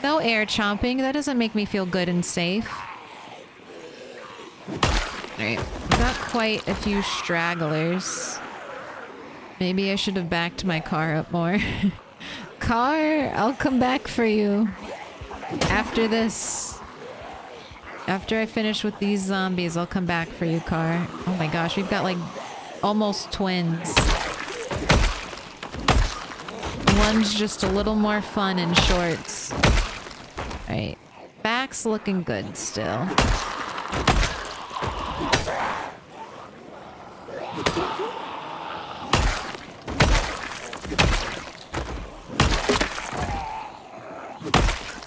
No air chomping. That doesn't make me feel good and safe. Alright. Got quite a few stragglers. Maybe I should have backed my car up more. Car, I'll come back for you. After this. After I finish with these zombies, I'll come back for you, car. Oh my gosh, we've got like almost twins. One's just a little more fun in shorts. Alright. Back's looking good still.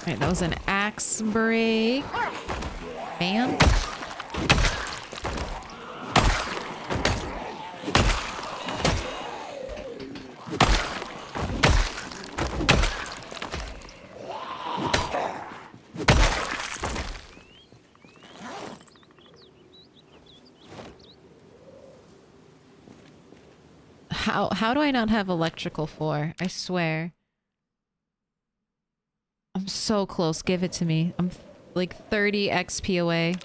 Alright, that was an axe break. Bam. How do I not have electrical 4? I swear. I'm so close. Give it to me. I'm like 30 XP away.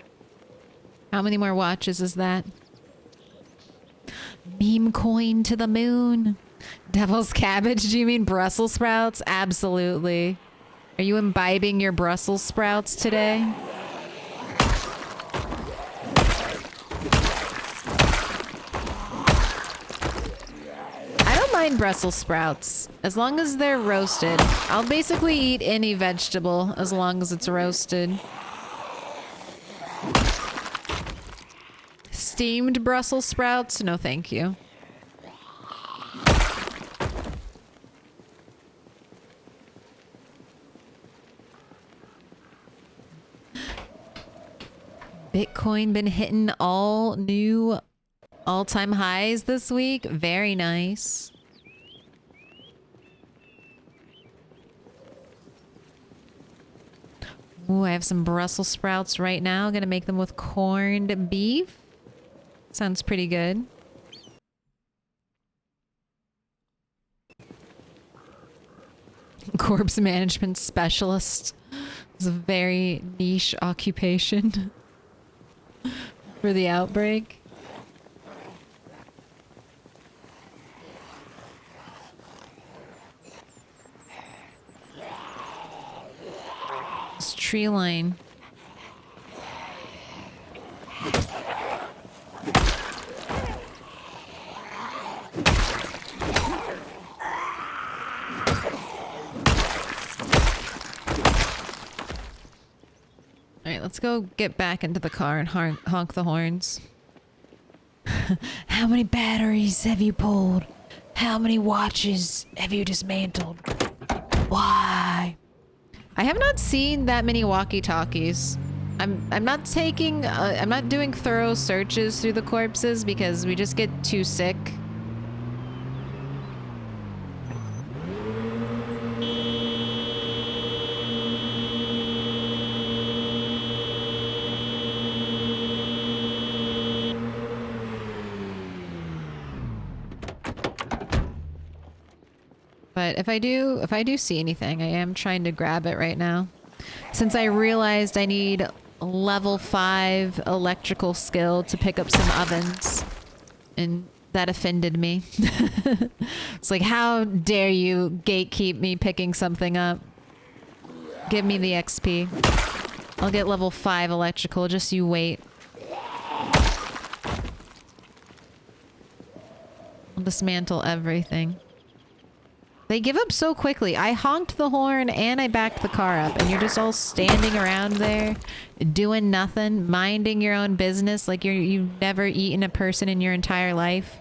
How many more watches is that? Meme coin to the moon. Devil's cabbage? Do you mean Brussels sprouts? Absolutely. Are you imbibing your Brussels sprouts today? I don't mind Brussels sprouts as long as they're roasted. I'll basically eat any vegetable as long as it's roasted. Steamed Brussels sprouts? No, thank you. Bitcoin been hitting all new all-time highs this week. Very nice. Ooh, I have some Brussels sprouts right now. Gonna make them with corned beef. Sounds pretty good. Corpse management specialist. It's a very niche occupation for the outbreak. This tree line. Alright, let's go get back into the car and honk the horns. How many batteries have you pulled? How many watches have you dismantled? Why? I have not seen that many walkie-talkies. I'm not taking I'm not doing thorough searches through the corpses because we just get too sick. But if I do see anything, I am trying to grab it right now. Since I realized I need level 5 electrical skill to pick up some ovens. And that offended me. It's like, how dare you gatekeep me picking something up? Give me the XP. I'll get level 5 electrical, just you wait. I'll dismantle everything. They give up so quickly. I honked the horn and I backed the car up and you're just all standing around there doing nothing, minding your own business like you've never eaten a person in your entire life.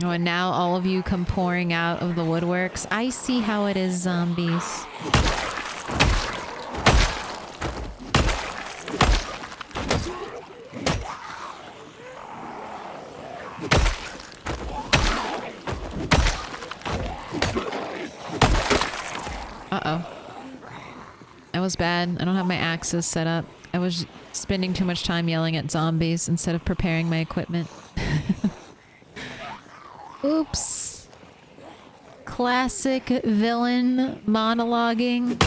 Oh, and now all of you come pouring out of the woodworks. I see how it is, zombies. Uh-oh. That was bad. I don't have my axes set up. I was spending too much time yelling at zombies instead of preparing my equipment. Oops. Classic villain monologuing.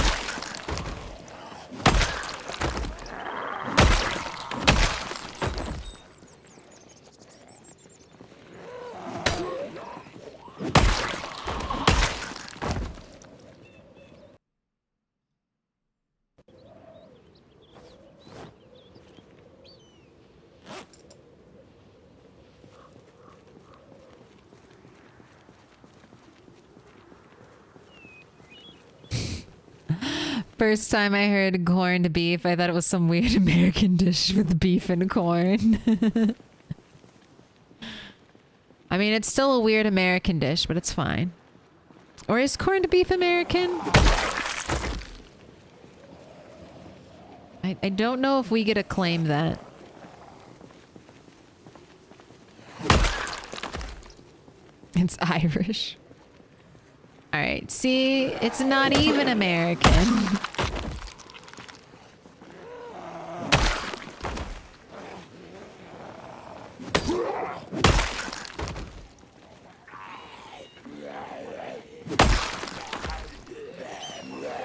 First time I heard corned beef, I thought it was some weird American dish with beef and corn. I mean, it's still a weird American dish, but it's fine. Or is corned beef American? I don't know if we get to claim that. It's Irish. Alright, see? It's not even American.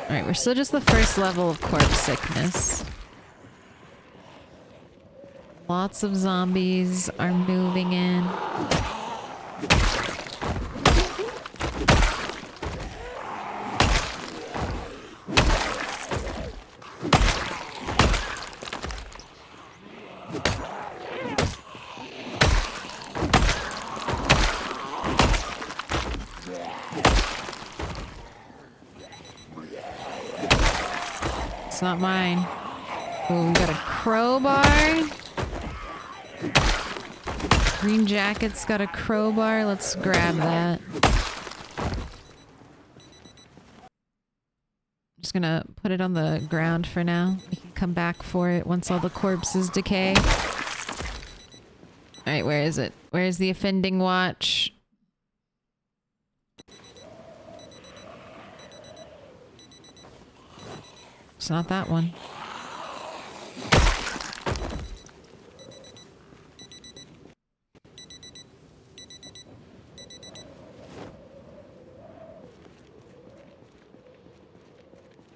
Alright, we're still just the first level of corpse sickness. Lots of zombies are moving in. It's not mine. Oh, we got a crowbar. Green jacket's got a crowbar. Let's grab that. Just gonna put it on the ground for now. We can come back for it once all the corpses decay. Alright, where is it? Where's the offending watch? It's not that one.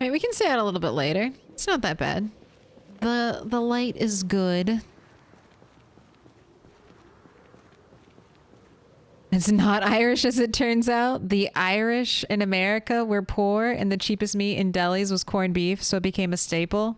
Right, we can stay out a little bit later. It's not that bad. The light is good. It's not Irish as it turns out. The Irish in America were poor and the cheapest meat in delis was corned beef, so it became a staple.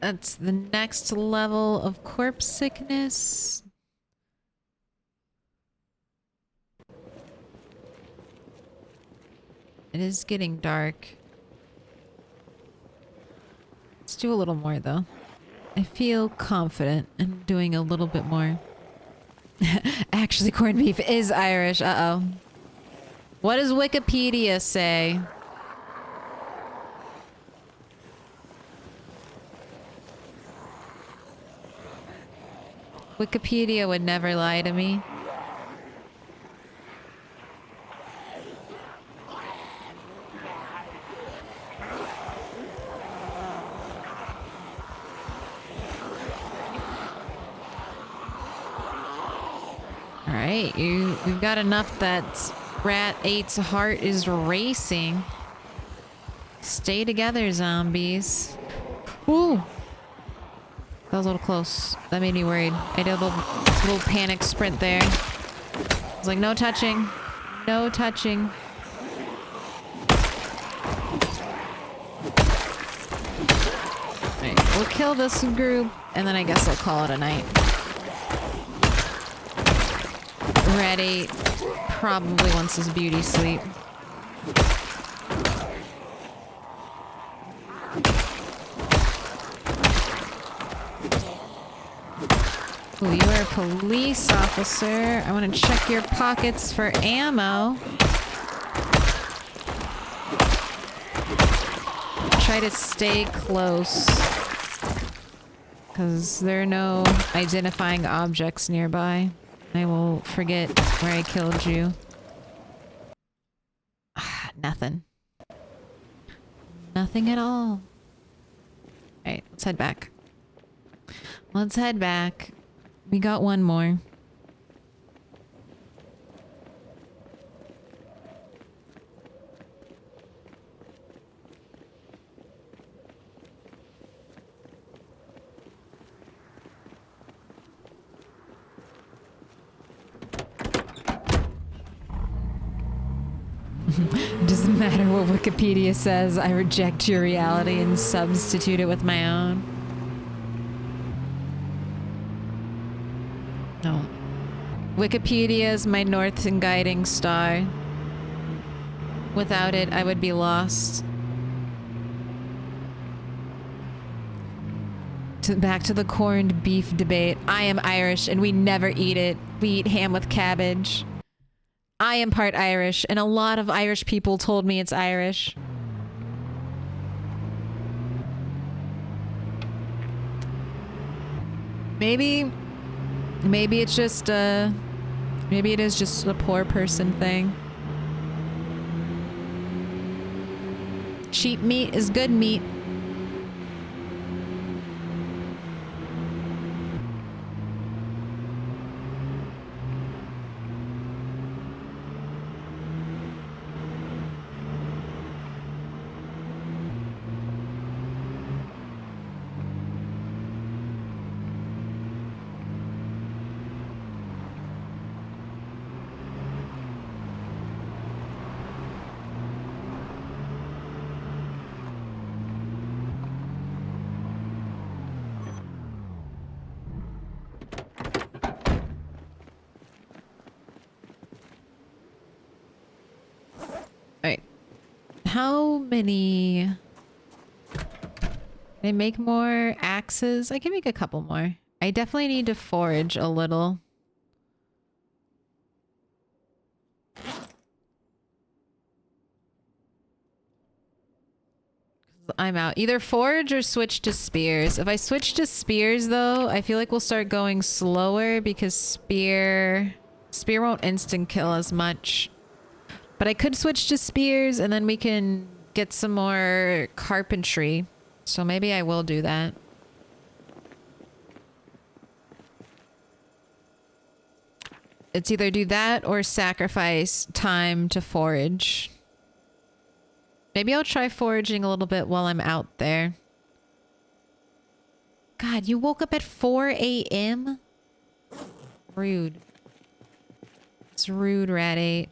That's the next level of corpse sickness. It is getting dark. Let's do a little more though. I feel confident in doing a little bit more. Actually, corned beef is Irish. Uh-oh. What does Wikipedia say? Wikipedia would never lie to me. Alright, we've got enough that Rat 8's heart is racing. Stay together, zombies. Ooh! That was a little close. That made me worried. I did a little panic sprint there. I was like, no touching. No touching. Alright, we'll kill this group, and then I guess I'll call it a night. Ready. Probably wants his beauty sleep. Ooh, you are a police officer. I want to check your pockets for ammo. Try to stay close. Because there are no identifying objects nearby. I will forget where I killed you. Nothing. Nothing at all. Alright, let's head back. Let's head back. We got one more. It doesn't matter what Wikipedia says, I reject your reality and substitute it with my own. No. Wikipedia is my north and guiding star. Without it, I would be lost. Back to the corned beef debate. I am Irish and we never eat it. We eat ham with cabbage. I am part Irish and a lot of Irish people told me it's Irish. Maybe it's just maybe it is just a poor person thing. Cheap meat is good meat. How many... Can I make more axes? I can make a couple more. I definitely need to forage a little. I'm out. Either forage or switch to spears. If I switch to spears though, I feel like we'll start going slower because spear won't instant kill as much. But I could switch to spears and then we can get some more carpentry. So maybe I will do that. It's either do that or sacrifice time to forage. Maybe I'll try foraging a little bit while I'm out there. God, you woke up at 4 a.m.? Rude. It's rude, Rat 8.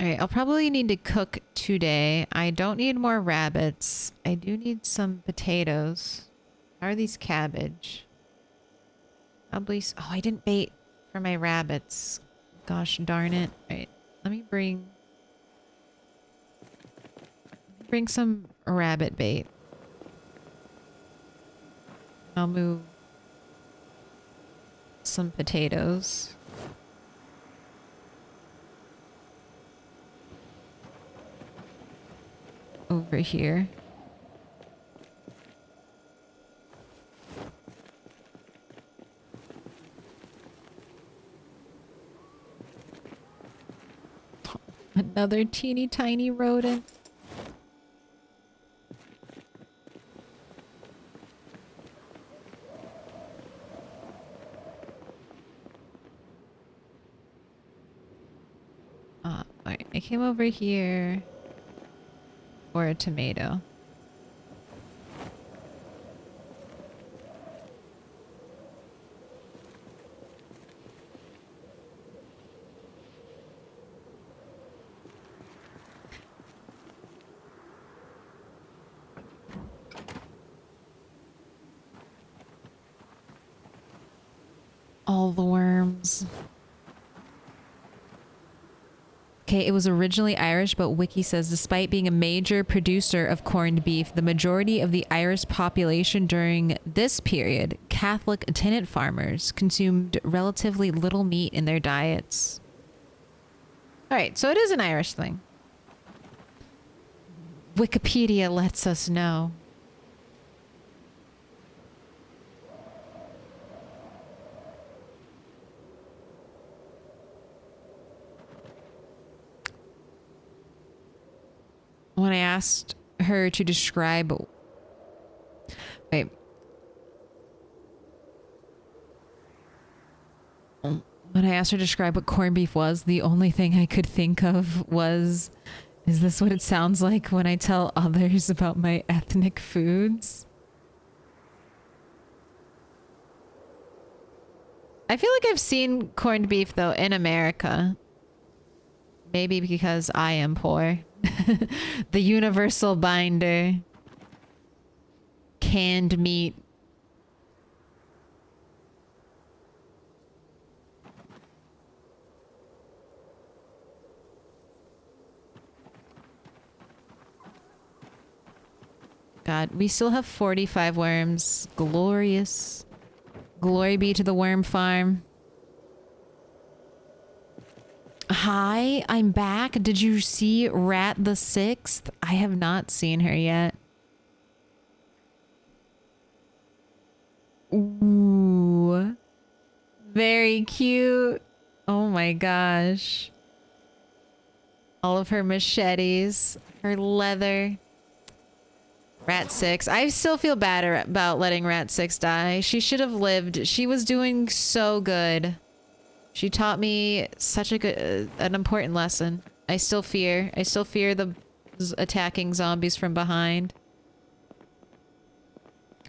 Alright, I'll probably need to cook today. I don't need more rabbits. I do need some potatoes. How are these cabbage? Probably... Oh, I didn't bait for my rabbits. Gosh darn it. Alright, let me bring some rabbit bait. I'll move some potatoes. Over here. Another teeny tiny rodent. Alright, I came over here. Or a tomato. All the worms. Okay, it was originally Irish, but Wiki says despite being a major producer of corned beef, the majority of the Irish population during this period, Catholic tenant farmers, consumed relatively little meat in their diets. Alright, so it is an Irish thing. Wikipedia lets us know. When I asked her to describe... Wait. When I asked her to describe what corned beef was, the only thing I could think of was... Is this what it sounds like when I tell others about my ethnic foods? I feel like I've seen corned beef, though, in America. Maybe because I am poor. The universal binder. Canned meat. God, we still have 45 worms. Glorious. Glory be to the worm farm. Hi, I'm back. Did you see Rat the Sixth? I have not seen her yet. Ooh. Very cute. Oh my gosh. All of her machetes, her leather. Rat 6. I still feel bad about letting Rat 6 die. She should have lived. She was doing so good. She taught me such a good, an important lesson. I still fear the attacking zombies from behind.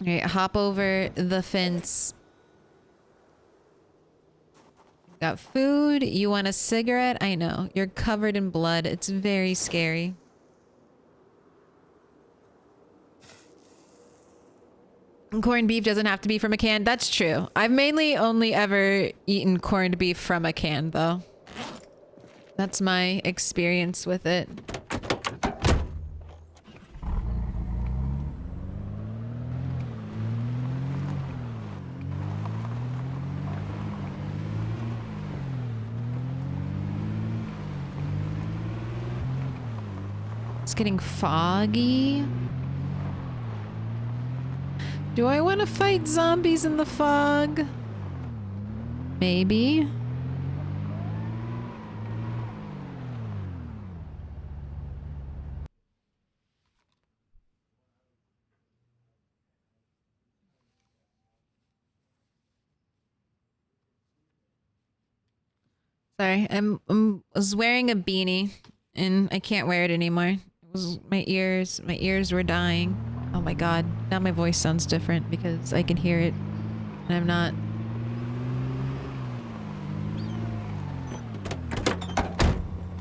Alright, hop over the fence. Got food. You want a cigarette? I know. You're covered in blood. It's very scary. Corned beef doesn't have to be from a can. That's true. I've mainly only ever eaten corned beef from a can, though. That's my experience with it. It's getting foggy. Do I want to fight zombies in the fog? Maybe. Sorry, I was wearing a beanie and I can't wear it anymore. It was my ears were dying. Oh my god, now my voice sounds different because I can hear it and I'm not.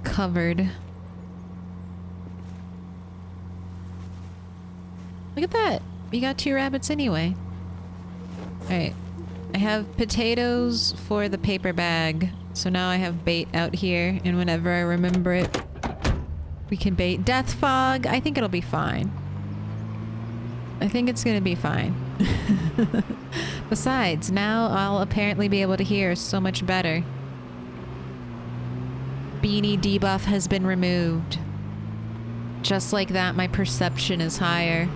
Covered. Look at that. We got 2 rabbits anyway. Alright. I have potatoes for the paper bag. So now I have bait out here and whenever I remember it, we can bait. Death fog. I think it'll be fine. I think it's gonna be fine. Besides, now I'll apparently be able to hear so much better. Beanie debuff has been removed. Just like that, my perception is higher.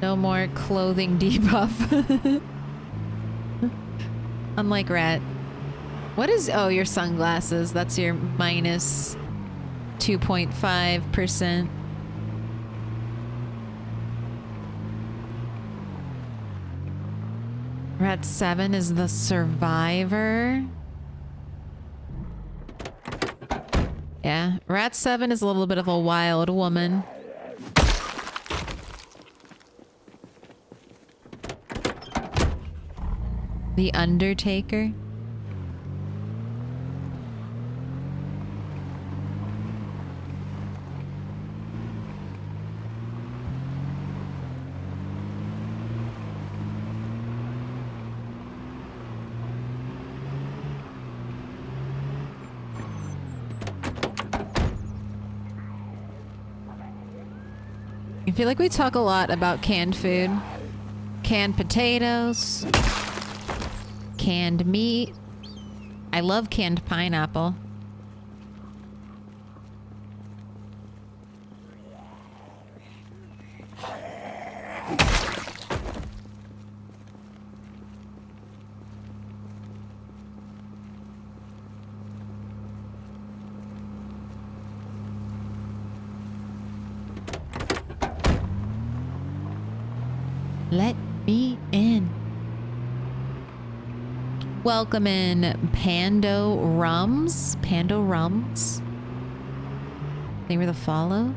No more clothing debuff. Unlike Rat. What is... Oh, your sunglasses. That's your minus 2.5%. Rat 7 is the survivor. Yeah, Rat 7 is a little bit of a wild woman. The Undertaker. I feel like we talk a lot about canned food. Canned potatoes. Canned meat. I love canned pineapple. Let me in. Welcome in, Pando Rums. Pando Rums. They were the follow.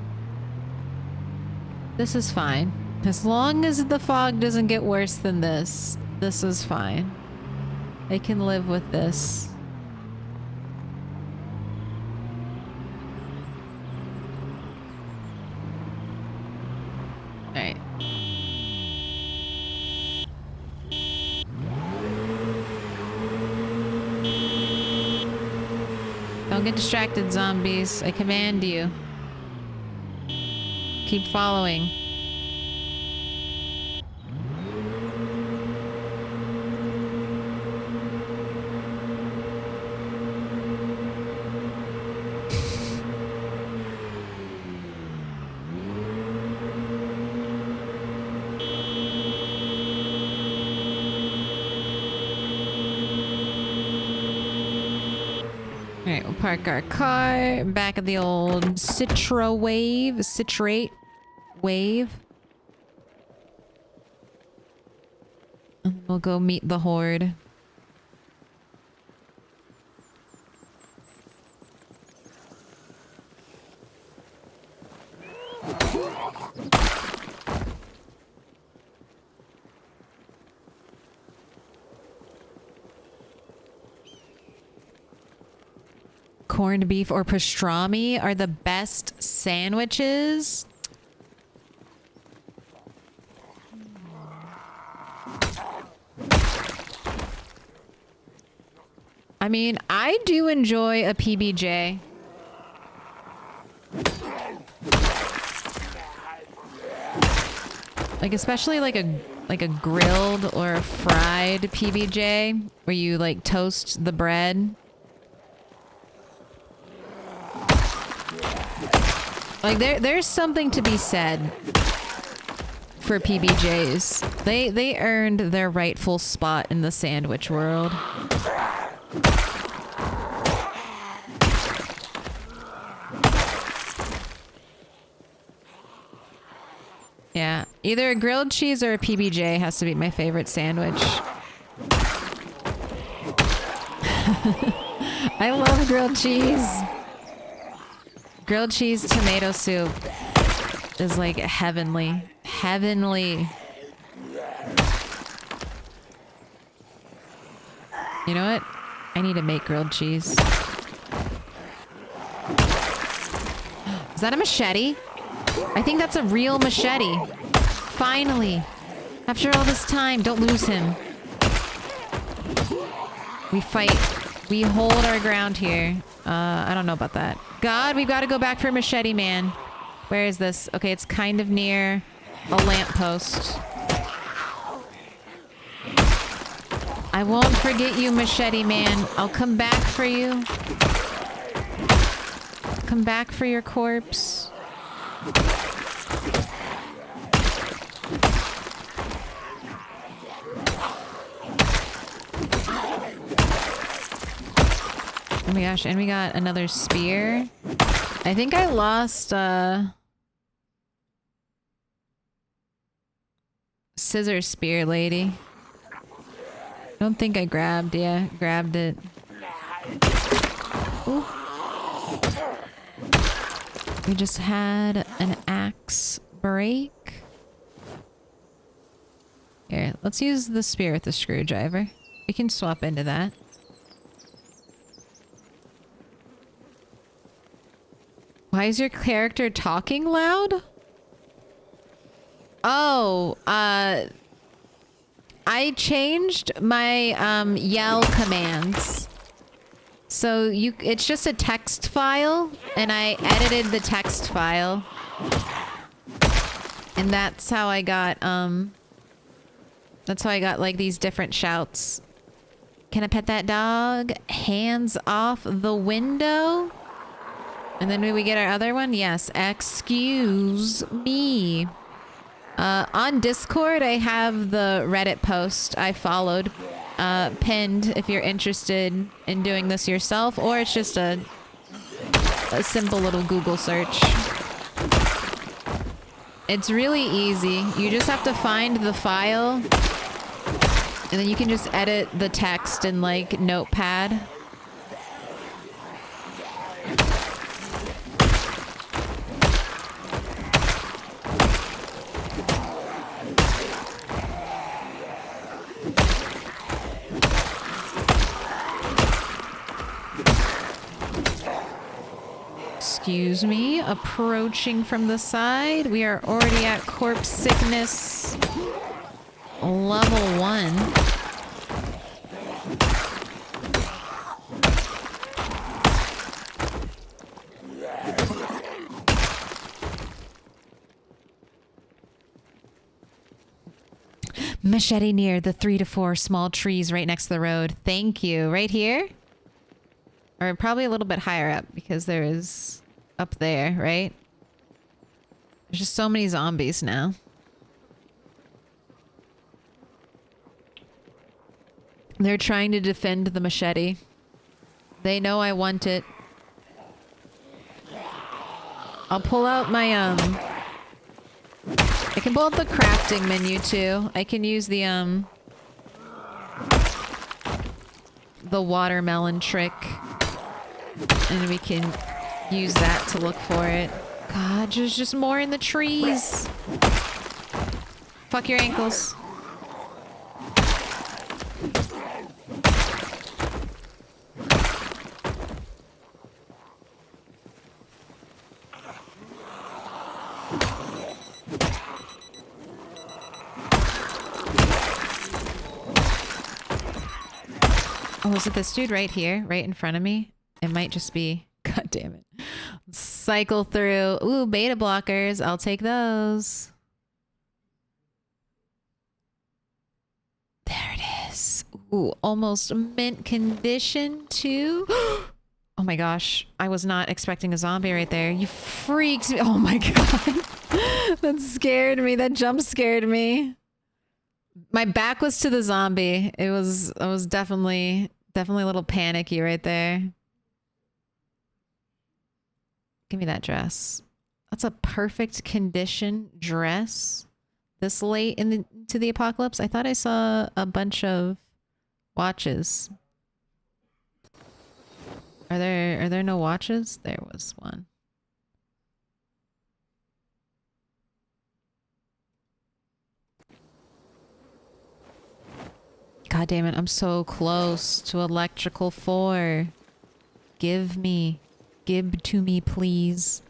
This is fine. As long as the fog doesn't get worse than this, this is fine. I can live with this. Alright. Don't get distracted, zombies. I command you. Keep following. Alright, we'll park our car back at the old citrate wave. And we'll go meet the horde. Corned beef or pastrami are the best sandwiches. I mean, I do enjoy a PBJ. Like, especially like a grilled or a fried PBJ where you like toast the bread. Like there's something to be said for PBJs. They earned their rightful spot in the sandwich world. Yeah, either a grilled cheese or a PBJ has to be my favorite sandwich. I love grilled cheese. Grilled cheese tomato soup is like heavenly. Heavenly. You know what? I need to make grilled cheese. Is that a machete? I think that's a real machete. Finally. After all this time, don't lose him. We fight. We hold our ground here. I don't know about that. God, we've got to go back for Machete Man. Where is this? Okay, it's kind of near a lamppost. I won't forget you, Machete Man. I'll come back for you. Come back for your corpse. Oh my gosh, and we got another spear. I think I lost, scissor spear lady. I don't think I grabbed it. Ooh. We just had an axe break. Here, let's use the spear with the screwdriver. We can swap into that. Why is your character talking loud? Oh, I changed my yell commands. So it's just a text file, and I edited the text file. And that's how I got like these different shouts. Can I pet that dog? Hands off the window? And then we get our other one? Yes. Excuse me. On Discord, I have the Reddit post I followed pinned if you're interested in doing this yourself, or it's just a simple little Google search. It's really easy. You just have to find the file, and then you can just edit the text in like Notepad. Excuse me, approaching from the side. We are already at corpse sickness level 1. Machete near the 3 to 4 small trees right next to the road. Thank you. Right here? Or probably a little bit higher up because there is up there, right? There's just so many zombies now. They're trying to defend the machete. They know I want it. I'll pull out my, I can pull out the crafting menu too. I can use the watermelon trick. And we can use that to look for it. God, there's just more in the trees. Fuck your ankles. Oh, is it this dude right here? Right in front of me? It might just be... God damn it. Cycle through. Ooh, beta blockers. I'll take those. There it is. Ooh, almost mint condition too. Oh my gosh. I was not expecting a zombie right there. You freaked me. Oh my god. That scared me. That jump scared me. My back was to the zombie. I was definitely a little panicky right there. Give me that dress. That's a perfect condition dress. This late into the apocalypse. I thought I saw a bunch of watches. Are there no watches? There was one. God damn it, I'm so close to electrical 4. Give to me, please.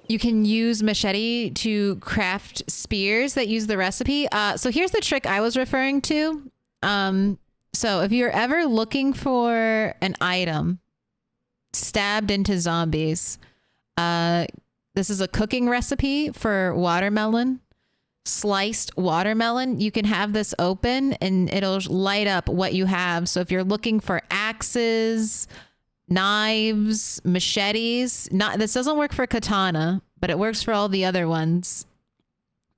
You can use machete to craft spears that use the recipe. So here's the trick I was referring to. So if you're ever looking for an item stabbed into zombies, this is a cooking recipe for watermelon. Sliced watermelon. You can have this open and it'll light up what you have. So if you're looking for axes, knives, machetes. This doesn't work for katana, but it works for all the other ones.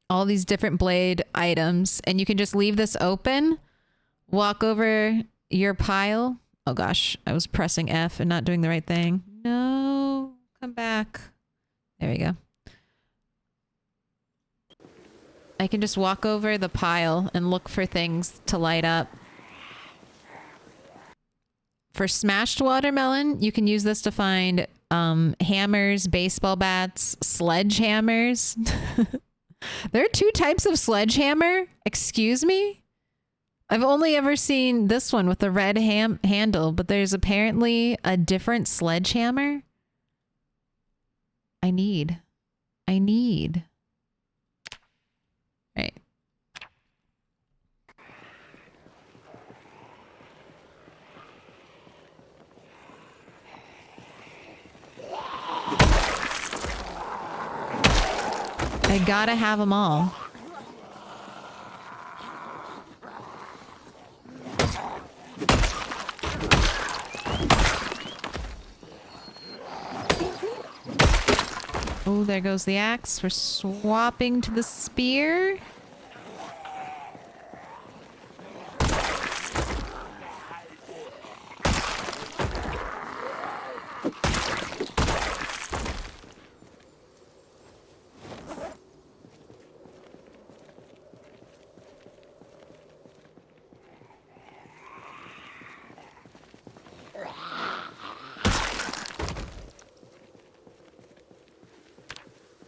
All these different blade items. And you can just leave this open, walk over your pile. Oh gosh, I was pressing F and not doing the right thing. No, come back. There we go. I can just walk over the pile and look for things to light up. For smashed watermelon, you can use this to find hammers, baseball bats, sledgehammers. There are 2 types of sledgehammer. Excuse me? I've only ever seen this one with the red handle, but there's apparently a different sledgehammer. I need. Right. I gotta have them all. Oh, there goes the axe. We're swapping to the spear.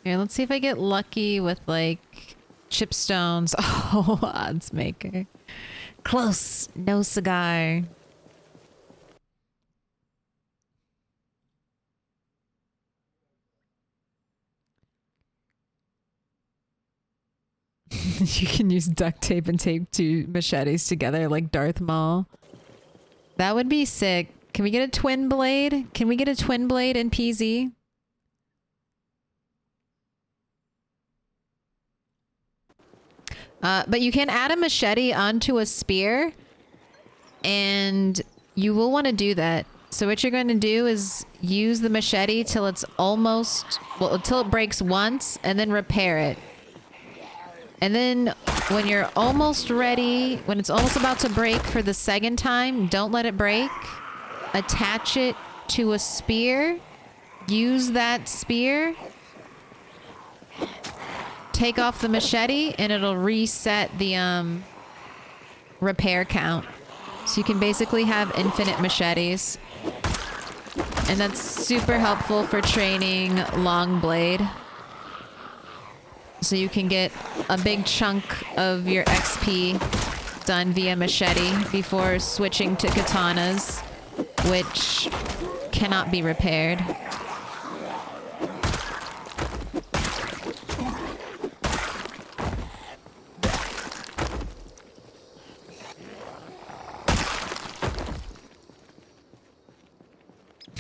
Here, let's see if I get lucky with, like, chipstones. Oh, odds maker. Close. No cigar. You can use duct tape and tape two machetes together like Darth Maul. That would be sick. Can we get a twin blade? Can we get a twin blade in PZ? But you can add a machete onto a spear, and you will want to do that. So what you're going to do is use the machete till it's almost, well, until it breaks once, and then repair it. And then when you're almost ready, when it's almost about to break for the second time, don't let it break. Attach it to a spear. Use that spear. Take off the machete and it'll reset the repair count. So you can basically have infinite machetes. And that's super helpful for training long blade. So you can get a big chunk of your XP done via machete before switching to katanas, which cannot be repaired.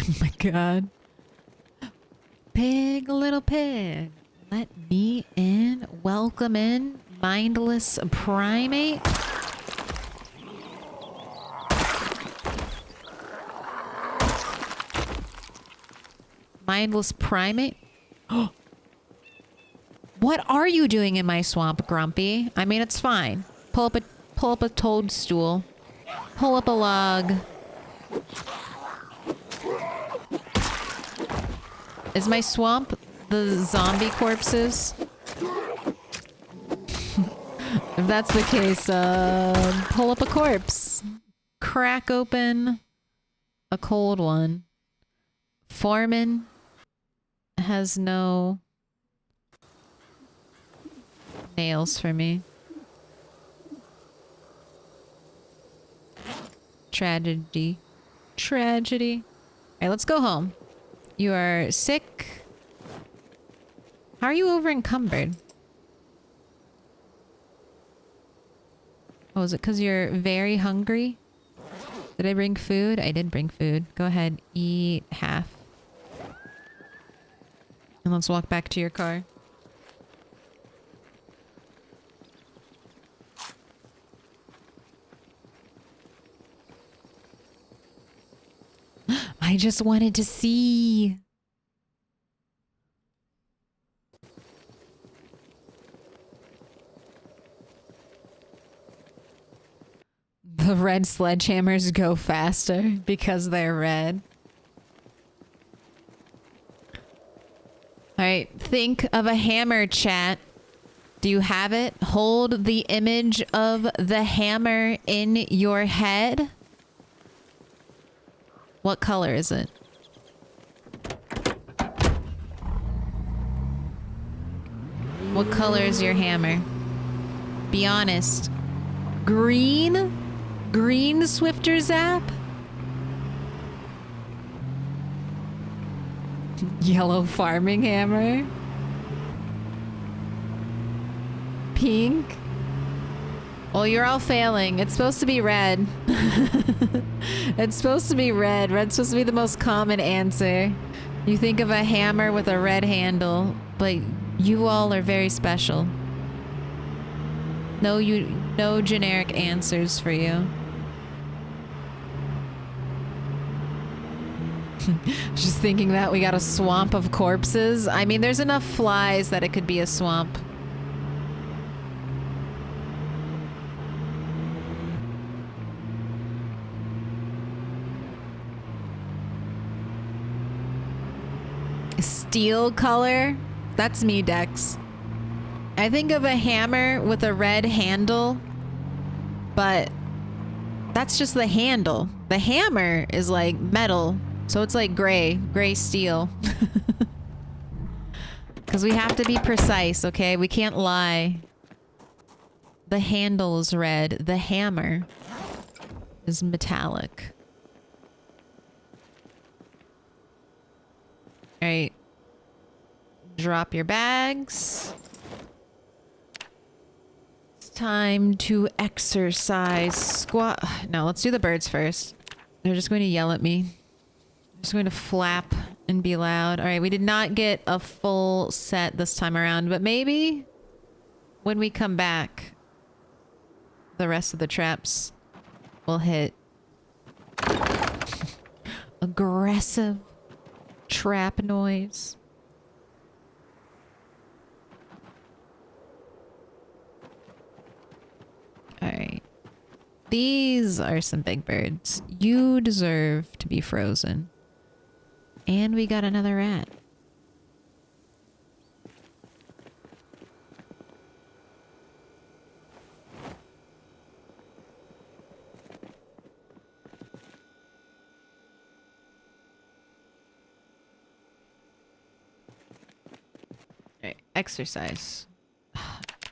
Oh my god. Pig, little pig. Let me in. Welcome in, mindless primate. Mindless primate? What are you doing in my swamp, Grumpy? I mean, it's fine. Pull up a toadstool. Pull up a log. Is my swamp the zombie corpses? If that's the case, pull up a corpse. Crack open a cold one. Foreman has no nails for me. Tragedy. Tragedy. Alright, let's go home. You are sick. How are you over encumbered? Oh, is it because you're very hungry? Did I bring food? I did bring food. Go ahead, eat half. And let's walk back to your car. I just wanted to see. The red sledgehammers go faster because they're red. Alright, think of a hammer, chat. Do you have it? Hold the image of the hammer in your head. What color is it? What color is your hammer? Be honest. Green? Green Swifter Zap? Yellow farming hammer? Pink? Well, you're all failing. It's supposed to be red. It's supposed to be red. Red's supposed to be the most common answer. You think of a hammer with a red handle, but you all are very special. No generic answers for you. Just thinking that we got a swamp of corpses. I mean, there's enough flies that it could be a swamp. Steel color? That's me, Dex. I think of a hammer with a red handle, but that's just the handle. The hammer is like metal, so it's like gray steel. Because we have to be precise, okay? We can't lie. The handle is red. The hammer is metallic. All right. Drop your bags. time to exercise. Squat. No, let's do the birds first. They're just going to yell at me. I'm just going to flap and be loud. All right, we did not get a full set this time around, but maybe when we come back, the rest of the traps will hit. Aggressive trap noise. All right. These are some big birds. You deserve to be frozen. And we got another rat. All right, exercise.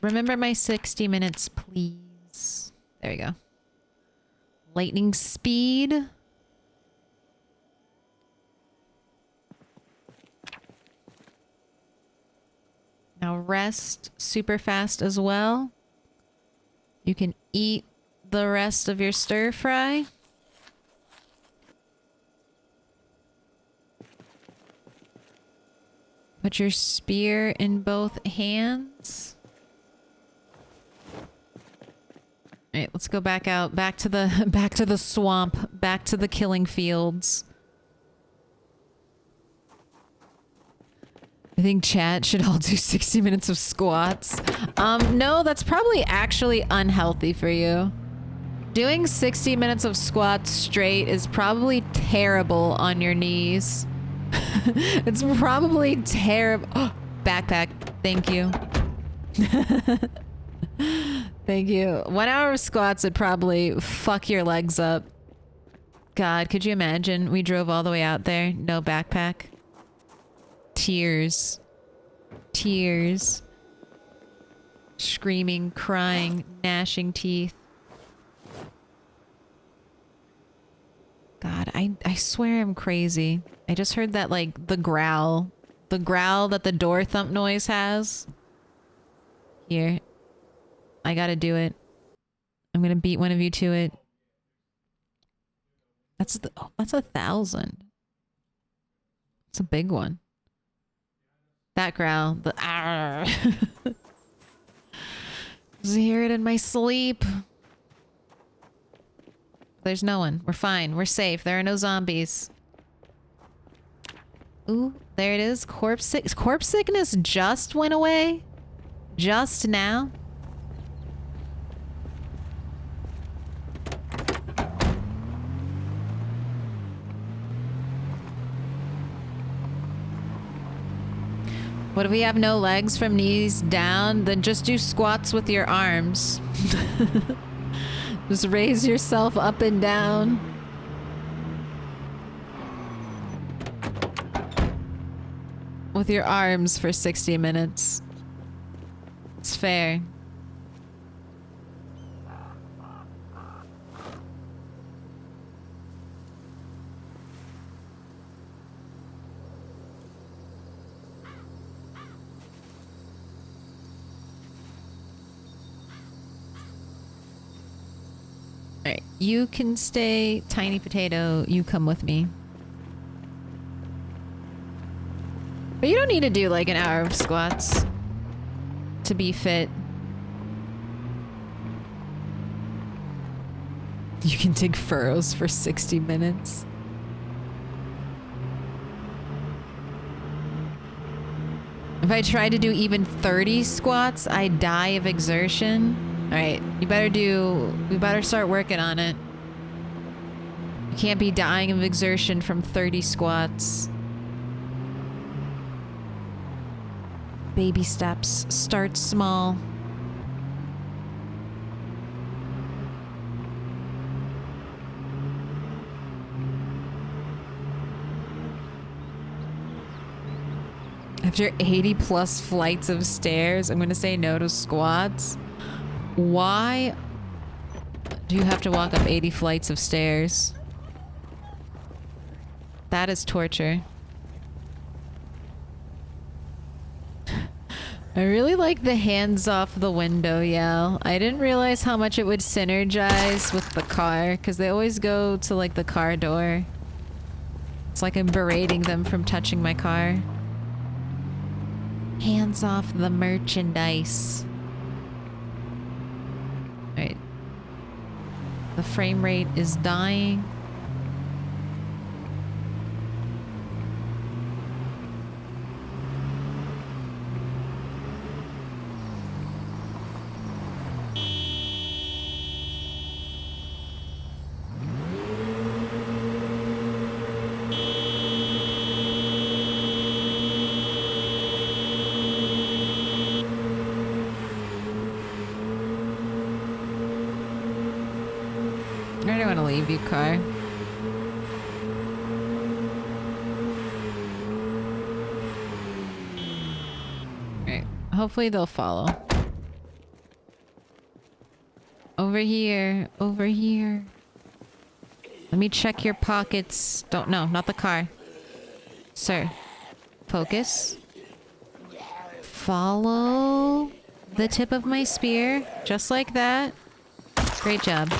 Remember my 60 minutes, please. There we go. Lightning speed. Now rest super fast as well. You can eat the rest of your stir fry. Put your spear in both hands. All right, let's go back out, back to the swamp, back to the killing fields. I think chat should all do 60 minutes of squats. No, that's probably actually unhealthy for you. Doing 60 minutes of squats straight is probably terrible on your knees. It's probably terrible. Oh, backpack. Thank you. Thank you. 1 hour of squats would probably fuck your legs up. God, could you imagine? We drove all the way out there. No backpack. Tears. Tears. Screaming, crying, gnashing teeth. God, I swear I'm crazy. I just heard that, like, the growl. The growl that the door thump noise has. Here. I gotta do it. I'm gonna beat one of you to it. That's 1,000. It's a big one. That growl. The arr. Just hear it in my sleep. There's no one. We're fine. We're safe. There are no zombies. Ooh, there it is. Corpse sickness just went away? Just now? What if we have no legs from knees down? Then just do squats with your arms. Just raise yourself up and down. With your arms for 60 minutes. It's fair. Alright, you can stay, Tiny Potato, you come with me. But you don't need to do like an hour of squats to be fit. You can dig furrows for 60 minutes. If I try to do even 30 squats, I die of exertion. Alright, we better start working on it. You can't be dying of exertion from 30 squats. Baby steps. Start small. After 80 plus flights of stairs, I'm gonna say no to squats. Why do you have to walk up 80 flights of stairs? That is torture. I really like the hands off the window yell. I didn't realize how much it would synergize with the car, because they always go to like the car door. It's like I'm berating them from touching my car. Hands off the merchandise. Alright. The frame rate is dying. I don't want to leave you, car. Alright. Hopefully they'll follow. Over here. Over here. Let me check your pockets. Don't know. Not the car. Sir. Focus. Follow the tip of my spear. Just like that. Great job.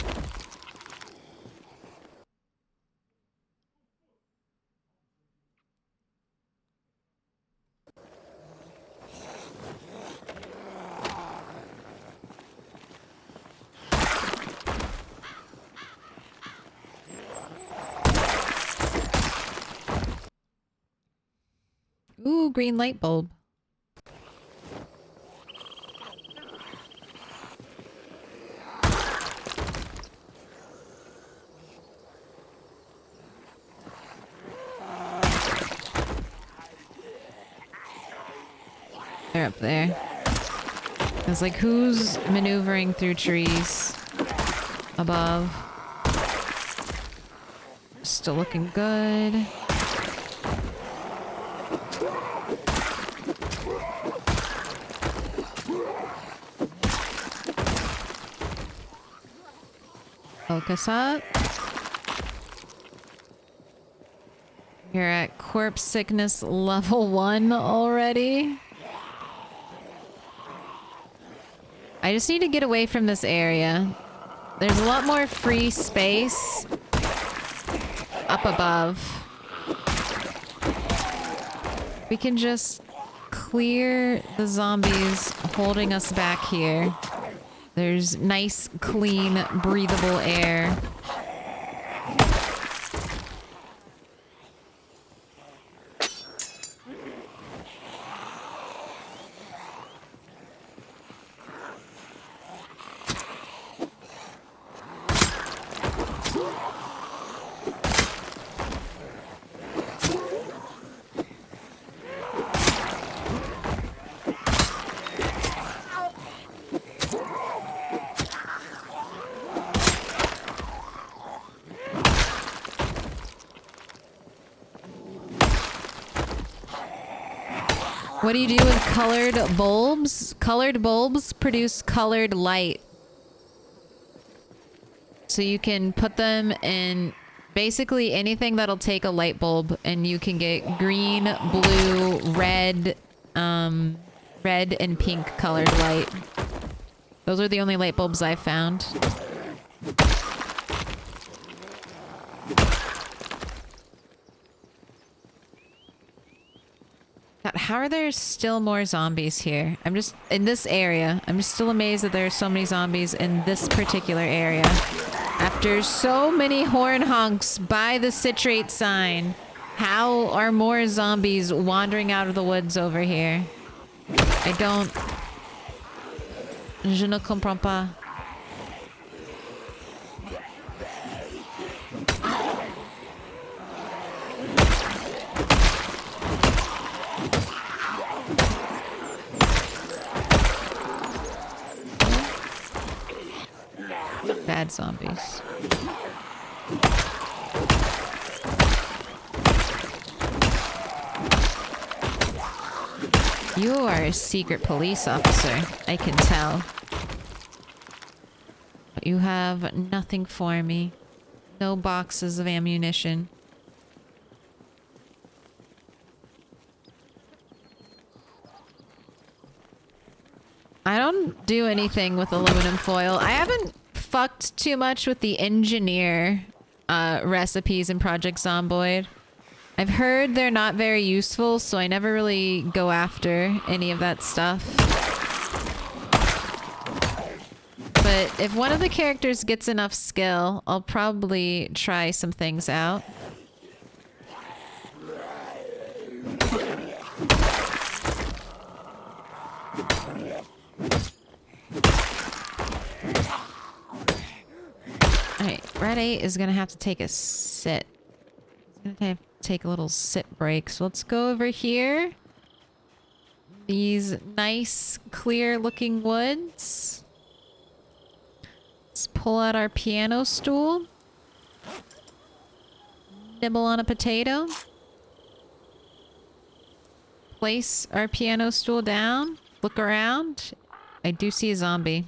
Ooh, green light bulb. They're up there. I was like, who's maneuvering through trees above? Still looking good. Focus up. You're at corpse sickness level 1 already. I just need to get away from this area. There's a lot more free space up above. We can just clear the zombies holding us back here. There's nice, clean, breathable air. What do you do with colored bulbs? Colored bulbs produce colored light. So you can put them in basically anything that'll take a light bulb, and you can get green, blue, red, red and pink colored light. Those are the only light bulbs I've found. God, how are there still more zombies here? I'm just in this area. I'm just still amazed that there are so many zombies in this particular area. After so many horn honks by the citrate sign, how are more zombies wandering out of the woods over here? I don't... Je ne comprends pas. Bad zombies. You are a secret police officer, I can tell. But you have nothing for me. No boxes of ammunition. do anything with aluminum foil. I haven't fucked too much with the engineer recipes in Project Zomboid. I've heard they're not very useful, so I never really go after any of that stuff. But if one of the characters gets enough skill, I'll probably try some things out. Alright, Red 8 is gonna have to take a sit. He's gonna have to take a little sit break. So let's go over here. These nice, clear looking woods. Let's pull out our piano stool. Nibble on a potato. Place our piano stool down. Look around. I do see a zombie.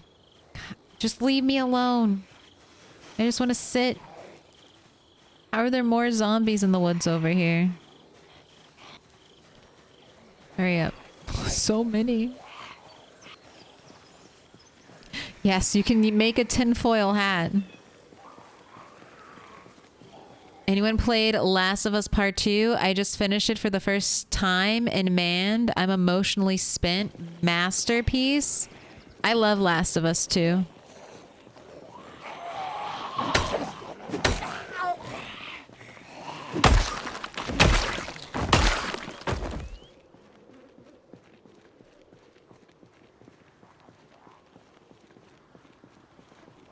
God, just leave me alone. I just want to sit. How are there more zombies in the woods over here? Hurry up. So many. Yes, you can make a tinfoil hat. Anyone played Last of Us Part 2? I just finished it for the first time, and man, I'm emotionally spent. Masterpiece. I love Last of Us 2.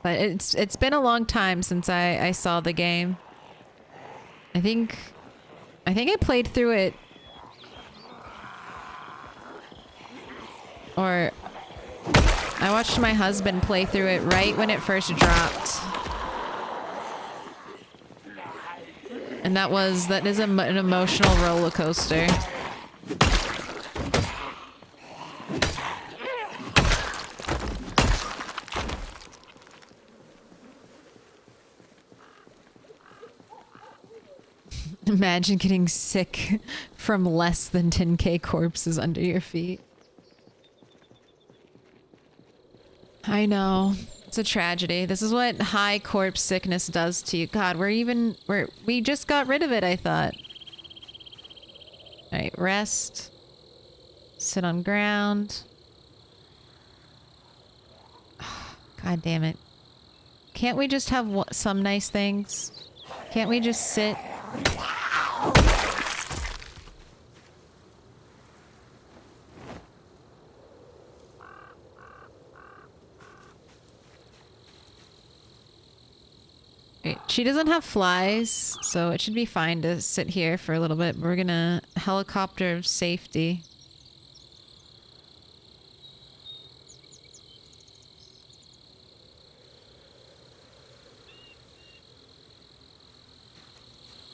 But it's been a long time since I saw the game. I think I played through it, or I watched my husband play through it right when it first dropped. And that is an emotional roller coaster. Imagine getting sick from less than 10k corpses under your feet. I know. It's a tragedy. This is what high corpse sickness does to you. God, we just got rid of it, I thought. Alright, rest. Sit on ground. God damn it. Can't we just have some nice things? Can't we just sit? She doesn't have flies, so it should be fine to sit here for a little bit. We're gonna helicopter of safety.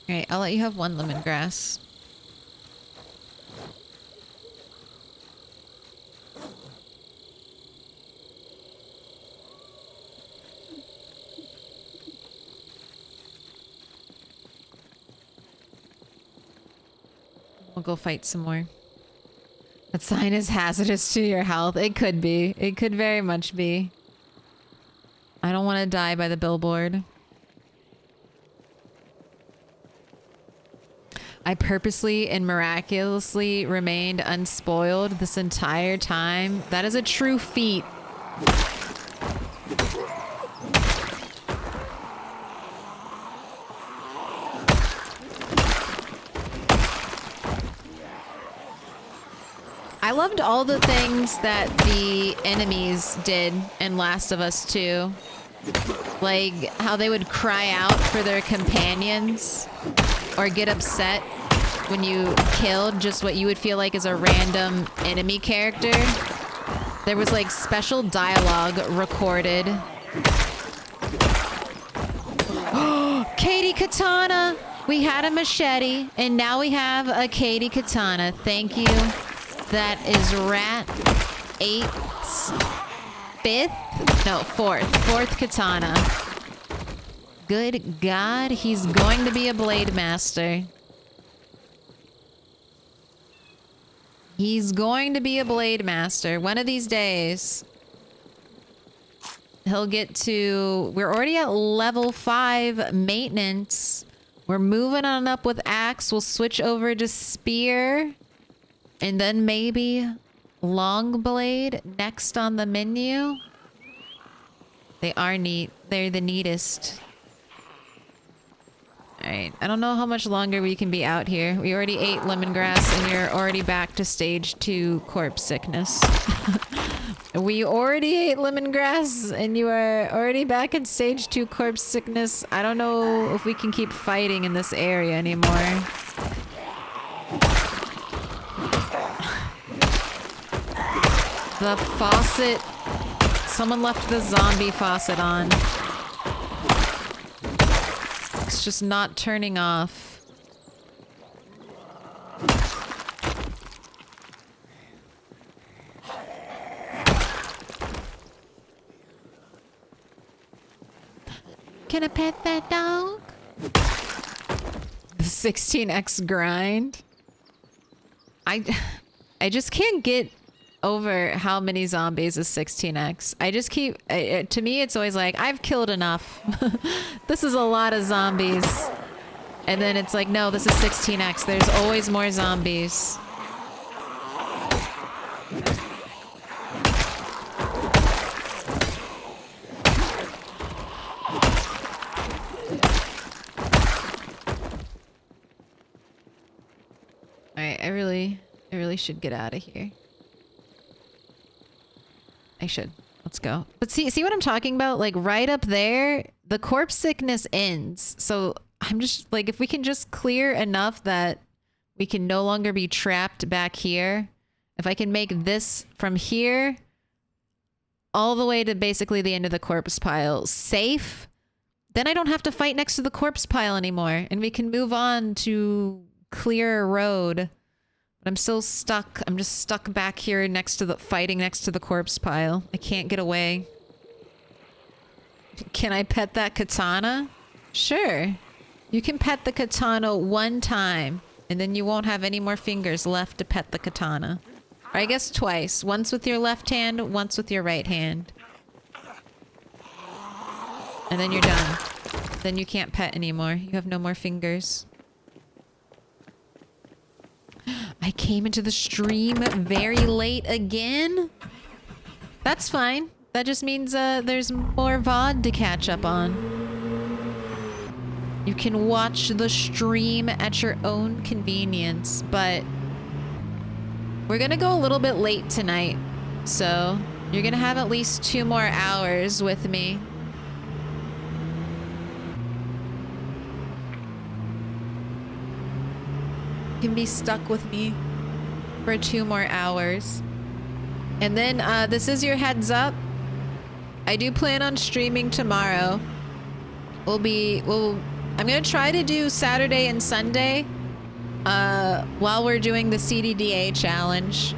Alright, I'll let you have one lemongrass. We'll go fight some more. That sign is hazardous to your health. It could be. It could very much be. I don't want to die by the billboard. I purposely and miraculously remained unspoiled this entire time. That is a true feat. I loved all the things that the enemies did in Last of Us 2. Like how they would cry out for their companions or get upset when you killed just what you would feel like is a random enemy character. There was like special dialogue recorded. Katie Katana! We had a machete and now we have a Katie Katana. Thank you. That is Rat 8's fourth katana. Good God, he's going to be a blade master. He's going to be a blade master one of these days. He'll get to... We're already at level 5 maintenance. We're moving on up with axe. We'll switch over to spear. And then maybe long blade next on the menu. They are neat. They're the neatest. Alright, I don't know how much longer we can be out here. We already ate lemongrass and you're already back to stage 2 corpse sickness. We already ate lemongrass and you are already back in stage 2 corpse sickness. I don't know if we can keep fighting in this area anymore. The faucet. Someone left the zombie faucet on. It's just not turning off. Can I pet that dog? The 16x grind. I just can't get over how many zombies is 16x. I just keep... to me, it's always like, I've killed enough. This is a lot of zombies. And then it's like, no, this is 16x. There's always more zombies. Alright, I really should get out of here. I should. Let's go. But see what I'm talking about? Like right up there, the corpse sickness ends. So I'm just like, if we can just clear enough that we can no longer be trapped back here. If I can make this from here all the way to basically the end of the corpse pile safe, then I don't have to fight next to the corpse pile anymore. And we can move on to clear a road. But I'm still stuck. I'm just stuck back here next to the... fighting next to the corpse pile. I can't get away. Can I pet that katana? Sure. You can pet the katana one time. And then you won't have any more fingers left to pet the katana. Or I guess twice. Once with your left hand, once with your right hand. And then you're done. Then you can't pet anymore. You have no more fingers. I came into the stream very late again. That's fine. That just means there's more VOD to catch up on. You can watch the stream at your own convenience, but we're gonna go a little bit late tonight. So you're gonna have at least 2 more hours with me. Can be stuck with me for 2 more hours. And then this is your heads up. I do plan on streaming tomorrow. I'm gonna try to do Saturday and Sunday while we're doing the CDDA challenge,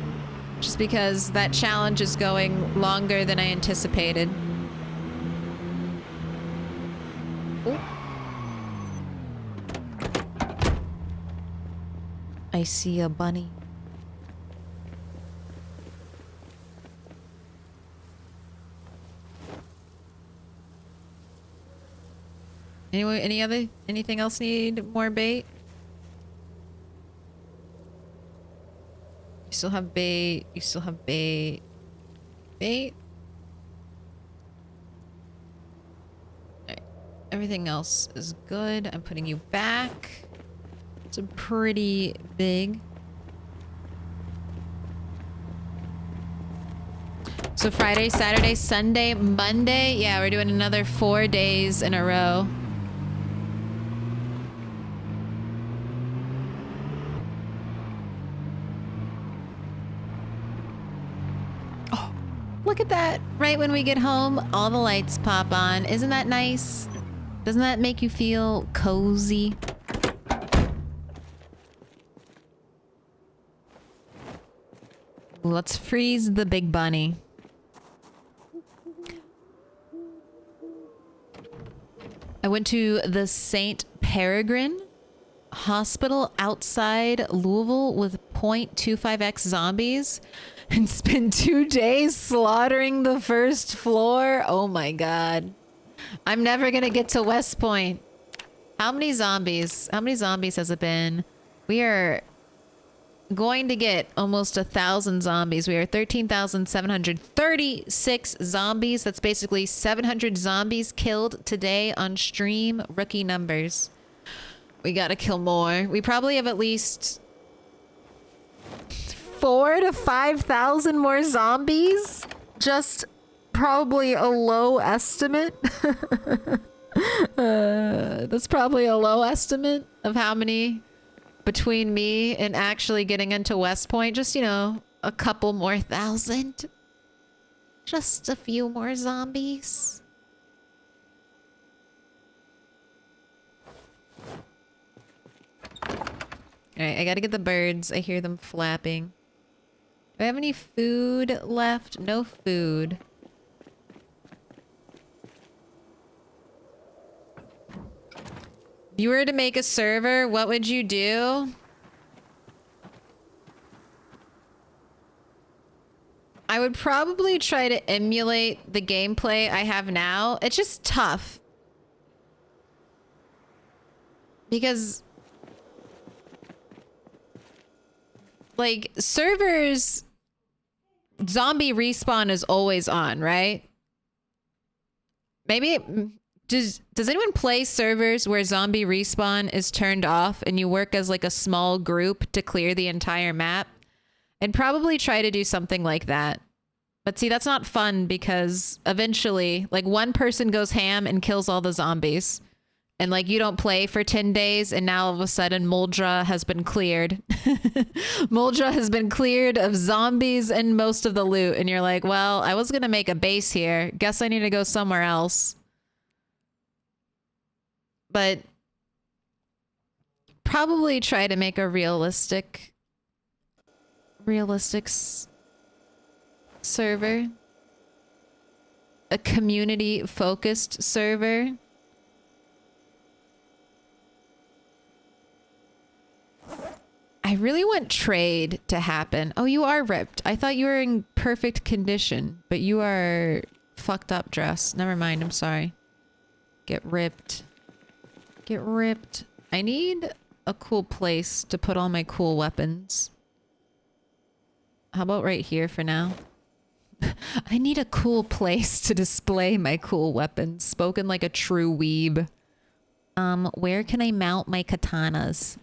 just because that challenge is going longer than I anticipated. Ooh. I see a bunny. Anyway, anything else need more bait? You still have bait. You still have bait. Bait? Alright. Everything else is good. I'm putting you back. It's a pretty big. So Friday, Saturday, Sunday, Monday. Yeah, we're doing another 4 days in a row. Oh, look at that. Right when we get home, all the lights pop on. Isn't that nice? Doesn't that make you feel cozy? Let's freeze the big bunny. I went to the St. Peregrine Hospital outside Louisville with 0.25x zombies and spend 2 days slaughtering the first floor? Oh my god. I'm never gonna get to West Point. How many zombies? How many zombies has it been? We are going to get almost 1,000 zombies. We are 13,736 zombies. That's basically 700 zombies killed today on stream. Rookie numbers. We gotta kill more. We probably have at least 4,000 to 5,000 more zombies. Just probably a low estimate. That's probably a low estimate of how many between me and actually getting into West Point. Just, you know, a couple more thousand. Just a few more zombies. Alright, I gotta get the birds. I hear them flapping. Do I have any food left? No food. If you were to make a server, what would you do? I would probably try to emulate the gameplay I have now. It's just tough. Because like servers, zombie respawn is always on, right? Maybe does anyone play servers where zombie respawn is turned off and you work as like a small group to clear the entire map? And probably try to do something like that. But see, that's not fun because eventually like one person goes ham and kills all the zombies. And like you don't play for 10 days and now all of a sudden Muldra has been cleared. Muldra has been cleared of zombies and most of the loot. And you're like, well, I was going to make a base here. Guess I need to go somewhere else. But probably try to make a realistic server. A community focused server. I really want trade to happen. Oh, you are ripped. I thought you were in perfect condition, but you are fucked up dress. Never mind, I'm sorry. Get ripped. Get ripped. I need a cool place to put all my cool weapons. How about right here for now? I need a cool place to display my cool weapons. Spoken like a true weeb. Where can I mount my katanas?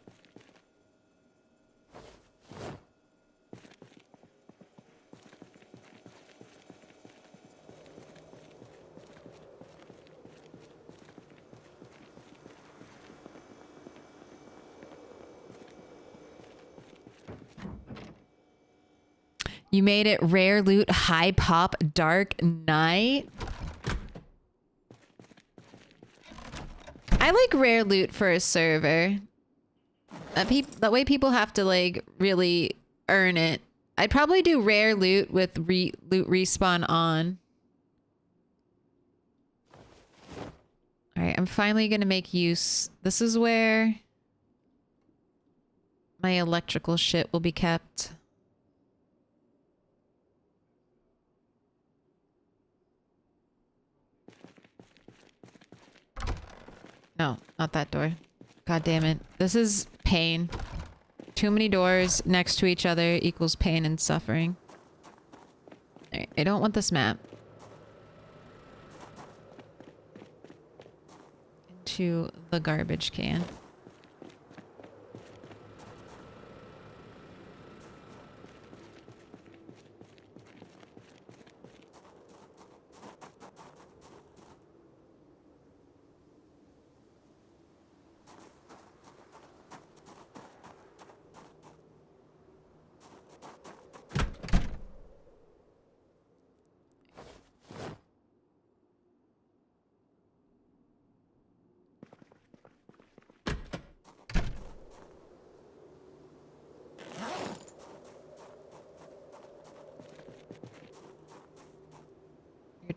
You made it rare loot, high pop, dark night. I like rare loot for a server. That way people have to like really earn it. I'd probably do rare loot with loot respawn on. All right, I'm finally gonna make use. This is where my electrical shit will be kept. No, not that door. God damn it. This is pain. Too many doors next to each other equals pain and suffering. Alright, I don't want this map. Into the garbage can.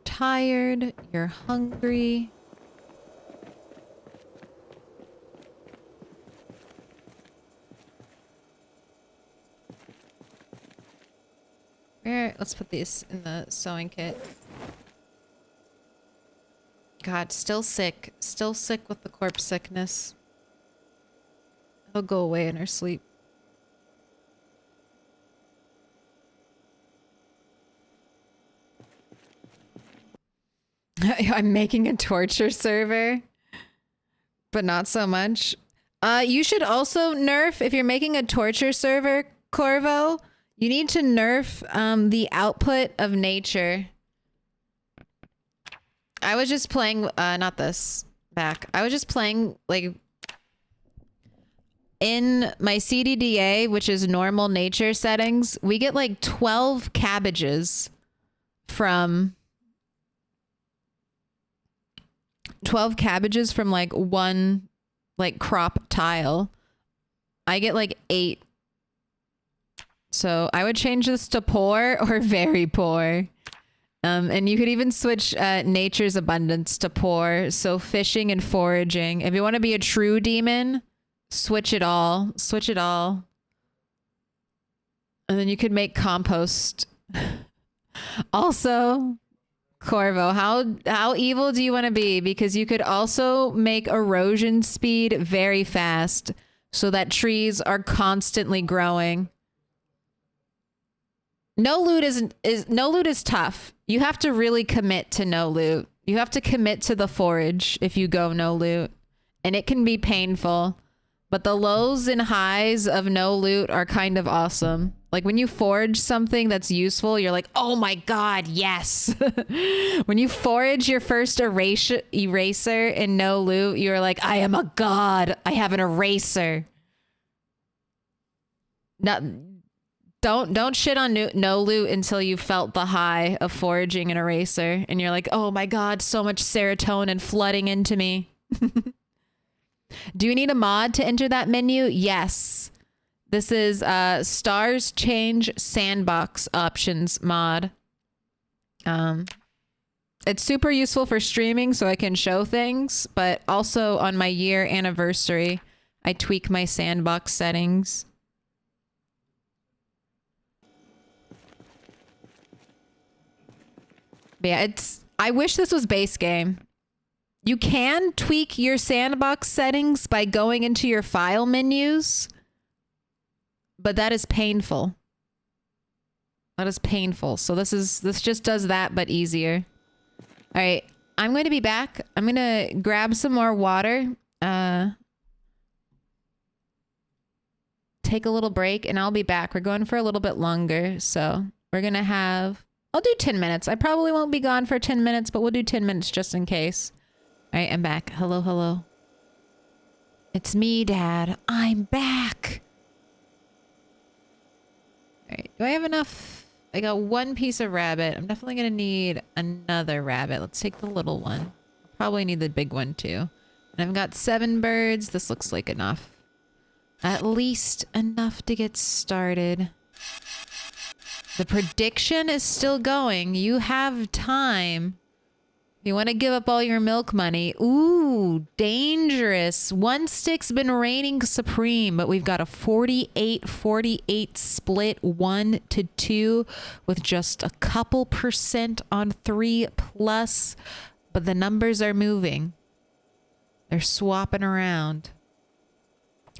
Tired, you're hungry. Let's put these in the sewing kit. God, still sick. Still sick with the corpse sickness. He'll go away in her sleep. I'm making a torture server, but not so much. You should also nerf, if you're making a torture server, Corvo, you need to nerf the output of nature. I was just playing, not this, back. I was just playing, like, in my CDDA, which is normal nature settings, we get like 12 cabbages from... 12 cabbages from like one like crop tile. I get like 8. So I would change this to poor or very poor. And you could even switch nature's abundance to poor. So fishing and foraging. If you want to be a true demon, switch it all. Switch it all. And then you could make compost. Also, Corvo, how evil do you want to be? Because you could also make erosion speed very fast so that trees are constantly growing. No loot is tough. You have to really commit to no loot. You have to commit to the forage if you go no loot. And it can be painful. But the lows and highs of no loot are kind of awesome. Like when you forage something that's useful, you're like, oh my God, yes. When you forage your first eraser in no loot, you're like, I am a god. I have an eraser. Don't shit on no loot until you felt the high of foraging an eraser. And you're like, oh my God, so much serotonin flooding into me. Do you need a mod to enter that menu? Yes. This is Stars Change Sandbox Options mod. It's super useful for streaming so I can show things, but also on my year anniversary, I tweak my sandbox settings. But yeah, I wish this was base game. You can tweak your sandbox settings by going into your file menus, but that is painful. That is painful. So this just does that, but easier. All right, I'm going to be back. I'm going to grab some more water, take a little break, and I'll be back. We're going for a little bit longer, so we're going to have... I'll do 10 minutes. I probably won't be gone for 10 minutes, but we'll do 10 minutes just in case. All right, I'm back. Hello, hello. It's me, Dad. I'm back. All right, do I have enough? I got one piece of rabbit. I'm definitely going to need another rabbit. Let's take the little one. Probably need the big one too. And I've got 7 birds. This looks like enough. At least enough to get started. The prediction is still going. You have time. You want to give up all your milk money. Ooh, dangerous. One stick's been reigning supreme, but we've got a 48-48 split, 1-2, with just a couple percent on 3+. But the numbers are moving. They're swapping around.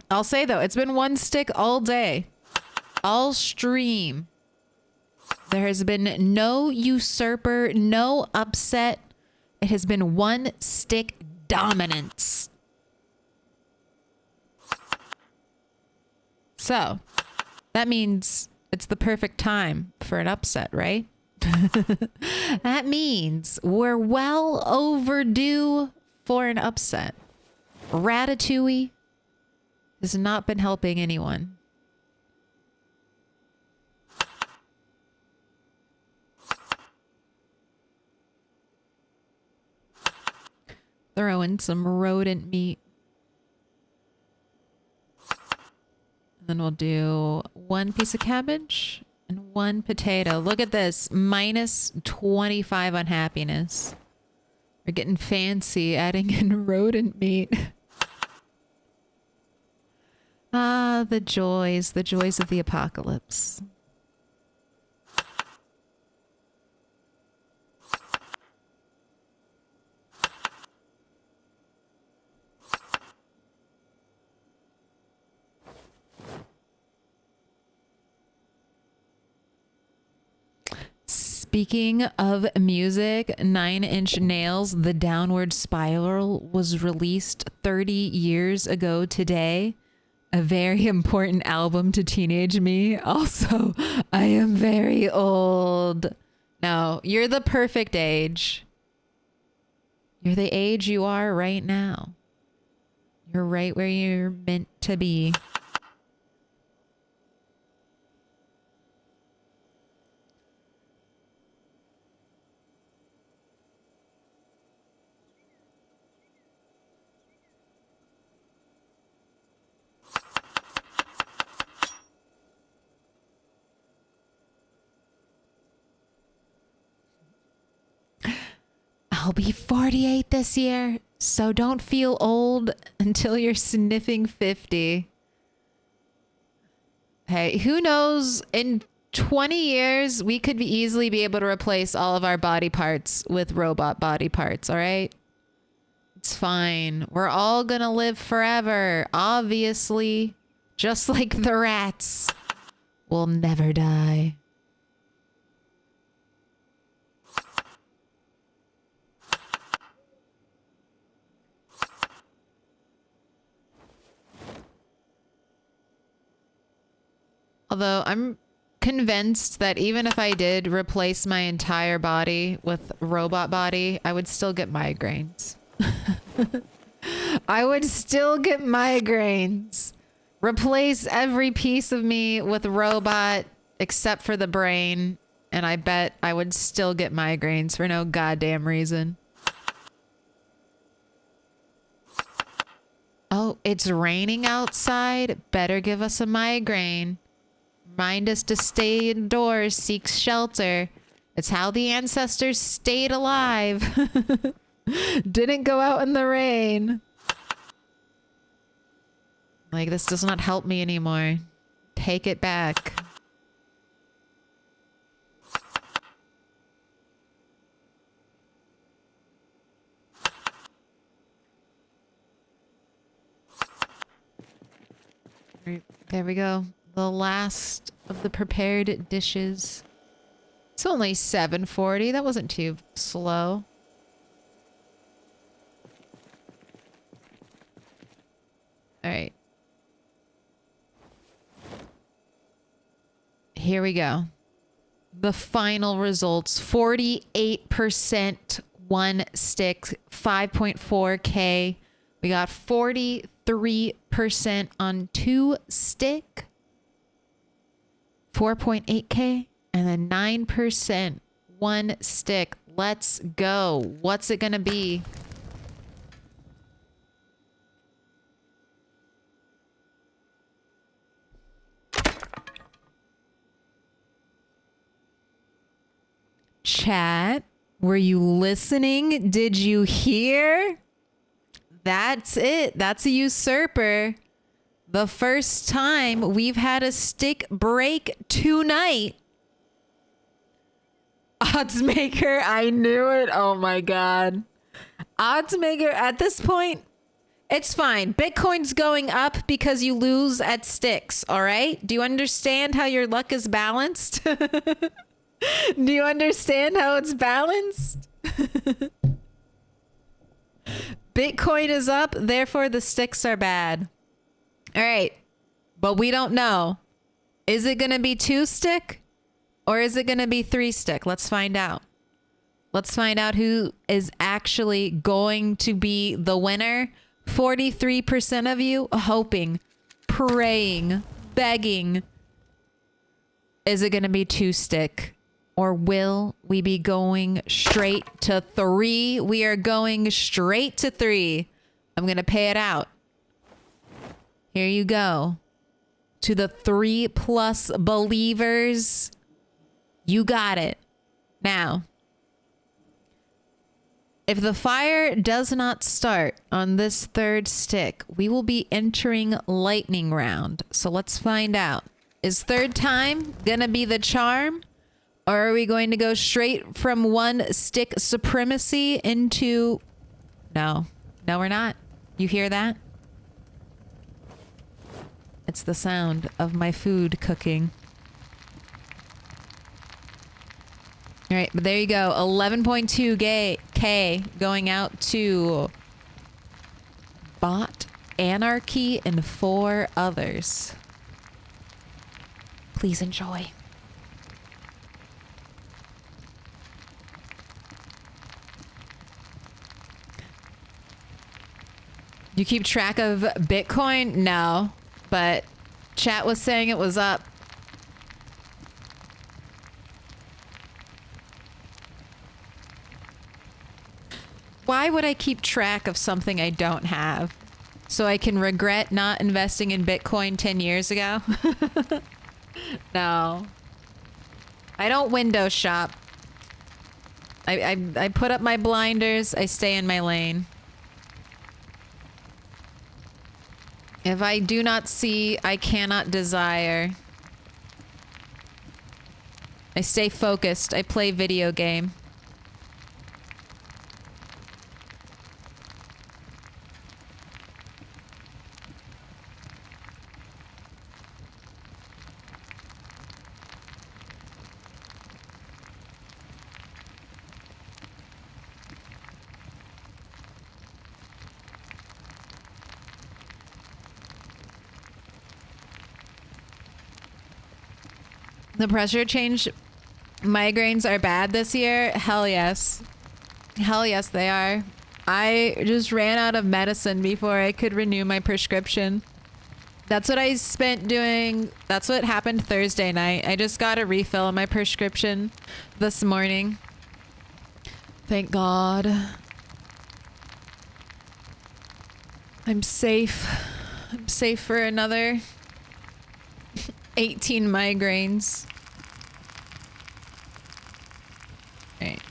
I'll say, though, it's been one stick all day. All stream. There has been no usurper, no upset. It has been one stick dominance. So, that means it's the perfect time for an upset, right? That means we're well overdue for an upset. Ratatouille has not been helping anyone. Throw in some rodent meat. And then we'll do 1 piece of cabbage and 1 potato. Look at this. Minus 25 on happiness. We're getting fancy adding in rodent meat. Ah, the joys of the apocalypse. Speaking of music, 9 Inch Nails, The Downward Spiral was released 30 years ago today. A very important album to teenage me. Also, I am very old. No, you're the perfect age. You're the age you are right now. You're right where you're meant to be. I'll be 48 this year, so don't feel old until you're sniffing 50. Hey, who knows? In 20 years, we could easily be able to replace all of our body parts with robot body parts, all right? It's fine. We're all gonna live forever, obviously. Just like the rats. We'll never die. Although I'm convinced that even if I did replace my entire body with robot body, I would still get migraines. I would still get migraines. Replace every piece of me with robot except for the brain, and I bet I would still get migraines for no goddamn reason. Oh, it's raining outside. Better give us a migraine. Remind us to stay indoors, seek shelter. It's how the ancestors stayed alive. Didn't go out in the rain. Like, this does not help me anymore. Take it back. Right, there we go. The last of the prepared dishes. It's only 7:40. That wasn't too slow. All right. Here we go. The final results. 48% one stick, 5.4K. We got 43% on 2 stick. 4.8K, and then 9% one stick. Let's go. What's it gonna be? Chat, were you listening? Did you hear? That's it. That's a usurper. The first time we've had a stick break tonight. Oddsmaker, I knew it. Oh my God. Oddsmaker, at this point, it's fine. Bitcoin's going up because you lose at sticks, all right? Do you understand how your luck is balanced? Do you understand how it's balanced? Bitcoin is up, therefore the sticks are bad. All right, but we don't know. Is it going to be 2 stick or is it going to be 3 stick? Let's find out. Let's find out who is actually going to be the winner. 43% of you hoping, praying, begging. Is it going to be 2 stick or will we be going straight to 3? We are going straight to 3. I'm going to pay it out. Here you go. To the 3+ believers. You got it. Now, if the fire does not start on this 3rd stick, we will be entering lightning round. So let's find out. Is 3rd time gonna be the charm? Or are we going to go straight from 1 stick supremacy into... No. No, we're not. You hear that? It's the sound of my food cooking. All right, but there you go. 11.2K going out to Bot, Anarchy, and 4 others. Please enjoy. You keep track of Bitcoin? No, but chat was saying it was up. Why would I keep track of something I don't have? So I can regret not investing in Bitcoin 10 years ago? No. I don't window shop. I put up my blinders. I stay in my lane. If I do not see, I cannot desire. I stay focused. I play video game. The pressure change migraines are bad this year? Hell yes. Hell yes, they are. I just ran out of medicine before I could renew my prescription. That's what I spent doing. That's what happened Thursday night. I just got a refill on my prescription this morning. Thank God. I'm safe. I'm safe for another 18 migraines. Alright.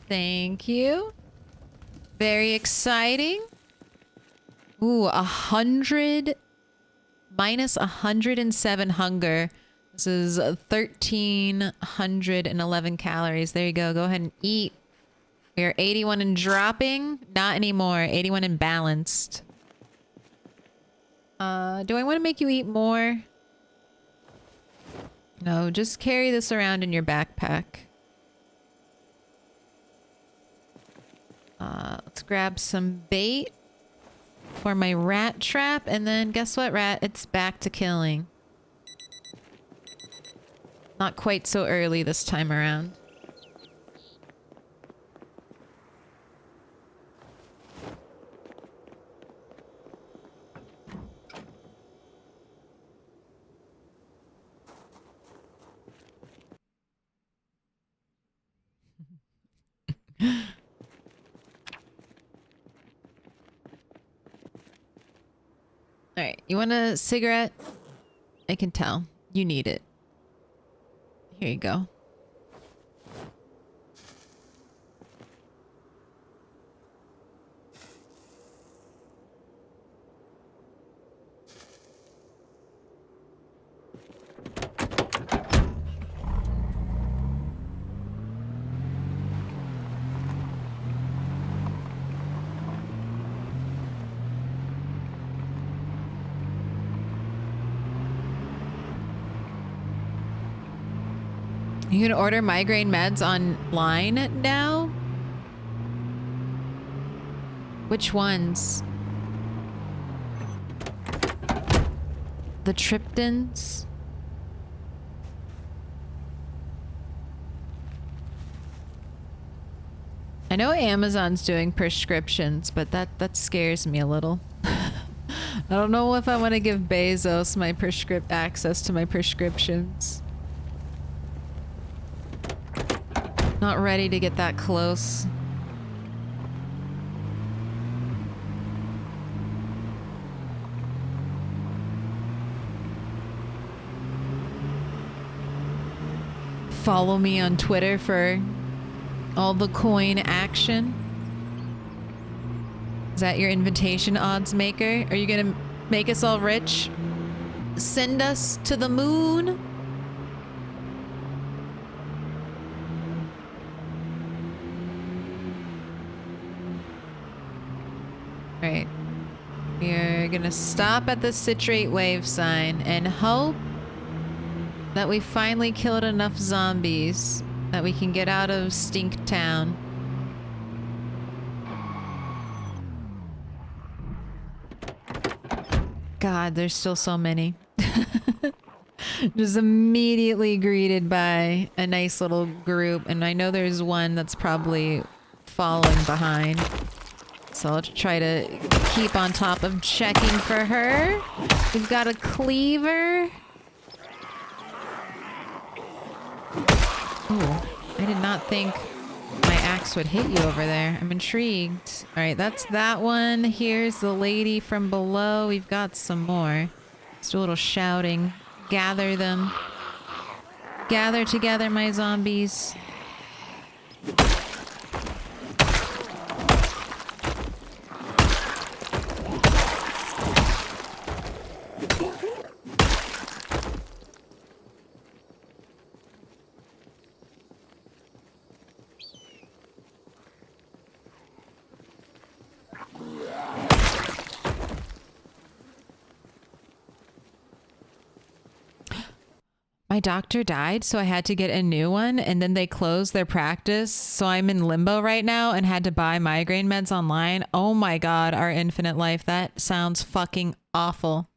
Thank you. Very exciting. Ooh, 100 minus 107 hunger. This is 1,311 calories. There you go. Go ahead and eat. We are 81 and dropping. Not anymore. 81 and balanced. Do I want to make you eat more? No, just carry this around in your backpack. Let's grab some bait for my rat trap, and then guess what, rat? It's back to killing. Not quite so early this time around. Alright, you want a cigarette? I can tell. You need it. Here you go. You can order migraine meds online now? Which ones? The triptans? I know Amazon's doing prescriptions, but that scares me a little. I don't know if I want to give Bezos my access to my prescriptions. Not ready to get that close. Follow me on Twitter for all the coin action. Is that your invitation, odds maker? Are you gonna make us all rich? Send us to the moon? Right. We're gonna stop at the citrate wave sign and hope that we finally killed enough zombies that we can get out of Stink Town. God, there's still so many. Just immediately greeted by a nice little group, and I know there's one that's probably following behind. So I'll try to keep on top of checking for her. We've got a cleaver. Ooh, I did not think my axe would hit you over there. I'm intrigued. All right, that's that one. Here's the lady from below. We've got some more. Just a little shouting. Gather them. Gather together, my zombies. My doctor died, so I had to get a new one, and then they closed their practice, so I'm in limbo right now and had to buy migraine meds online. Oh my god, our infinite life. That sounds fucking awful.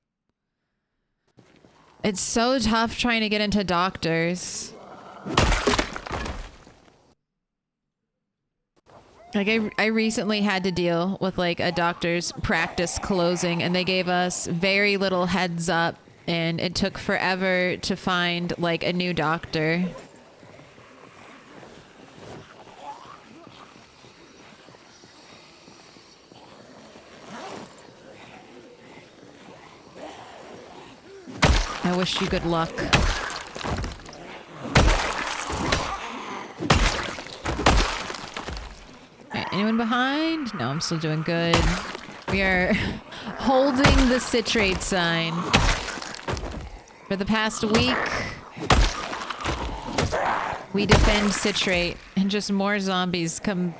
It's so tough trying to get into doctors. Like, I recently had to deal with, like, a doctor's practice closing, and they gave us very little heads up. And it took forever to find, like, a new doctor. I wish you good luck. Alright, anyone behind? No, I'm still doing good. We are holding the citrate sign. For the past week, we defend citrate, and just more zombies come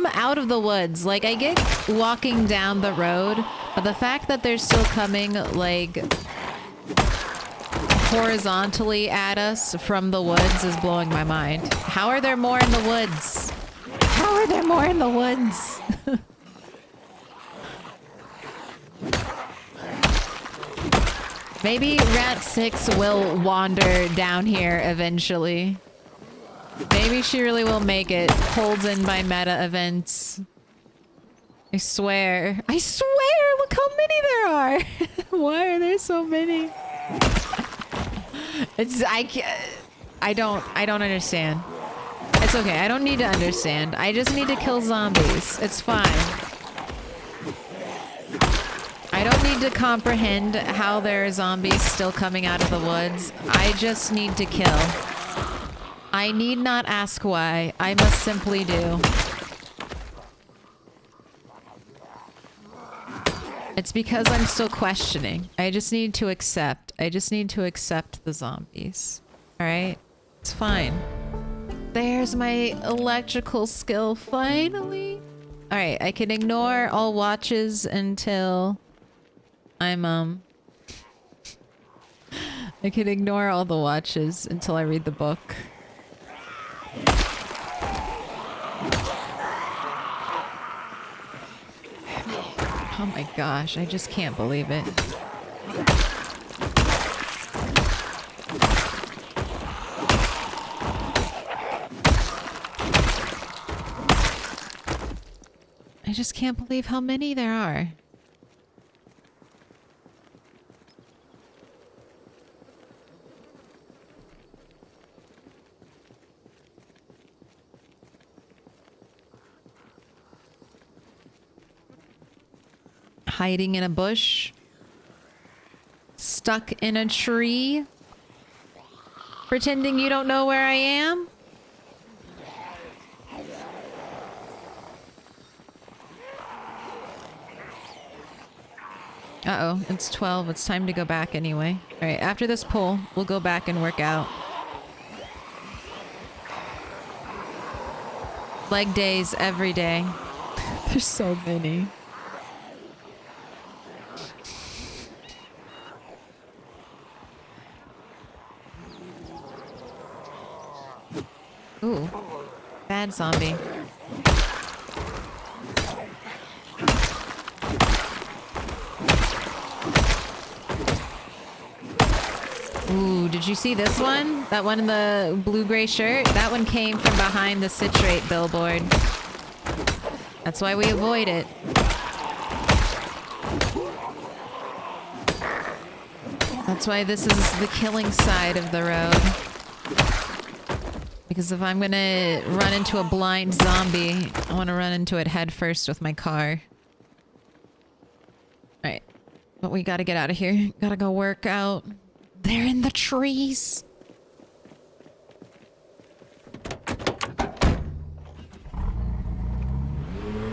out of the woods. Like, I get walking down the road, but the fact that they're still coming, like, horizontally at us from the woods is blowing my mind. How are there more in the woods? How are there more in the woods? Maybe Rat 6 will wander down here eventually. Maybe she really will make it. Pulled in by meta events. I swear. I swear! Look how many there are! Why are there so many? I don't understand. It's okay. I don't need to understand. I just need to kill zombies. It's fine. I don't need to comprehend how there are zombies still coming out of the woods. I just need to kill. I need not ask why. I must simply do. It's because I'm still questioning. I just need to accept. I just need to accept the zombies. Alright? It's fine. There's my electrical skill, finally. Alright, I can ignore all watches until... I can ignore all the watches until I read the book. Oh my gosh, I just can't believe it. I just can't believe how many there are. Hiding in a bush. Stuck in a tree. Pretending you don't know where I am. Uh-oh, it's 12. It's time to go back anyway. Alright, after this pull, we'll go back and work out. Leg days every day. There's so many. Ooh. Bad zombie. Ooh, did you see this one? That one in the blue-gray shirt? That one came from behind the citrate billboard. That's why we avoid it. That's why this is the killing side of the road. Because if I'm gonna run into a blind zombie, I want to run into it head first with my car. Alright. But we gotta get out of here. Gotta go work out. They're in the trees.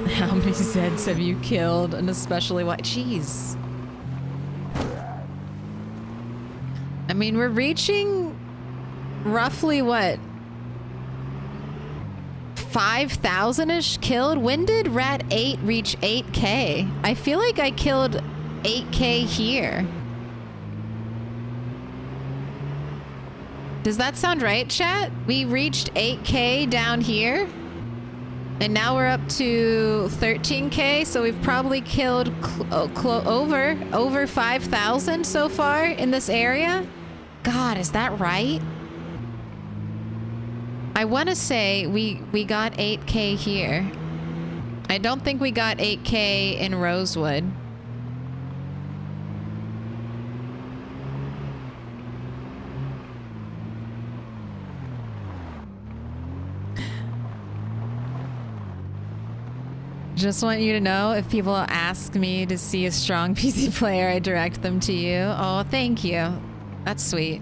How many Zeds have you killed? And especially what? Jeez. I mean, we're reaching roughly what? 5,000-ish killed? When did Rat 8 reach 8K? I feel like I killed 8K here. Does that sound right, chat? We reached 8K down here. And now we're up to 13K, so we've probably killed over 5,000 so far in this area. God, is that right? I want to say we got 8K here. I don't think we got 8K in Rosewood. Just want you to know, if people ask me to see a strong PC player, I direct them to you. Oh, thank you. That's sweet.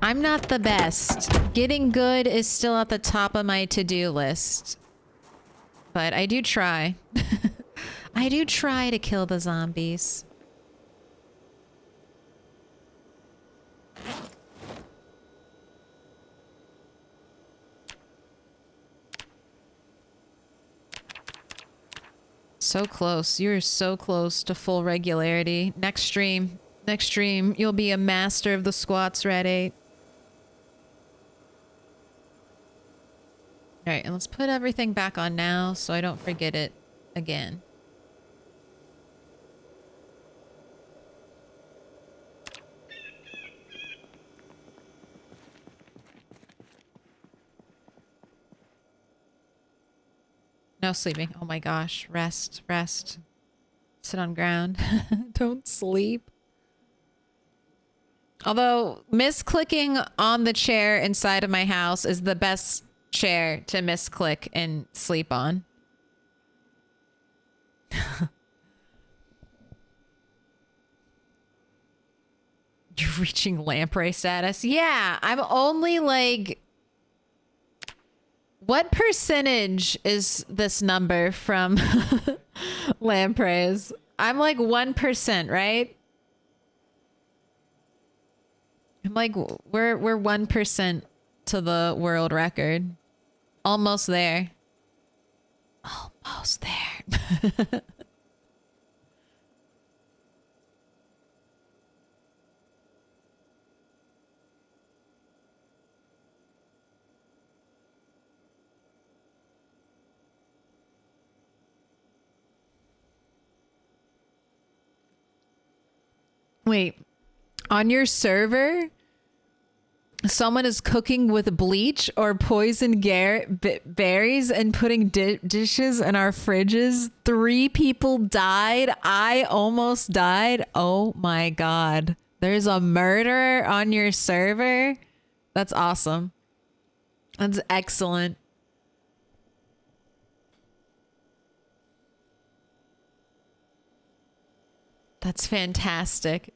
I'm not the best. Getting good is still at the top of my to-do list. But I do try. I do try to kill the zombies. So close. You're so close to full regularity. Next stream, you'll be a master of the squats, Red 8. Alright, and let's put everything back on now so I don't forget it again. No sleeping. Oh my gosh. Rest. Rest. Sit on ground. Don't sleep. Although, misclicking on the chair inside of my house is the best chair to misclick and sleep on. You're reaching lamprey status? Yeah, I'm only like... What percentage is this number from lampreys? I'm like 1%, right? I'm like, we're 1% to the world record. Almost there. Almost there. Wait, on your server, someone is cooking with bleach or poison berries and putting dishes in our fridges. 3 people died. I almost died. Oh my God. There's a murderer on your server. That's awesome. That's excellent. That's fantastic.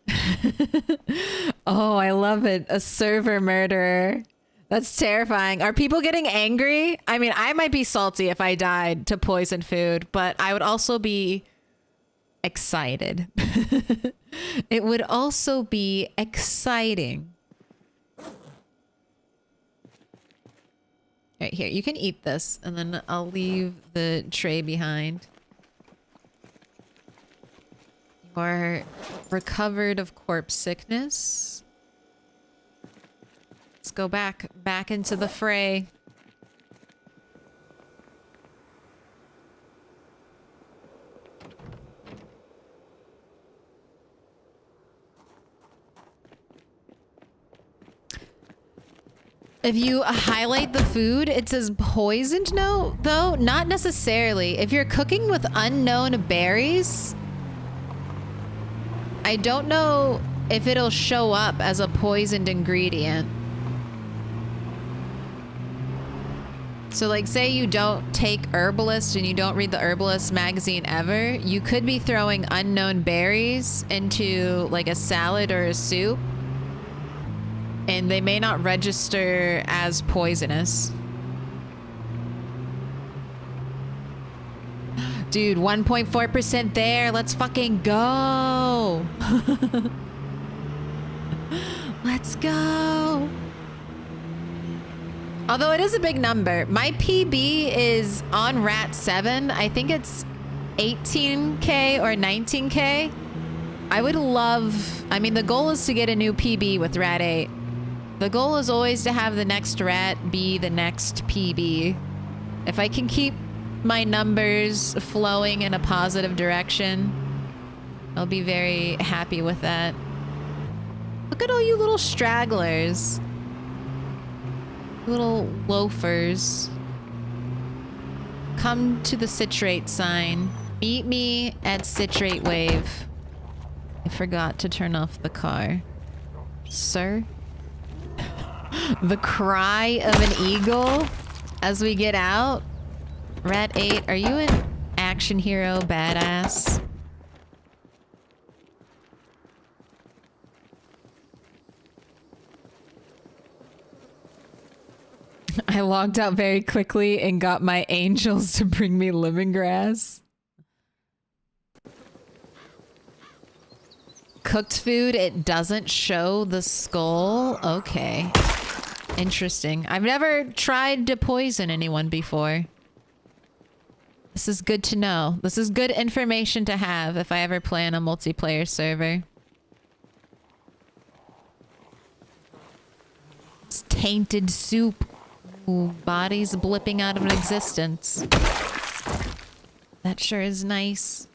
Oh, I love it. A server murderer. That's terrifying. Are people getting angry? I mean, I might be salty if I died to poison food, but I would also be excited. It would also be exciting. Right here, you can eat this, and then I'll leave the tray behind. You are recovered, of course. corpse sickness. Let's go back into the fray. If you highlight the food, it says poisoned. No, though, not necessarily. If you're cooking with unknown berries, I don't know if it'll show up as a poisoned ingredient. So like say you don't take Herbalist and you don't read the Herbalist magazine ever, you could be throwing unknown berries into like a salad or a soup, and they may not register as poisonous. Dude, 1.4% there. Let's fucking go. Let's go. Although it is a big number. My PB is on Rat 7. I think it's 18K or 19K. I would love... I mean, the goal is to get a new PB with Rat 8. The goal is always to have the next rat be the next PB. If I can keep my numbers flowing in a positive direction, I'll be very happy with that. Look at all you little stragglers. Little loafers. Come to the citrate sign. Meet me at Citrate Wave. I forgot to turn off the car. Sir? The cry of an eagle as we get out. Rat 8, are you an action hero badass? I logged out very quickly and got my angels to bring me lemongrass. Cooked food, it doesn't show the skull. Okay. Interesting. I've never tried to poison anyone before. This is good to know. This is good information to have if I ever play on a multiplayer server. It's tainted soup. Ooh, bodies blipping out of existence. That sure is nice.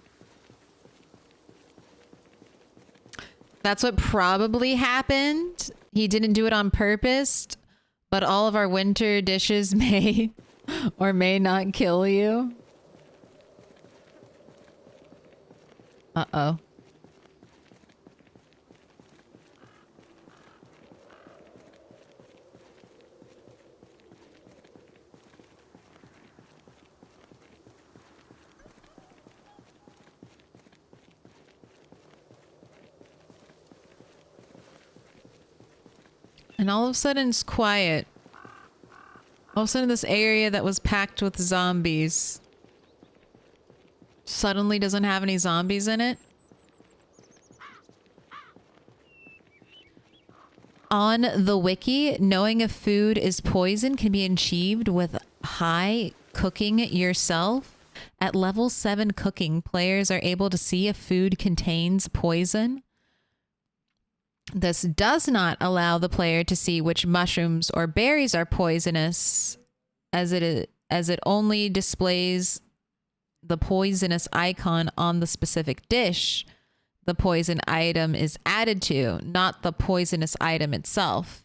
That's what probably happened. He didn't do it on purpose, but all of our winter dishes may or may not kill you. Uh-oh. And all of a sudden it's quiet. All of a sudden this area that was packed with zombies suddenly doesn't have any zombies in it. On the wiki, knowing if food is poison can be achieved with high cooking yourself. At level 7 cooking, players are able to see if food contains poison. This does not allow the player to see which mushrooms or berries are poisonous, as it only displays the poisonous icon on the specific dish the poison item is added to, not the poisonous item itself.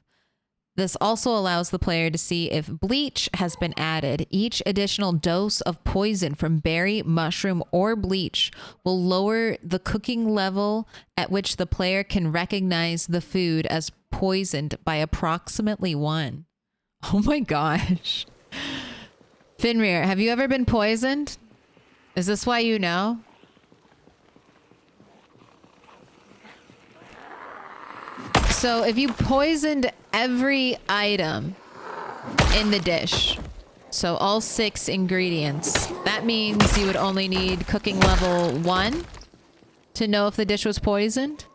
This also allows the player to see if bleach has been added. Each additional dose of poison from berry, mushroom, or bleach will lower the cooking level at which the player can recognize the food as poisoned by approximately 1. Oh my gosh. Finrir, have you ever been poisoned? Is this why you know? So if you poisoned every item in the dish, so all 6 ingredients, that means you would only need cooking level 1 to know if the dish was poisoned.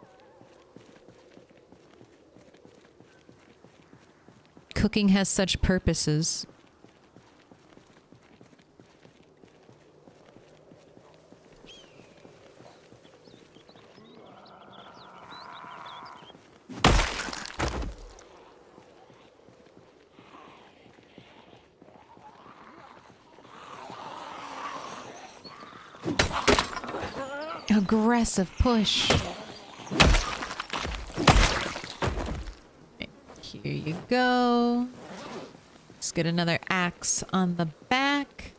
Cooking has such purposes. Aggressive push. Right, here you go. Let's get another axe on the back.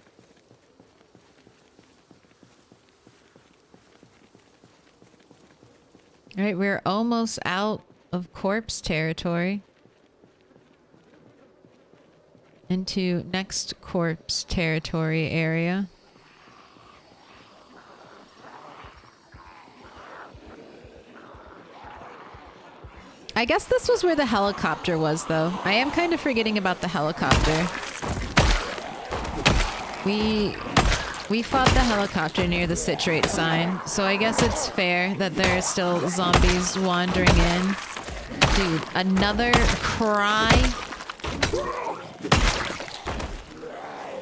All right, we're almost out of corpse territory. Into next corpse territory area. I guess this was where the helicopter was, though. I am kind of forgetting about the helicopter. We fought the helicopter near the citrate sign, so I guess it's fair that there are still zombies wandering in. Dude, another cry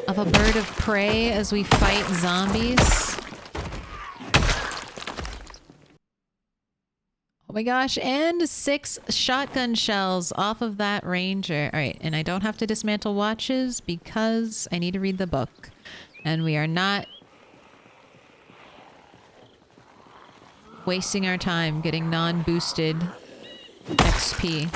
of a bird of prey as we fight zombies. Oh my gosh, and 6 shotgun shells off of that ranger. All right, and I don't have to dismantle watches because I need to read the book. And we are not wasting our time getting non-boosted XP.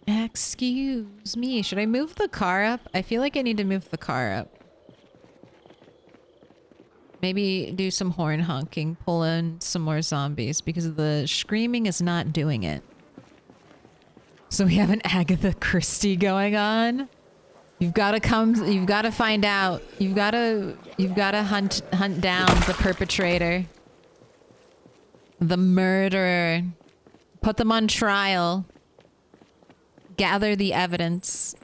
Excuse me, should I move the car up? I feel like I need to move the car up. Maybe do some horn honking, pull in some more zombies because the screaming is not doing it. So we have an Agatha Christie going on. You've got to come, you've got to find out. You've got to hunt down the perpetrator. The murderer. Put them on trial. Gather the evidence.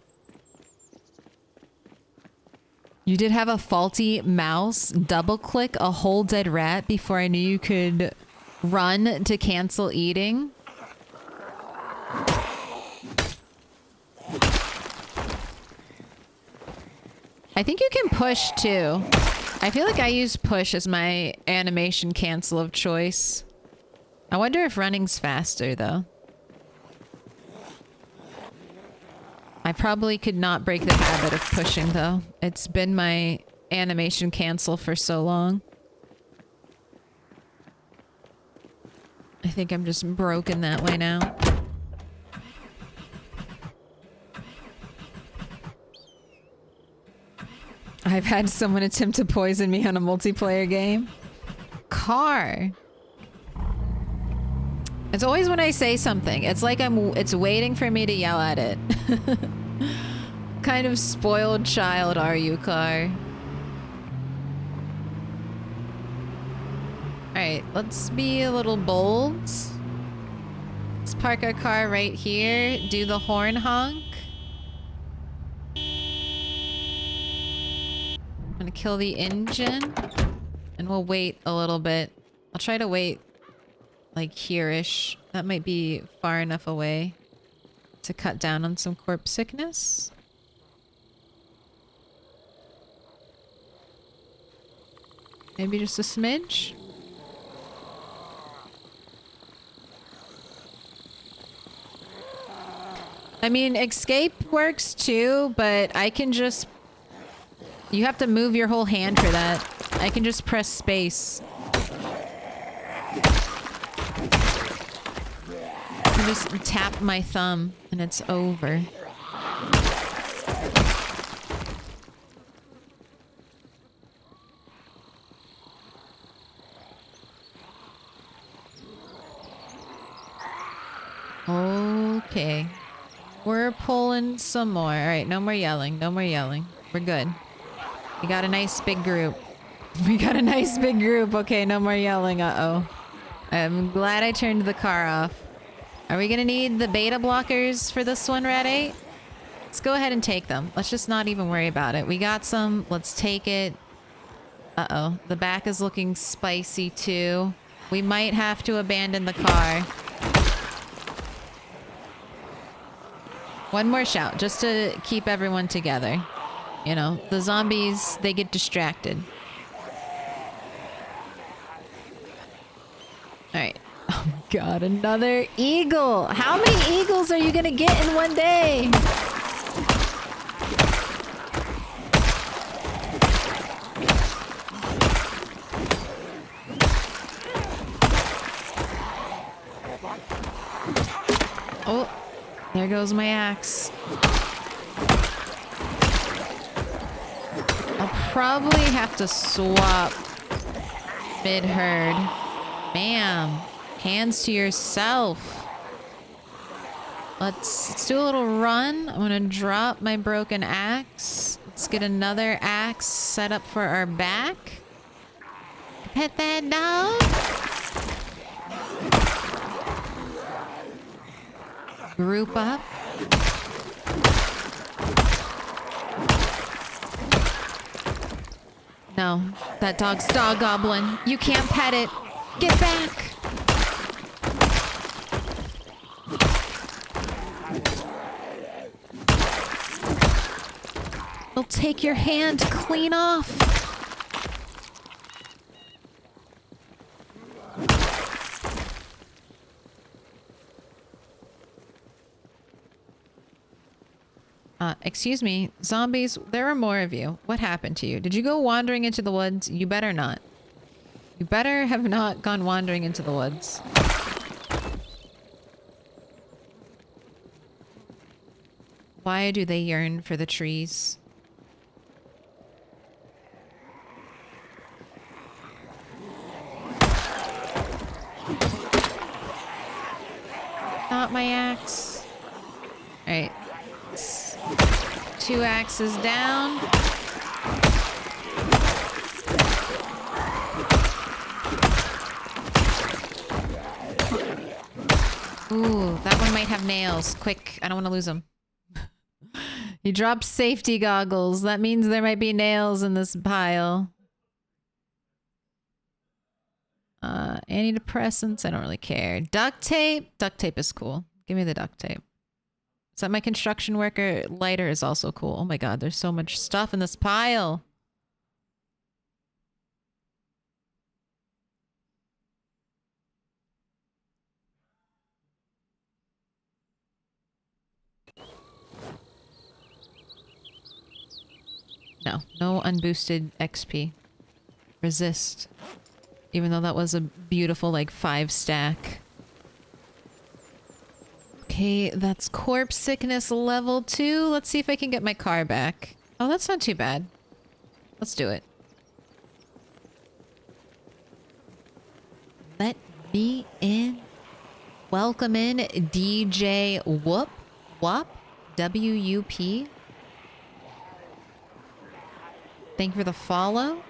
You did have a faulty mouse. Double click a whole dead rat before I knew you could run to cancel eating. I think you can push too. I feel like I use push as my animation cancel of choice. I wonder if running's faster though. I probably could not break the habit of pushing though. It's been my animation cancel for so long. I think I'm just broken that way now. I've had someone attempt to poison me on a multiplayer game. Car. It's always when I say something. It's like it's waiting for me to yell at it. Kind of spoiled child are you, car? Alright, let's be a little bold. Let's park our car right here. Do the horn honk. I'm gonna kill the engine. And we'll wait a little bit. I'll try to wait like here-ish. That might be far enough away to cut down on some corpse sickness. Maybe just a smidge. I mean, escape works too, but I can just... You have to move your whole hand for that. I can just press space. I can just tap my thumb and it's over. Okay. We're pulling some more. Alright, no more yelling. No more yelling. We're good. We got a nice big group. We got a nice big group. Okay, no more yelling. Uh-oh. I'm glad I turned the car off. Are we gonna need the beta blockers for this one, Red 8? Let's go ahead and take them. Let's just not even worry about it. We got some. Let's take it. Uh-oh. The back is looking spicy too. We might have to abandon the car. One more shout, just to keep everyone together. You know, the zombies, they get distracted. Alright. Oh my God, another eagle. How many eagles are you gonna get in one day? Oh, there goes my axe. I'll probably have to swap mid-herd. Ma'am, hands to yourself. Let's do a little run. I'm gonna drop my broken axe. Let's get another axe set up for our back. Pet that dog. Group up. No, that dog's dog goblin. You can't pet it. Get back. It'll take your hand clean off. Excuse me, zombies, there are more of you. What happened to you? Did you go wandering into the woods? You better not. You better have not gone wandering into the woods. Why do they yearn for the trees? Not my axe. Alright. 2 axes down. Ooh, that one might have nails. Quick, I don't want to lose them. He dropped safety goggles. That means there might be nails in this pile. Antidepressants, I don't really care. Duct tape? Duct tape is cool. Give me the duct tape. Is that my construction worker? Lighter is also cool. Oh my god, there's so much stuff in this pile. No unboosted XP. Resist. Even though that was a beautiful, like, 5 stack. Okay, that's corpse sickness level 2. Let's see if I can get my car back. Oh, that's not too bad. Let's do it. Let me in. Welcome in, DJ Whoop. Wop. W-U-P. Thank you for the follow.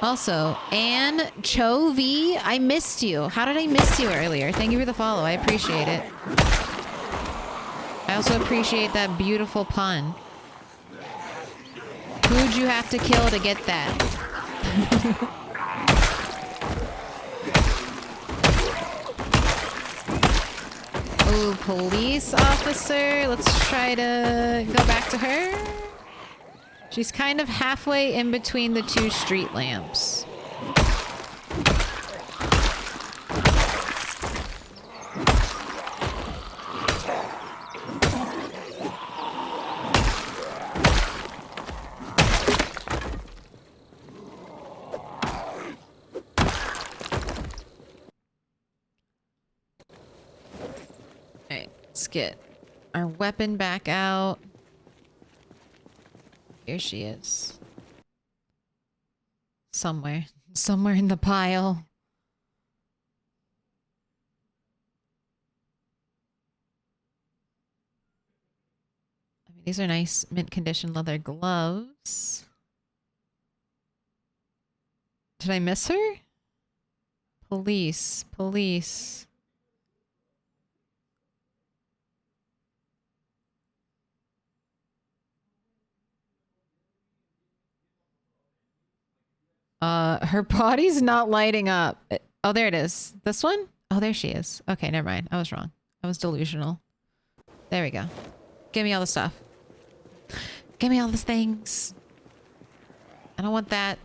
Also, Anne Chovy, I missed you. How did I miss you earlier? Thank you for the follow. I appreciate it. I also appreciate that beautiful pun. Who'd you have to kill to get that? Ooh, police officer. Let's try to go back to her. She's kind of halfway in between the 2 street lamps. Alright, let's get our weapon back out. Here she is. Somewhere. Somewhere in the pile. I mean, these are nice mint condition leather gloves. Did I miss her? Police. Police. Her body's not lighting up. Oh, there it is. This one? Oh, there she is. Okay, never mind. I was wrong. I was delusional. There we go. Give me all the stuff. Give me all the things. I don't want that.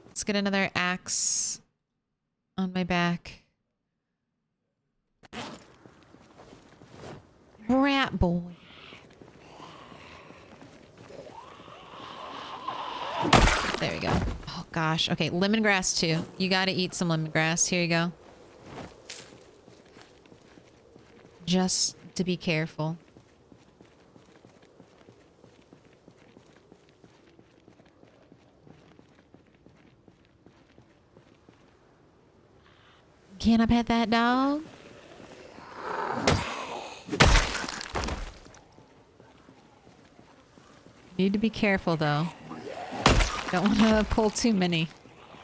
Let's get another axe on my back. Rat boy. There we go. Oh gosh. Okay, lemongrass too. You gotta eat some lemongrass. Here you go. Just to be careful. Can I pet that dog? Need to be careful though. Don't want to pull too many.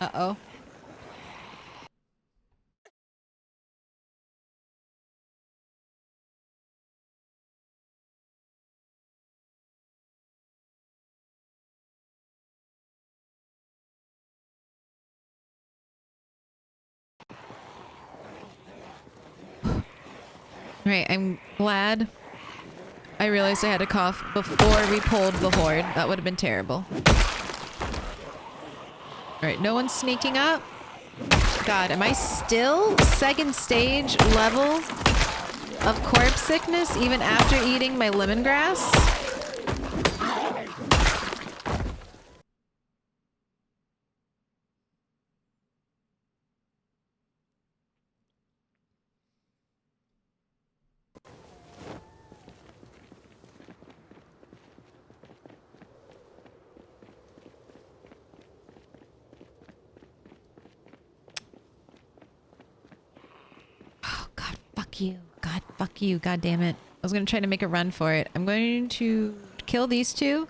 Uh-oh. Right, I'm glad I realized I had to cough before we pulled the horde. That would have been terrible. Alright, no one's sneaking up. God, am I still second stage level of corpse sickness even after eating my lemongrass? Oh, God, fuck you. God, fuck you. God damn it. I was going to try to make a run for it. I'm going to kill these two.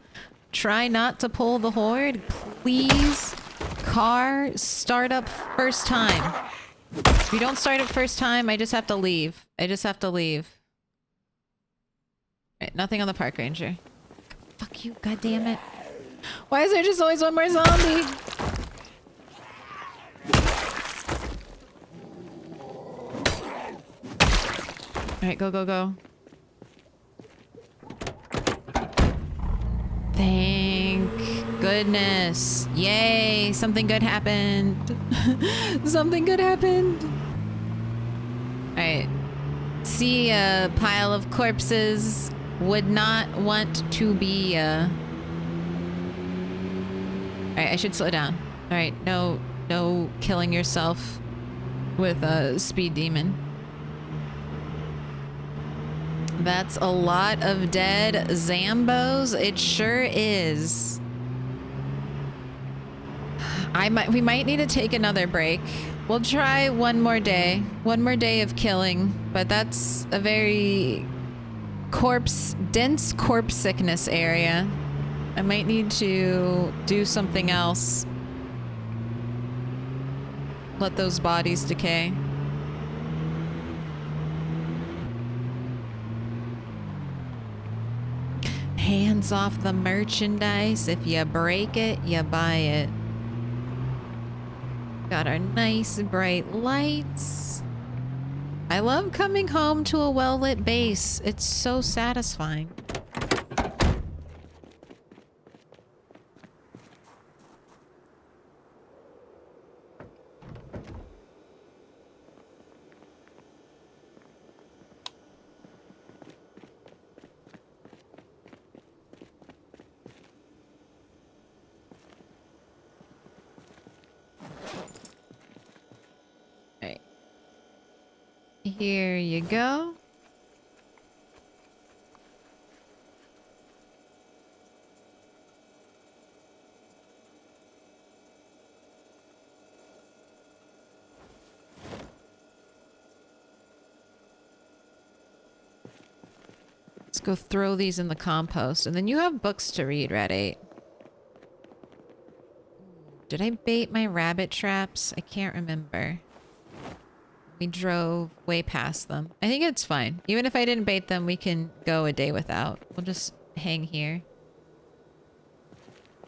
Try not to pull the horde. Please. Car, start up first time. If you don't start it first time, I just have to leave. I just have to leave. Right, nothing on the park ranger. Fuck you, god damn it. Why is there just always one more zombie? Alright, go, go, go. Thank goodness. Yay, something good happened. Something good happened. Alright. See a pile of corpses. Would not want to be, Alright, I should slow down. Alright, no killing yourself with a speed demon. That's a lot of dead Zambos. It sure is. We might need to take another break. We'll try one more day. One more day of killing, but that's a very dense corpse sickness area. I might need to do something else. Let those bodies decay. Hands off the merchandise. If you break it, you buy it. Got our nice bright lights. I love coming home to a well-lit base. It's so satisfying. Here you go. Let's go throw these in the compost. And then you have books to read, Red 8. Did I bait my rabbit traps? I can't remember. We drove way past them. I think it's fine. Even if I didn't bait them, we can go a day without. We'll just hang here.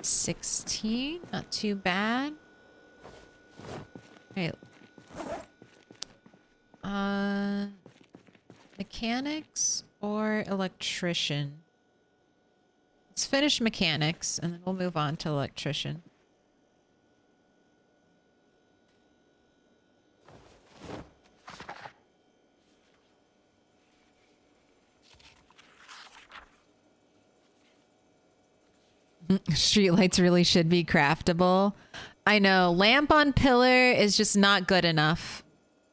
16? Not too bad. Right. Mechanics or electrician? Let's finish mechanics and then we'll move on to electrician. Streetlights really should be craftable. I know. Lamp on pillar is just not good enough.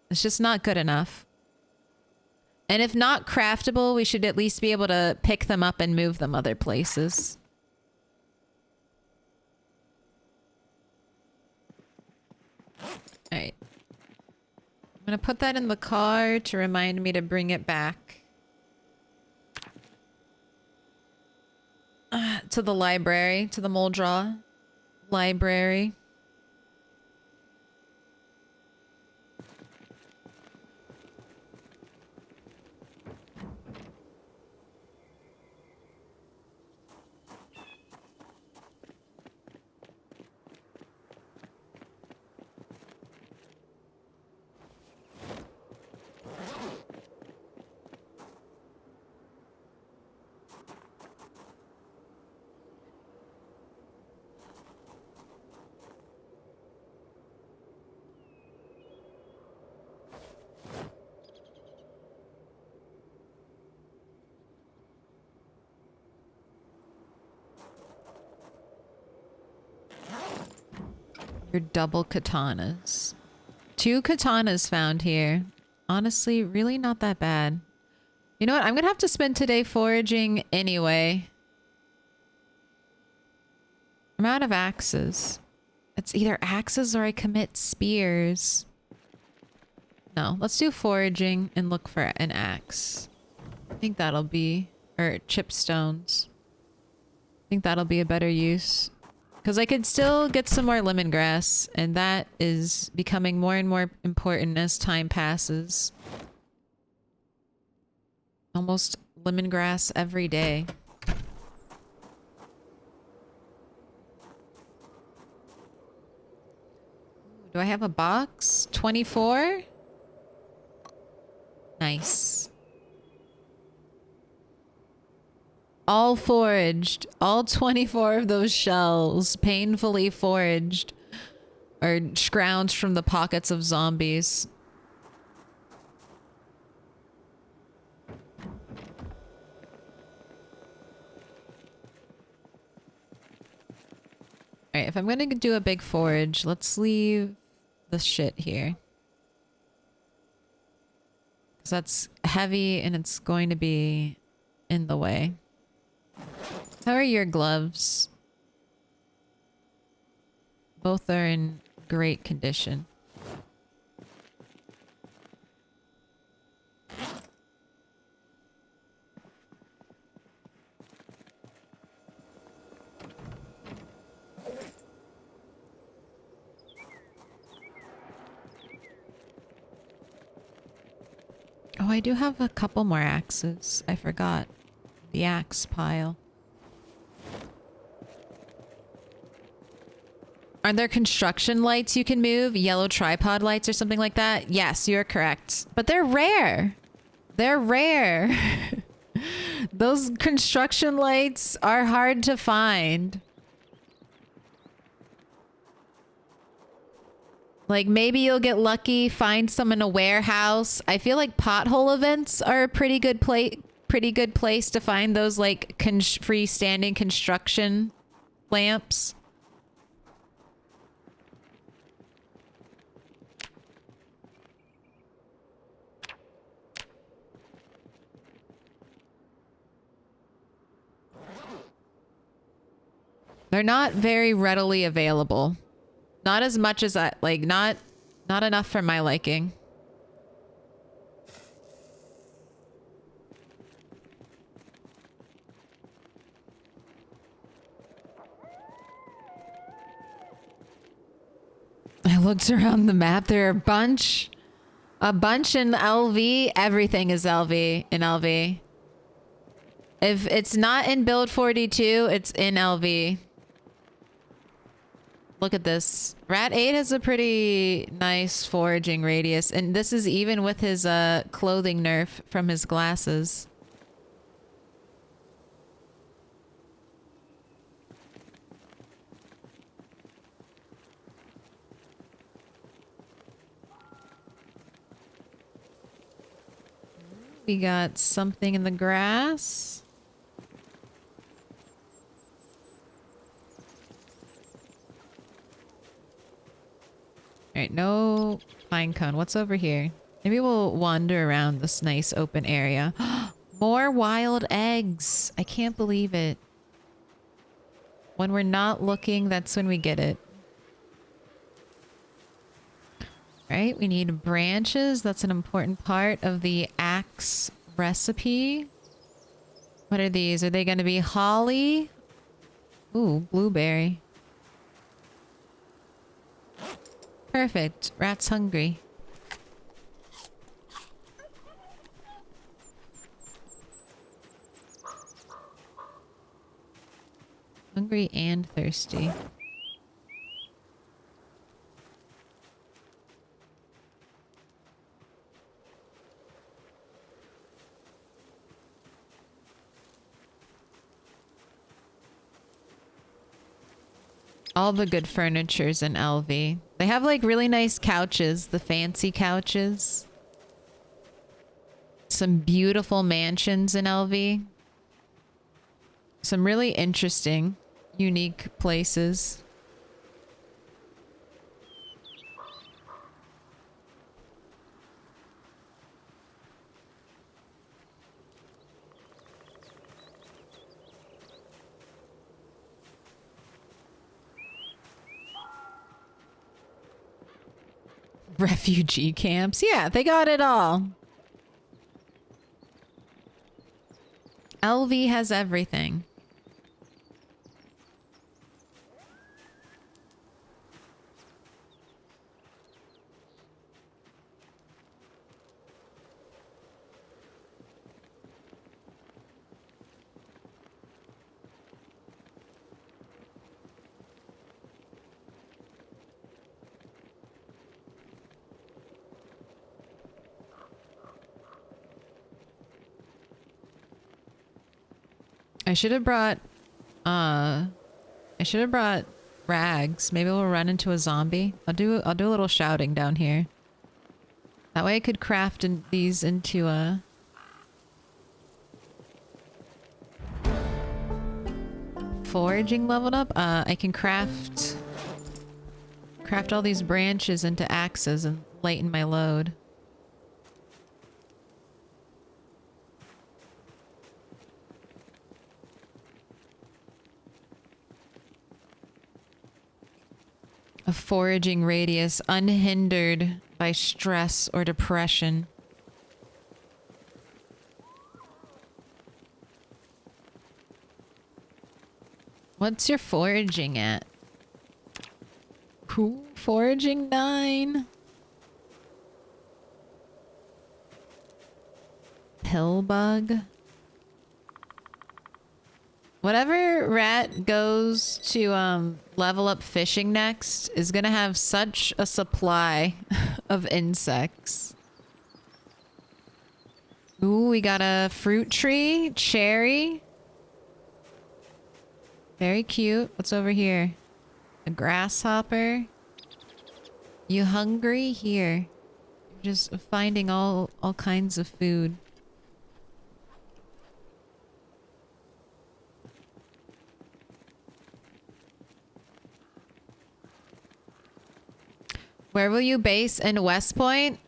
It's just not good enough. And if not craftable, we should at least be able to pick them up and move them other places. Alright. I'm gonna put that in the car to remind me to bring it back. To the library, to the Moldraw library. Your double katanas. 2 katanas found here. Honestly, really not that bad. You know what? I'm gonna have to spend today foraging anyway. I'm out of axes. It's either axes or I commit spears. No, let's do foraging and look for an axe. I think that'll be... or chipstones. I think that'll be a better use. Because I could still get some more lemongrass, and that is becoming more and more important as time passes. Almost lemongrass every day. Do I have a box? 24? Nice. All foraged. All 24 of those shells. Painfully foraged. Or scrounged from the pockets of zombies. Alright, if I'm gonna do a big forage, let's leave the shit here. Because that's heavy and it's going to be in the way. How are your gloves? Both are in great condition. Oh, I do have a couple more axes. I forgot. The axe pile. Are there construction lights you can move? Yellow tripod lights or something like that? Yes, you're correct. But they're rare. They're rare. Those construction lights are hard to find. Like, maybe you'll get lucky, find some in a warehouse. I feel like pothole events are a pretty good place to find those, like, freestanding construction lamps. They're not very readily available. Not as much as I like, not enough for my liking. I looked around the map. There are a bunch in LV. Everything is LV in LV. If it's not in build 42, it's in LV. Look at this. Rat 8 has a pretty nice foraging radius, and this is even with his clothing nerf from his glasses. We got something in the grass. Alright, no pine cone. What's over here? Maybe we'll wander around this nice open area. More wild eggs! I can't believe it. When we're not looking, that's when we get it. Right, we need branches. That's an important part of the axe recipe. What are these? Are they going to be holly? Ooh, blueberry. Perfect. Rat's hungry. Hungry and thirsty. All the good furniture's in LV. They have like really nice couches, the fancy couches. Some beautiful mansions in LV. Some really interesting, unique places. Refugee camps. Yeah, they got it all. LV has everything. I should have brought rags. Maybe we'll run into a zombie. I'll do a little shouting down here. That way I could craft these into a foraging leveled up. I can craft all these branches into axes and lighten my load. A foraging radius unhindered by stress or depression. What's your foraging at? Cool. Foraging 9. Pillbug. Whatever rat goes to level up fishing next is gonna have such a supply of insects. Ooh, we got a fruit tree. Cherry. Very cute. What's over here? A grasshopper. You hungry? Here. Just finding all kinds of food. Where will you base in West Point?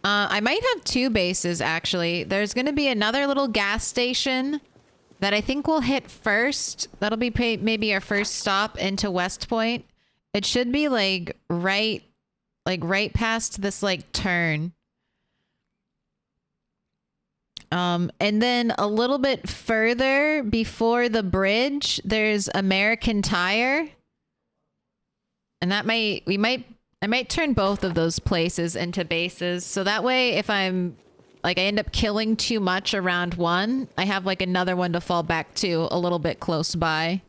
I might have 2 bases, actually. There's going to be another little gas station that I think we'll hit first. That'll be maybe our first stop into West Point. It should be like right past this like turn. And then a little bit further before the bridge, there's American Tire. And that I might turn both of those places into bases. So that way, if I'm like, I end up killing too much around one, I have like another one to fall back to a little bit close by.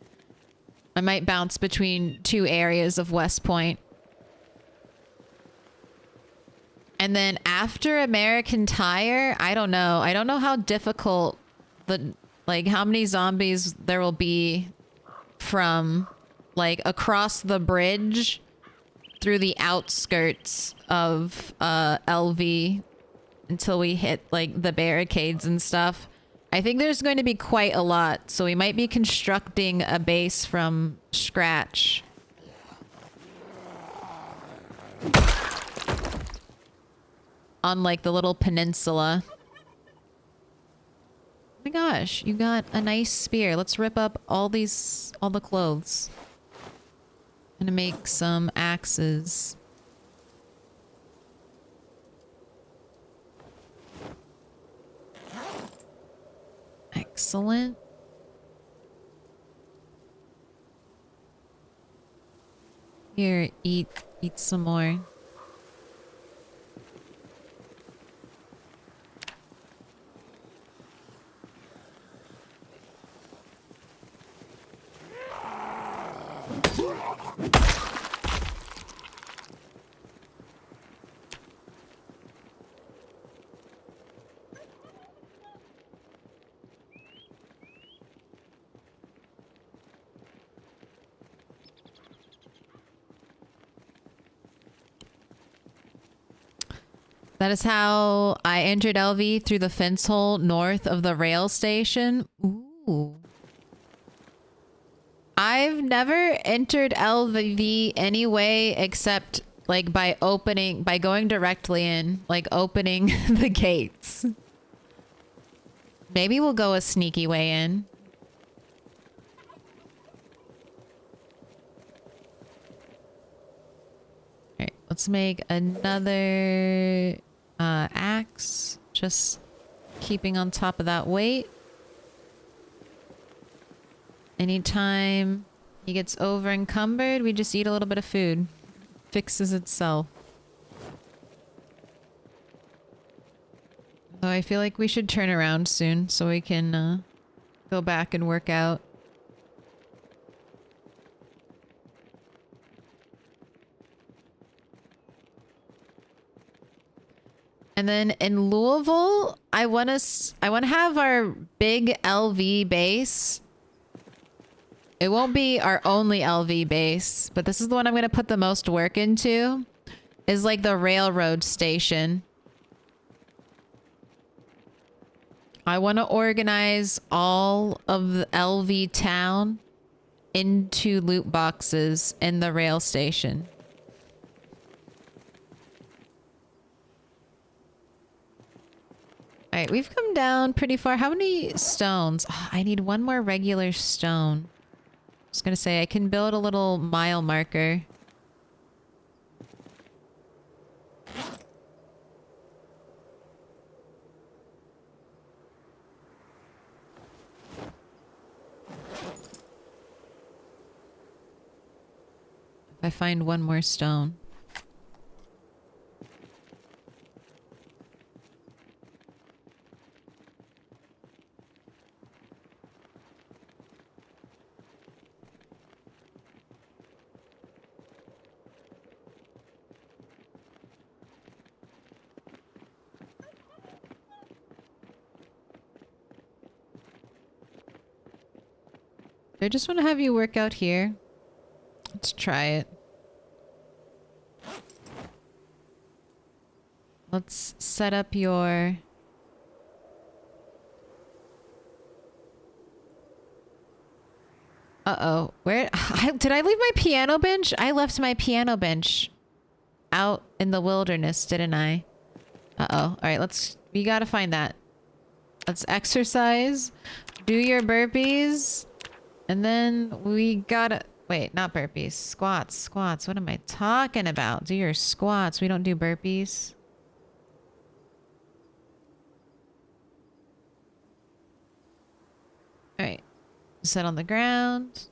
I might bounce between 2 areas of West Point. And then after American Tire, I don't know. I don't know how difficult how many zombies there will be from like across the bridge through the outskirts of LV until we hit like the barricades and stuff. I think there's going to be quite a lot, so we might be constructing a base from scratch. on like the little peninsula. Oh my gosh, you got a nice spear. Let's rip up all the clothes. I'm gonna make some axes. Excellent. Here, eat some more. That is how I entered LV, through the fence hole north of the rail station. Ooh. I've never entered LV any way except like by going directly in, like opening the gates. Maybe we'll go a sneaky way in. Alright, let's make another axe. Just keeping on top of that weight. Anytime he gets over encumbered, we just eat a little bit of food. Fixes itself. Though I feel like we should turn around soon so we can go back and work out. And then in Louisville, I want to have our big LV base. It won't be our only LV base, but this is the one I'm going to put the most work into. Is like the railroad station. I want to organize all of the LV town into loot boxes in the rail station. All right, we've come down pretty far. How many stones? Oh, I need one more regular stone. I was gonna say I can build a little mile marker. If I find one more stone. I just want to have you work out here. Let's try it. Let's set up your... Uh-oh. Where... did I leave my piano bench? I left my piano bench out in the wilderness, didn't I? Uh-oh. Alright, let's... We gotta find that. Let's exercise. Do your burpees. And then we gotta... Wait, not burpees. Squats. Squats. What am I talking about? Do your squats. We don't do burpees. Alright. Sit on the ground.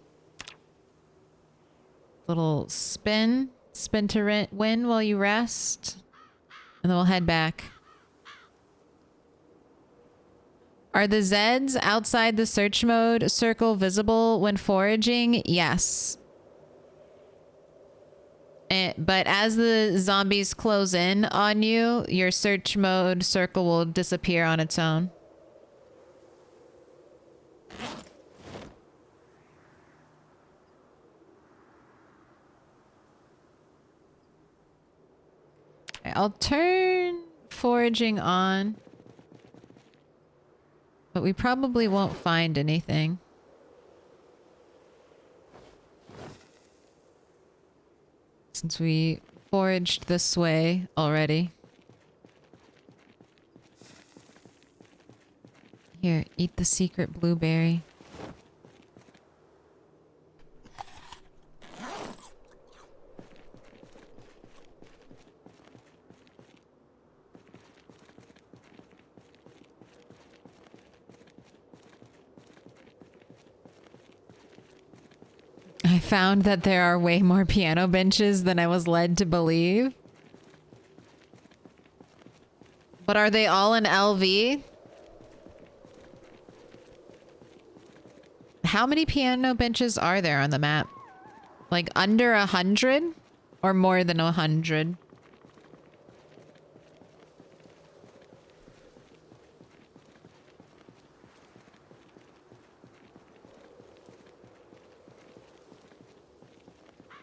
Little spin. Spin to win while you rest. And then we'll head back. Are the Zeds outside the search mode circle visible when foraging? Yes. But as the zombies close in on you, your search mode circle will disappear on its own. I'll turn foraging on. But we probably won't find anything. Since we foraged this way already. Here, eat the secret blueberry. I found that there are way more piano benches than I was led to believe. But are they all in LV? How many piano benches are there on the map? Like under 100 or more than 100?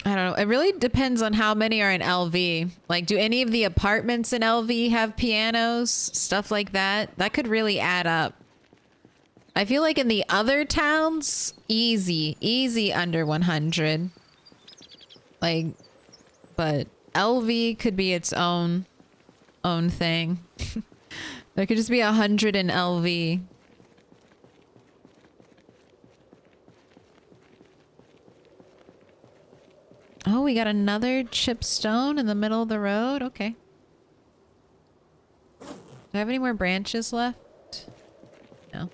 I don't know. It really depends on how many are in LV. Like, do any of the apartments in LV have pianos? Stuff like that. That could really add up. I feel like in the other towns, easy under 100. Like, but LV could be its own thing. There could just be 100 in LV. Oh, we got another chipstone in the middle of the road? Okay. Do I have any more branches left? No.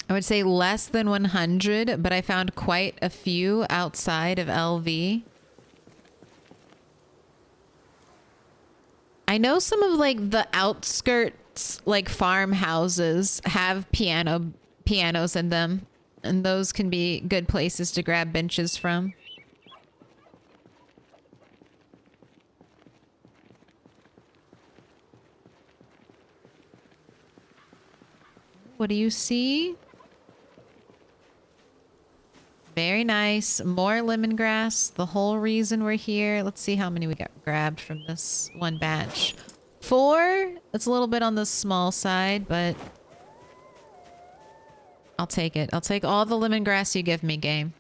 I would say less than 100, but I found quite a few outside of LV. I know some of like the outskirts, like farmhouses, have pianos in them, and those can be good places to grab benches from. What do you see? Very nice. More lemongrass. The whole reason we're here. Let's see how many we got grabbed from this one batch. 4. That's a little bit on the small side, but I'll take it. I'll take all the lemongrass you give me, game.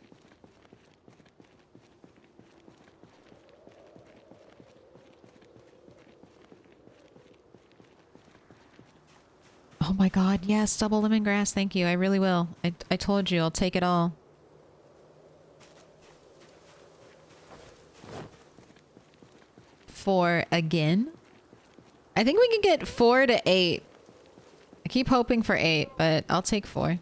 Oh my god, yes, double lemongrass. Thank you. I really will. I told you, I'll take it all. Four again? I think we can get 4 to 8. I keep hoping for 8, but I'll take 4.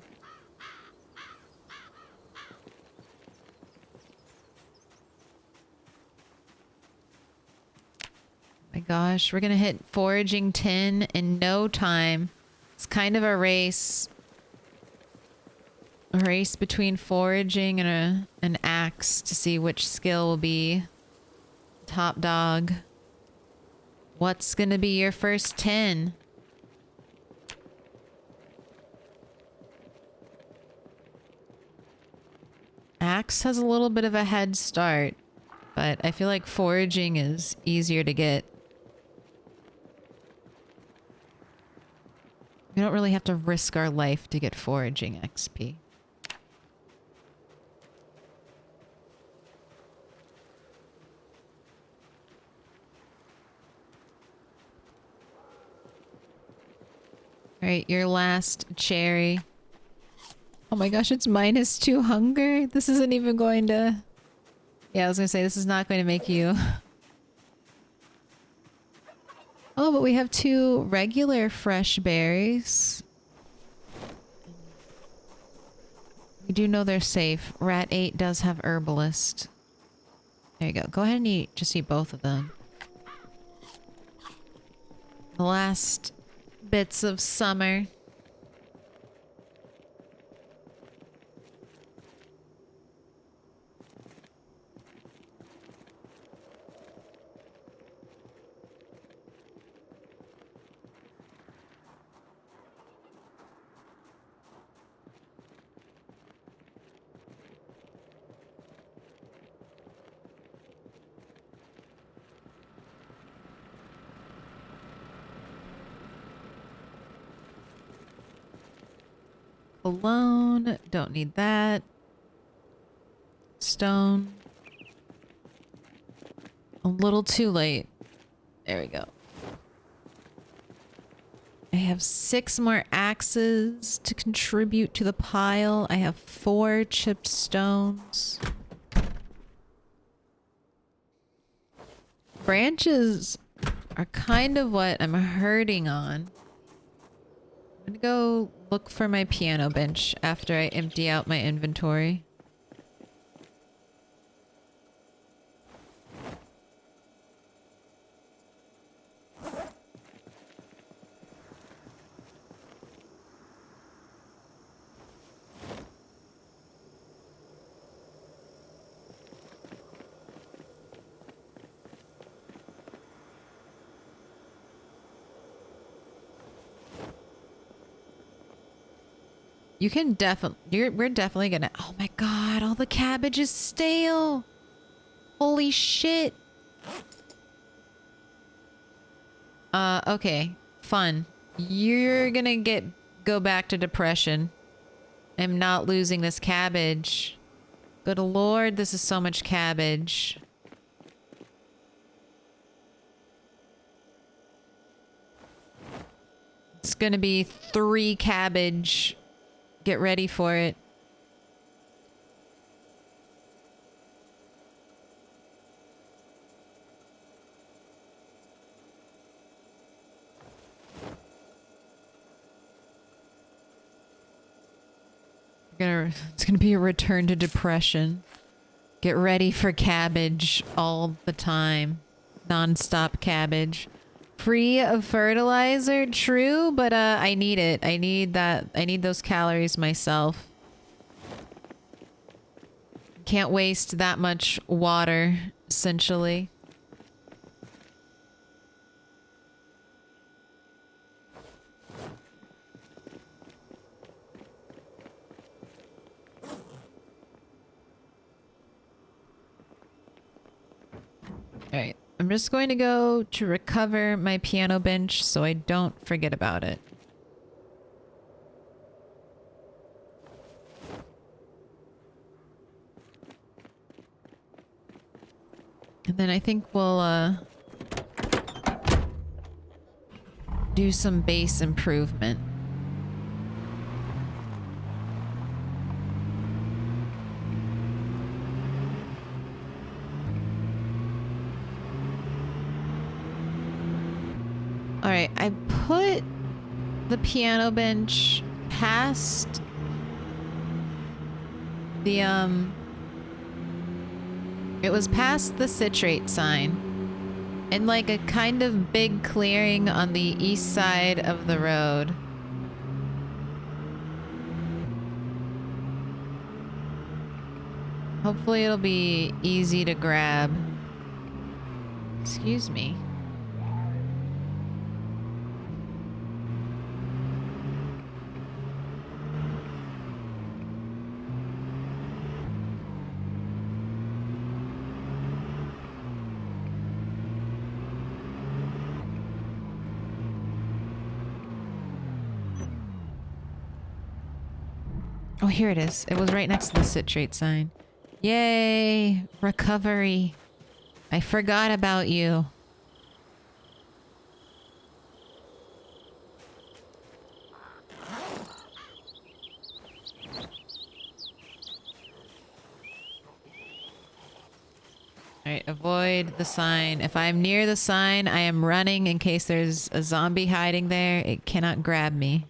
My gosh, we're gonna hit foraging 10 in no time. It's kind of a race. A race between foraging and an axe to see which skill will be top dog. What's gonna be your first 10? Axe has a little bit of a head start, but I feel like foraging is easier to get. We don't really have to risk our life to get foraging XP. Alright, your last cherry. Oh my gosh, it's -2 hunger? This isn't even going to... Yeah, I was gonna say, this is not going to make you... Oh, but we have 2 regular fresh berries. We do know they're safe. Rat 8 does have herbalist. There you go. Go ahead and just eat both of them. The last bits of summer. Alone. Don't need that. Stone. A little too late. There we go. I have 6 more axes to contribute to the pile. I have 4 chipped stones. Branches are kind of what I'm hurting on. I'm gonna go look for my piano bench after I empty out my inventory. You can definitely, we're definitely gonna, oh my god, all the cabbage is stale. Holy shit. Okay, fun. You're gonna go back to depression. I'm not losing this cabbage. Good lord, this is so much cabbage. It's gonna be 3 cabbage. Get ready for it. It's gonna be a return to depression. Get ready for cabbage all the time. Non-stop cabbage. Free of fertilizer, true, but I need it. I need that. I need those calories myself. Can't waste that much water, essentially. Alright, I'm just going to go to recover my piano bench so I don't forget about it. And then I think we'll do some base improvement. Alright, I put the piano bench past the, it was past the citrate sign in like a kind of big clearing on the east side of the road. Hopefully it'll be easy to grab. Excuse me. Oh, here it is. It was right next to the citrate sign. Yay! Recovery. I forgot about you. Alright, avoid the sign. If I'm near the sign, I am running in case there's a zombie hiding there. It cannot grab me.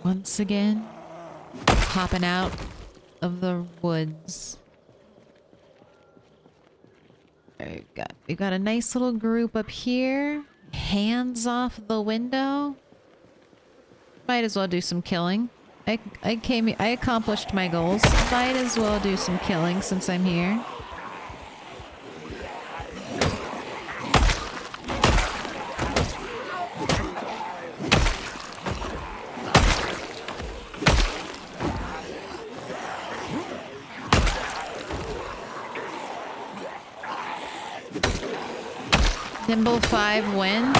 Once again, popping out of the woods. We've got a nice little group up here. Hands off the window. Might as well do some killing. I accomplished my goals. Might as well do some killing since I'm here. Nimble 5 win.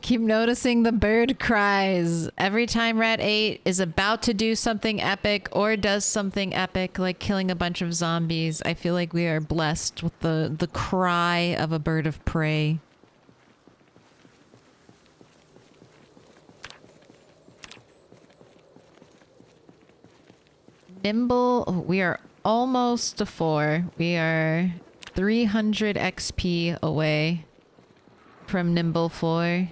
keep noticing the bird cries. Every time Rat 8 is about to do something epic or does something epic, like killing a bunch of zombies, I feel like we are blessed with the cry of a bird of prey. Nimble, oh, we are almost to 4. We are 300 XP away from Nimble 4.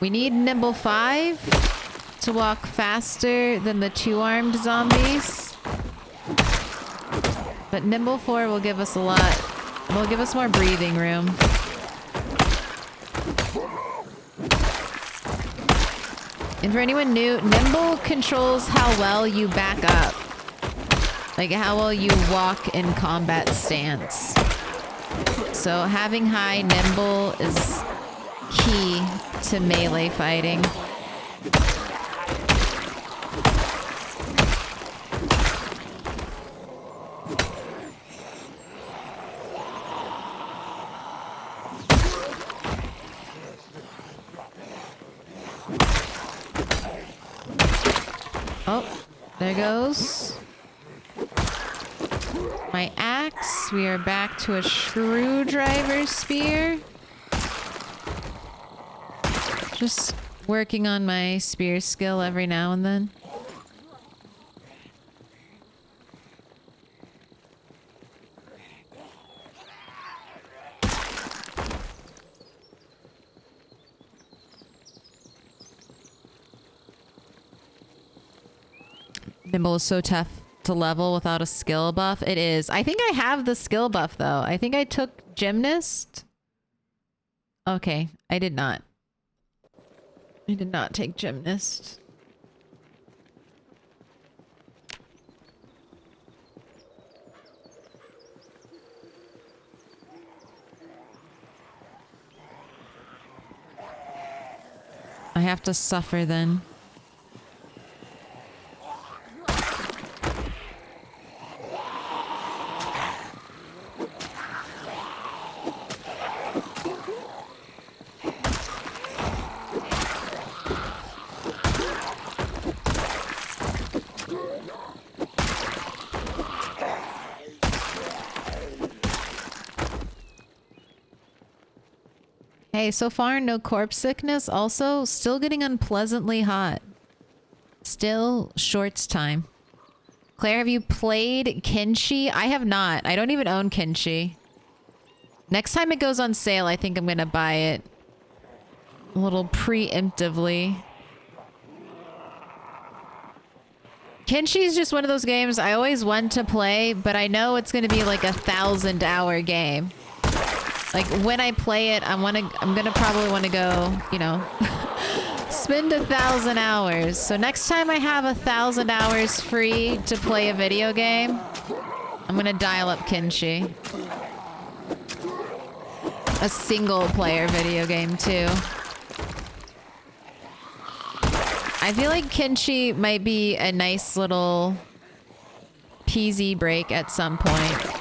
We need Nimble 5 to walk faster than the 2-armed zombies. But Nimble 4 will give us a lot. Will give us more breathing room. And for anyone new, Nimble controls how well you back up. Like how well you walk in combat stance. So having high Nimble is key to melee fighting. Oh, there goes my axe. We are back to a screwdriver spear. Just working on my spear skill every now and then. Nimble is so tough to level without a skill buff. It is. I think I have the skill buff though. I think I took Gymnast. Okay, I did not. I did not take Gymnast. I have to suffer then. Hey, so far no corpse sickness. Also, still getting unpleasantly hot. Still shorts time. Claire, have you played Kenshi? I have not. I don't even own Kenshi. Next time it goes on sale, I think I'm gonna buy it. A little preemptively. Kenshi is just one of those games I always want to play, but I know it's gonna be like a 1,000-hour game. Like when I play it, I'm gonna probably want to go, you know, spend 1,000 hours. So next time I have 1,000 hours free to play a video game, I'm gonna dial up Kenshi. A single player video game too. I feel like Kenshi might be a nice little PZ break at some point.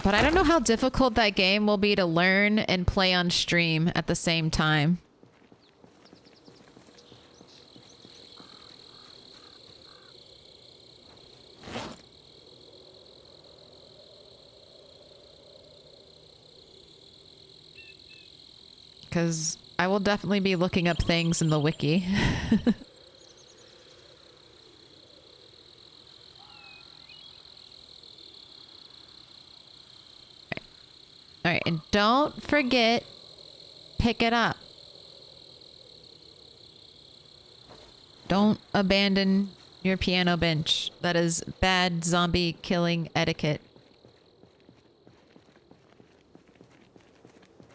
But I don't know how difficult that game will be to learn and play on stream at the same time. Because I will definitely be looking up things in the wiki. All right, and don't forget, pick it up. Don't abandon your piano bench. That is bad zombie killing etiquette.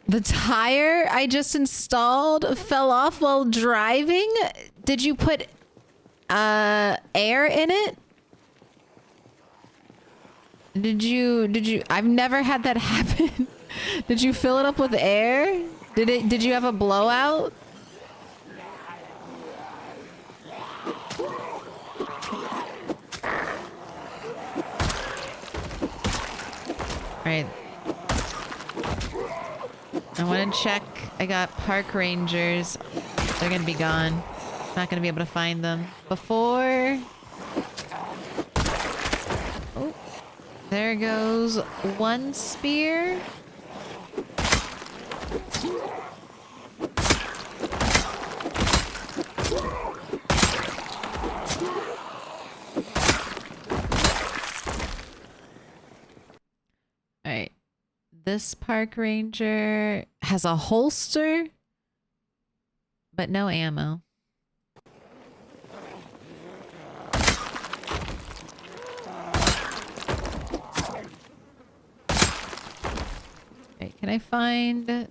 The tire I just installed fell off while driving. Did you put air in it? Did you I've never had that happen. Did you fill it up with air? Did you have a blowout? Right. I want to check. I got park rangers. They're going to be gone. Not going to be able to find them. Before... Oh. There goes one spear. Alright. This park ranger has a holster, but no ammo. Alright, can I find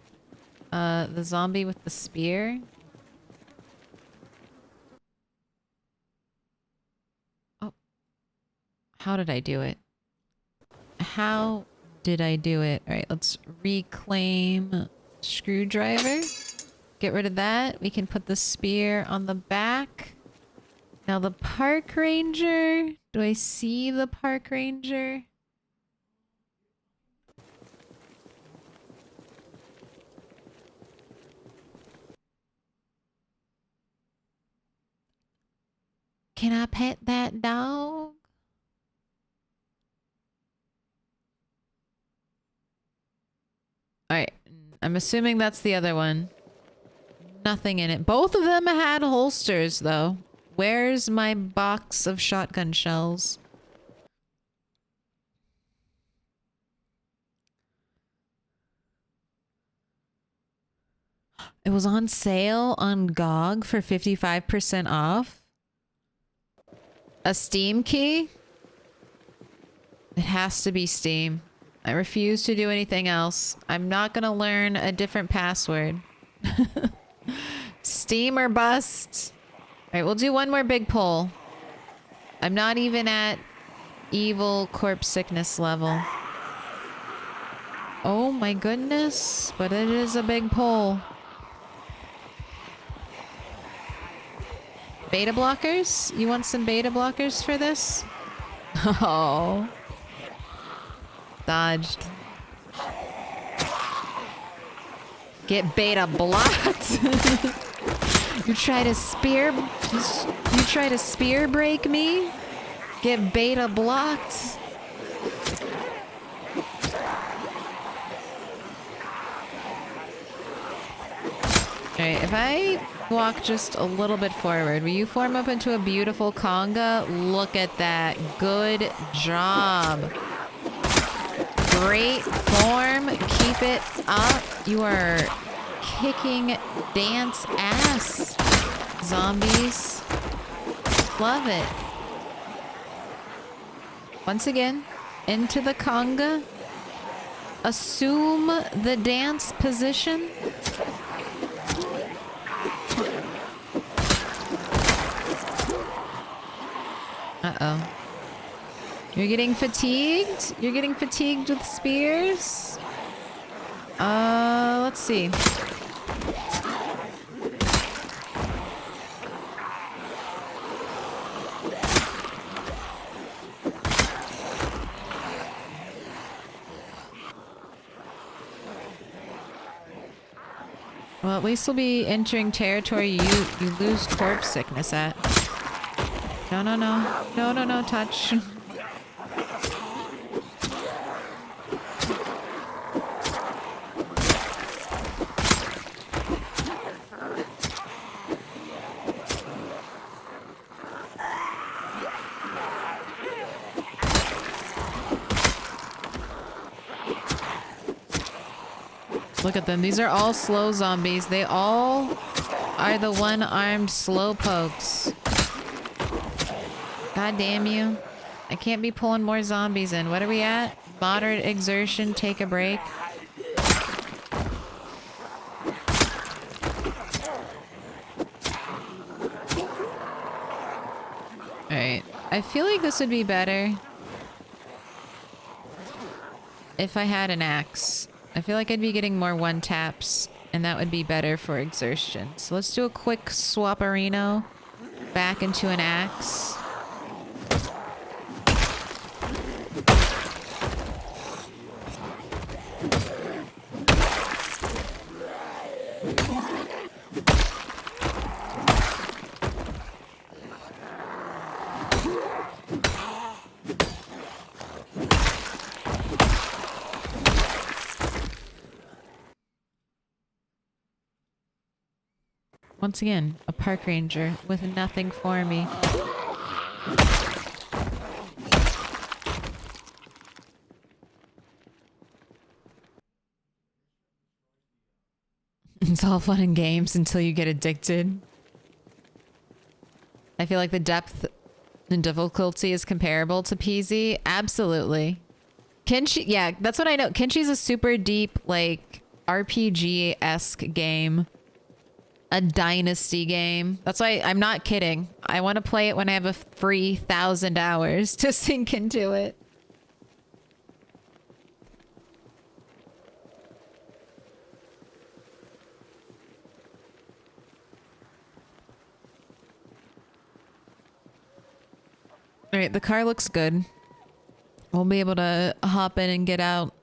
the zombie with the spear? Oh. How did I do it? How did I do it? Alright, let's reclaim screwdriver. Get rid of that. We can put the spear on the back. Now the park ranger. Do I see the park ranger? Can I pet that dog? Alright, I'm assuming that's the other one. Nothing in it. Both of them had holsters, though. Where's my box of shotgun shells? It was on sale on GOG for 55% off. A Steam key? It has to be Steam. I refuse to do anything else. I'm not gonna learn a different password. Steam or bust. Alright, we'll do one more big pull. I'm not even at evil corpse sickness level. Oh my goodness, but it is a big pull. Beta blockers? You want some beta blockers for this? Oh. Dodged. Get beta blocked. You try to spear break me? Get beta blocked. Alright, if I walk just a little bit forward, will you form up into a beautiful conga? Look at that. Good job. Great form. Keep it up. You are kicking dance ass, zombies. Love it. Once again, into the conga. Assume the dance position. Uh-oh. You're getting fatigued? You're getting fatigued with spears? Let's see. Well, at least we'll be entering territory you lose corpse sickness at. No, no, no. No, no, no, touch. Look at them. These are all slow zombies. They all are the one-armed slow pokes. God damn you. I can't be pulling more zombies in. What are we at? Moderate exertion, take a break. Alright. I feel like this would be better if I had an axe. I feel like I'd be getting more one-taps, and that would be better for exertion. So let's do a quick swap-arino back into an axe. Once again, a park ranger with nothing for me. It's all fun and games until you get addicted. I feel like the depth and difficulty is comparable to PZ. Absolutely. Kenshi, yeah, that's what I know. Kenshi's a super deep, like, RPG-esque game. A dynasty game. That's why I'm not kidding. I want to play it when I have a free 1,000 hours to sink into it. All right, the car looks good. We'll be able to hop in and get out.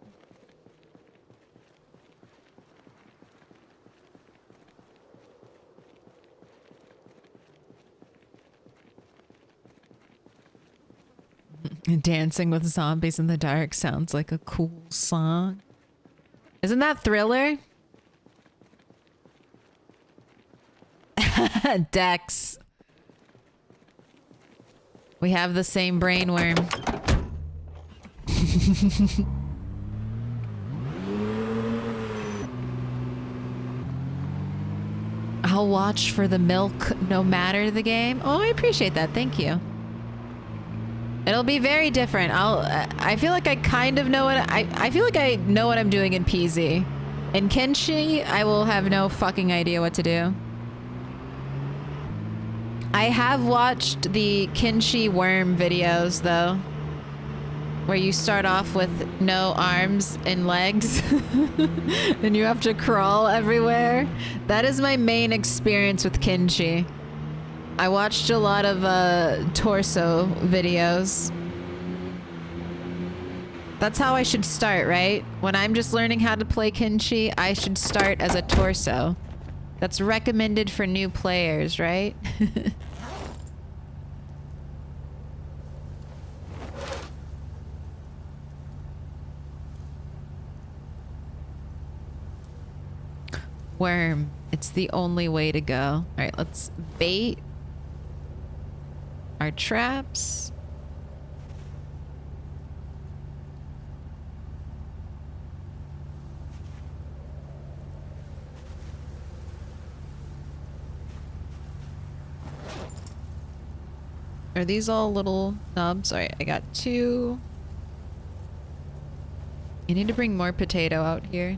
Dancing with Zombies in the Dark sounds like a cool song. Isn't that Thriller? Dex. We have the same brainworm. I'll watch for the milk no matter the game. Oh, I appreciate that. Thank you. It'll be very different. I feel like I kind of know what I feel like I know what I'm doing in PZ. In Kenshi, I will have no fucking idea what to do. I have watched the Kenshi worm videos though, where you start off with no arms and legs and you have to crawl everywhere. That is my main experience with Kenshi. I watched a lot of torso videos. That's how I should start, right? When I'm just learning how to play Kenshi, I should start as a torso. That's recommended for new players, right? Worm. It's the only way to go. All right, let's bait our traps. Are these all little nubs? All right, I got 2. You need to bring more potato out here.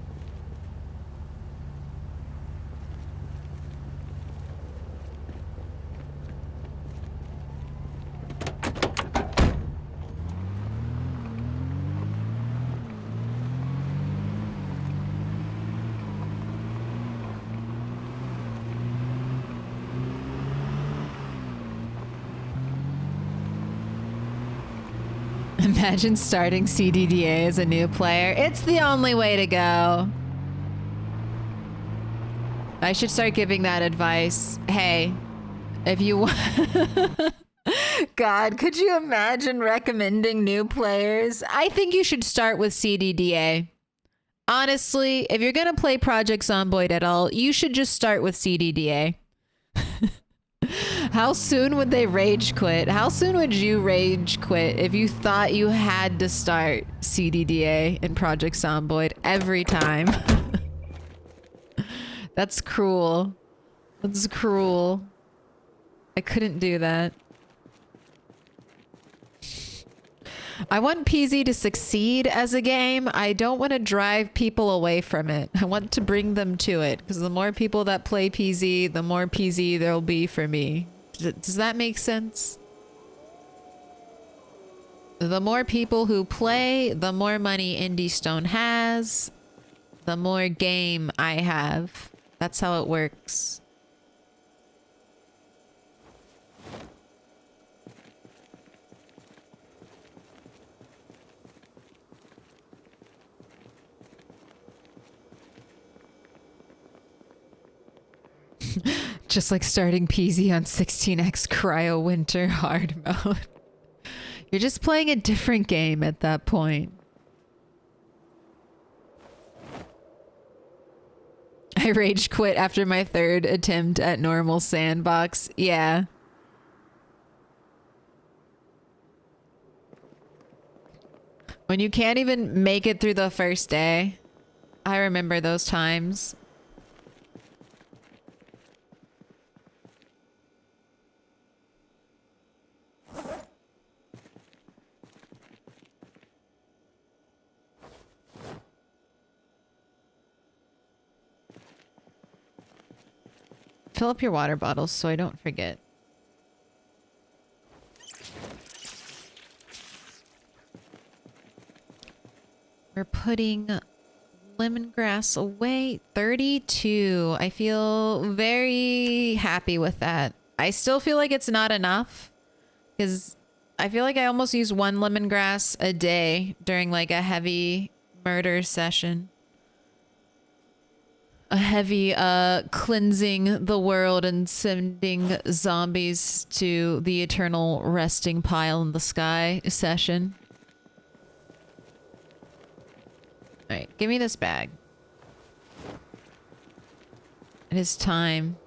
Imagine starting CDDA as a new player. It's the only way to go. I should start giving that advice. Hey, if you want... God, could you imagine recommending new players? I think you should start with CDDA. Honestly, if you're going to play Project Zomboid at all, you should just start with CDDA. How soon would they rage quit? How soon would you rage quit if you thought you had to start CDDA in Project Zomboid every time? That's cruel. That's cruel. I couldn't do that. I want PZ to succeed as a game. I don't want to drive people away from it. I want to bring them to it, because the more people that play PZ, the more PZ there'll be for me. Does that make sense? The more people who play, the more money Indie Stone has, the more game I have. That's how it works. Just like starting PZ on 16x Cryo Winter hard mode. You're just playing a different game at that point. I I rage quit after my third attempt at normal sandbox. Yeah. When you can't even make it through the first day. I remember those times. Fill up your water bottles so I don't forget. We're putting lemongrass away. 32. I feel very happy with that. I still feel like it's not enough because I feel like I almost use one lemongrass a day during like a heavy murder session. A heavy cleansing the world and sending zombies to the eternal resting pile in the sky session. Alright, give me this bag. It is time.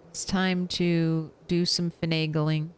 It's time to do some finagling.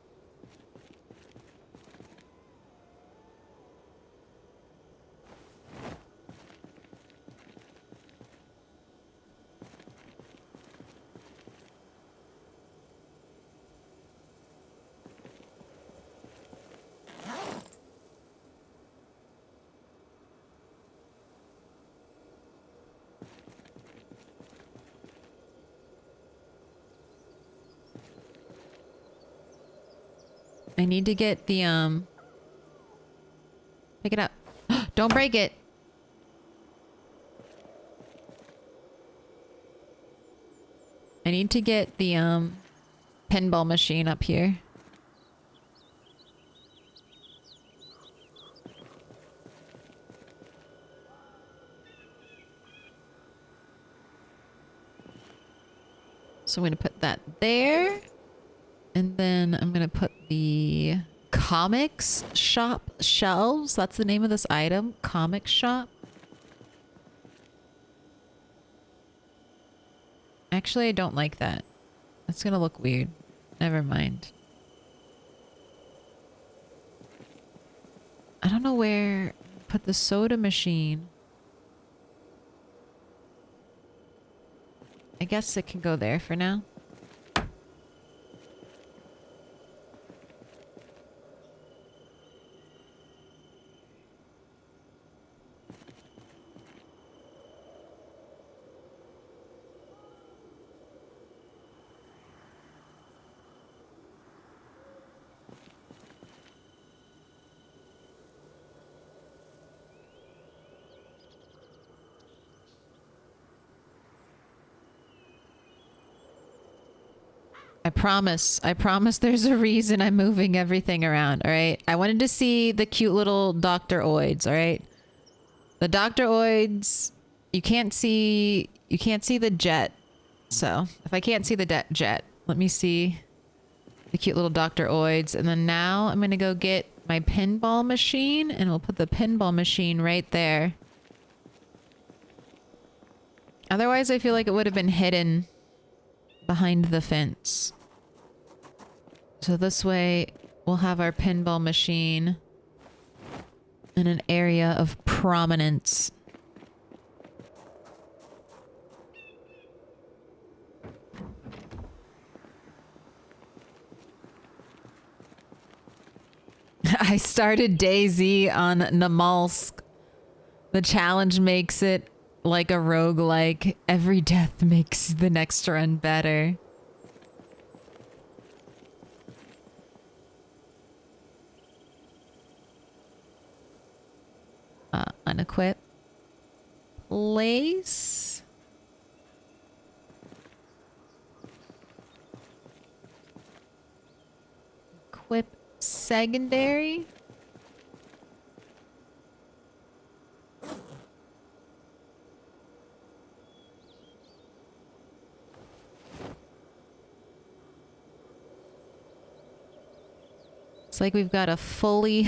I need to get the, pick it up. Don't break it. I need to get the, pinball machine up here. So I'm going to put that there. And then I'm going to put the comics shop shelves. That's the name of this item. Comic shop. Actually, I don't like that. That's going to look weird. Never mind. I don't know where to put the soda machine. I guess it can go there for now. I promise there's a reason I'm moving everything around, alright? I wanted to see the cute little Dr. Oids, alright? The Dr. Oids, you can't see the jet. So, if I can't see the jet, let me see the cute little Dr. Oids. And then now I'm gonna go get my pinball machine and we'll put the pinball machine right there. Otherwise, I feel like it would have been hidden behind the fence. So this way we'll have our pinball machine in an area of prominence. I started DayZ on Namalsk. The challenge makes it like a roguelike. Every death makes the next run better. Unequip. Place. Equip secondary. It's like we've got a fully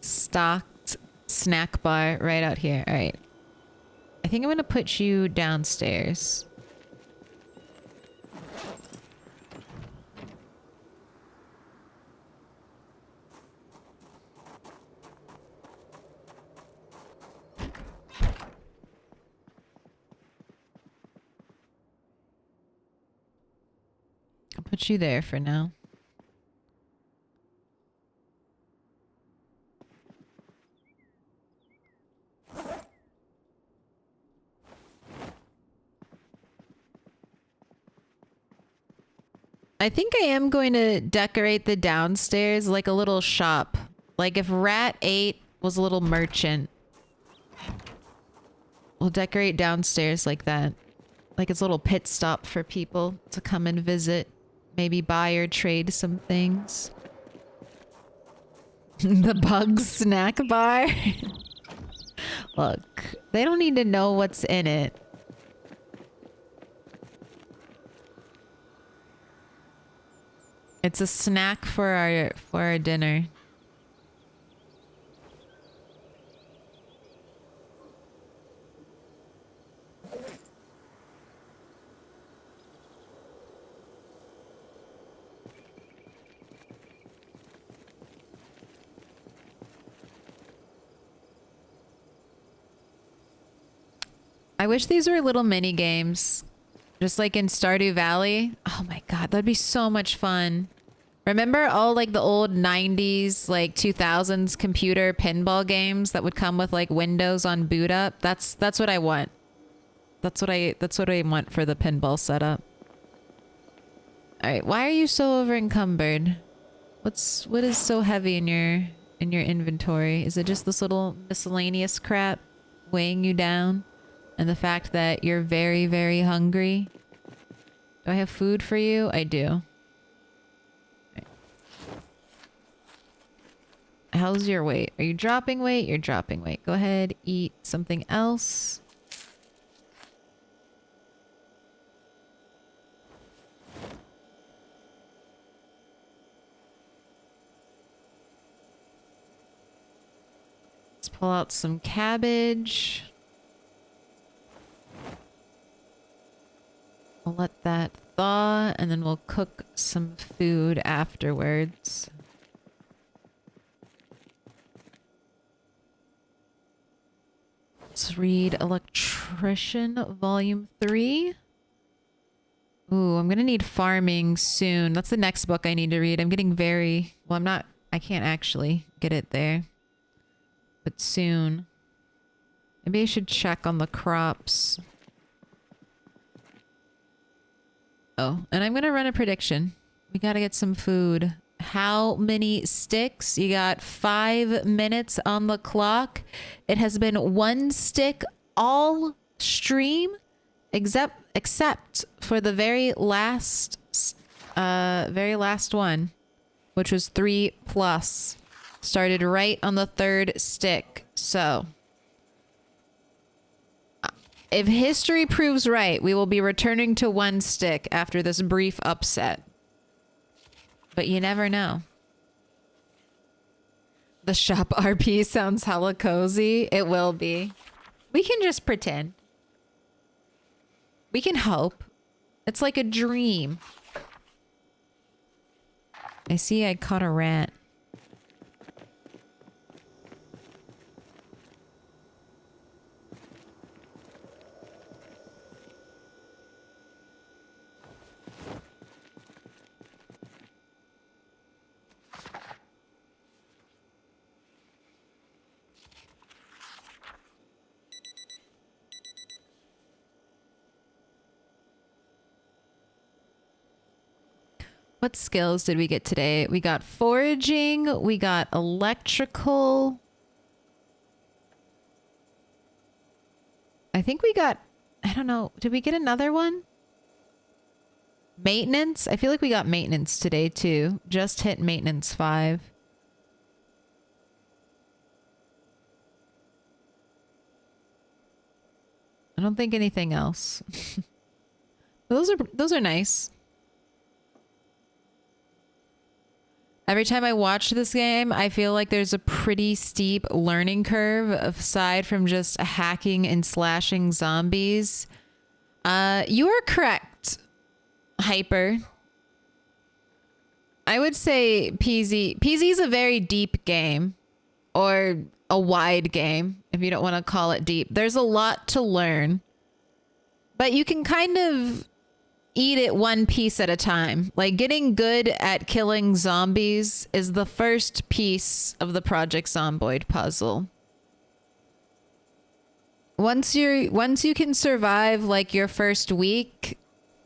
stocked snack bar right out here. All right. I think I'm going to put you downstairs. put you there for now. I think I am going to decorate the downstairs like a little shop. Like if Rat 8 was a little merchant. We'll decorate downstairs like that. Like it's a little pit stop for people to come and visit. Maybe buy or trade some things. The bug snack bar. Look, they don't need to know what's in it. It's a snack for our dinner. I wish these were little mini games. Just like in Stardew Valley. Oh my god, that'd be so much fun. Remember all like the old 90s, like 2000s computer pinball games that would come with like Windows on boot up? That's what I want. That's what I want for the pinball setup. All right, why are you so over encumbered? What is so heavy in your inventory? Is it just this little miscellaneous crap weighing you down? And the fact that you're very, very hungry? Do I have food for you? I do. Right. How's your weight? Are you dropping weight? You're dropping weight. Go ahead, eat something else. Let's pull out some cabbage. We'll let that thaw, and then we'll cook some food afterwards. Let's read Electrician, Volume 3. Ooh, I'm gonna need Farming soon. That's the next book I need to read. I'm getting very... Well, I can't actually get it there. But soon. Maybe I should check on the crops. Oh, and I'm gonna run a prediction. We gotta get some food. How many sticks? You got 5 minutes on the clock. It has been 1 stick all stream, except for the very last one, which was 3 plus. Started right on the 3rd stick. So if history proves right, we will be returning to 1 stick after this brief upset. But you never know. The shop RP sounds hella cozy. It will be. We can just pretend. We can hope. It's like a dream. I see I caught a rat. What skills did we get today? We got foraging. We got electrical. I think we got... I don't know. Did we get another one? Maintenance? I feel like we got maintenance today too. Just hit maintenance 5. I don't think anything else. Those are nice. Every time I watch this game, I feel like there's a pretty steep learning curve aside from just hacking and slashing zombies. You are correct, Hyper. I would say PZ is a very deep game, or a wide game, if you don't want to call it deep. There's a lot to learn, but you can kind of eat it one piece at a time. Like, getting good at killing zombies is the first piece of the Project Zomboid puzzle. Once you can survive like your first week,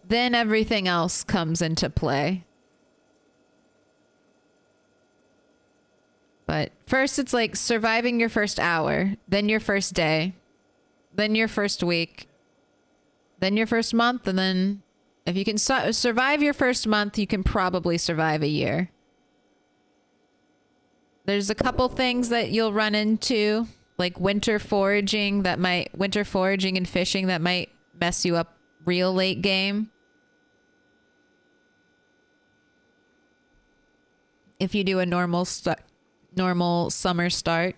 then everything else comes into play. But first it's like surviving your first hour, then your first day, then your first week, then your first month, and then if you can survive your first month, you can probably survive a year. There's a couple things that you'll run into, like winter foraging and fishing that might mess you up real late game. If you do a normal summer start.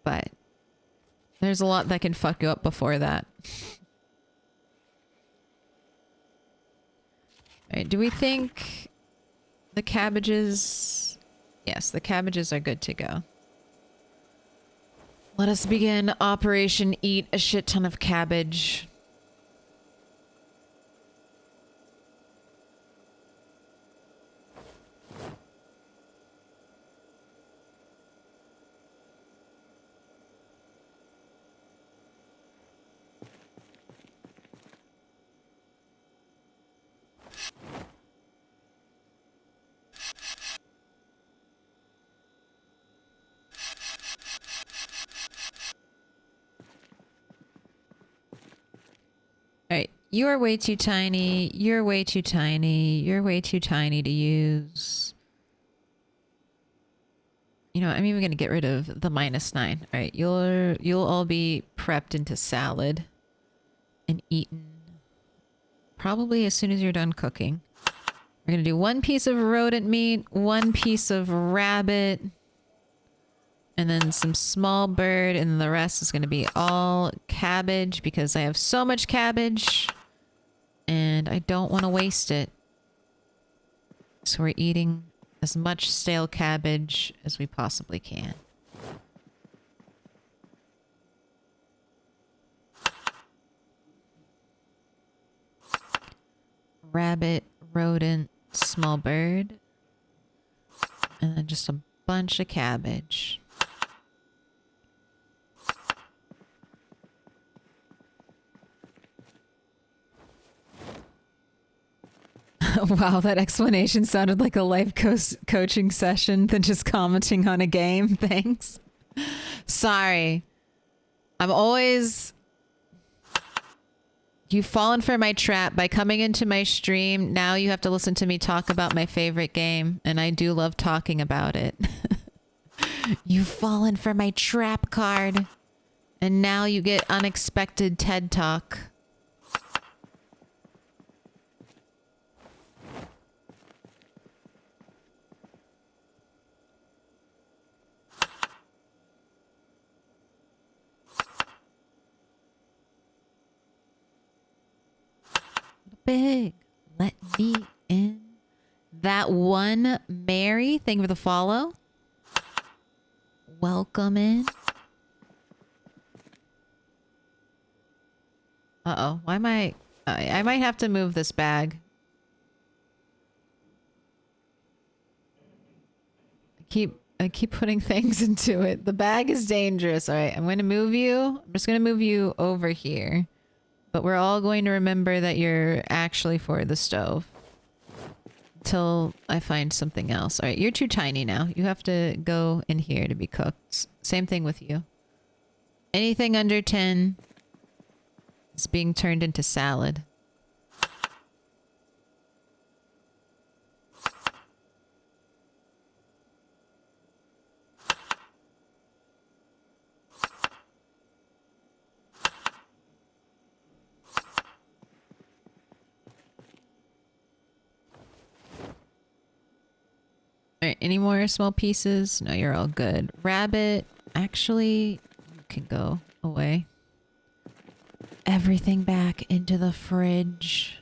But there's a lot that can fuck you up before that. All right, do we think the cabbages... Yes, the cabbages are good to go. Let us begin Operation Eat a Shit Ton of Cabbage. Alright, you are way too tiny, you're way too tiny, you're way too tiny to use. You know, I'm even gonna get rid of the -9. Alright, you'll all be prepped into salad and eaten probably as soon as you're done cooking. We're gonna do 1 piece of rodent meat, 1 piece of rabbit, and then some small bird, and the rest is going to be all cabbage because I have so much cabbage and I don't want to waste it. So we're eating as much stale cabbage as we possibly can. Rabbit, rodent, small bird, and then just a bunch of cabbage. Wow, that explanation sounded like a life coaching session than just commenting on a game. Thanks. Sorry. I'm always... You've fallen for my trap by coming into my stream. Now you have to listen to me talk about my favorite game, and I do love talking about it. You've fallen for my trap card, and now you get unexpected TED Talk. Big. Let me in. That one Mary, thank you for the follow. Welcome in. Uh-oh. Why am I might have to move this bag. I keep putting things into it. The bag is dangerous. All right, I'm going to move you. I'm just going to move you over here. But we're all going to remember that you're actually for the stove. Until I find something else. Alright, you're too tiny now. You have to go in here to be cooked. Same thing with you. Anything under 10 is being turned into salad. Alright, any more small pieces? No, you're all good. Rabbit, actually, you can go away. Everything back into the fridge.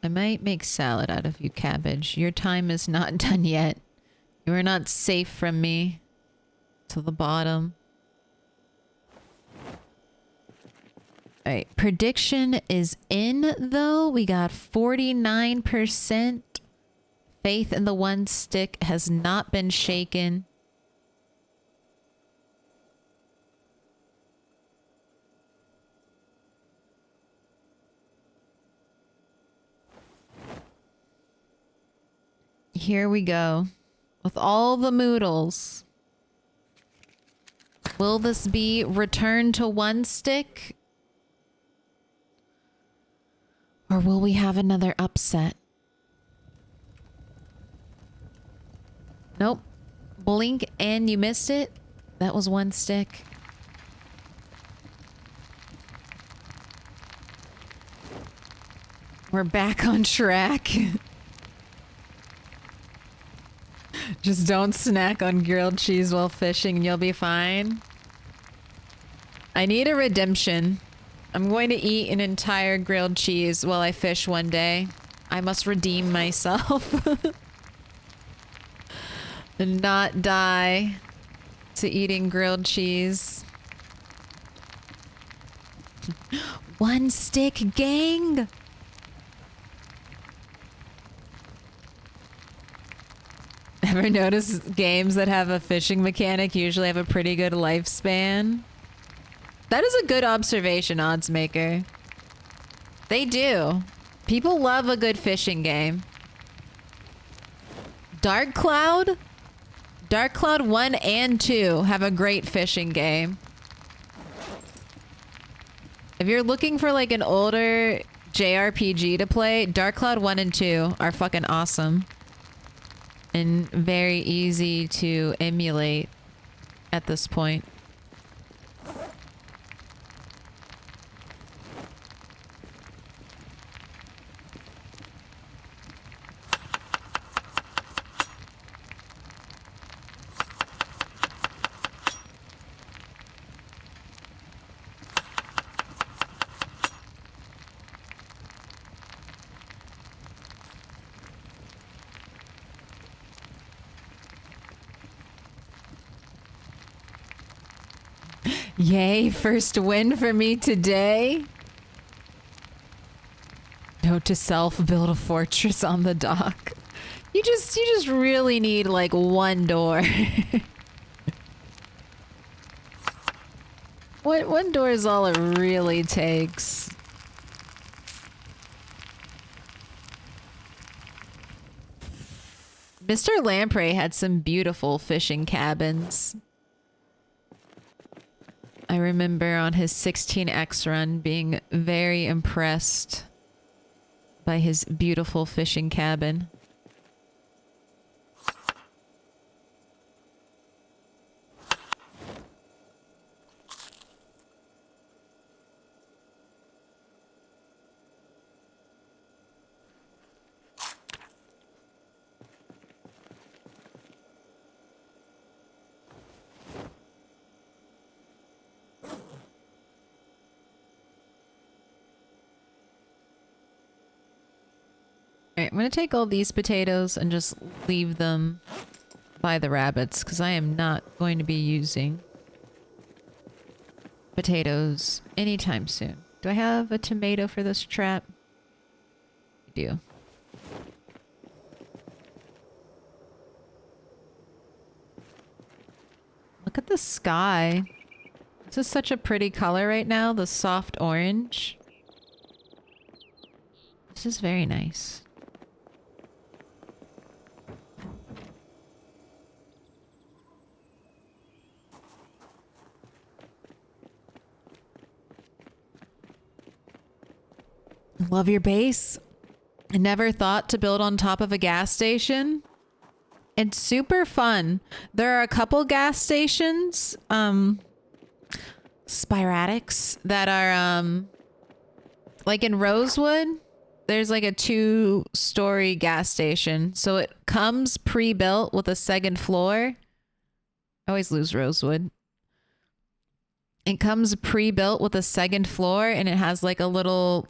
I might make salad out of you, cabbage. Your time is not done yet. You are not safe from me. To the bottom. All right, prediction is in though. We got 49%. Faith in the one stick has not been shaken. Here we go. With all the moodles. Will this be return to one stick? Or will we have another upset? Nope. Blink and you missed it. That was one stick. We're back on track. Just don't snack on grilled cheese while fishing and you'll be fine. I need a redemption. I'm going to eat an entire grilled cheese while I fish one day. I must redeem myself. And not die to eating grilled cheese. One stick gang! Ever notice games that have a fishing mechanic usually have a pretty good lifespan? That is a good observation, Odds Maker. They do. People love a good fishing game. Dark Cloud 1 and 2 have a great fishing game. If you're looking for like an older JRPG to play, Dark Cloud 1 and 2 are fucking awesome. And very easy to emulate at this point. Yay, first win for me today. Note to self, build a fortress on the dock. You just really need like one door. One door is all it really takes. Mr. Lamprey had some beautiful fishing cabins. I remember on his 16x run being very impressed by his beautiful fishing cabin. Alright, I'm gonna take all these potatoes and just leave them by the rabbits, because I am not going to be using potatoes anytime soon. Do I have a tomato for this trap? I do. Look at the sky. This is such a pretty color right now, the soft orange. This is very nice. Love your base. I never thought to build on top of a gas station. It's super fun. There are a couple gas stations, Spiratics, that are, like in Rosewood, there's like a 2-story gas station. So it comes pre-built with a second floor. I always lose Rosewood. It comes pre-built with a second floor, and it has like a little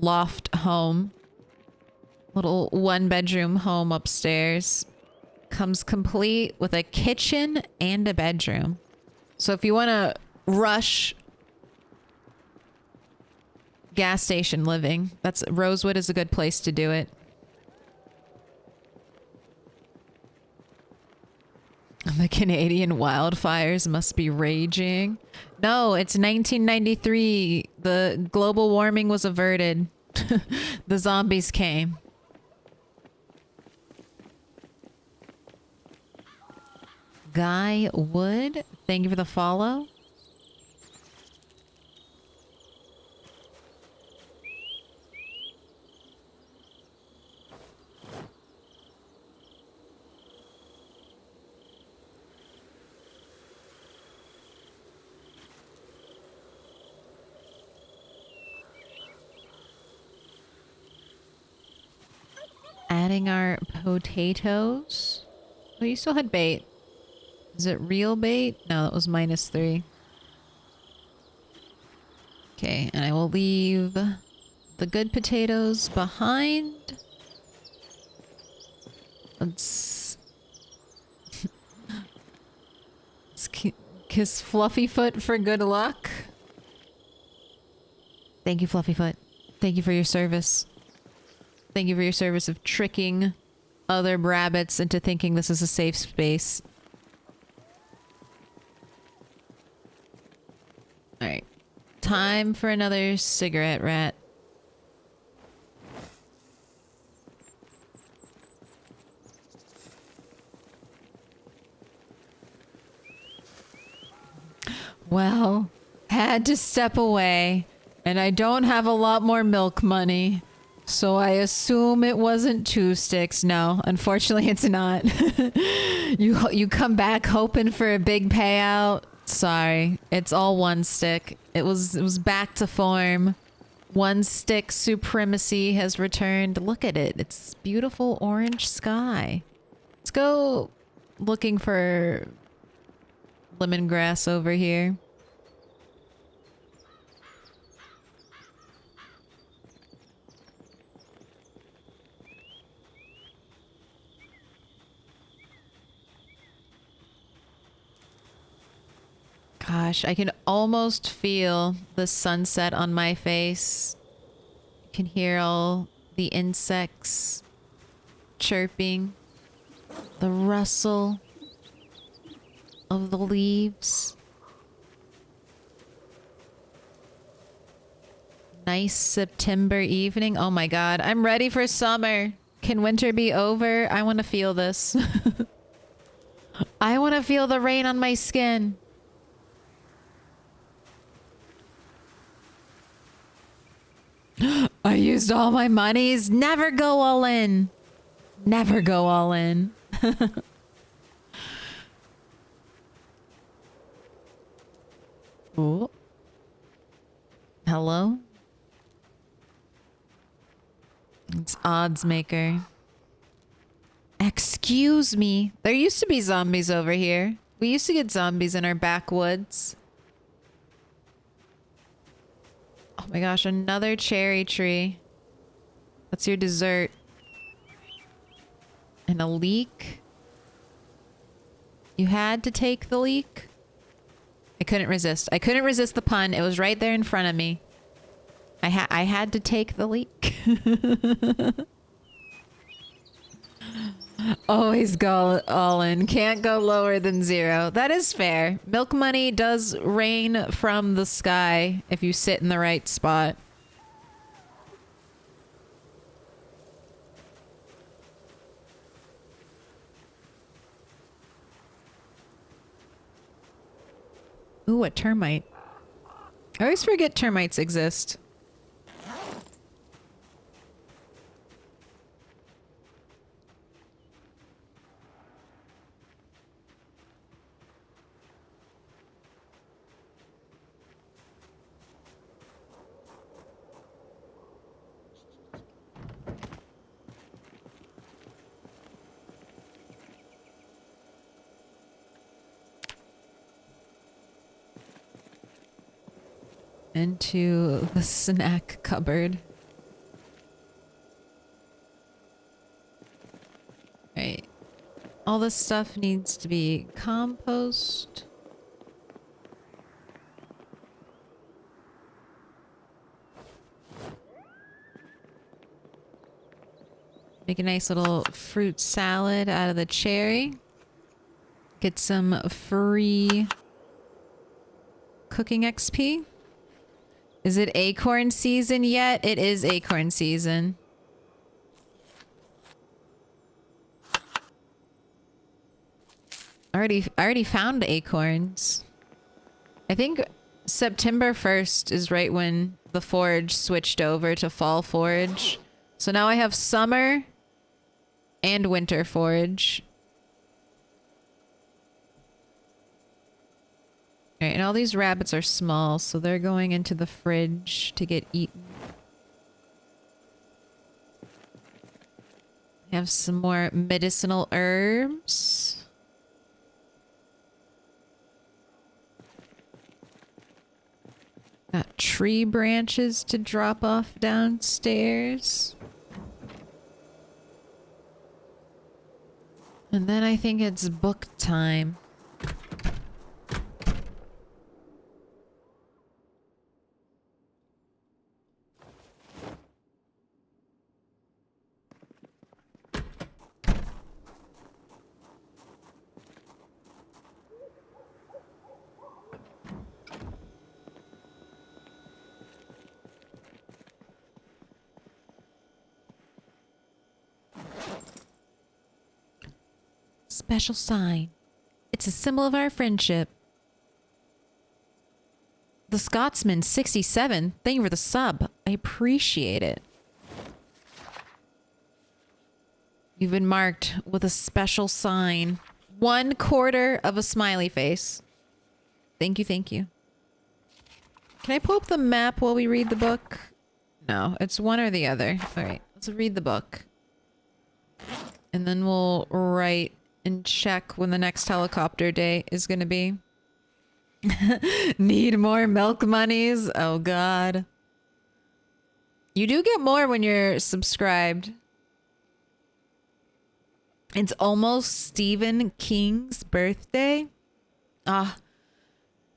loft home. Little 1-bedroom home upstairs. Comes complete with a kitchen and a bedroom. So if you want to rush gas station living. That's Rosewood is a good place to do it. The Canadian wildfires must be raging. No, it's 1993. The global warming was averted. The zombies came. Guy Wood, thank you for the follow. Adding our potatoes. Oh, you still had bait. Is it real bait? No, that was -3. Okay, and I will leave the good potatoes behind. Let's kiss Fluffyfoot for good luck. Thank you, Fluffyfoot. Thank you for your service. Thank you for your service of tricking other rabbits into thinking this is a safe space. Alright. Time for another cigarette rat. Well, had to step away, and I don't have a lot more milk money. So I assume it wasn't 2 sticks. No, unfortunately it's not. You come back hoping for a big payout. Sorry, it's all 1 stick. It was back to form. 1 stick supremacy has returned. Look at it. It's beautiful orange sky. Let's go looking for lemongrass over here. Gosh, I can almost feel the sunset on my face. You can hear all the insects chirping, the rustle of the leaves. Nice September evening. Oh my god, I'm ready for summer. Can winter be over? I want to feel this. I want to feel the rain on my skin. I used all my monies. Never go all in. Never go all in. Ooh. Hello? It's odds maker. Excuse me. There used to be zombies over here. We used to get zombies in our backwoods. Oh my gosh, another cherry tree. That's your dessert. And a leek. You had to take the leek? I couldn't resist. I couldn't resist the pun. It was right there in front of me. I had to take the leek. Always go all in. Can't go lower than 0. That is fair. Milk money does rain from the sky if you sit in the right spot. Ooh, a termite. I always forget termites exist. Into the snack cupboard. Right. All this stuff needs to be compost. Make a nice little fruit salad out of the cherry. Get some free cooking XP. Is it acorn season yet? It is acorn season. I already found acorns. I think September 1st is right when the forage switched over to fall forage. So now I have summer and winter forage. Alright, and all these rabbits are small, so they're going into the fridge to get eaten. Have some more medicinal herbs. Got tree branches to drop off downstairs. And then I think it's book time. Special sign. It's a symbol of our friendship. The Scotsman 67. Thank you for the sub. I appreciate it. You've been marked with a special sign. 1/4 of a smiley face. Thank you, thank you. Can I pull up the map while we read the book? No, it's one or the other. All right, let's read the book. And then we'll write and check when the next helicopter day is going to be. Need more milk monies? Oh, God. You do get more when you're subscribed. It's almost Stephen King's birthday. Ah.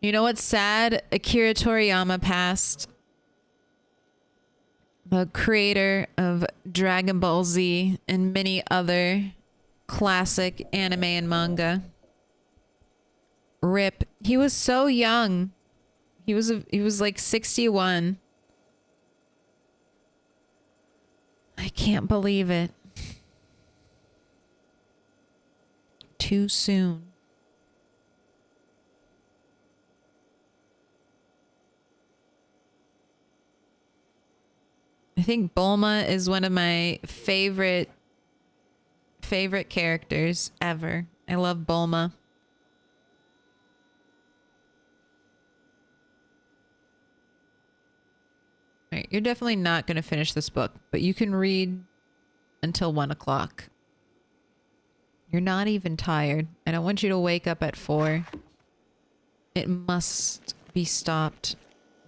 You know what's sad? Akira Toriyama passed. The creator of Dragon Ball Z and many other classic anime and manga. Rip. He was so young. He was like 61. I can't believe it. Too soon. I think Bulma is one of my favorite characters ever. I love Bulma. Alright, you're definitely not going to finish this book, but you can read until 1 o'clock. You're not even tired. I don't want you to wake up at 4. It must be stopped.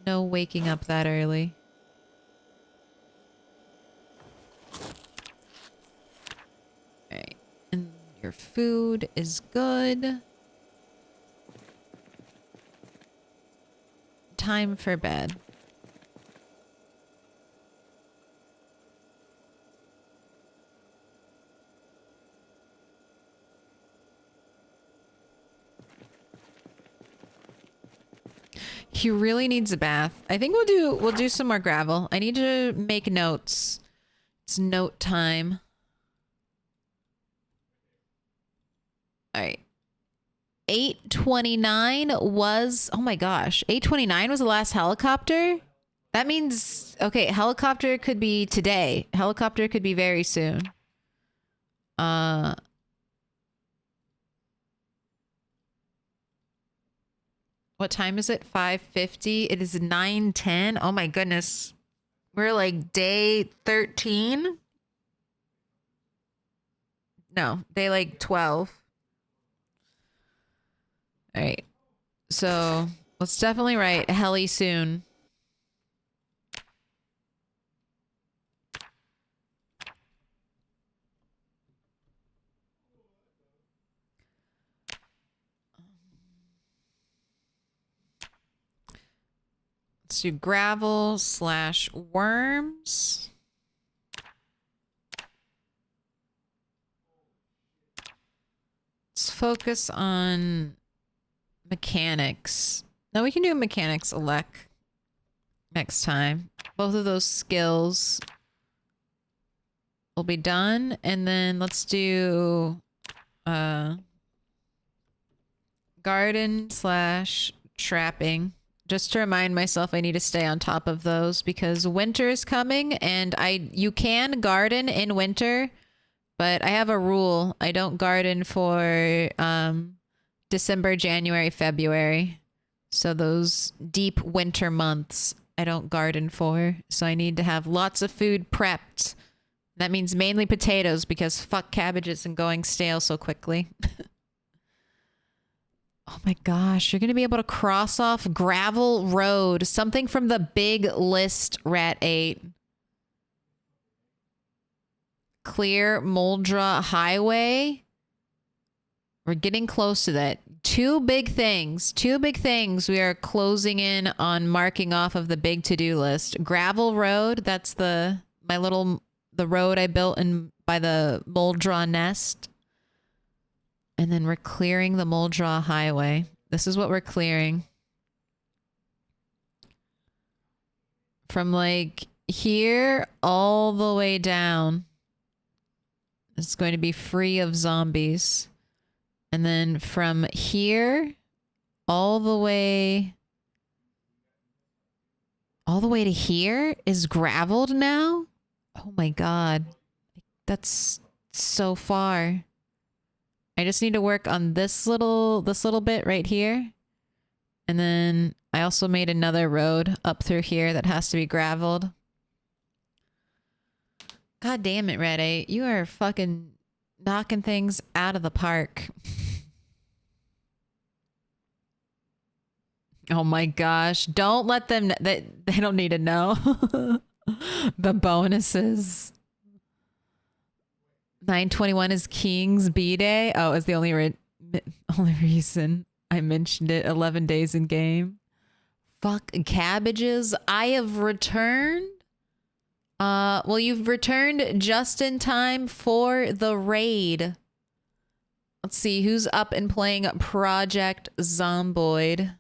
No waking up that early. Alright. And your food is good. Time for bed. He really needs a bath. I think we'll do some more gravel. I need to make notes. It's note time. All right. 8:29 was, oh my gosh, 8:29 was the last helicopter? That means, okay, helicopter could be today. Helicopter could be very soon. What time is it? 5:50. It is 9:10. Oh my goodness. We're like day 13. No, day like 12. All right. So let's definitely write heli soon. Let's do gravel / worms. focus on mechanics. No, we can do mechanics elec next time. Both of those skills will be done. And then let's do garden / trapping. Just to remind myself I need to stay on top of those because winter is coming and you can garden in winter, but I have a rule. I don't garden for December, January, February. So those deep winter months I don't garden for. So I need to have lots of food prepped. That means mainly potatoes because fuck cabbages and going stale so quickly. Oh my gosh, you're going to be able to cross off gravel road. Something from the big list, Rat 8. Clear Moldra Highway. We're getting close to that. Two big things we are closing in on marking off of the big to-do list. Gravel road, that's the road I built by the Moldra nest. And then we're clearing the Moldra Highway. This is what we're clearing. From like here all the way down. It's going to be free of zombies. And then from here all the way to here is graveled now? Oh my god. That's so far. I just need to work on this little bit right here. And then I also made another road up through here that has to be graveled. God damn it, Red 8. You are fucking knocking things out of the park. Oh my gosh. Don't let them... They don't need to know. The bonuses. 9/21 is King's B-Day. Oh, it's the only reason I mentioned it. 11 days in game. Fuck cabbages. I have returned. Well, you've returned just in time for the raid. Let's see who's up and playing Project Zomboid.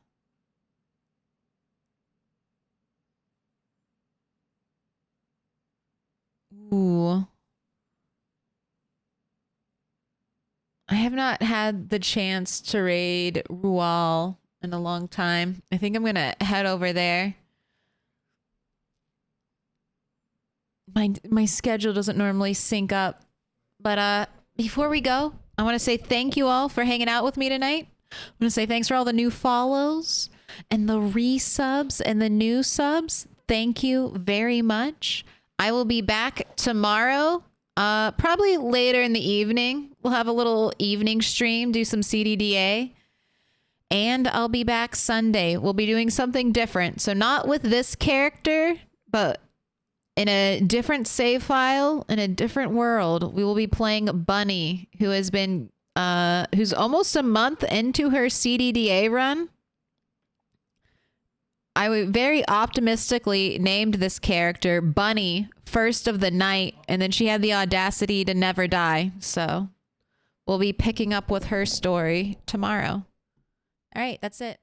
Ooh. I have not had the chance to raid Rual in a long time. I think I'm gonna head over there. My schedule doesn't normally sync up. But before we go, I want to say thank you all for hanging out with me tonight. I want to say thanks for all the new follows and the resubs and the new subs. Thank you very much. I will be back tomorrow. Probably later in the evening. We'll have a little evening stream, do some CDDA. And I'll be back Sunday. We'll be doing something different. So not with this character, but in a different save file, in a different world. We will be playing Bunny, who has been, who's almost a month into her CDDA run. I very optimistically named this character Bunny first of the night, and then she had the audacity to never die. So we'll be picking up with her story tomorrow. All right, that's it.